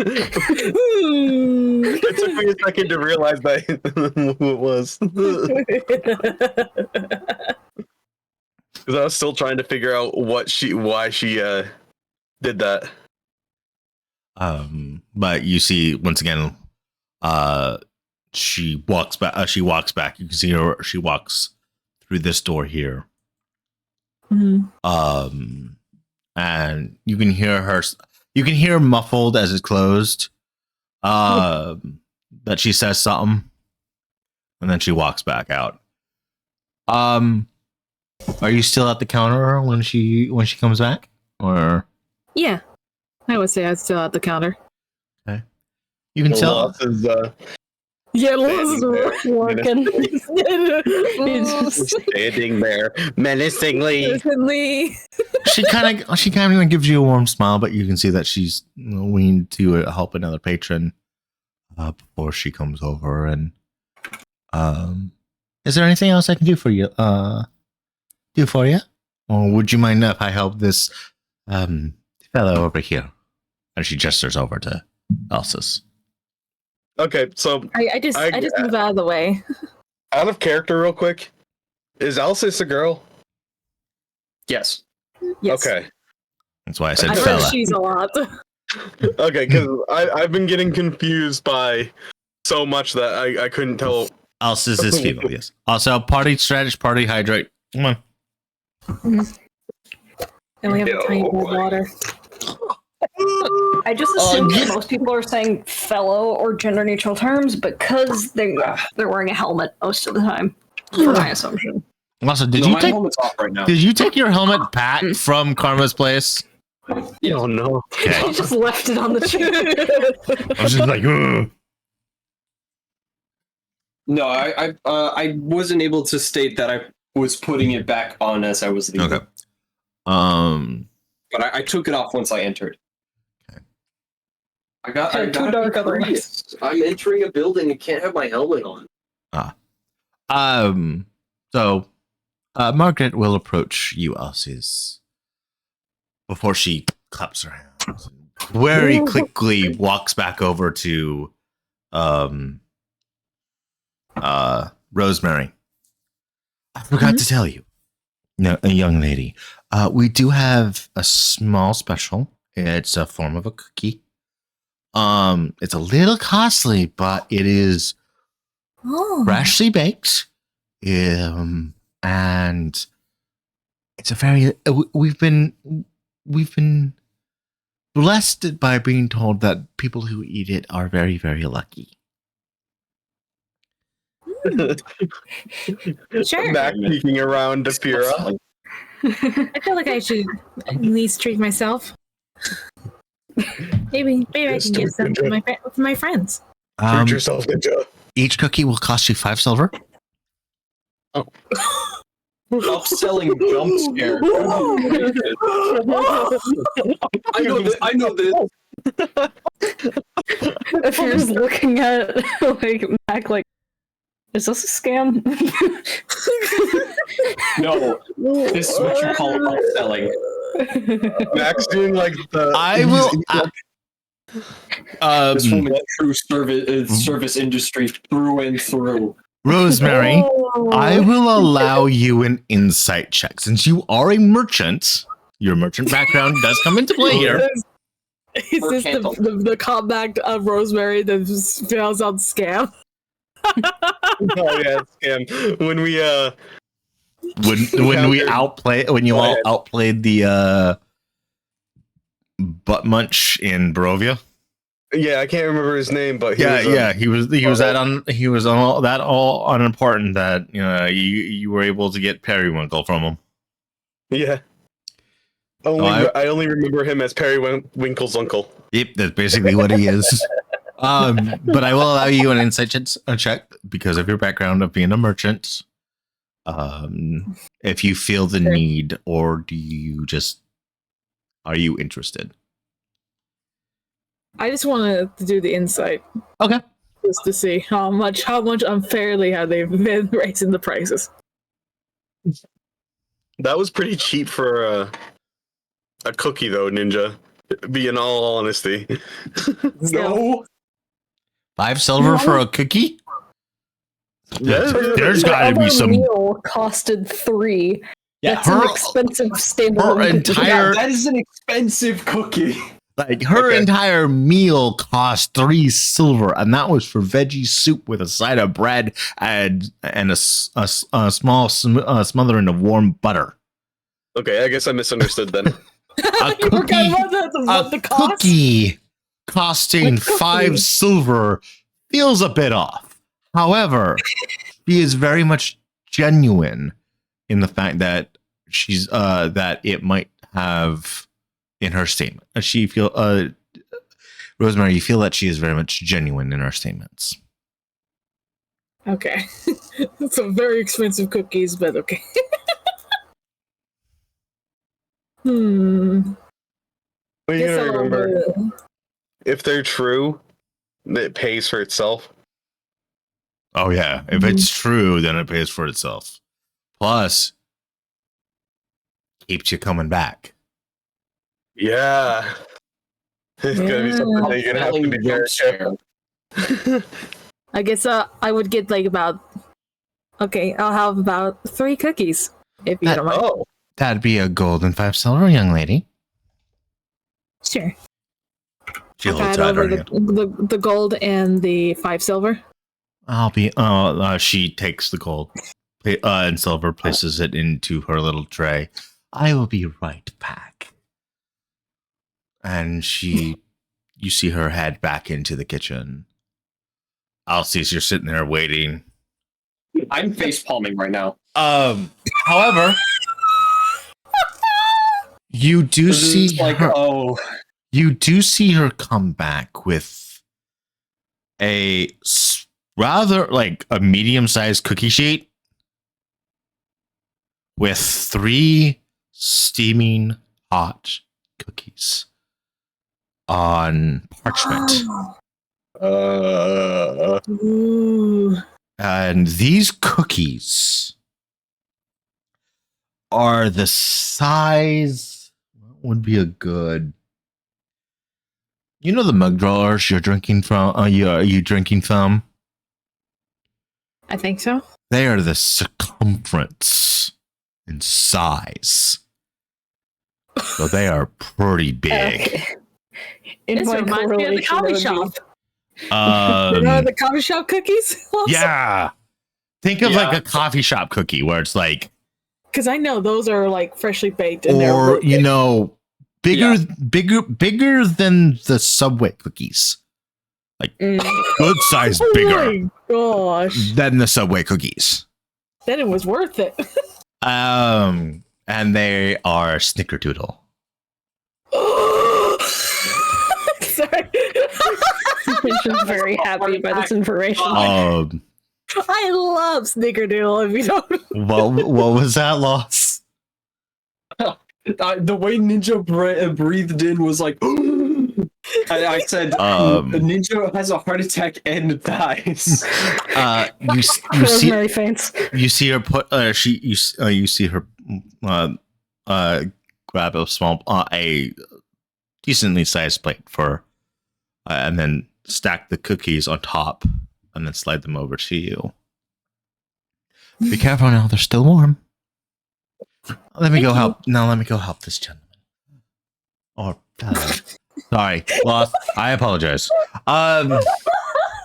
Speaker 4: took me a second to realize that who it was. Because I was still trying to figure out why she did that.
Speaker 1: But you see, once again, she walks back. You can see her. She walks through this door here,
Speaker 3: Mhm.
Speaker 1: And you can hear muffled as it's closed, that she says something, and then she walks back out. Are you still at the counter when she comes back, or
Speaker 3: Yeah, I would say I'd still at the counter.
Speaker 1: you can
Speaker 4: The
Speaker 1: tell?
Speaker 4: loss is
Speaker 3: Yeah,
Speaker 2: Working.
Speaker 3: It's just
Speaker 4: standing there menacingly.
Speaker 3: recently.
Speaker 1: She kind of gives you a warm smile, but you can see that she's weaned to help another patron before she comes over. And is there anything else I can do for you? Or would you mind if I help this fellow over here? And she gestures over to Elsis.
Speaker 4: Okay, so
Speaker 3: I just move out of the way.
Speaker 4: out of character, real quick, is Elsis a girl?
Speaker 5: Yes.
Speaker 3: Yes.
Speaker 4: Okay,
Speaker 1: That's why I said
Speaker 3: I heard
Speaker 1: fella.
Speaker 3: she's a lot.
Speaker 4: okay, because I've been getting confused by so much that I couldn't tell.
Speaker 1: Elsis is female, yes. Also, party strategist, party hydrate. Come on.
Speaker 3: And we have a tiny bit of water.
Speaker 2: I just assume that most people are saying fellow or gender neutral terms because they're wearing a helmet most of the time. For my assumption.
Speaker 1: Also,
Speaker 5: No, my helmet's off right now.
Speaker 1: did you take your helmet back from Karma's place?
Speaker 4: Oh no!
Speaker 1: Okay.
Speaker 2: I just left it on the chair.
Speaker 1: I was just like, ugh.
Speaker 5: No, I wasn't able to state that I was putting it back on as I was leaving.
Speaker 1: Okay.
Speaker 5: But I took it off once I entered.
Speaker 1: Okay.
Speaker 5: I got
Speaker 2: Too
Speaker 5: to
Speaker 2: dark
Speaker 5: be
Speaker 2: otherwise.
Speaker 5: courteous. I'm entering a building and can't have my helmet on.
Speaker 1: So, Margaret will approach you, Elsis, before she claps her hands. Very quickly walks back over to, Rosemary. I forgot to tell you, no, a young lady. We do have a small special. It's a form of a cookie. It's a little costly, but it is
Speaker 3: Oh.
Speaker 1: freshly baked. And it's a very we've been blessed by being told that people who eat it are very, very lucky.
Speaker 3: Sure.
Speaker 4: Mac peeking around Apira.
Speaker 3: I feel like I should at least treat myself. Maybe I
Speaker 4: Yes,
Speaker 3: can give
Speaker 4: do
Speaker 3: some
Speaker 4: it,
Speaker 3: to my friends.
Speaker 4: Treat yourself, Ninja.
Speaker 1: Each cookie will cost you 5 silver.
Speaker 5: Upselling jump scare. I know this.
Speaker 2: If you're just looking at like Mac, like, is this a scam?
Speaker 5: No, this is what you call upselling.
Speaker 4: Mac's doing like the.
Speaker 1: I will.
Speaker 5: This woman's true service industry through and through.
Speaker 1: Rosemary,
Speaker 2: Oh.
Speaker 1: I will allow you an insight check since you are a merchant. Your merchant background does come into play here.
Speaker 3: Is this the comeback of Rosemary that spells out scam?
Speaker 4: Oh yeah, scam. When we
Speaker 1: when you all outplayed the butt munch in Barovia.
Speaker 4: yeah, I can't remember his name, but he was,
Speaker 1: he was all unimportant that you were able to get Periwinkle from him.
Speaker 4: yeah. I only remember him as Periwinkle's uncle.
Speaker 1: Yep, that's basically what he is. But I will allow you an insight check because of your background of being a merchant. If you feel the need, or are you interested?
Speaker 3: I just wanted to do the insight.
Speaker 1: Okay.
Speaker 3: Just to see how much unfairly have they been raising the prices.
Speaker 4: That was pretty cheap for a cookie, though, Ninja. Be in all honesty.
Speaker 5: No.
Speaker 1: 5 silver for a cookie?
Speaker 4: Yeah.
Speaker 1: There's
Speaker 2: The
Speaker 1: got to be
Speaker 2: other
Speaker 1: some.
Speaker 2: meal costed 3.
Speaker 1: Yeah,
Speaker 2: That's an expensive standalone.
Speaker 1: her
Speaker 2: cookie.
Speaker 1: entire-
Speaker 5: That is an expensive cookie.
Speaker 1: Her
Speaker 4: Okay.
Speaker 1: entire meal cost 3 silver, and that was for veggie soup with a side of bread and a small smothering of warm butter.
Speaker 4: Okay, I guess I misunderstood then.
Speaker 3: You forgot about the cost?
Speaker 1: cookie costing
Speaker 3: A cookie.
Speaker 1: 5 silver feels a bit off. However, she is very much genuine in the fact that she's that it might have in her statement. She feel Rosemary, you feel that she is very much genuine in her statements.
Speaker 3: Okay. Some very expensive cookies, but okay.
Speaker 4: Well, you
Speaker 3: Guess
Speaker 4: gotta
Speaker 3: I'll,
Speaker 4: remember,
Speaker 3: uh,
Speaker 4: if they're true, it pays for itself.
Speaker 1: Oh yeah, if it's true, then it pays for itself. Plus, keeps you coming back.
Speaker 4: Yeah. It's gonna be something that you're gonna have to be very careful.
Speaker 3: I guess I would get like about. Okay, I'll have about 3 cookies if you don't mind.
Speaker 4: Oh,
Speaker 1: That'd be a gold and 5 silver, young lady.
Speaker 3: Sure.
Speaker 1: She
Speaker 3: I'll
Speaker 1: holds
Speaker 3: add
Speaker 1: out her
Speaker 3: over
Speaker 1: hand.
Speaker 3: the gold and the 5 silver.
Speaker 1: I'll be. She takes the gold and silver, places it into her little tray. I will be right back. And you see her head back into the kitchen. Alcys, you're sitting there waiting.
Speaker 5: I'm face palming right now.
Speaker 1: However, you do
Speaker 5: This
Speaker 1: see
Speaker 5: is like,
Speaker 1: her.
Speaker 5: oh,
Speaker 1: You do see her come back with a rather like a medium-sized cookie sheet with 3 steaming hot cookies on parchment.
Speaker 3: Ooh.
Speaker 1: And these cookies are the size. What would be a good? You know the mug drawers you're drinking from? Are you drinking from?
Speaker 3: I think so.
Speaker 1: They are the circumference in size. So they are pretty big.
Speaker 2: Okay. In
Speaker 3: This
Speaker 2: my
Speaker 3: reminds me of the
Speaker 2: correlation,
Speaker 3: coffee
Speaker 2: that would
Speaker 3: shop. You know the coffee shop cookies?
Speaker 1: Yeah. Think of like
Speaker 5: Yeah.
Speaker 1: a coffee shop cookie where it's like,
Speaker 3: Because I know those are like freshly baked. And they're
Speaker 1: or
Speaker 3: really
Speaker 1: you
Speaker 3: big.
Speaker 1: know, bigger than the Subway cookies. Good size bigger
Speaker 3: Oh my gosh.
Speaker 1: than the Subway cookies.
Speaker 3: Then it was worth it.
Speaker 1: And they are snickerdoodle.
Speaker 3: Sorry.
Speaker 2: She's very happy by this information.
Speaker 3: I love Snickerdoodle. If you don't,
Speaker 1: What was that loss?
Speaker 5: the way Ninja breathed in was like, I said, the Ninja has a heart attack and dies.
Speaker 1: You see
Speaker 2: Rosemary faints.
Speaker 1: you see her put you see her grab a decently sized plate for and then stack the cookies on top and then slide them over to you. Be careful now, they're still warm. Let me go help this gentleman. Or sorry, lost. I apologize.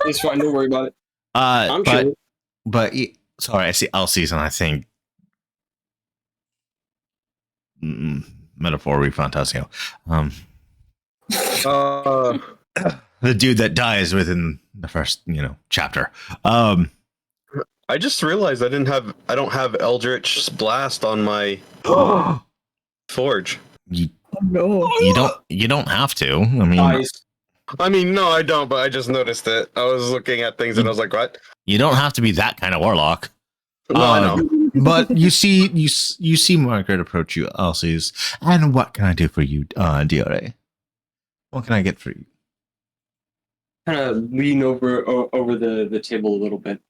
Speaker 5: It's fine, don't worry about it. I'm chill.
Speaker 1: But sorry, I see Alcys and I think metaphor refantasio. The dude that dies within the first, chapter.
Speaker 4: I just realized I don't have Eldritch Blast on my forge.
Speaker 3: no.
Speaker 1: You don't have to. I mean,
Speaker 5: Dies.
Speaker 4: I mean, no, I don't, but I just noticed it. I was looking at things and I was like, what?
Speaker 1: you don't have to be that kind of warlock.
Speaker 4: No, I know.
Speaker 1: But you see Margaret approach you, Alcys, and what can I do for you, Diore? What can I get for you?
Speaker 5: Kind of lean over the table a little bit.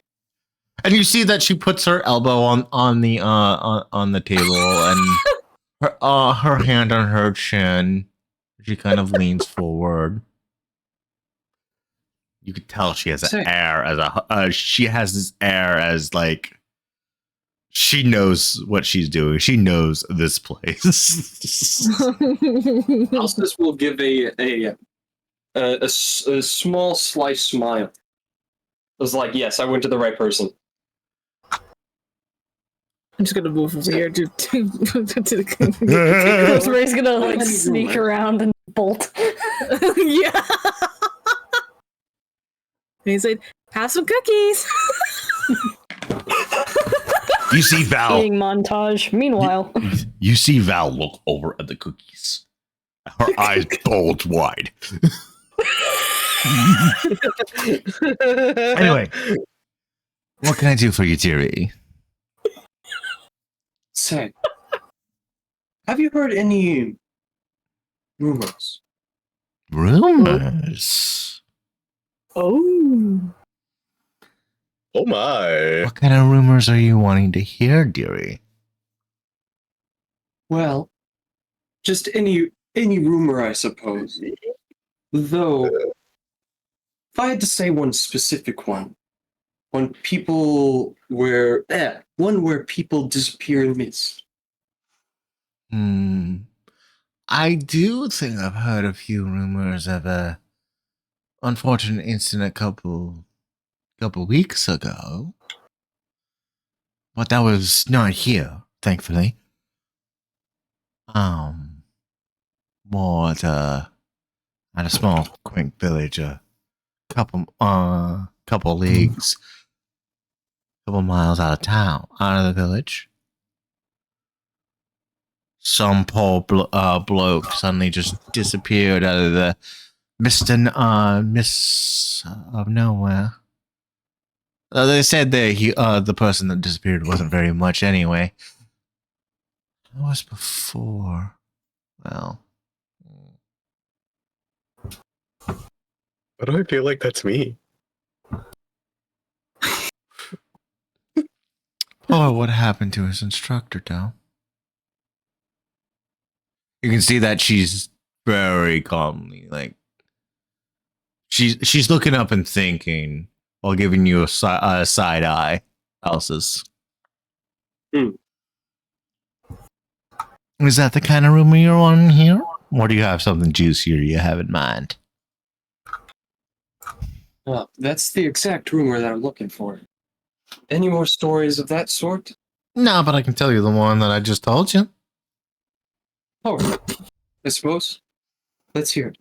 Speaker 1: And you see that she puts her elbow on the table and her hand on her chin. She kind of leans forward. You could tell she has an air she has this air as like she knows what she's doing. She knows this place.
Speaker 5: Alcys will give a small slight smile. It was like, yes, I went to the right person.
Speaker 3: I'm just gonna move over here to the
Speaker 2: Rosemary's gonna like sneak around and bolt.
Speaker 3: yeah. And he's like, have some cookies.
Speaker 1: You see Val.
Speaker 2: Eating montage. Meanwhile,
Speaker 1: You see Val look over at the cookies. Her eyes bulge wide. Anyway, what can I do for you, dearie?
Speaker 5: Say, have you heard any rumors?
Speaker 1: Rumors.
Speaker 3: Oh.
Speaker 4: Oh my.
Speaker 1: What kind of rumors are you wanting to hear, dearie?
Speaker 5: Well, just any rumor, I suppose. Though, if I had to say one specific one, one where people disappear in mist.
Speaker 1: I do think I've heard a few rumors of a unfortunate incident a couple weeks ago. But that was not here, thankfully. More at a small quaint village, a couple leagues, couple miles out of the village. Some poor bloke suddenly just disappeared out of the mist of nowhere. They said that the person that disappeared wasn't very much anyway. It was before. Well.
Speaker 4: Why do I feel like that's me?
Speaker 1: Oh, what happened to his instructor, Dal? You can see that she's very calmly, like she's looking up and thinking while giving you a side eye. Elsa's. Is that the kind of rumor you're on here? Or do you have something juicier you have in mind?
Speaker 5: Well, that's the exact rumor that I'm looking for. Any more stories of that sort?
Speaker 1: No, but I can tell you the one that I just told you.
Speaker 5: Oh, I suppose. Let's hear it.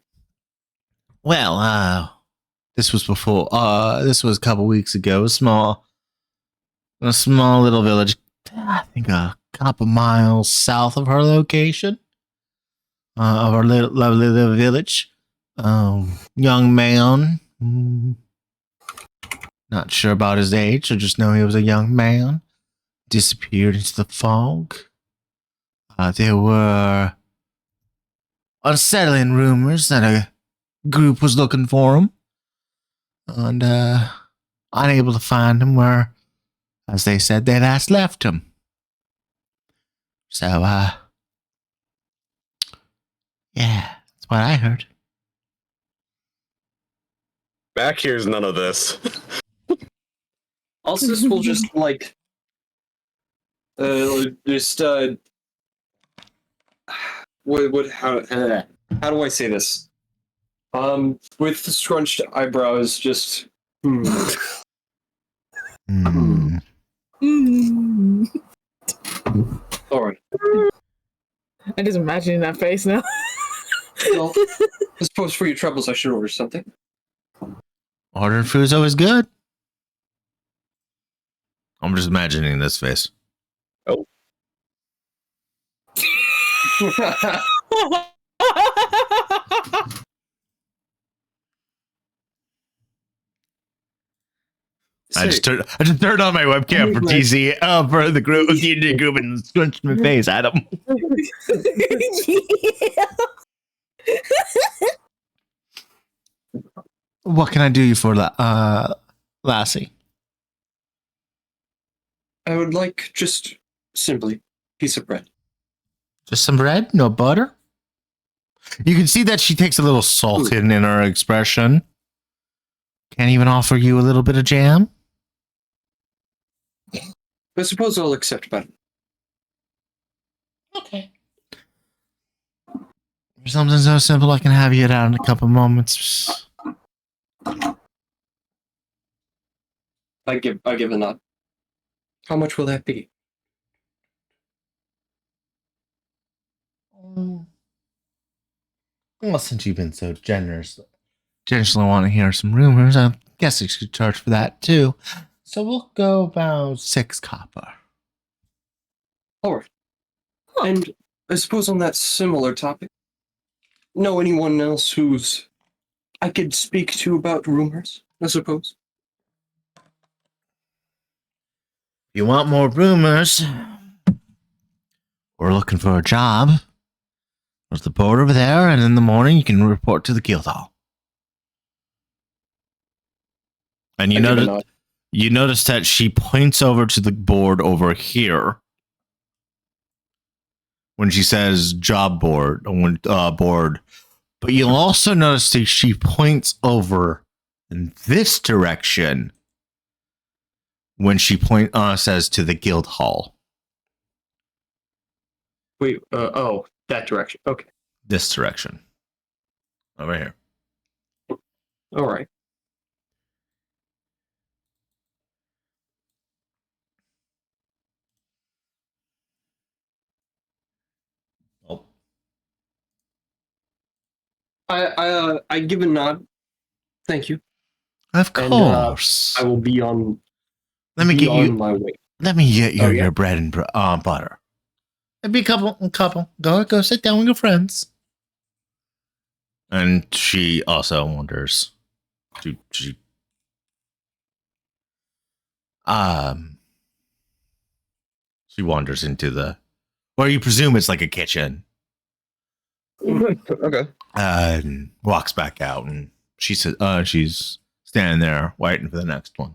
Speaker 1: Well, this was before. This was a couple weeks ago. A small little village. I think a couple miles south of her location. Of our lovely little village. Young man. Not sure about his age. I just know he was a young man. Disappeared into the fog. There were unsettling rumors that a group was looking for him. And unable to find him where, as they said, they last left him. So, yeah, that's what I heard.
Speaker 4: Back here's none of this.
Speaker 5: Also, this will just like just how do I say this? With scrunched eyebrows, just All right.
Speaker 3: I'm just imagining that face now.
Speaker 5: Well, I suppose for your troubles, I should order something.
Speaker 1: Ordering food's always good. I'm just imagining this face.
Speaker 4: Oh.
Speaker 1: I just turned on my webcam for TC for the group D&D group and scrunched my face at him. What can I do you for, Lassie?
Speaker 5: I would like just simply piece of bread.
Speaker 1: Just some bread, no butter. You can see that she takes a little salt in her expression. Can't even offer you a little bit of jam.
Speaker 5: I suppose I'll accept that.
Speaker 6: Okay.
Speaker 1: For something so simple, I can have you out in a couple moments.
Speaker 5: I give a nod. How much will that be?
Speaker 1: Well, since you've been so generously want to hear some rumors, I guess you should charge for that too. So we'll go about 6 copper.
Speaker 5: All right. And I suppose on that similar topic, know anyone else who's I could speak to about rumors, I suppose?
Speaker 1: If you want more rumors, we're looking for a job. There's the board over there, and in the morning you can report to the guild hall. And you notice that she points over to the board over here when she says job board, board. But you'll also notice that she points over in this direction when she says to the guild hall.
Speaker 5: Wait, that direction. Okay.
Speaker 1: This direction. Over here.
Speaker 5: All right.
Speaker 1: Oh.
Speaker 5: I give a nod. Thank you.
Speaker 1: Of
Speaker 5: And,
Speaker 1: course.
Speaker 5: I will be on.
Speaker 1: Let me get you.
Speaker 5: my way.
Speaker 1: Let me get you
Speaker 5: Oh, yeah?
Speaker 1: your bread and butter. Maybe a couple. Go sit down with your friends. And she also wonders. She wanders into the where you presume it's like a kitchen.
Speaker 4: Okay.
Speaker 1: And walks back out, and she says, she's standing there waiting for the next one.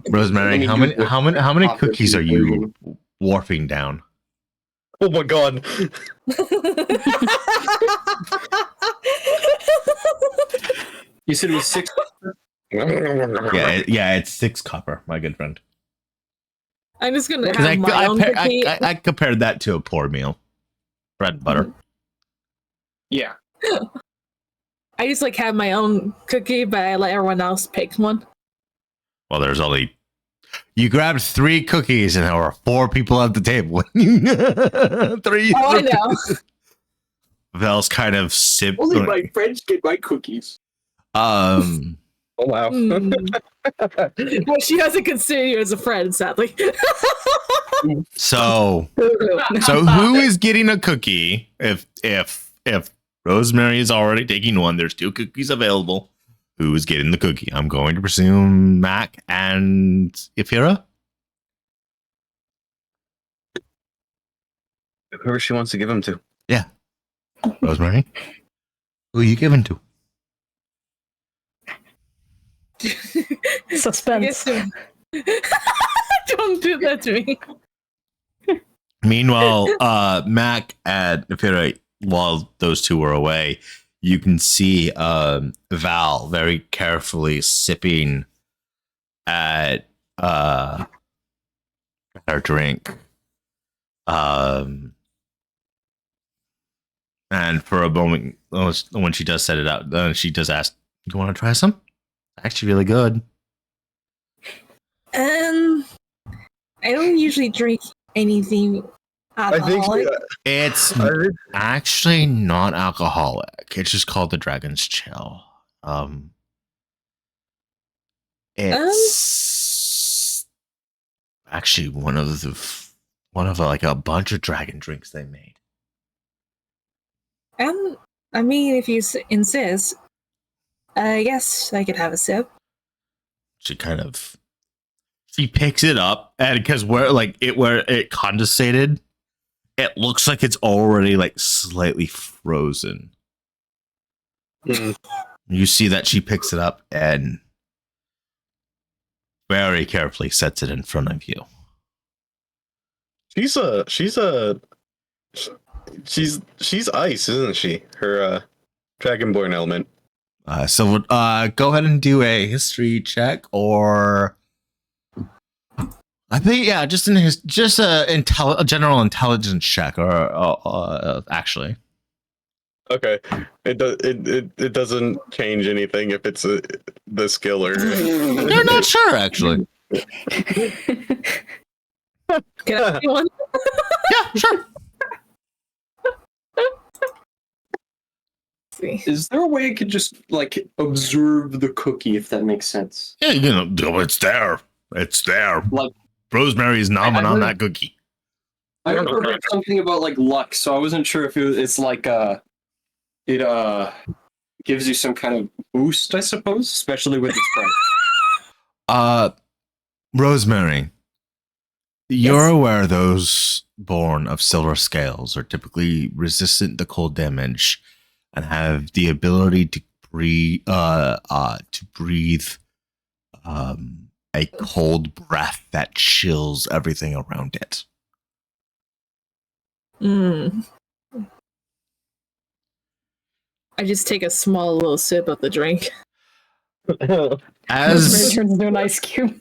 Speaker 1: Rosemary, how many cookies are you warping down?
Speaker 4: Oh my god.
Speaker 5: You said it was 6.
Speaker 1: Yeah, it's 6 copper, my good friend.
Speaker 3: I'm just gonna
Speaker 1: Because
Speaker 3: have my own cookie.
Speaker 1: I compared that to a poor meal, bread and butter.
Speaker 5: Yeah.
Speaker 3: I just like have my own cookie, but I let everyone else pick one.
Speaker 1: Well, there's only you grabbed 3 cookies, and there were 4 people at the table. 3.
Speaker 3: Oh, I know.
Speaker 1: Val's kind of
Speaker 5: Only my friends get my cookies.
Speaker 4: Oh wow.
Speaker 3: Well, she doesn't consider you as a friend, sadly.
Speaker 1: So who is getting a cookie? If Rosemary is already taking one, there's 2 cookies available. Who is getting the cookie? I'm going to presume Mac and Ifira.
Speaker 4: Whoever she wants to give them to.
Speaker 1: Yeah, Rosemary. Who are you giving to?
Speaker 2: Suspense.
Speaker 3: Don't do that to me.
Speaker 1: Meanwhile, Mac and Ifira, while those 2 were away, you can see Val very carefully sipping at her drink. And for a moment, when she does set it out, she does ask, "You want to try some? Actually, really good."
Speaker 3: I don't usually drink anything
Speaker 4: I think
Speaker 3: alcoholic.
Speaker 1: It's actually not alcoholic. It's just called the Dragon's Chill. It's actually one of like a bunch of dragon drinks they made.
Speaker 3: I mean, if you insist, I guess I could have a sip.
Speaker 1: She picks it up, and because where it condensated, it looks like it's already like slightly frozen.
Speaker 4: Mm.
Speaker 1: You see that she picks it up and very carefully sets it in front of you.
Speaker 4: She's ice, isn't she? Her Dragonborn element.
Speaker 1: So go ahead and do a history check, or I think just a general intelligence check, or actually.
Speaker 4: Okay, it doesn't change anything if it's the skill or.
Speaker 1: They're not sure actually.
Speaker 3: Can I see one?
Speaker 1: Yeah, sure.
Speaker 3: See.
Speaker 5: Is there a way I could just like observe the cookie, if that makes sense?
Speaker 1: Yeah, you know, it's there. It's there.
Speaker 5: Like
Speaker 1: Rosemary is nomming
Speaker 5: I
Speaker 1: on
Speaker 5: heard-
Speaker 1: that cookie.
Speaker 5: I heard something about like luck, so I wasn't sure if it's like it gives you some kind of boost, I suppose, especially with its price.
Speaker 1: Rosemary, you're
Speaker 3: Yes.
Speaker 1: aware those born of silver scales are typically resistant to cold damage and have the ability to breathe a cold breath that chills everything around it.
Speaker 3: Mm. I just take a small little sip of the drink.
Speaker 2: Rosemary
Speaker 1: As
Speaker 2: turns into an ice cube.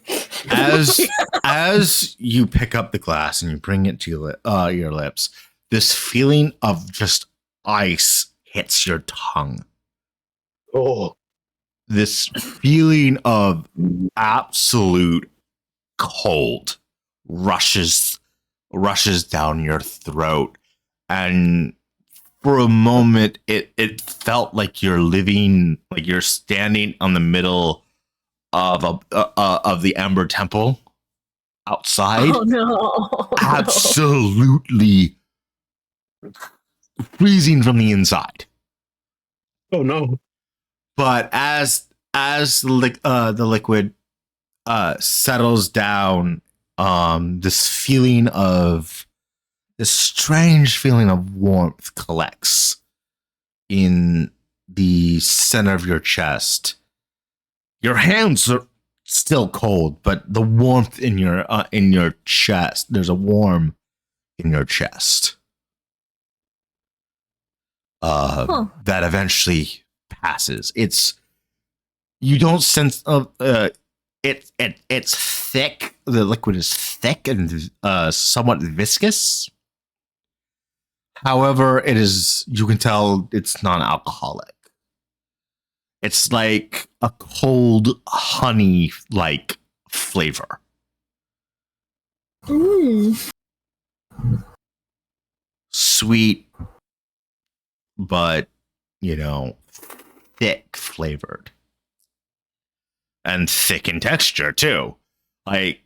Speaker 1: as you pick up the glass and you bring it to your lips, this feeling of just ice hits your tongue.
Speaker 4: Oh,
Speaker 1: This feeling of absolute cold rushes down your throat, and for a moment it felt like you're standing on the middle of the Ember Temple outside.
Speaker 3: Oh no!
Speaker 1: Absolutely freezing from the inside.
Speaker 4: oh no.
Speaker 1: But as the liquid settles down, this strange feeling of warmth collects in the center of your chest. Your hands are still cold, but the warmth in your chest, there's a warm in your chest. That eventually passes. You don't sense of it's thick. The liquid is thick and somewhat viscous. However, you can tell it's non-alcoholic. It's like a cold honey like flavor.
Speaker 3: Mm.
Speaker 1: Sweet, but thick flavored. And thick in texture too. And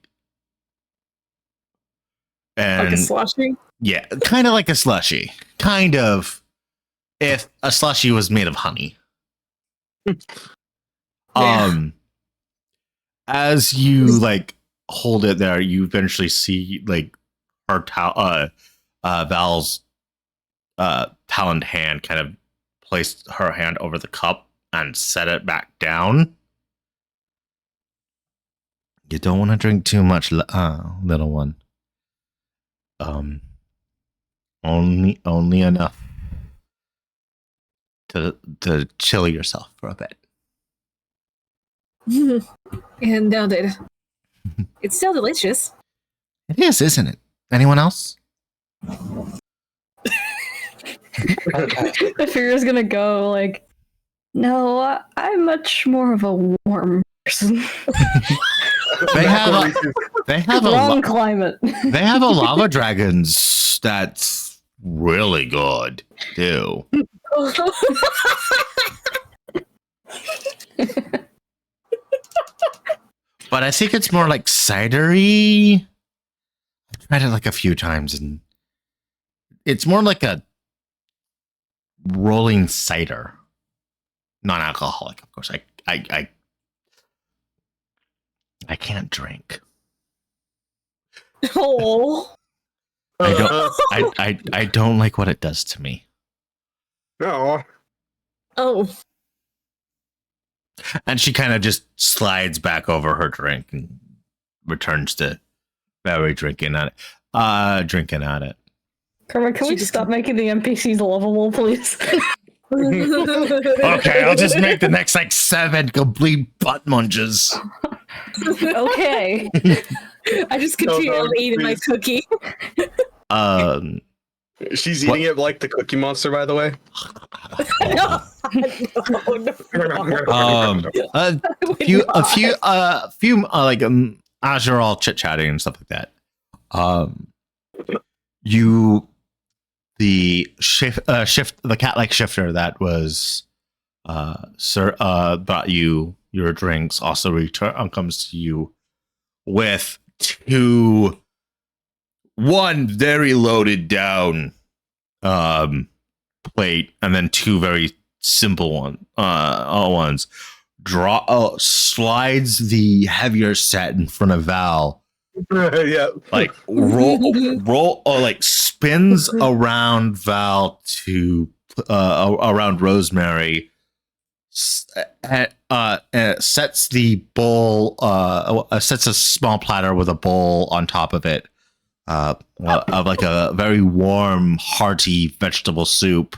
Speaker 3: Like a slushy?
Speaker 1: yeah, kind of like a slushy. Kind of if a slushy was made of honey.
Speaker 3: Yeah.
Speaker 1: As you hold it there, you eventually see Val's taloned hand kind of place her hand over the cup and set it back down. You don't want to drink too much, little one. Only enough to chill yourself for a bit.
Speaker 3: And now that it's still delicious.
Speaker 1: It is, isn't it? Anyone else?
Speaker 2: I figure is gonna go like, no, I'm much more of a warm person.
Speaker 1: They have
Speaker 2: Wrong climate.
Speaker 1: they have a lava dragons that's really good too. But I think it's more like cidery. I've tried it a few times and it's more like a rolling cider. Non-alcoholic, of course. I can't drink.
Speaker 3: Oh.
Speaker 1: I don't like what it does to me.
Speaker 4: No.
Speaker 3: Oh.
Speaker 1: And she kind of just slides back over her drink and returns to Barry drinking at it.
Speaker 2: Kermit, can we stop making the NPCs lovable, please?
Speaker 1: Okay, I'll just make the next 7 complete butt munches.
Speaker 2: Okay.
Speaker 3: I just continue eating my cookie.
Speaker 4: She's eating it like the Cookie Monster, by the way.
Speaker 1: A few as you're all chit chatting and stuff like that. the the cat-like shifter that was brought you your drinks also comes to you with one very loaded down plate and then two very simple ones. Slides the heavier set in front of Val.
Speaker 4: Yeah.
Speaker 1: Like roll or like spins around Val to around Rosemary. Sets the bowl. Sets a small platter with a bowl on top of it. Of like a very warm, hearty vegetable soup.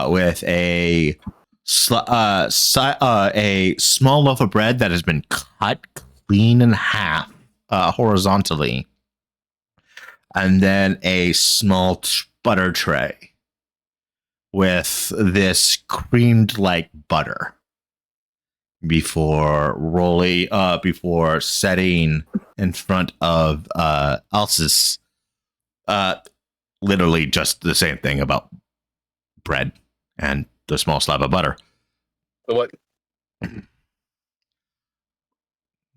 Speaker 1: With a small loaf of bread that has been cut clean in half horizontally, and then a small butter tray with this creamed like butter before setting in front of Alsis. Literally just the same thing about bread and the small slab of butter.
Speaker 4: What?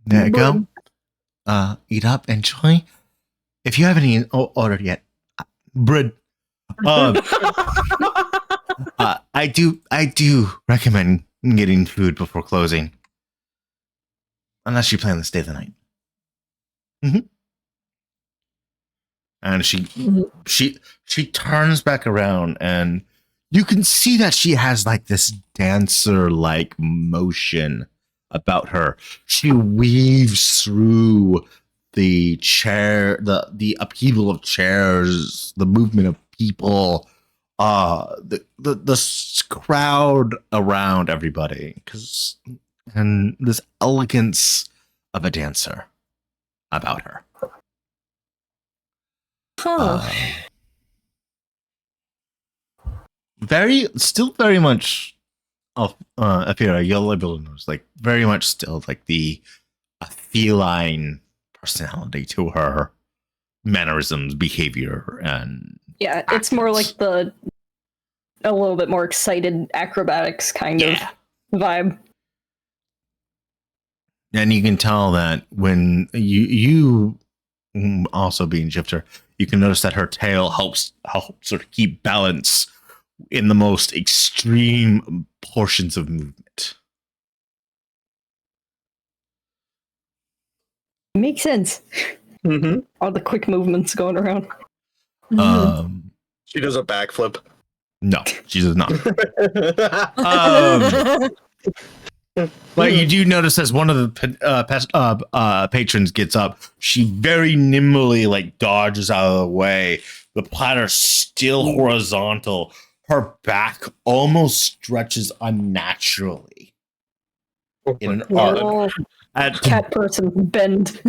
Speaker 1: There you go. Eat up, enjoy. If you haven't eaten ordered yet, bread. I do recommend getting food before closing, unless you plan to stay the night. Mm-hmm. And she turns back around and you can see that she has like this dancer-like motion about her. She weaves through the chair, the upheaval of chairs, the movement of people, the crowd around everybody, and this elegance of a dancer about her. Still very much Afira, you'll able to notice, like very much still like a feline personality to her mannerisms, behavior, and
Speaker 2: it's more like a little bit more excited acrobatics kind of vibe.
Speaker 1: And you can tell that when you also being shifter, you can notice that her tail helps sort of keep balance in the most extreme portions of movement.
Speaker 2: Makes sense.
Speaker 4: Mm-hmm.
Speaker 2: All the quick movements going around.
Speaker 4: She does a backflip.
Speaker 1: No, she does not. But you do notice as one of the patrons gets up, she very nimbly like dodges out of the way. The platter still horizontal. Her back almost stretches unnaturally in an arc.
Speaker 2: Cat person bend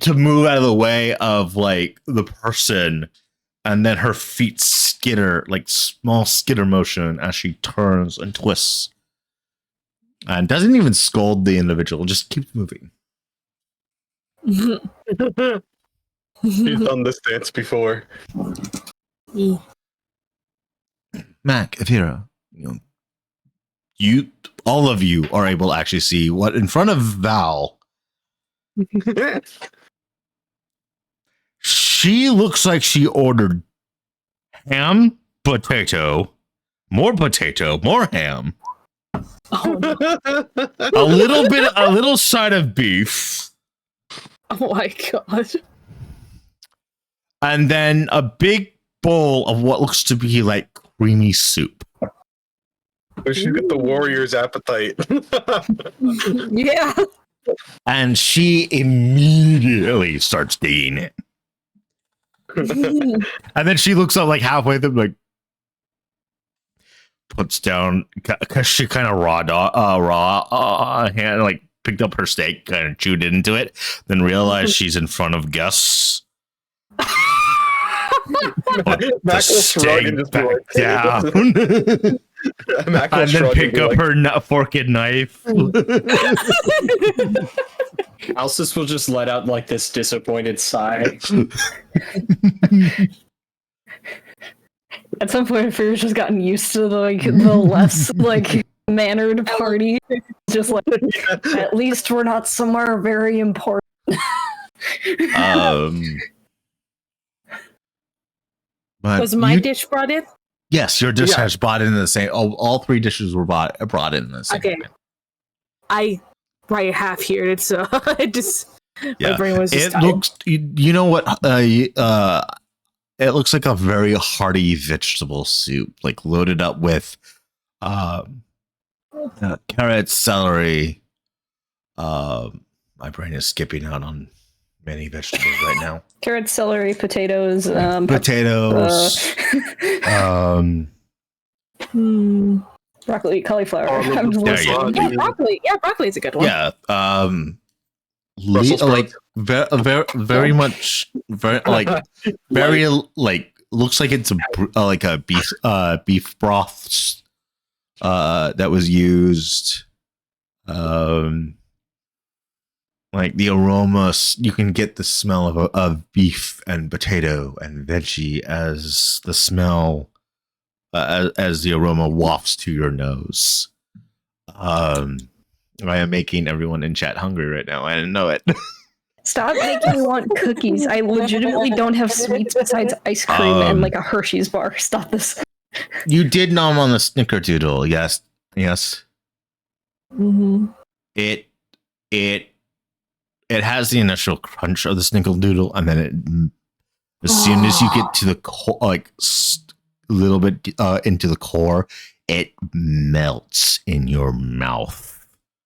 Speaker 1: to move out of the way of like the person, and then her feet skitter, like small skitter motion as she turns and twists, and doesn't even scold the individual, just keeps moving.
Speaker 4: She's done this dance before.
Speaker 1: Mac, Afira, all of you are able to actually see what in front of Val. She looks like she ordered ham, potato, more ham, a little side of beef.
Speaker 3: Oh my god.
Speaker 1: And then a big bowl of what looks to be like creamy soup.
Speaker 4: She's got the warrior's appetite.
Speaker 3: Yeah.
Speaker 1: And she immediately starts eating it. And then she looks up like halfway through, like puts down, because she kind of raw hand, like picked up her steak, kind of chewed into it, then realized she's in front of Gus. Put the steak back down. And then pick up her fork and knife.
Speaker 5: Alsis will just let out like this disappointed sigh.
Speaker 2: At some point, Fear's just gotten used to the less mannered party. Just like, at least we're not somewhere very important.
Speaker 1: But
Speaker 3: Was my dish brought in?
Speaker 1: Yes, your dish has brought in the same. All 3 dishes were brought in the same.
Speaker 3: Okay.
Speaker 1: time.
Speaker 3: I right half here. It's it just my brain was just
Speaker 1: It
Speaker 3: tired.
Speaker 1: looks. You know what? It looks like a very hearty vegetable soup, like loaded up with carrots, celery. My brain is skipping out on many vegetables right now.
Speaker 2: Carrots, celery, potatoes,
Speaker 1: Potatoes.
Speaker 2: broccoli, cauliflower. I'm just
Speaker 1: There you go.
Speaker 2: listening.
Speaker 3: Yeah, broccoli. Yeah, broccoli is a good one.
Speaker 1: Yeah.
Speaker 4: Brussels
Speaker 1: Like very much very looks like it's a beef broth that was used. Like the aroma, you can get the smell of beef and potato and veggie as the smell as the aroma wafts to your nose. I am making everyone in chat hungry right now. I didn't know it.
Speaker 2: Stop making me want cookies. I legitimately don't have sweets besides ice cream and like a Hershey's bar. Stop this.
Speaker 1: You did nom on the snickerdoodle, yes.
Speaker 3: Mm-hmm.
Speaker 1: It has the initial crunch of the snickerdoodle, and then as soon as you get to the core, little bit into the core, it melts in your mouth.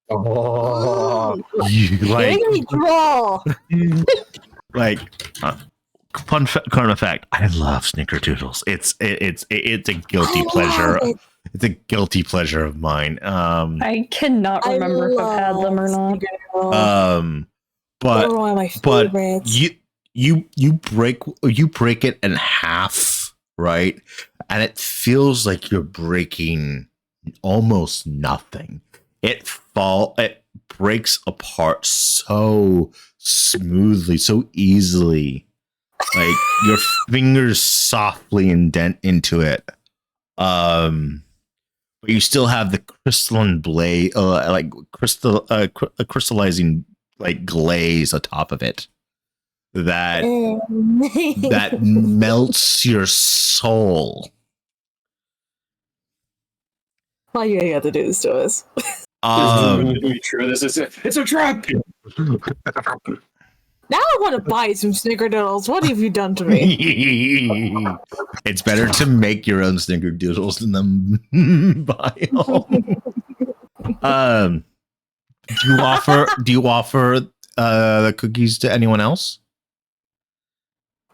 Speaker 5: Oh,
Speaker 1: You,
Speaker 3: Make me draw.
Speaker 1: Fun fact, I love snickerdoodles. It's a guilty pleasure. It's a guilty pleasure of mine.
Speaker 2: I cannot remember if I've had them or not.
Speaker 3: They're one of my
Speaker 1: But
Speaker 3: favorites.
Speaker 1: you break it in half, right? And it feels like you're breaking almost nothing. It breaks apart so smoothly, so easily. Like your fingers softly indent into it. But you still have the crystalline blade, crystallizing glaze atop of it that melts your soul.
Speaker 3: Why you have to do this to us?
Speaker 5: true. It's a trap.
Speaker 3: Now I want to buy some snickerdoodles. What have you done to me?
Speaker 1: It's better to make your own snickerdoodles than them buy them. Do you offer the cookies to anyone else?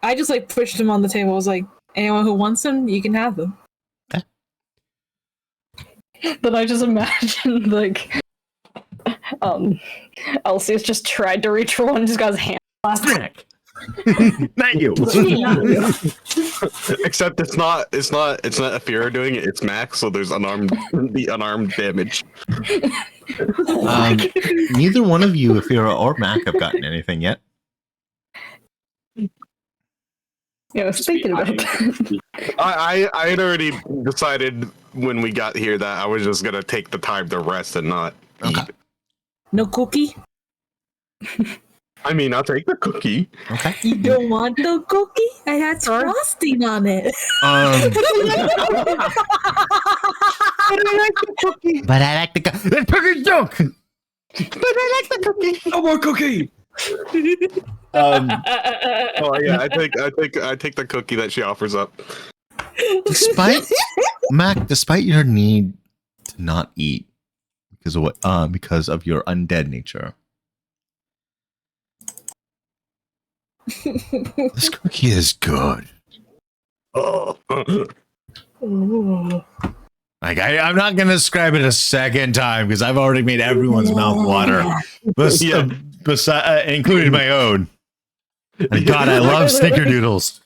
Speaker 3: I just pushed them on the table. I was like, anyone who wants them, you can have them.
Speaker 2: But I just imagine Elsius just tried to reach for one and just got his hand.
Speaker 1: Snack. Not you.
Speaker 4: Except it's not Afira doing it, it's Max, so there's the unarmed damage.
Speaker 1: Neither one of you, Afira or Mac, have gotten anything yet.
Speaker 2: Yeah, I was thinking about that.
Speaker 4: I had already decided when we got here that I was just gonna take the time to rest and not eat.
Speaker 3: No cookie?
Speaker 4: I mean, I'll take the cookie.
Speaker 1: Okay.
Speaker 3: You don't want the cookie? I had frosting on it.
Speaker 1: But I like the cookie. The cookie joke.
Speaker 4: But I like the cookie.
Speaker 5: No more cookie.
Speaker 4: Oh yeah, I take the cookie that she offers up.
Speaker 1: Despite your need to not eat because of your undead nature, this cookie is good.
Speaker 4: Oh.
Speaker 1: I'm not gonna describe it a second time because I've already made everyone's mouth water, including my own. And God, I love snickerdoodles.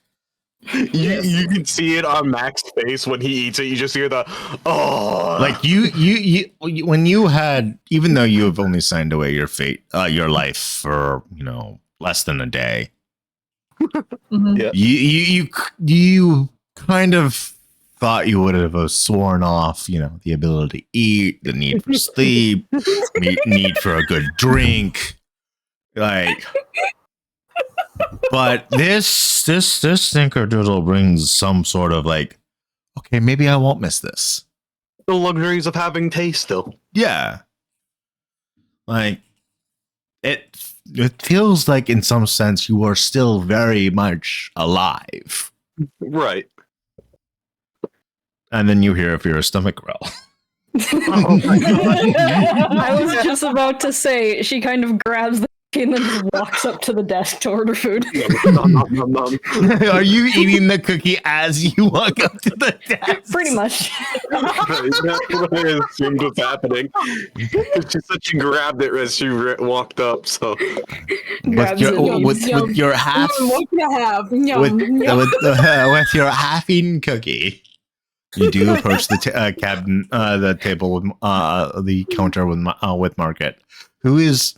Speaker 4: You can see it on Max's face when he eats it. You just hear the
Speaker 1: Like you when you had, even though you have only signed away your your life for less than a day.
Speaker 3: Mhm.
Speaker 4: Yeah.
Speaker 1: You kind of thought you would have sworn off, the ability to eat, the need for sleep, need for a good drink, like. But this snickerdoodle brings some sort of like, okay, maybe I won't miss this.
Speaker 4: The luxuries of having taste still.
Speaker 1: Yeah, like it feels like in some sense you are still very much alive.
Speaker 4: Right.
Speaker 1: And then you hear if you're a stomach growl.
Speaker 2: I was just about to say, she kind of grabs the cookie and then just walks up to the desk to order food.
Speaker 1: Are you eating the cookie as you walk up to the desk?
Speaker 2: Pretty much.
Speaker 4: That's what I assumed was happening. She said she grabbed it as she walked up. So
Speaker 2: Grabs it.
Speaker 1: With your half
Speaker 3: What can I have? Yum,
Speaker 1: with
Speaker 3: yum.
Speaker 1: with your half-eaten cookie, you do approach the cabin, the table with the counter with Margaret, who is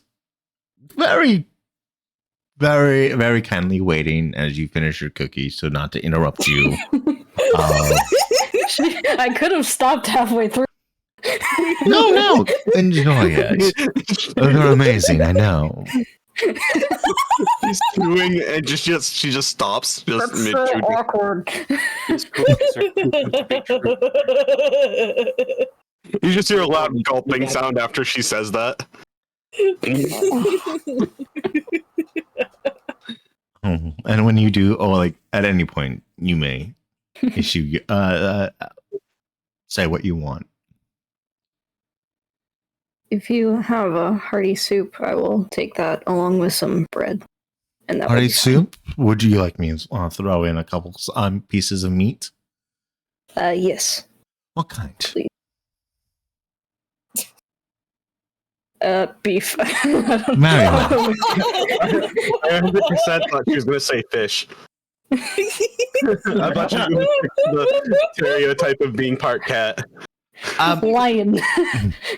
Speaker 1: very, very, very kindly waiting as you finish your cookie, so not to interrupt you.
Speaker 2: I could have stopped halfway through.
Speaker 1: No, enjoy it. They're amazing, I know.
Speaker 4: she's chewing and she just stops just
Speaker 2: That's
Speaker 4: mid
Speaker 2: so
Speaker 4: chew.
Speaker 2: awkward.
Speaker 4: You just hear a loud gulping sound after she says that.
Speaker 1: And when you do, like at any point, you may issue say what you want.
Speaker 2: If you have a hearty soup, I will take that along with some bread. And that
Speaker 1: Hearty soup? Would you like me to throw in a couple pieces of meat?
Speaker 2: Yes.
Speaker 1: What kind?
Speaker 2: Please. Beef.
Speaker 4: I 100% thought she was going to say fish. I thought she was going to pick the stereotype of being part cat.
Speaker 2: Lion,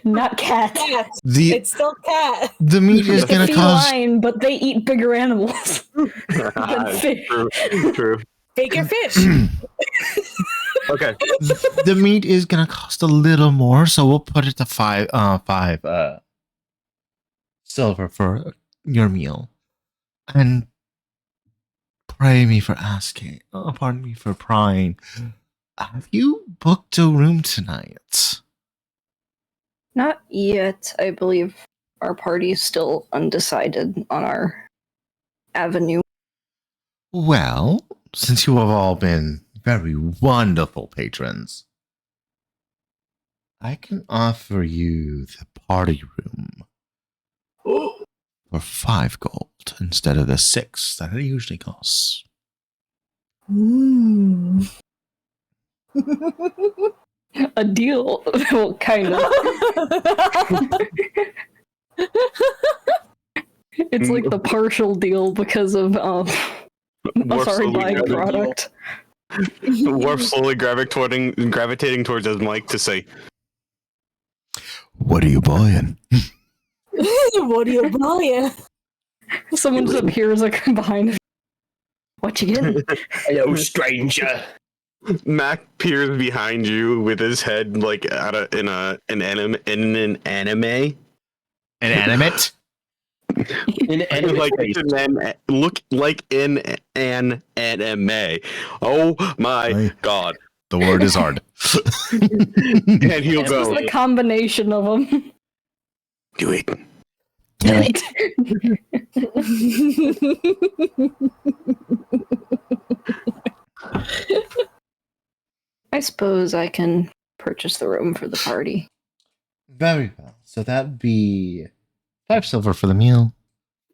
Speaker 2: not cat.
Speaker 3: Cat.
Speaker 1: The
Speaker 3: It's still cat.
Speaker 1: the meat is
Speaker 2: It's
Speaker 1: gonna
Speaker 2: a
Speaker 1: cost.
Speaker 2: feline, but they eat bigger animals than fish.
Speaker 4: True.
Speaker 3: Bigger fish.
Speaker 4: Okay.
Speaker 1: The meat is gonna cost a little more, so we'll put it to five silver for your meal. And pardon me for prying. Have you booked a room tonight?
Speaker 2: Not yet. I believe our party is still undecided on our avenue.
Speaker 1: Well, since you have all been very wonderful patrons, I can offer you the party room for 5 gold instead of the 6 that it usually costs.
Speaker 2: A deal. Well, kind of. It's like the partial deal because of
Speaker 4: Worf
Speaker 2: sorry,
Speaker 4: slowly
Speaker 2: byproduct.
Speaker 4: Worf slowly gravitating towards his mic to say,
Speaker 1: What are you buying?
Speaker 3: What are you buying?
Speaker 2: Someone just appears like behind him. What you getting?
Speaker 5: Hello, stranger.
Speaker 4: Mac peers behind you with his head like in an anime.
Speaker 1: An animate?
Speaker 5: In
Speaker 4: Like look like in an anime. Oh my
Speaker 1: Aye.
Speaker 4: god!
Speaker 1: The word is hard.
Speaker 4: And he'll
Speaker 2: It's just
Speaker 4: go.
Speaker 2: the combination of them.
Speaker 4: Do it.
Speaker 1: Do it.
Speaker 2: I suppose I can purchase the room for the party.
Speaker 1: Very well. So that'd be 5 silver for the meal,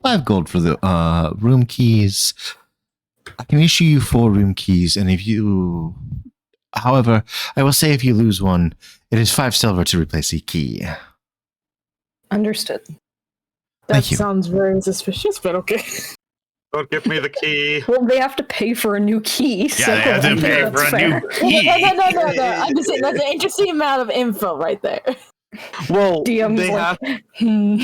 Speaker 1: 5 gold for the room keys. I can issue you 4 room keys, and however, I will say if you lose one, it is 5 silver to replace the key.
Speaker 2: Understood.
Speaker 3: That
Speaker 1: Thank you.
Speaker 3: sounds very suspicious, but okay.
Speaker 4: Don't give me the key.
Speaker 2: Well, they have to pay for a new key. So
Speaker 1: they have to
Speaker 2: I think
Speaker 1: pay
Speaker 2: that's
Speaker 1: for a
Speaker 2: fair.
Speaker 1: new key.
Speaker 3: No. I'm just saying that's an interesting amount of info right there.
Speaker 4: Well,
Speaker 2: DM's
Speaker 4: they
Speaker 2: like,
Speaker 4: have
Speaker 2: hmm.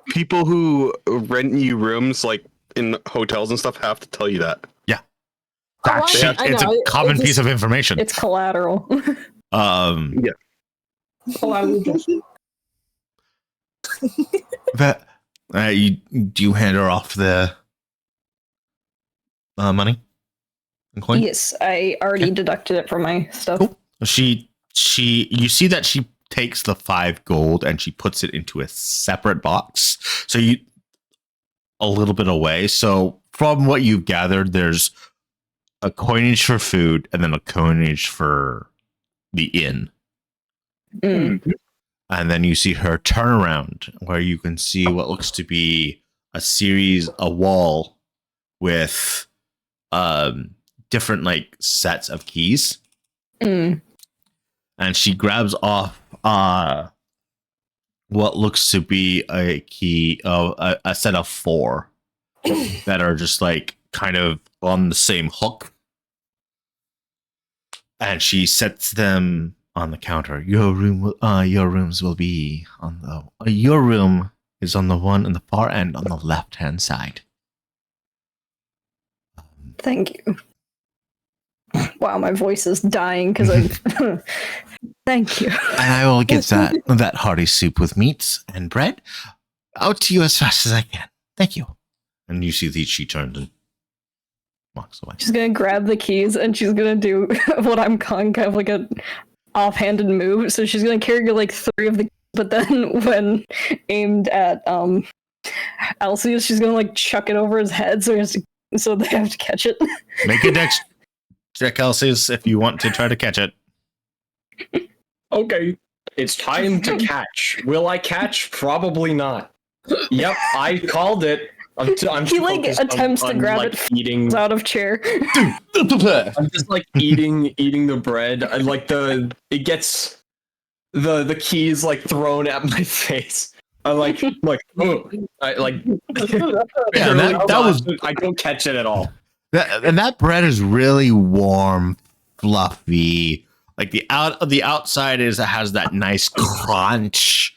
Speaker 4: people who rent you rooms like in hotels and stuff have to tell you that.
Speaker 1: It's a common piece of information.
Speaker 2: It's collateral.
Speaker 1: But do you hand her off the money and coin?
Speaker 2: Yes, I already deducted it from my stuff.
Speaker 1: Cool. You see that she takes the 5 gold and she puts it into a separate box. So a little bit away. So from what you've gathered, there's a coinage for food and then a coinage for the inn.
Speaker 2: Mm.
Speaker 1: And then you see her turn around where you can see what looks to be a wall with different like sets of keys.
Speaker 2: Mm.
Speaker 1: And she grabs off what looks to be a key of a set of 4 that are just like kind of on the same hook. And she sets them on the counter. Your rooms will be on the. Your room is on the one in the far end on the left-hand side.
Speaker 2: Thank you. Wow, my voice is dying because I. Thank you.
Speaker 1: And I will get that hearty soup with meats and bread out to you as fast as I can. Thank you. And you see that she turns and walks away.
Speaker 2: She's gonna grab the keys and she's gonna do what I'm calling kind of like a offhanded move. So she's gonna carry like 3 of the, but then when aimed at Alcius, she's gonna like chuck it over his head so they have to catch it.
Speaker 1: Make a dex check, Alcius, if you want to try to catch it.
Speaker 5: Okay, it's time to catch. Will I catch? Probably not. Yep, I called it. I'm
Speaker 2: He like attempts to grab
Speaker 5: like,
Speaker 2: it
Speaker 5: eating
Speaker 2: out of chair.
Speaker 5: I'm just like eating the bread. I like it gets the keys like thrown at my face. I'm like oh. I like
Speaker 1: Yeah, that was
Speaker 5: I don't catch it at all.
Speaker 1: that bread is really warm, fluffy. Like the outside has that nice crunch,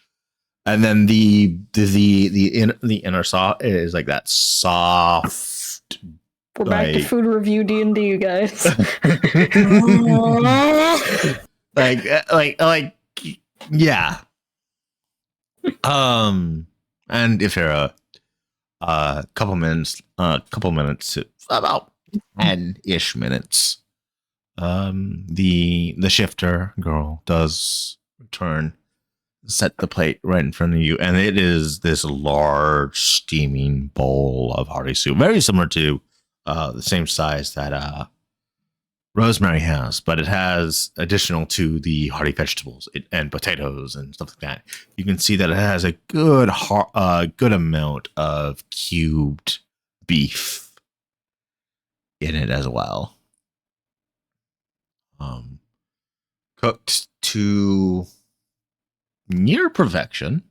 Speaker 1: and then the inner saw is like that soft.
Speaker 2: We're back to food review D&D, you guys.
Speaker 1: like yeah. And if you're a couple minutes, about 10-ish minutes, the shifter girl does return, set the plate right in front of you, and it is this large steaming bowl of hearty soup, very similar to the same size that Rosemary has, but it has additional to the hearty vegetables and potatoes and stuff like that. You can see that it has a good amount of cubed beef in it as well. Cooked to near perfection.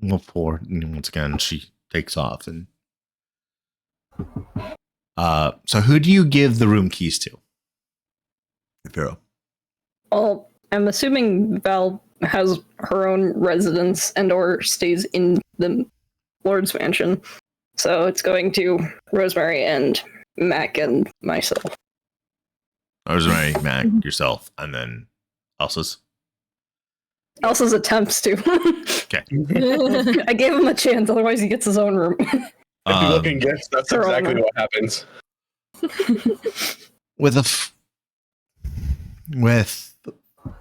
Speaker 1: Before once again she takes off and so who do you give the room keys to? Vero.
Speaker 2: Well, I'm assuming Val has her own residence and or stays in the Lord's Mansion. So it's going to Rosemary and Mac and myself.
Speaker 1: Rosemary, Mac, yourself, and then Elsa's.
Speaker 2: Elsa's attempts to.
Speaker 1: Okay.
Speaker 2: I gave him a chance, otherwise he gets his own room.
Speaker 4: If you look in gifts, that's
Speaker 2: Corona.
Speaker 4: exactly what happens.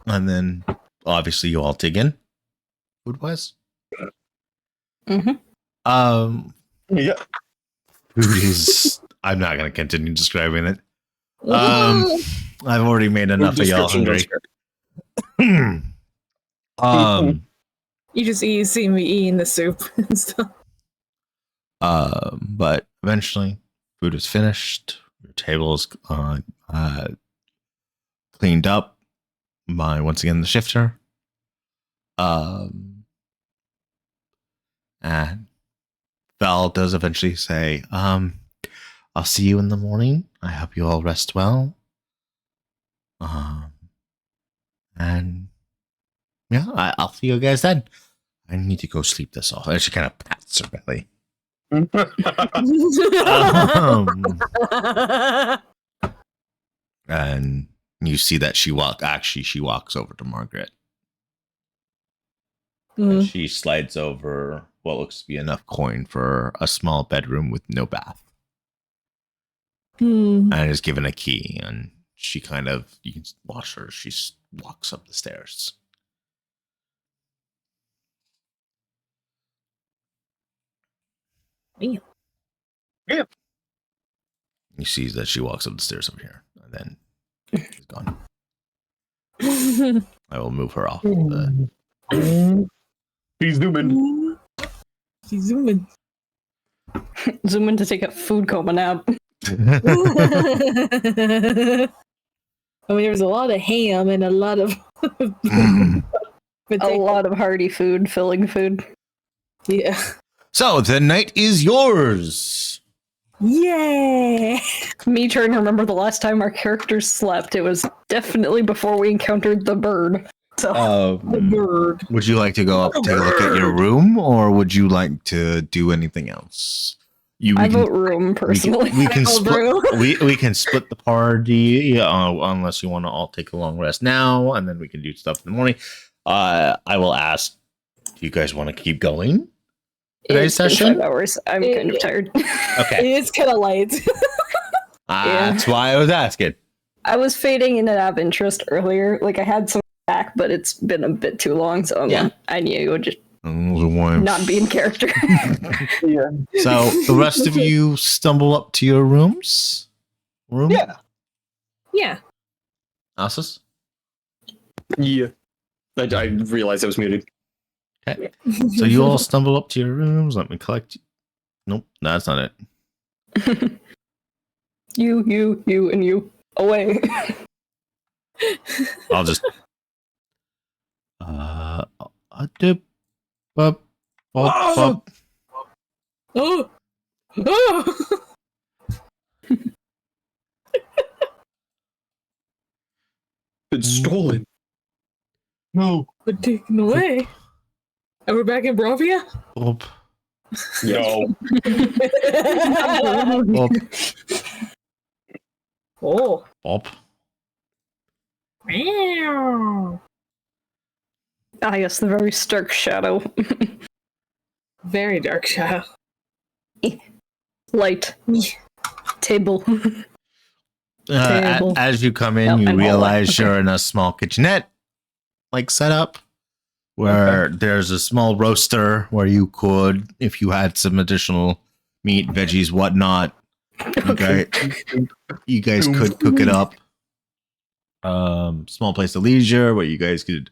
Speaker 1: And then obviously you all dig in food wise.
Speaker 2: Mm-hmm.
Speaker 4: Yeah.
Speaker 1: Food is, I'm not going to continue describing it. I've already made enough of y'all hungry.
Speaker 3: You see me eating the soup and stuff.
Speaker 1: But eventually food is finished. Your table is cleaned up by once again the shifter. And Val does eventually say, I'll see you in the morning. I hope you all rest well. And yeah, I'll see you guys then. I need to go sleep this off. And she kind of pats her belly. And you see that she walks over to Margaret. And she slides over what looks to be enough coin for a small bedroom with no bath. And is given a key, and she you can watch her. She walks up the stairs.
Speaker 3: Damn.
Speaker 4: Yeah.
Speaker 1: You see that she walks up the stairs over here, and then she's gone. I will move her off.
Speaker 4: He's zooming.
Speaker 3: She's zooming.
Speaker 2: Zoom in to take a food coma nap.
Speaker 3: I mean, there was a lot of ham and a lot of
Speaker 2: A lot of hearty food, filling food.
Speaker 3: Yeah.
Speaker 1: So the night is yours.
Speaker 3: Yeah.
Speaker 2: Me trying to remember the last time our characters slept. It was definitely before we encountered the bird. So
Speaker 3: Bird.
Speaker 1: Would you like to go up, take a look at your room, or would you like to do anything else?
Speaker 2: I vote room personally.
Speaker 1: We can
Speaker 3: I vote
Speaker 1: split. We can split the party unless you want to all take a long rest now, and then we can do stuff in the morning. I will ask. Do you guys want to keep going today's
Speaker 2: It's been
Speaker 1: session?
Speaker 2: 5 hours. I'm kind of tired.
Speaker 1: Okay,
Speaker 3: It is kind of light.
Speaker 1: that's why I was asking.
Speaker 2: I was fading in and out of interest earlier. Like I had some back, but it's been a bit too long, so I knew it would just not be in character.
Speaker 4: Yeah.
Speaker 1: So the rest of you stumble up to your rooms.
Speaker 4: Yeah.
Speaker 3: Yeah.
Speaker 1: Asus?
Speaker 5: Yeah. I realized I was muted.
Speaker 1: Okay. So you all stumble up to your rooms. Let me collect. Nope, that's not it.
Speaker 2: You, and you. Away.
Speaker 1: I'll just. Dip, bop, bop, bop.
Speaker 3: Oh. Oh.
Speaker 5: It's stolen.
Speaker 4: No.
Speaker 3: We're taken away. And we're back in Bravia?
Speaker 1: Bop,
Speaker 4: No.
Speaker 1: bop,
Speaker 3: Oh.
Speaker 1: bop.
Speaker 3: Meow.
Speaker 2: Ah, yes, the very stark shadow.
Speaker 3: Very dark shadow.
Speaker 2: Light. Table. Table.
Speaker 1: As you come in,
Speaker 2: Yep,
Speaker 1: you
Speaker 2: and
Speaker 1: realize
Speaker 2: hallway.
Speaker 1: you're in a small kitchenette, like setup, where there's a small roaster where you could, if you had some additional meat, veggies, whatnot, you guys could cook it up. Small place of leisure where you guys could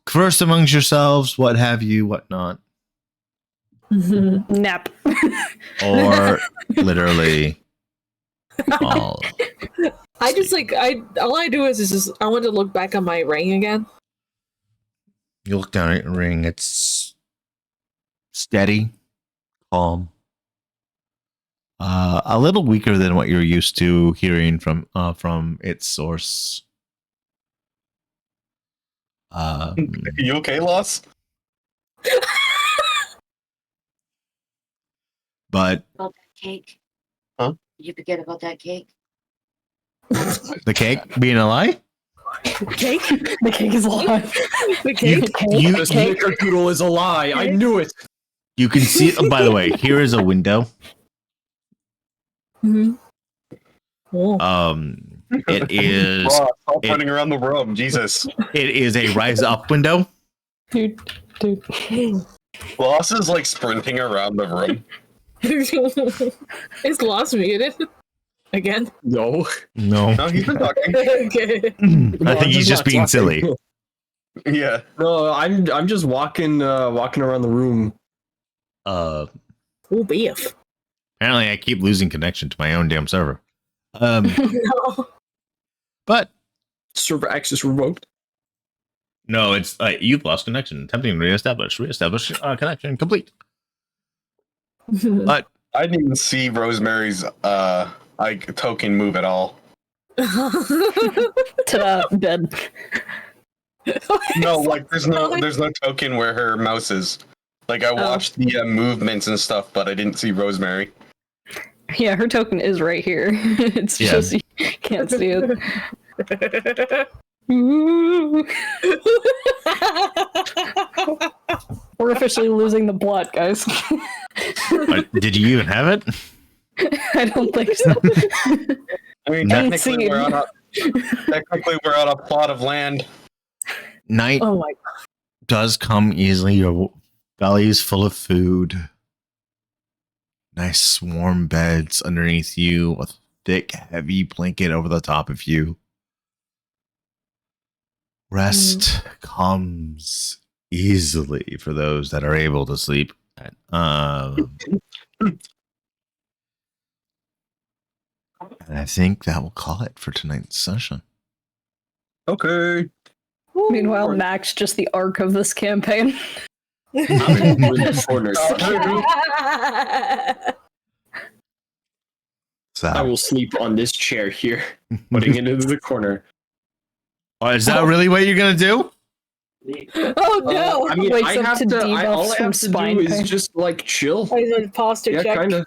Speaker 1: converse amongst yourselves, what have you, whatnot,
Speaker 2: Nap.
Speaker 1: or literally all.
Speaker 3: I just all I do is just I want to look back on my ring again.
Speaker 1: You look down at your ring, it's steady, calm. A little weaker than what you're used to hearing from its source.
Speaker 4: You okay, Loss?
Speaker 1: But
Speaker 6: About that cake.
Speaker 4: Huh?
Speaker 6: Did you forget about that cake?
Speaker 1: the cake being a lie?
Speaker 3: Cake?
Speaker 2: The cake is alive.
Speaker 3: The cake?
Speaker 5: This Nickerdoodle is a lie. I knew it.
Speaker 1: You can see. By the way, here is a window.
Speaker 3: Mm-hmm. Oh.
Speaker 1: It is.
Speaker 4: Ross, stop running around the room. Jesus.
Speaker 1: It is a rise up window.
Speaker 2: Dude.
Speaker 4: Loss is like sprinting around the room.
Speaker 3: Is Lost muted? Again?
Speaker 5: No.
Speaker 1: No,
Speaker 4: No, he's been talking.
Speaker 3: Okay.
Speaker 1: I think he's just
Speaker 5: not
Speaker 1: being
Speaker 5: talking.
Speaker 1: silly.
Speaker 4: Yeah.
Speaker 5: No, I'm just walking around the room.
Speaker 3: Oh, beef.
Speaker 1: Apparently, I keep losing connection to my own damn server.
Speaker 3: No.
Speaker 1: But
Speaker 5: Server access revoked.
Speaker 1: no, it's you've lost connection. Attempting to reestablish connection complete. But
Speaker 4: I didn't even see Rosemary's token move at all.
Speaker 2: Ta-da, dead.
Speaker 4: No, like there's no token where her mouse is. Like I watched the movements and stuff, but I didn't see Rosemary.
Speaker 2: Yeah, her token is right here. It's
Speaker 1: Yeah.
Speaker 2: just you can't see it. Ooh. We're officially losing the plot, guys.
Speaker 1: Did you even have it?
Speaker 2: I don't think so.
Speaker 4: I mean,
Speaker 2: Concede.
Speaker 4: technically we're on a plot of land.
Speaker 1: Night
Speaker 3: Oh my
Speaker 1: does come easily. Your belly's full of food. Nice warm beds underneath you. A thick, heavy blanket over the top of you. Rest comes easily for those that are able to sleep. And I think that will call it for tonight's session.
Speaker 4: Okay.
Speaker 2: Meanwhile, Max just the arc of this campaign.
Speaker 5: I'm in the corner.
Speaker 1: So,
Speaker 5: I will sleep on this chair here, putting it into the corner.
Speaker 1: oh, is that really what you're gonna do?
Speaker 3: Oh no!
Speaker 5: I mean,
Speaker 2: Wakes
Speaker 5: I
Speaker 2: up
Speaker 5: have
Speaker 2: to
Speaker 5: to.
Speaker 2: debuffs
Speaker 5: All I
Speaker 2: from
Speaker 5: have to
Speaker 2: spine
Speaker 5: do is
Speaker 2: pain.
Speaker 5: just like chill.
Speaker 3: I did posture
Speaker 5: Yeah,
Speaker 3: check.
Speaker 5: kind of.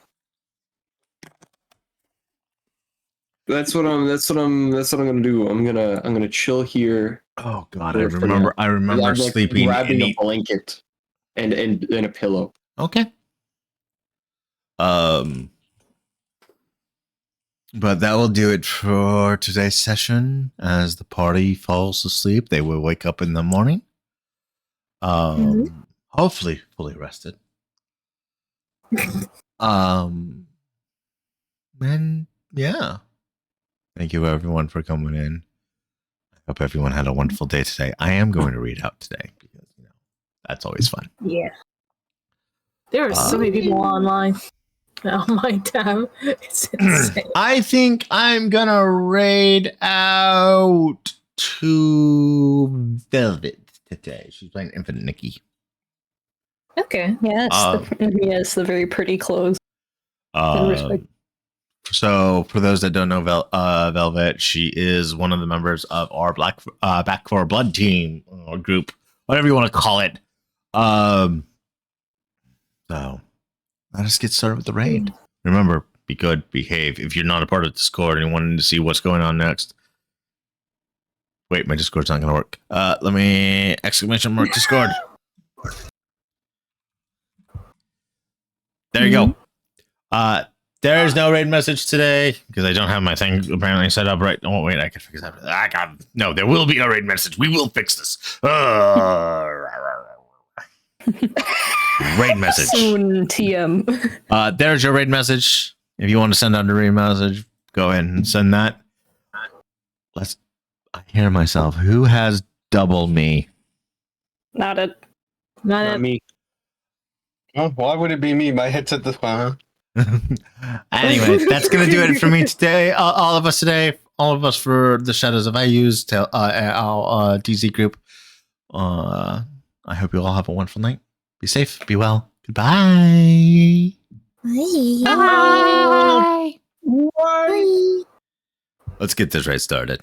Speaker 5: That's what I'm gonna do. I'm gonna chill here.
Speaker 1: Oh God,
Speaker 5: For now.
Speaker 1: I remember
Speaker 5: I'm, like,
Speaker 1: sleeping
Speaker 5: grabbing
Speaker 1: in
Speaker 5: a blanket and a pillow.
Speaker 1: Okay. But that will do it for today's session. As the party falls asleep, they will wake up in the morning. Hopefully fully rested. And yeah. Thank you everyone for coming in. I hope everyone had a wonderful day today. I am going to read out today because that's always fun.
Speaker 3: Yeah. There are so many people online. Oh my damn. It's insane.
Speaker 1: I think I'm gonna raid out to Velvet today. She's playing Infinite Nikki.
Speaker 3: Okay.
Speaker 2: Yes, the very pretty clothes. respect.
Speaker 1: So for those that don't know Velvet, she is one of the members of our Back for Blood team or group, whatever you want to call it. So let us get started with the raid. Remember, be good, behave. If you're not a part of Discord and you wanted to see what's going on next, wait, my Discord's not going to work. Let me exclamation mark Discord. There you go. There is no raid message today because I don't have my thing apparently set up right. Oh wait, I can fix that. No, there will be no raid message. We will fix this. Raid message.
Speaker 2: Soon, TM.
Speaker 1: There's your raid message. If you want to send out a raid message, go ahead and send that. I hear myself. Who has double me?
Speaker 2: Not it.
Speaker 5: Not me.
Speaker 4: Oh, why would it be me? My headset this one.
Speaker 1: Anyway, that's gonna do it for me today. All of us today. All of us for the Shadows of IU's our DZ group. I hope you all have a wonderful night. Be safe. Be well. Goodbye.
Speaker 3: Bye.
Speaker 1: Let's get this raid started.